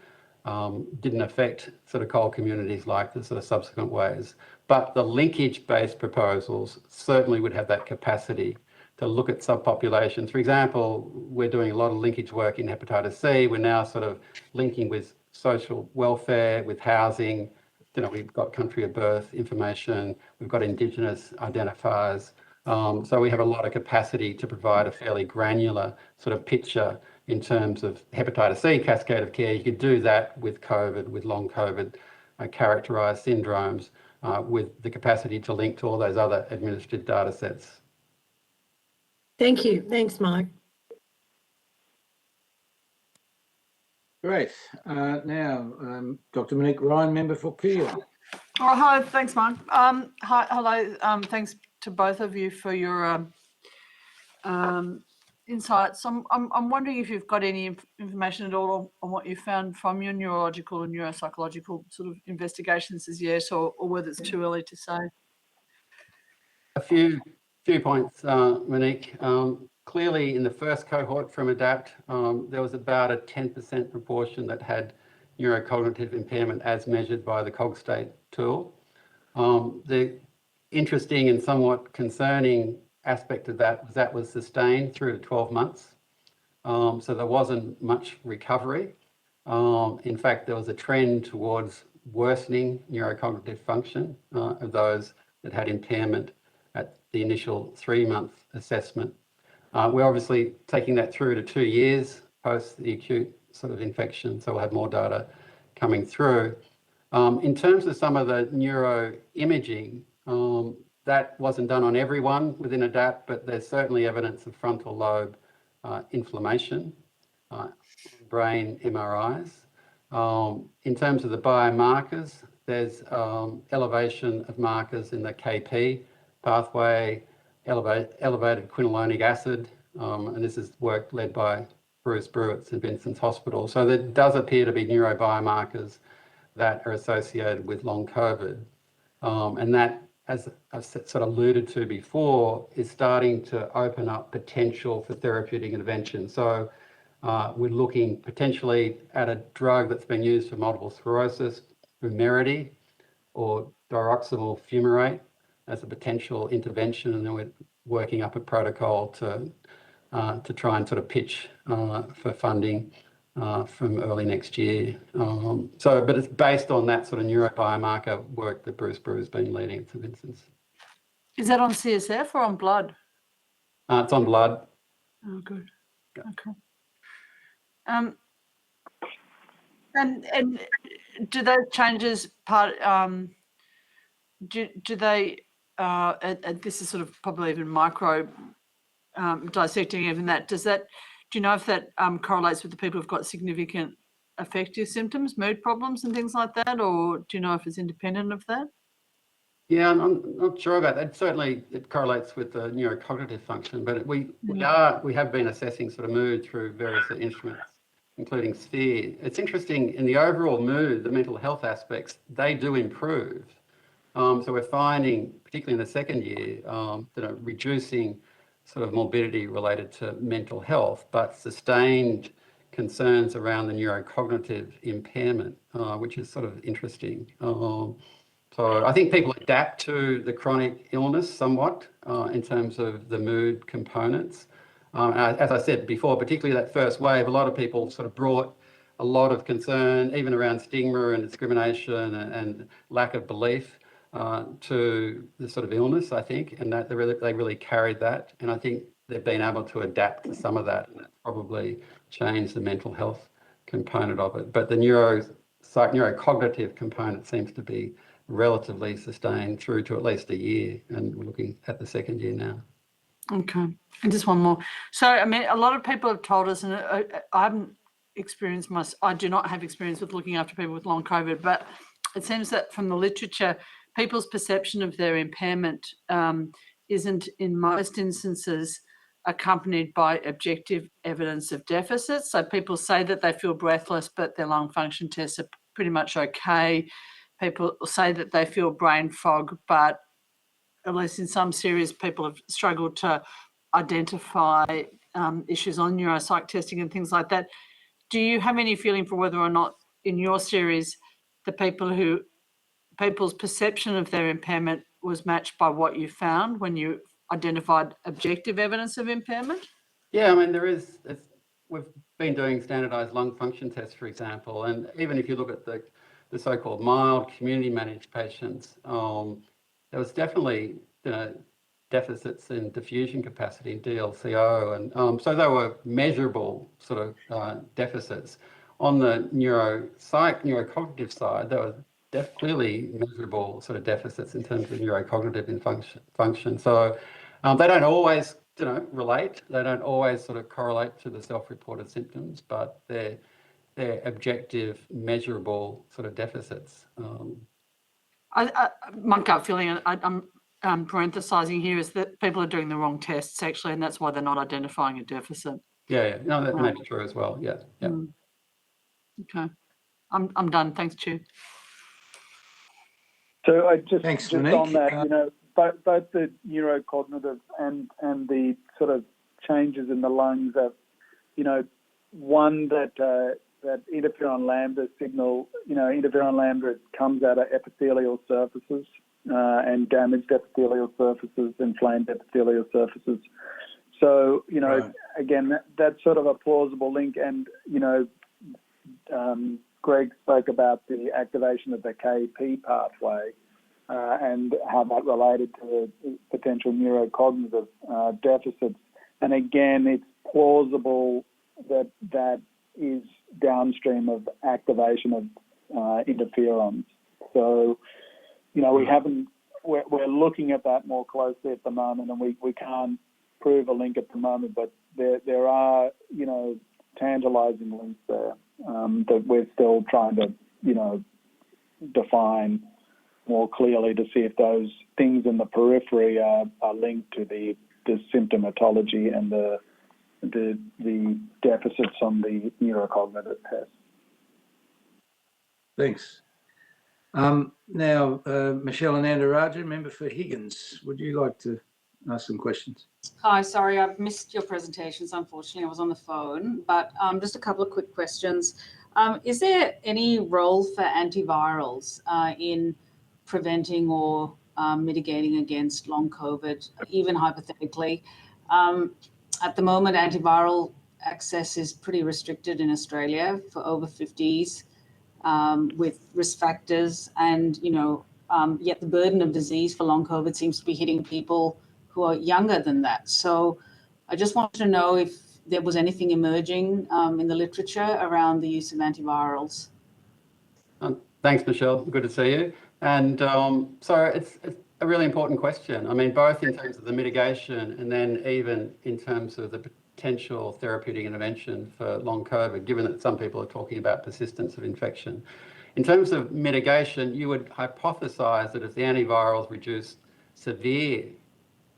didn't affect sort of coal communities like the sort of subsequent waves. But the linkage-based proposals certainly would have that capacity to look at subpopulations. For example, we're doing a lot of linkage work in hepatitis C. We're now sort of linking with social welfare, with housing. You know, we've got country of birth information. We've got Indigenous identifiers. So we have a lot of capacity to provide a fairly granular sort of picture in terms of hepatitis C cascade of care. You could do that with COVID, with long COVID, characterised syndromes, with the capacity to link to all those other administered data sets. Thank you. Thanks, Mike. Great. Now, Dr. Monique Ryan, member for Peel. Oh, hi, thanks, Mike. Hello, thanks to both of you for your insights. I'm wondering if you've got any information at all on what you found from your neurological and neuropsychological sort of investigations as yet, or whether it's too early to say. A few points, Monique. Clearly, in the first cohort from ADAPT, there was about a 10% proportion that had neurocognitive impairment as measured by the Cogstate tool. The interesting and somewhat concerning aspect of that was sustained through to 12 months. So there wasn't much recovery. In fact, there was a trend towards worsening neurocognitive function of those that had impairment at the initial 3-month assessment. We're obviously taking that through to 2 years post the acute sort of infection, so we'll have more data coming through. In terms of some of the neuroimaging, that wasn't done on everyone within ADAPT, but there's certainly evidence of frontal lobe inflammation, brain MRIs. In terms of the biomarkers, there's elevation of markers in the KP pathway, elevated quinolonic acid, and this is work led by Bruce Brew at St Vincent's Hospital. So there does appear to be neurobiomarkers that are associated with long COVID. And that, as I've sort of alluded to before, is starting to open up potential for therapeutic intervention. So we're looking potentially at a drug that's been used for multiple sclerosis, Vumerity, or diroximel fumarate as a potential intervention, and then we're working up a protocol to try and sort of pitch for funding from early next year. But it's based on that sort of neurobiomarker work that Bruce Brew has been leading at St Vincent's. Is that on CSF or on blood? It's on blood. Oh, good. Okay. And do those changes do they? This is sort of probably even micro dissecting even that. Do you know if that correlates with the people who've got significant affective symptoms, mood problems and things like that, or do you know if it's independent of that? Yeah, I'm not sure about that. Certainly it correlates with the neurocognitive function, but we have been assessing sort of mood through various instruments, including Sphere. It's interesting, in the overall mood, the mental health aspects, they do improve. So we're finding, particularly in the second year, reducing sort of morbidity related to mental health, but sustained concerns around the neurocognitive impairment, which is sort of interesting. So I think people adapt to the chronic illness somewhat in terms of the mood components. As I said before, particularly that first wave, a lot of people sort of brought a lot of concern, even around stigma and discrimination and lack of belief to the sort of illness, I think, and that they really carried that. And I think they've been able to adapt to some of that, and that's probably changed the mental health component of it. But the neurocognitive component seems to be relatively sustained through to at least a year, and we're looking at the second year now. Okay, and just one more. So, I mean, a lot of people have told us, and I haven't experienced I do not have experience with looking after people with long COVID, but it seems that from the literature, people's perception of their impairment isn't in most instances accompanied by objective evidence of deficits. So people say that they feel breathless, but their lung function tests are pretty much okay. People say that they feel brain fog, but at least in some series, people have struggled to identify issues on neuropsych testing and things like that. Do you have any feeling for whether or not in your series, the people's perception of their impairment was matched by what you found when you identified objective evidence of impairment? Yeah, I mean, we've been doing standardised lung function tests, for example, and even if you look at the so-called mild community managed patients, there was definitely deficits in diffusion capacity, DLCO, and so they were measurable sort of deficits. On the neurocognitive side, there were clearly measurable sort of deficits in terms of neurocognitive function. So they don't always relate. They don't always sort of correlate to the self-reported symptoms, but they're objective, measurable sort of deficits. My gut feeling, I'm parenthesising here, is that people are doing the wrong tests actually, and that's why they're not identifying a deficit. Yeah. No, that may be true as well. Yeah. Okay, I'm done. Thanks, Chu. So I just Thanks, just Monique. on that, both the neurocognitive and the sort of changes in the lungs are, one that interferon lambda signal, interferon lambda comes out of epithelial surfaces and damaged epithelial surfaces, inflamed epithelial surfaces. So, Right. Again, that's sort of a plausible link. And, Greg spoke about the activation of the KP pathway and how that related to potential neurocognitive deficits. And again, it's plausible that that is downstream of activation of interferons. So, we're looking at that more closely at the moment, and we can't prove a link at the moment, but there are, tantalizing links there that we're still trying to, define more clearly to see if those things in the periphery are linked to the symptomatology and the deficits on the neurocognitive test. Thanks. Now, Michelle Anandarajan, member for Higgins, would you like to ask some questions? Hi, sorry, I've missed your presentations. Unfortunately, I was on the phone, but just a couple of quick questions. Is there any role for antivirals in preventing or mitigating against long COVID, even hypothetically? At the moment, antiviral access is pretty restricted in Australia for over 50s with risk factors, and yet the burden of disease for long COVID seems to be hitting people who are younger than that. So I just wanted to know if there was anything emerging in the literature around the use of antivirals. Thanks, Michelle. Good to see you. And so it's a really important question. I mean, both in terms of the mitigation and then even in terms of the potential therapeutic intervention for long COVID, given that some people are talking about persistence of infection. In terms of mitigation, you would hypothesize that as the antivirals reduce severe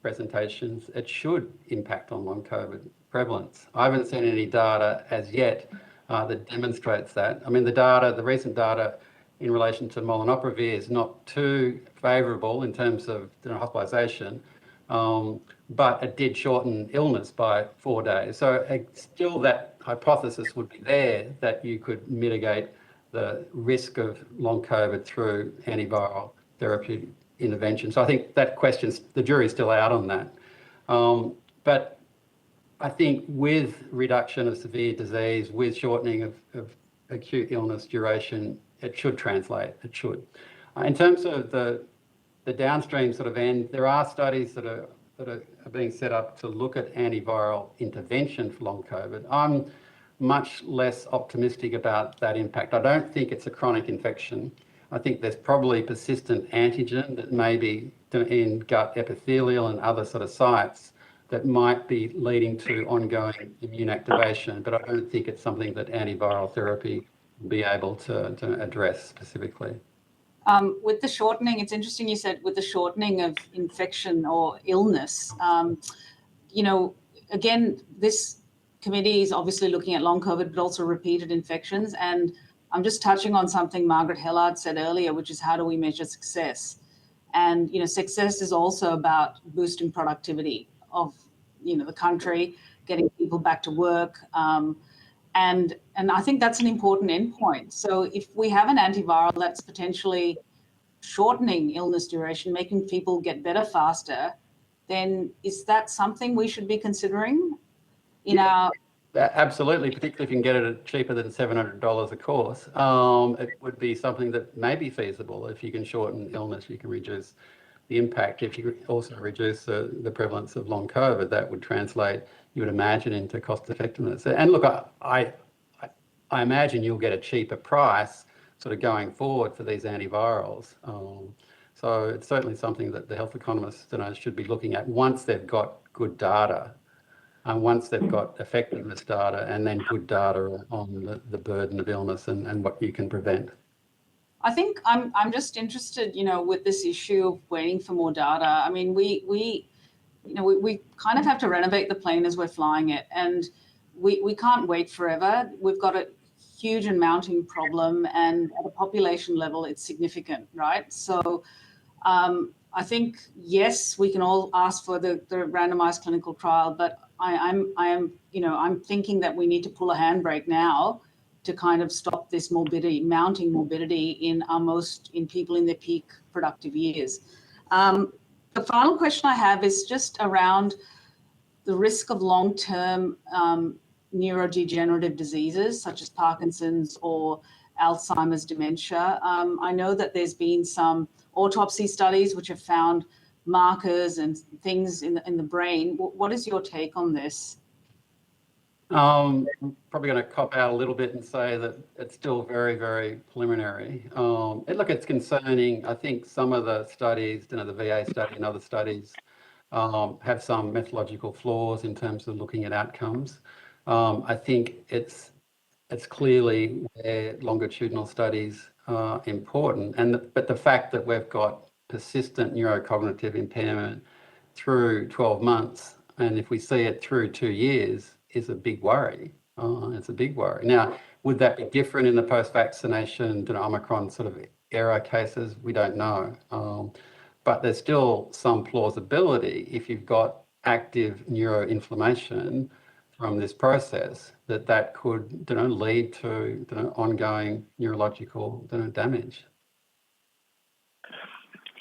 presentations, it should impact on long COVID prevalence. I haven't seen any data as yet that demonstrates that. I mean, the recent data in relation to molnupiravir is not too favourable in terms of hospitalisation, but it did shorten illness by 4 days. So still that hypothesis would be there that you could mitigate the risk of long COVID through antiviral therapeutic intervention. So I think that question's, the jury's still out on that. But I think with reduction of severe disease, with shortening of acute illness duration, it should translate, it should. In terms of the downstream sort of end, there are studies that are being set up to look at antiviral intervention for long COVID. I'm much less optimistic about that impact. I don't think it's a chronic infection. I think there's probably persistent antigen that may be in gut epithelial and other sort of sites that might be leading to ongoing immune activation, but I don't think it's something that antiviral therapy will be able to address specifically. With the shortening, it's interesting you said with the shortening of infection or illness, you know, again, this committee is obviously looking at long COVID, but also repeated infections. And I'm just touching on something Margaret Hellard said earlier, which is how do we measure success? And, you know, success is also about boosting productivity of, you know, the country, getting people back to work. And I think that's an important endpoint. So if we have an antiviral that's potentially shortening illness duration, making people get better faster, then is that something we should be considering in our... Absolutely, particularly if you can get it at cheaper than $700 a course. It would be something that may be feasible. If you can shorten illness, you can reduce the impact. If you also reduce the prevalence of long COVID, that would translate, you would imagine, into cost effectiveness. And look, I imagine you'll get a cheaper price sort of going forward for these antivirals. So it's certainly something that the health economists should be looking at once they've got good data, and once they've got effectiveness data, and then good data on the burden of illness and what you can prevent. I think I'm just interested, you know, with this issue of waiting for more data. I mean, we kind of have to renovate the plane as we're flying it, and we can't wait forever. We've got a huge and mounting problem, and at a population level, it's significant, right? So I think, yes, we can all ask for the randomized clinical trial, but I'm thinking that we need to pull a handbrake now to kind of stop this morbidity, mounting morbidity in people in their peak productive years. The final question I have is just around the risk of long-term neurodegenerative diseases such as Parkinson's or Alzheimer's dementia. I know that there's been some autopsy studies which have found markers and things in the brain. What is your take on this? I'm probably going to cop out a little bit and say that it's still very, very preliminary. Look, it's concerning. I think some of the studies, the VA study and other studies, have some methodological flaws in terms of looking at outcomes. I think it's clearly where longitudinal studies are important, but the fact that we've got persistent neurocognitive impairment through 12 months, and if we see it through 2 years, is a big worry. It's a big worry. Now, would that be different in the post-vaccination Omicron sort of era cases? We don't know. But there's still some plausibility if you've got active neuroinflammation from this process that could lead to ongoing neurological damage.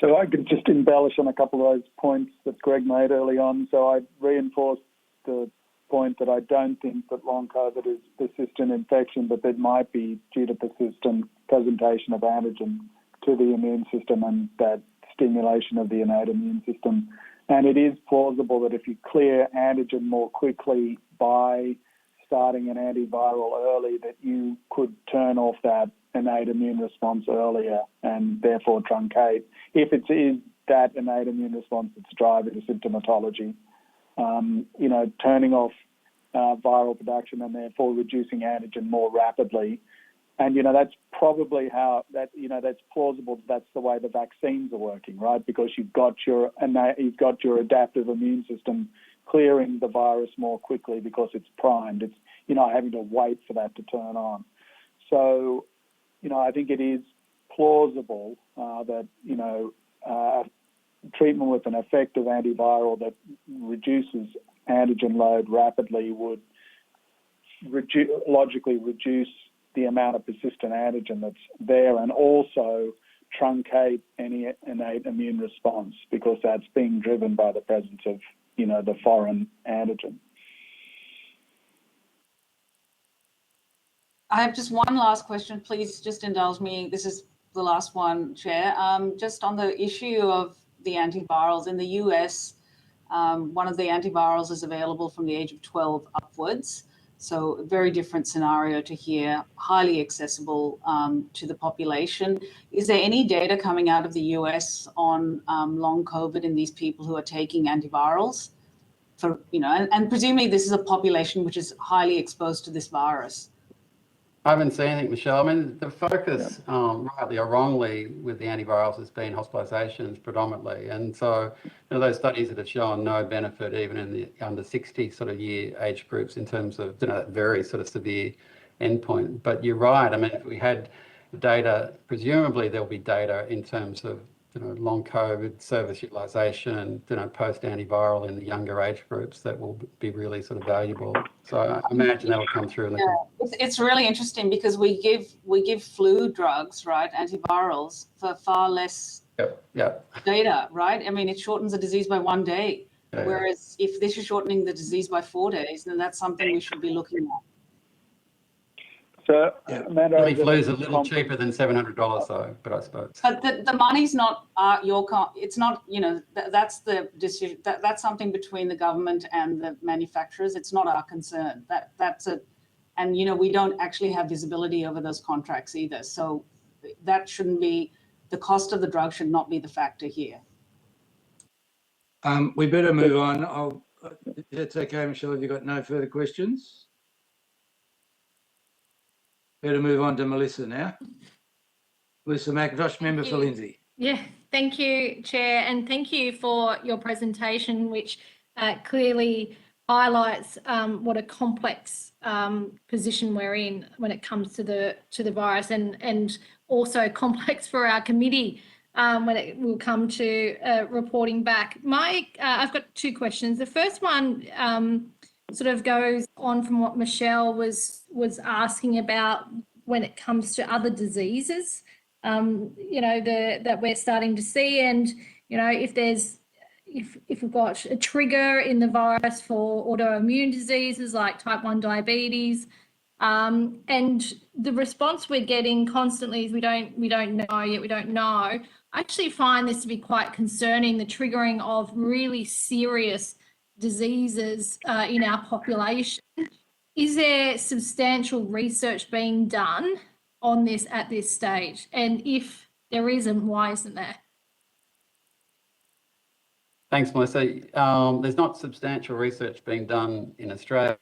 So I could just embellish on a couple of those points that Greg made early on. So I reinforced the point that I don't think that long COVID is persistent infection, but that might be due to persistent presentation of antigen to the immune system and that stimulation of the innate immune system. And it is plausible that if you clear antigen more quickly by starting an antiviral early, that you could turn off that innate immune response earlier and therefore truncate, if it is that innate immune response that's driving the symptomatology. Turning off viral production and therefore reducing antigen more rapidly. And, that's probably how that's plausible. That's the way the vaccines are working, right? Because you've got your adaptive immune system clearing the virus more quickly because it's primed. It's, having to wait for that to turn on. So, I think it is plausible that, treatment with an effective antiviral that reduces antigen load rapidly would logically reduce the amount of persistent antigen that's there, and also truncate any innate immune response, because that's being driven by the presence of, the foreign antigen. I have just one last question. Please just indulge me. This is the last one, Chair. Just on the issue of the antivirals in the US, one of the antivirals is available from the age of 12 upwards. So a very different scenario to here, highly accessible to the population. Is there any data coming out of the US on long COVID in these people who are taking antivirals? For, and presumably this is a population which is highly exposed to this virus. I haven't seen anything, Michelle. I mean, the focus, rightly or wrongly, with the antivirals has been hospitalisations predominantly. And so, those studies that have shown no benefit even in the under 60 sort of year age groups in terms of, that very sort of severe endpoint. But you're right. I mean, if we had data, presumably there'll be data in terms of, long COVID service utilisation, post-antiviral in the younger age groups that will be really sort of valuable. So I imagine that'll come through. It's really interesting because we give flu drugs, right, antivirals, for far less data, right? I mean, it shortens the disease by 1 day. Whereas if this is shortening the disease by 4 days, then that's something we should be looking at. So, Amanda, flu is a little cheaper than $700 though, but I suppose. But the money's not it's not, that's the decision. That's something between the government and the manufacturers. It's not our concern. And we don't actually have visibility over those contracts either. So that shouldn't be, the cost of the drug should not be the factor here. We better move on. If that's okay, Michelle, have you got no further questions? Better move on to Melissa now. Melissa McIntosh, member for Lindsay. Yeah, thank you, Chair, and thank you for your presentation, which clearly highlights what a complex position we're in when it comes to the virus, and also complex for our committee when it will come to reporting back. I've got two questions. The first one sort of goes on from what Michelle was asking about when it comes to other diseases, that we're starting to see, and if we've got a trigger in the virus for autoimmune diseases like type 1 diabetes, and the response we're getting constantly is we don't know yet, we don't know. I actually find this to be quite concerning, the triggering of really serious diseases in our population. Is there substantial research being done on this at this stage? And if there isn't, why isn't there? Thanks, Melissa. There's not substantial research being done in Australia.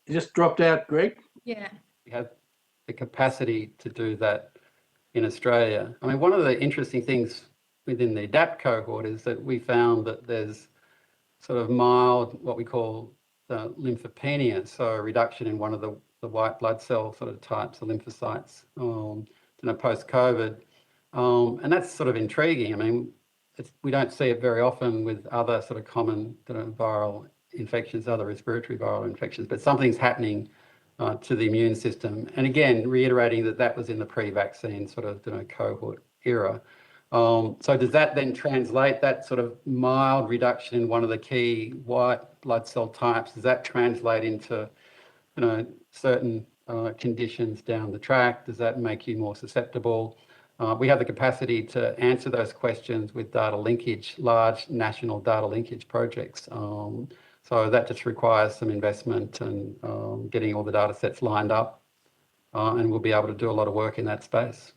You just dropped out, Greg. Yeah. We have the capacity to do that in Australia. I mean, one of the interesting things within the ADAPT cohort is that we found that there's sort of mild, what we call lymphopenia, so a reduction in one of the white blood cell sort of types of lymphocytes, post-COVID. And that's sort of intriguing. I mean, we don't see it very often with other sort of common viral infections, other respiratory viral infections, but something's happening to the immune system. And again, reiterating that was in the pre-vaccine sort of cohort era. So does that then translate, that sort of mild reduction in one of the key white blood cell types, does that translate into certain conditions down the track? Does that make you more susceptible? We have the capacity to answer those questions with data linkage, large national data linkage projects. So that just requires some investment and getting all the data sets lined up, and we'll be able to do a lot of work in that space.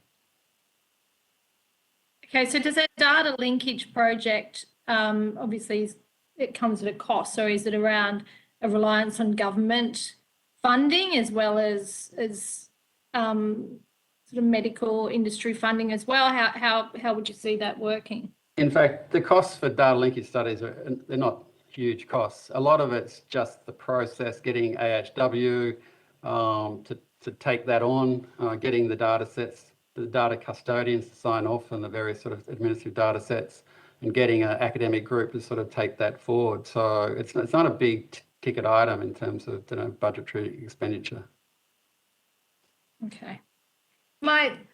Okay, so does that data linkage project, obviously it comes at a cost, so is it around a reliance on government funding as well as sort of medical industry funding as well? How would you see that working? In fact, the costs for data linkage studies they're not huge costs. A lot of it's just the process, getting AHW to take that on, getting the data sets, the data custodians to sign off on the various sort of administrative data sets, and getting an academic group to sort of take that forward. So it's not a big ticket item in terms of budgetary expenditure. Okay.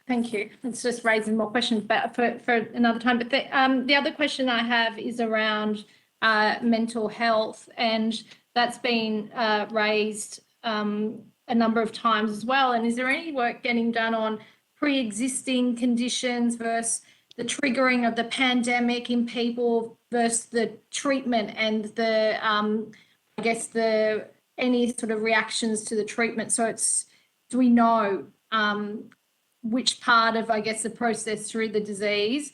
Thank you. It's just raising more questions, but for another time. But the other question I have is around mental health, and that's been raised a number of times as well. And is there any work getting done on pre-existing conditions versus the triggering of the pandemic in people versus the treatment and the I guess any sort of reactions to the treatment? So do we know which part of, I guess, the process through the disease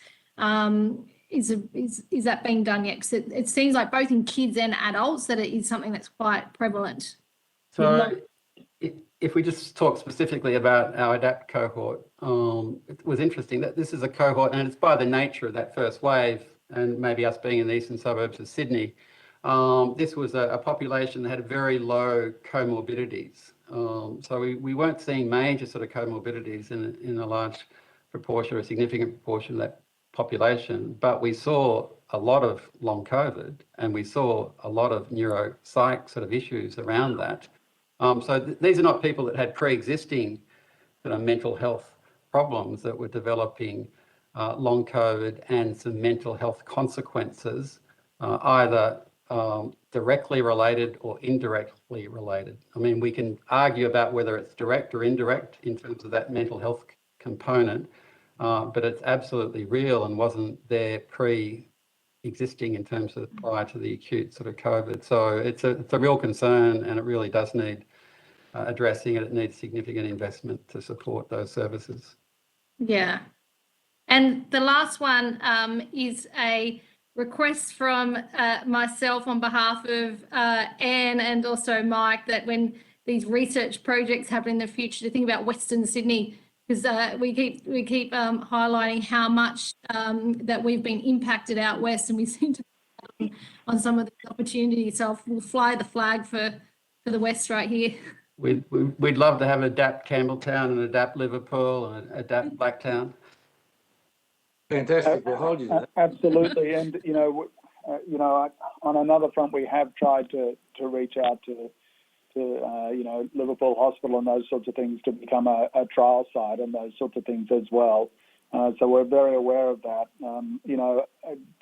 is that being done yet? Because it seems like both in kids and adults that it is something that's quite prevalent. So if we just talk specifically about our ADAPT cohort, it was interesting that this is a cohort, and it's by the nature of that first wave, and maybe us being in the eastern suburbs of Sydney, this was a population that had very low comorbidities. So we weren't seeing major sort of comorbidities in a large proportion or a significant proportion of that population, but we saw a lot of long COVID, and we saw a lot of neuropsych sort of issues around that. So these are not people that had pre-existing mental health problems that were developing long COVID and some mental health consequences, either directly related or indirectly related. I mean, we can argue about whether it's direct or indirect in terms of that mental health component, but it's absolutely real and wasn't there pre-existing in terms of prior to the acute sort of COVID. So it's a real concern, and it really does need addressing it. It needs significant investment to support those services. Yeah. And the last one is a request from myself on behalf of Anne and also Mike, that when these research projects happen in the future, to think about Western Sydney, because we keep highlighting how much that we've been impacted out west, and we seem to be on some of the opportunities. So we'll fly the flag for the west right here. We'd love to have ADAPT Campbelltown and ADAPT Liverpool and ADAPT Blacktown. Fantastic. We'll hold you to that. Absolutely. And, on another front, we have tried to reach out to Liverpool Hospital and those sorts of things to become a trial site and those sorts of things as well. So we're very aware of that.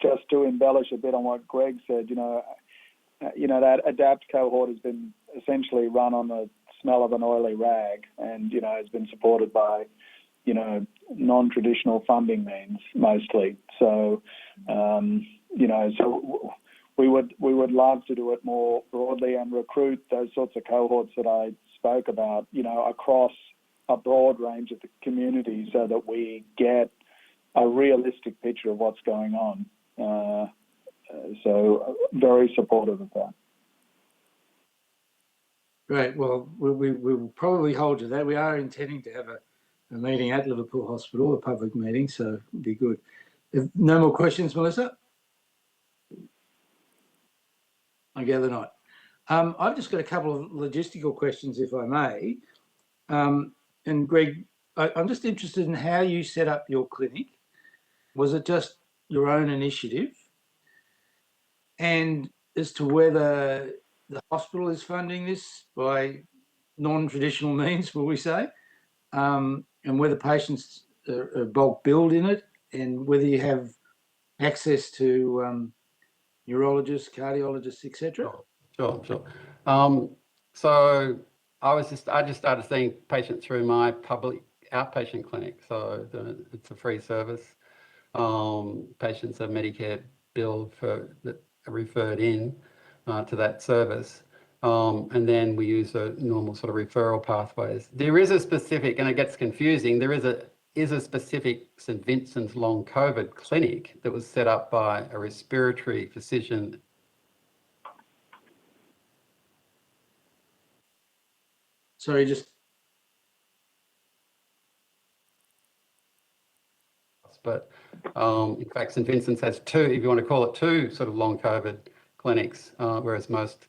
Just to embellish a bit on what Greg said, that ADAPT cohort has been essentially run on the smell of an oily rag, and, has been supported by, non-traditional funding means mostly. So, so we would love to do it more broadly and recruit those sorts of cohorts that I spoke about, across a broad range of the community, so that we get a realistic picture of what's going on. So very supportive of that. Great. Well, we will probably hold you to that. We are intending to have a meeting at Liverpool Hospital, a public meeting, so it'd be good. If no more questions, Melissa? I gather not. I've just got a couple of logistical questions, if I may. And Greg, I'm just interested in how you set up your clinic. Was it just your own initiative? And as to whether the hospital is funding this by non-traditional means, will we say, and whether patients are bulk billed in it, and whether you have access to neurologists, cardiologists, etc. Sure. So I just started seeing patients through my public outpatient clinic. So it's a free service. Patients are Medicare billed that are referred in to that service. And then we use a normal sort of referral pathways. There is a specific, and it gets confusing, there is a specific St Vincent's long COVID clinic that was set up by a respiratory physician. Sorry, just... But in fact, St Vincent's has two, if you want to call it two, sort of long COVID clinics, whereas most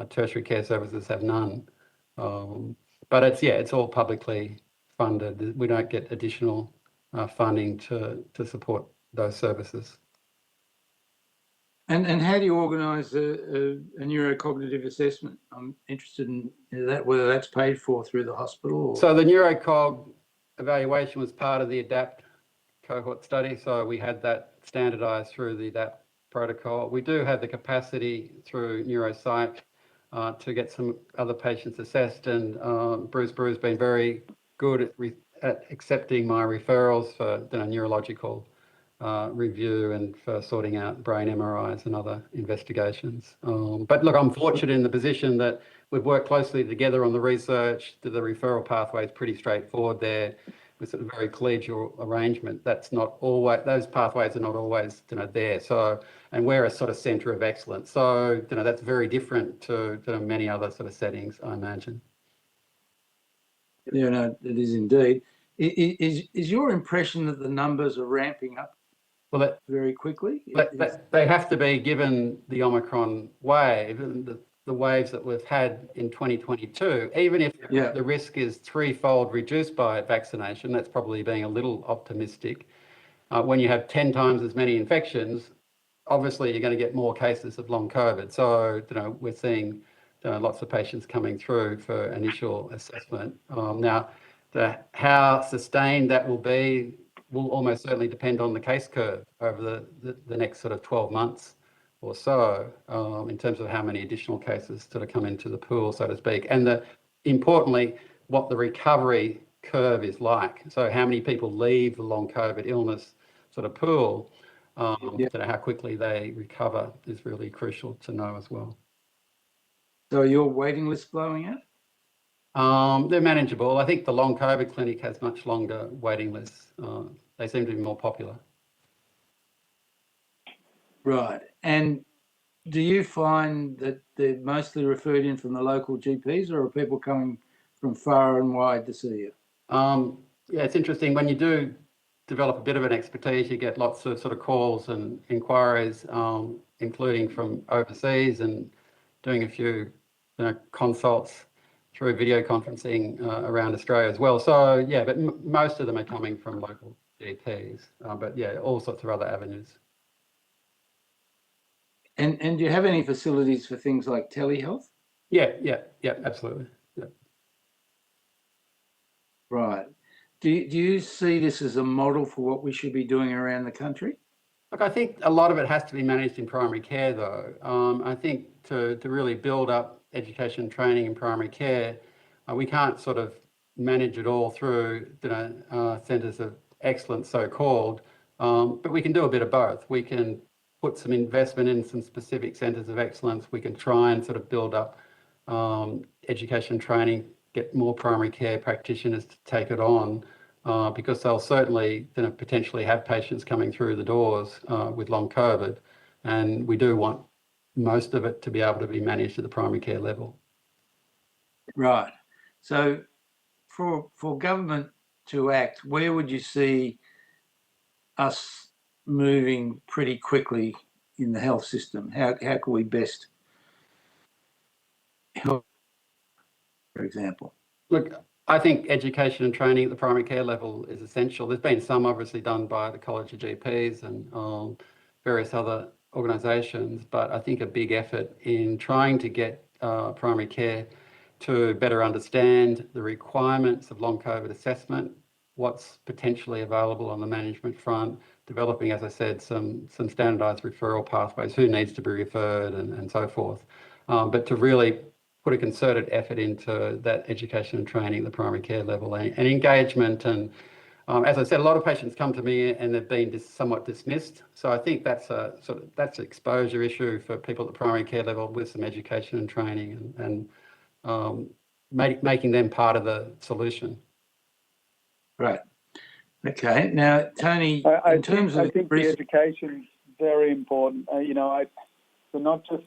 tertiary care services have none. But it's all publicly funded. We don't get additional funding to support those services. And how do you organise a neurocognitive assessment? I'm interested in that, whether that's paid for through the hospital. Or... So the neurocog evaluation was part of the ADAPT cohort study. So we had that standardised through the ADAPT protocol. We do have the capacity through neuropsych to get some other patients assessed, and Bruce Brew's been very good at accepting my referrals for neurological review and for sorting out brain MRIs and other investigations. But look, I'm fortunate in the position that we've worked closely together on the research. The referral pathway is pretty straightforward there. With a very collegial arrangement. That's not always, those pathways are not always there. So, and we're a sort of centre of excellence. So, that's very different to many other sort of settings, I imagine. Yeah, no, it is indeed. Is your impression that the numbers are ramping up very quickly? They have to be, given the Omicron wave, the waves that we've had in 2022, even if the risk is threefold reduced by vaccination, that's probably being a little optimistic. When you have 10 times as many infections, obviously you're going to get more cases of long COVID. So, we're seeing lots of patients coming through for initial assessment. Now, how sustained that will be will almost certainly depend on the case curve over the next sort of 12 months or so, in terms of how many additional cases sort of come into the pool, so to speak. And importantly, what the recovery curve is like. So how many people leave the long COVID illness sort of pool, how quickly they recover is really crucial to know as well. So are your waiting lists blowing out? They're manageable. I think the long COVID clinic has much longer waiting lists. They seem to be more popular. Right. And do you find that they're mostly referred in from the local GPs, or are people coming from far and wide to see you? Yeah, it's interesting. When you do develop a bit of an expertise, you get lots of sort of calls and inquiries, including from overseas, and doing a few consults through video conferencing around Australia as well. So yeah, but most of them are coming from local GPs, but yeah, all sorts of other avenues. And do you have any facilities for things like telehealth? Yeah, absolutely. Yeah. Right. Do you see this as a model for what we should be doing around the country? Look, I think a lot of it has to be managed in primary care, though. I think to really build up education and training in primary care, we can't sort of manage it all through centres of excellence, so-called, but we can do a bit of both. We can put some investment in some specific centres of excellence. We can try and sort of build up education training, get more primary care practitioners to take it on, because they'll certainly potentially have patients coming through the doors with long COVID, and we do want most of it to be able to be managed at the primary care level. Right. So for government to act, where would you see us moving pretty quickly in the health system? How can we best help, for example? Look, I think education and training at the primary care level is essential. There's been some obviously done by the College of GPs and various other organisations, but I think a big effort in trying to get primary care to better understand the requirements of long COVID assessment, what's potentially available on the management front, developing, as I said, some standardised referral pathways, who needs to be referred and so forth. But to really put a concerted effort into that education and training at the primary care level and engagement. And as I said, a lot of patients come to me and they've been somewhat dismissed. So I think that's an exposure issue for people at the primary care level, with some education and training and making them part of the solution. Right. Okay. Now, Tony, I think the education is very important. So not just,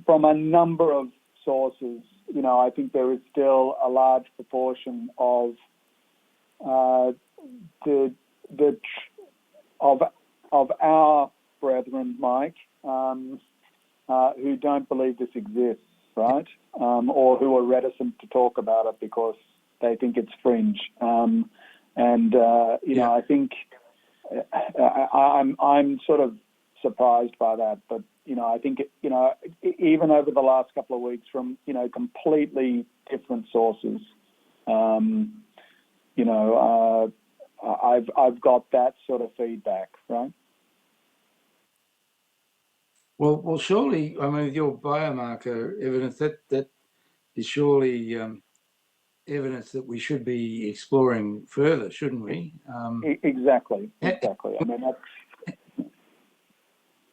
from a number of sources, I think there is still a large proportion of of our brethren, Mike, who don't believe this exists, right? Or who are reticent to talk about it because they think it's fringe. I think I'm sort of surprised by that. But, I think, even over the last couple of weeks from, completely different sources, I've got that sort of feedback, right? Well, surely, I mean, with your biomarker evidence, that is surely evidence that we should be exploring further, shouldn't we? Exactly. I mean, that's...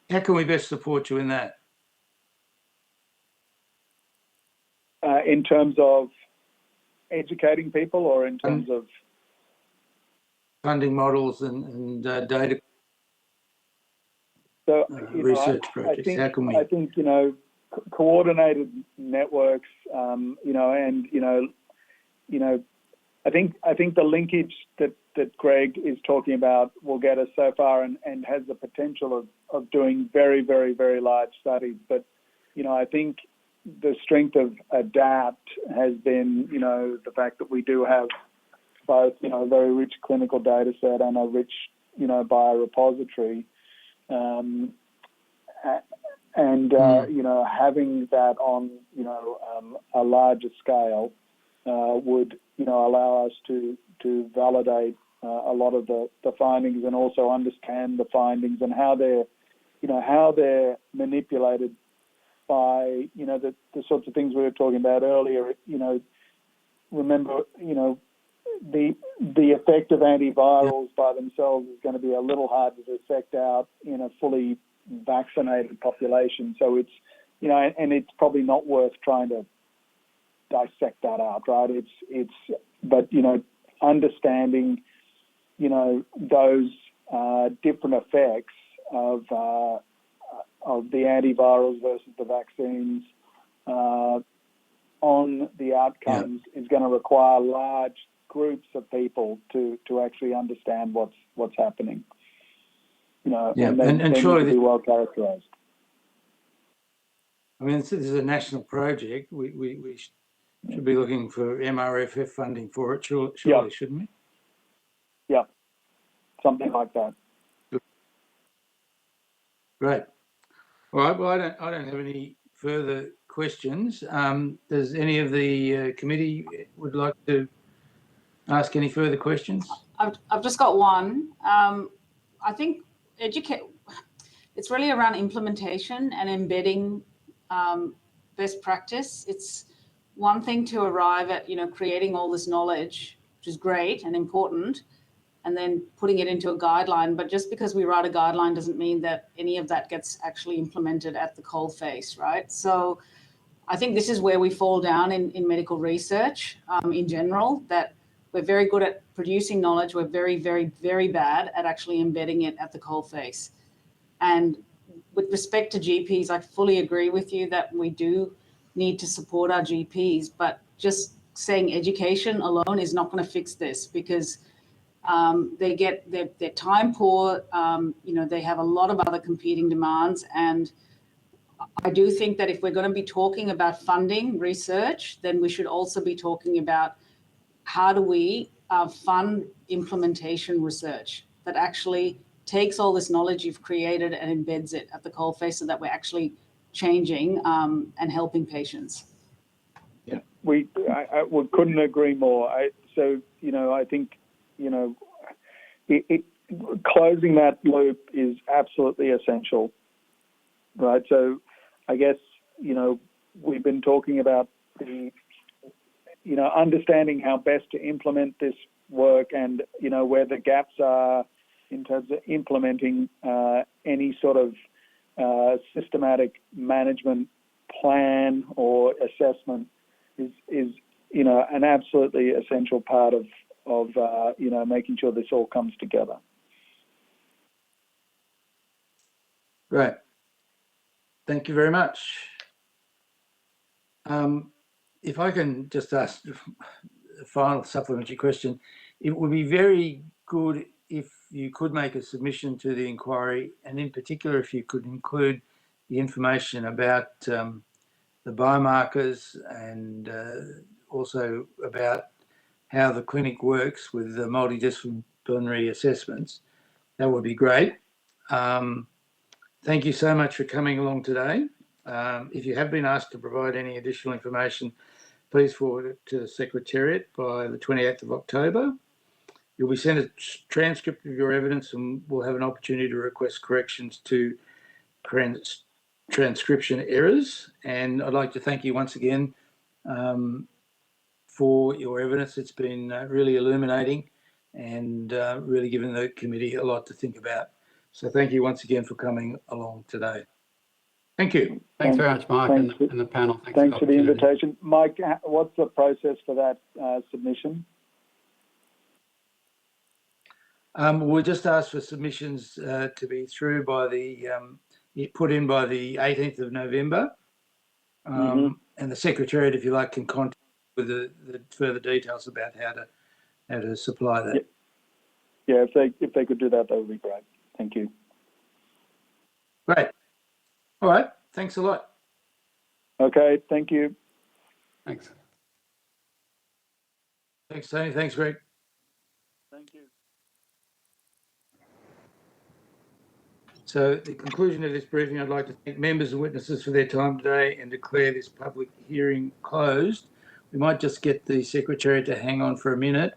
How can we best support you in that? In terms of educating people, or in terms of funding models and data so, research projects? How can we? I think, coordinated networks, and, I think the linkage that Greg is talking about will get us so far and has the potential of doing very, very, very large studies. But, I think the strength of ADAPT has been, the fact that we do have both, a very rich clinical data set and a rich, biorepository. Having that on, a larger scale would, allow us to validate a lot of the findings, and also understand the findings and how they're manipulated by, the sorts of things we were talking about earlier. Remember, the effect of antivirals by themselves is going to be a little hard to detect out in a fully vaccinated population. So it's, and it's probably not worth trying to dissect that out, right? But understanding, those different effects of the antivirals versus the vaccines on the outcomes is going to require large groups of people to actually understand what's happening. And surely be well characterized. I mean, this is a national project. We should be looking for MRFF funding for it, surely, shouldn't we? Yeah, something like that. Great. All right. Well, I don't have any further questions. Does any of the committee would like to ask any further questions? I've just got one. I think it's really around implementation and embedding best practice. It's one thing to arrive at, creating all this knowledge, which is great and important, and then putting it into a guideline. But just because we write a guideline doesn't mean that any of that gets actually implemented at the coalface, right? So I think this is where we fall down in medical research in general, that we're very good at producing knowledge. We're very, very, very bad at actually embedding it at the coalface. And with respect to GPs, I fully agree with you that we do need to support our GPs, but just saying education alone is not going to fix this, because they're time poor. They have a lot of other competing demands. And I do think that if we're going to be talking about funding research, then we should also be talking about how do we fund implementation research that actually takes all this knowledge you've created and embeds it at the coalface, so that we're actually changing and helping patients. Yeah, we couldn't agree more. I think, closing that loop is absolutely essential, right? So I guess, we've been talking about the, understanding how best to implement this work, and, where the gaps are in terms of implementing any sort of systematic management plan or assessment is an absolutely essential part of making sure this all comes together. Great. Thank you very much. If I can just ask a final supplementary question, it would be very good if you could make a submission to the inquiry, and in particular, if you could include the information about the biomarkers, and also about how the clinic works with the multidisciplinary assessments. That would be great. thank you so much for coming along today. If you have been asked to provide any additional information, please forward it to the Secretariat by the 28th of October. You'll be sent a transcript of your evidence and we'll have an opportunity to request corrections to transcription errors. And I'd like to thank you once again for your evidence. It's been really illuminating and really given the committee a lot to think about. So thank you once again for coming along today. Thank you. Thanks very much, Mark, and the panel. Thanks for the invitation. Mike, what's the process for that submission? We'll just ask for submissions to be through by the, put in by the 18th of November. And the Secretariat, if you like, can contact with the further details about how to supply that. Yeah, if they could do that, that would be great. Thank you. Great. All right. Thanks a lot. Okay. Thank you. Thanks. Thanks, Tony. Thanks, Greg. Thank you. So at the conclusion of this briefing, I'd like to thank members and witnesses for their time today and declare this public hearing closed. We might just get the Secretary to hang on for a minute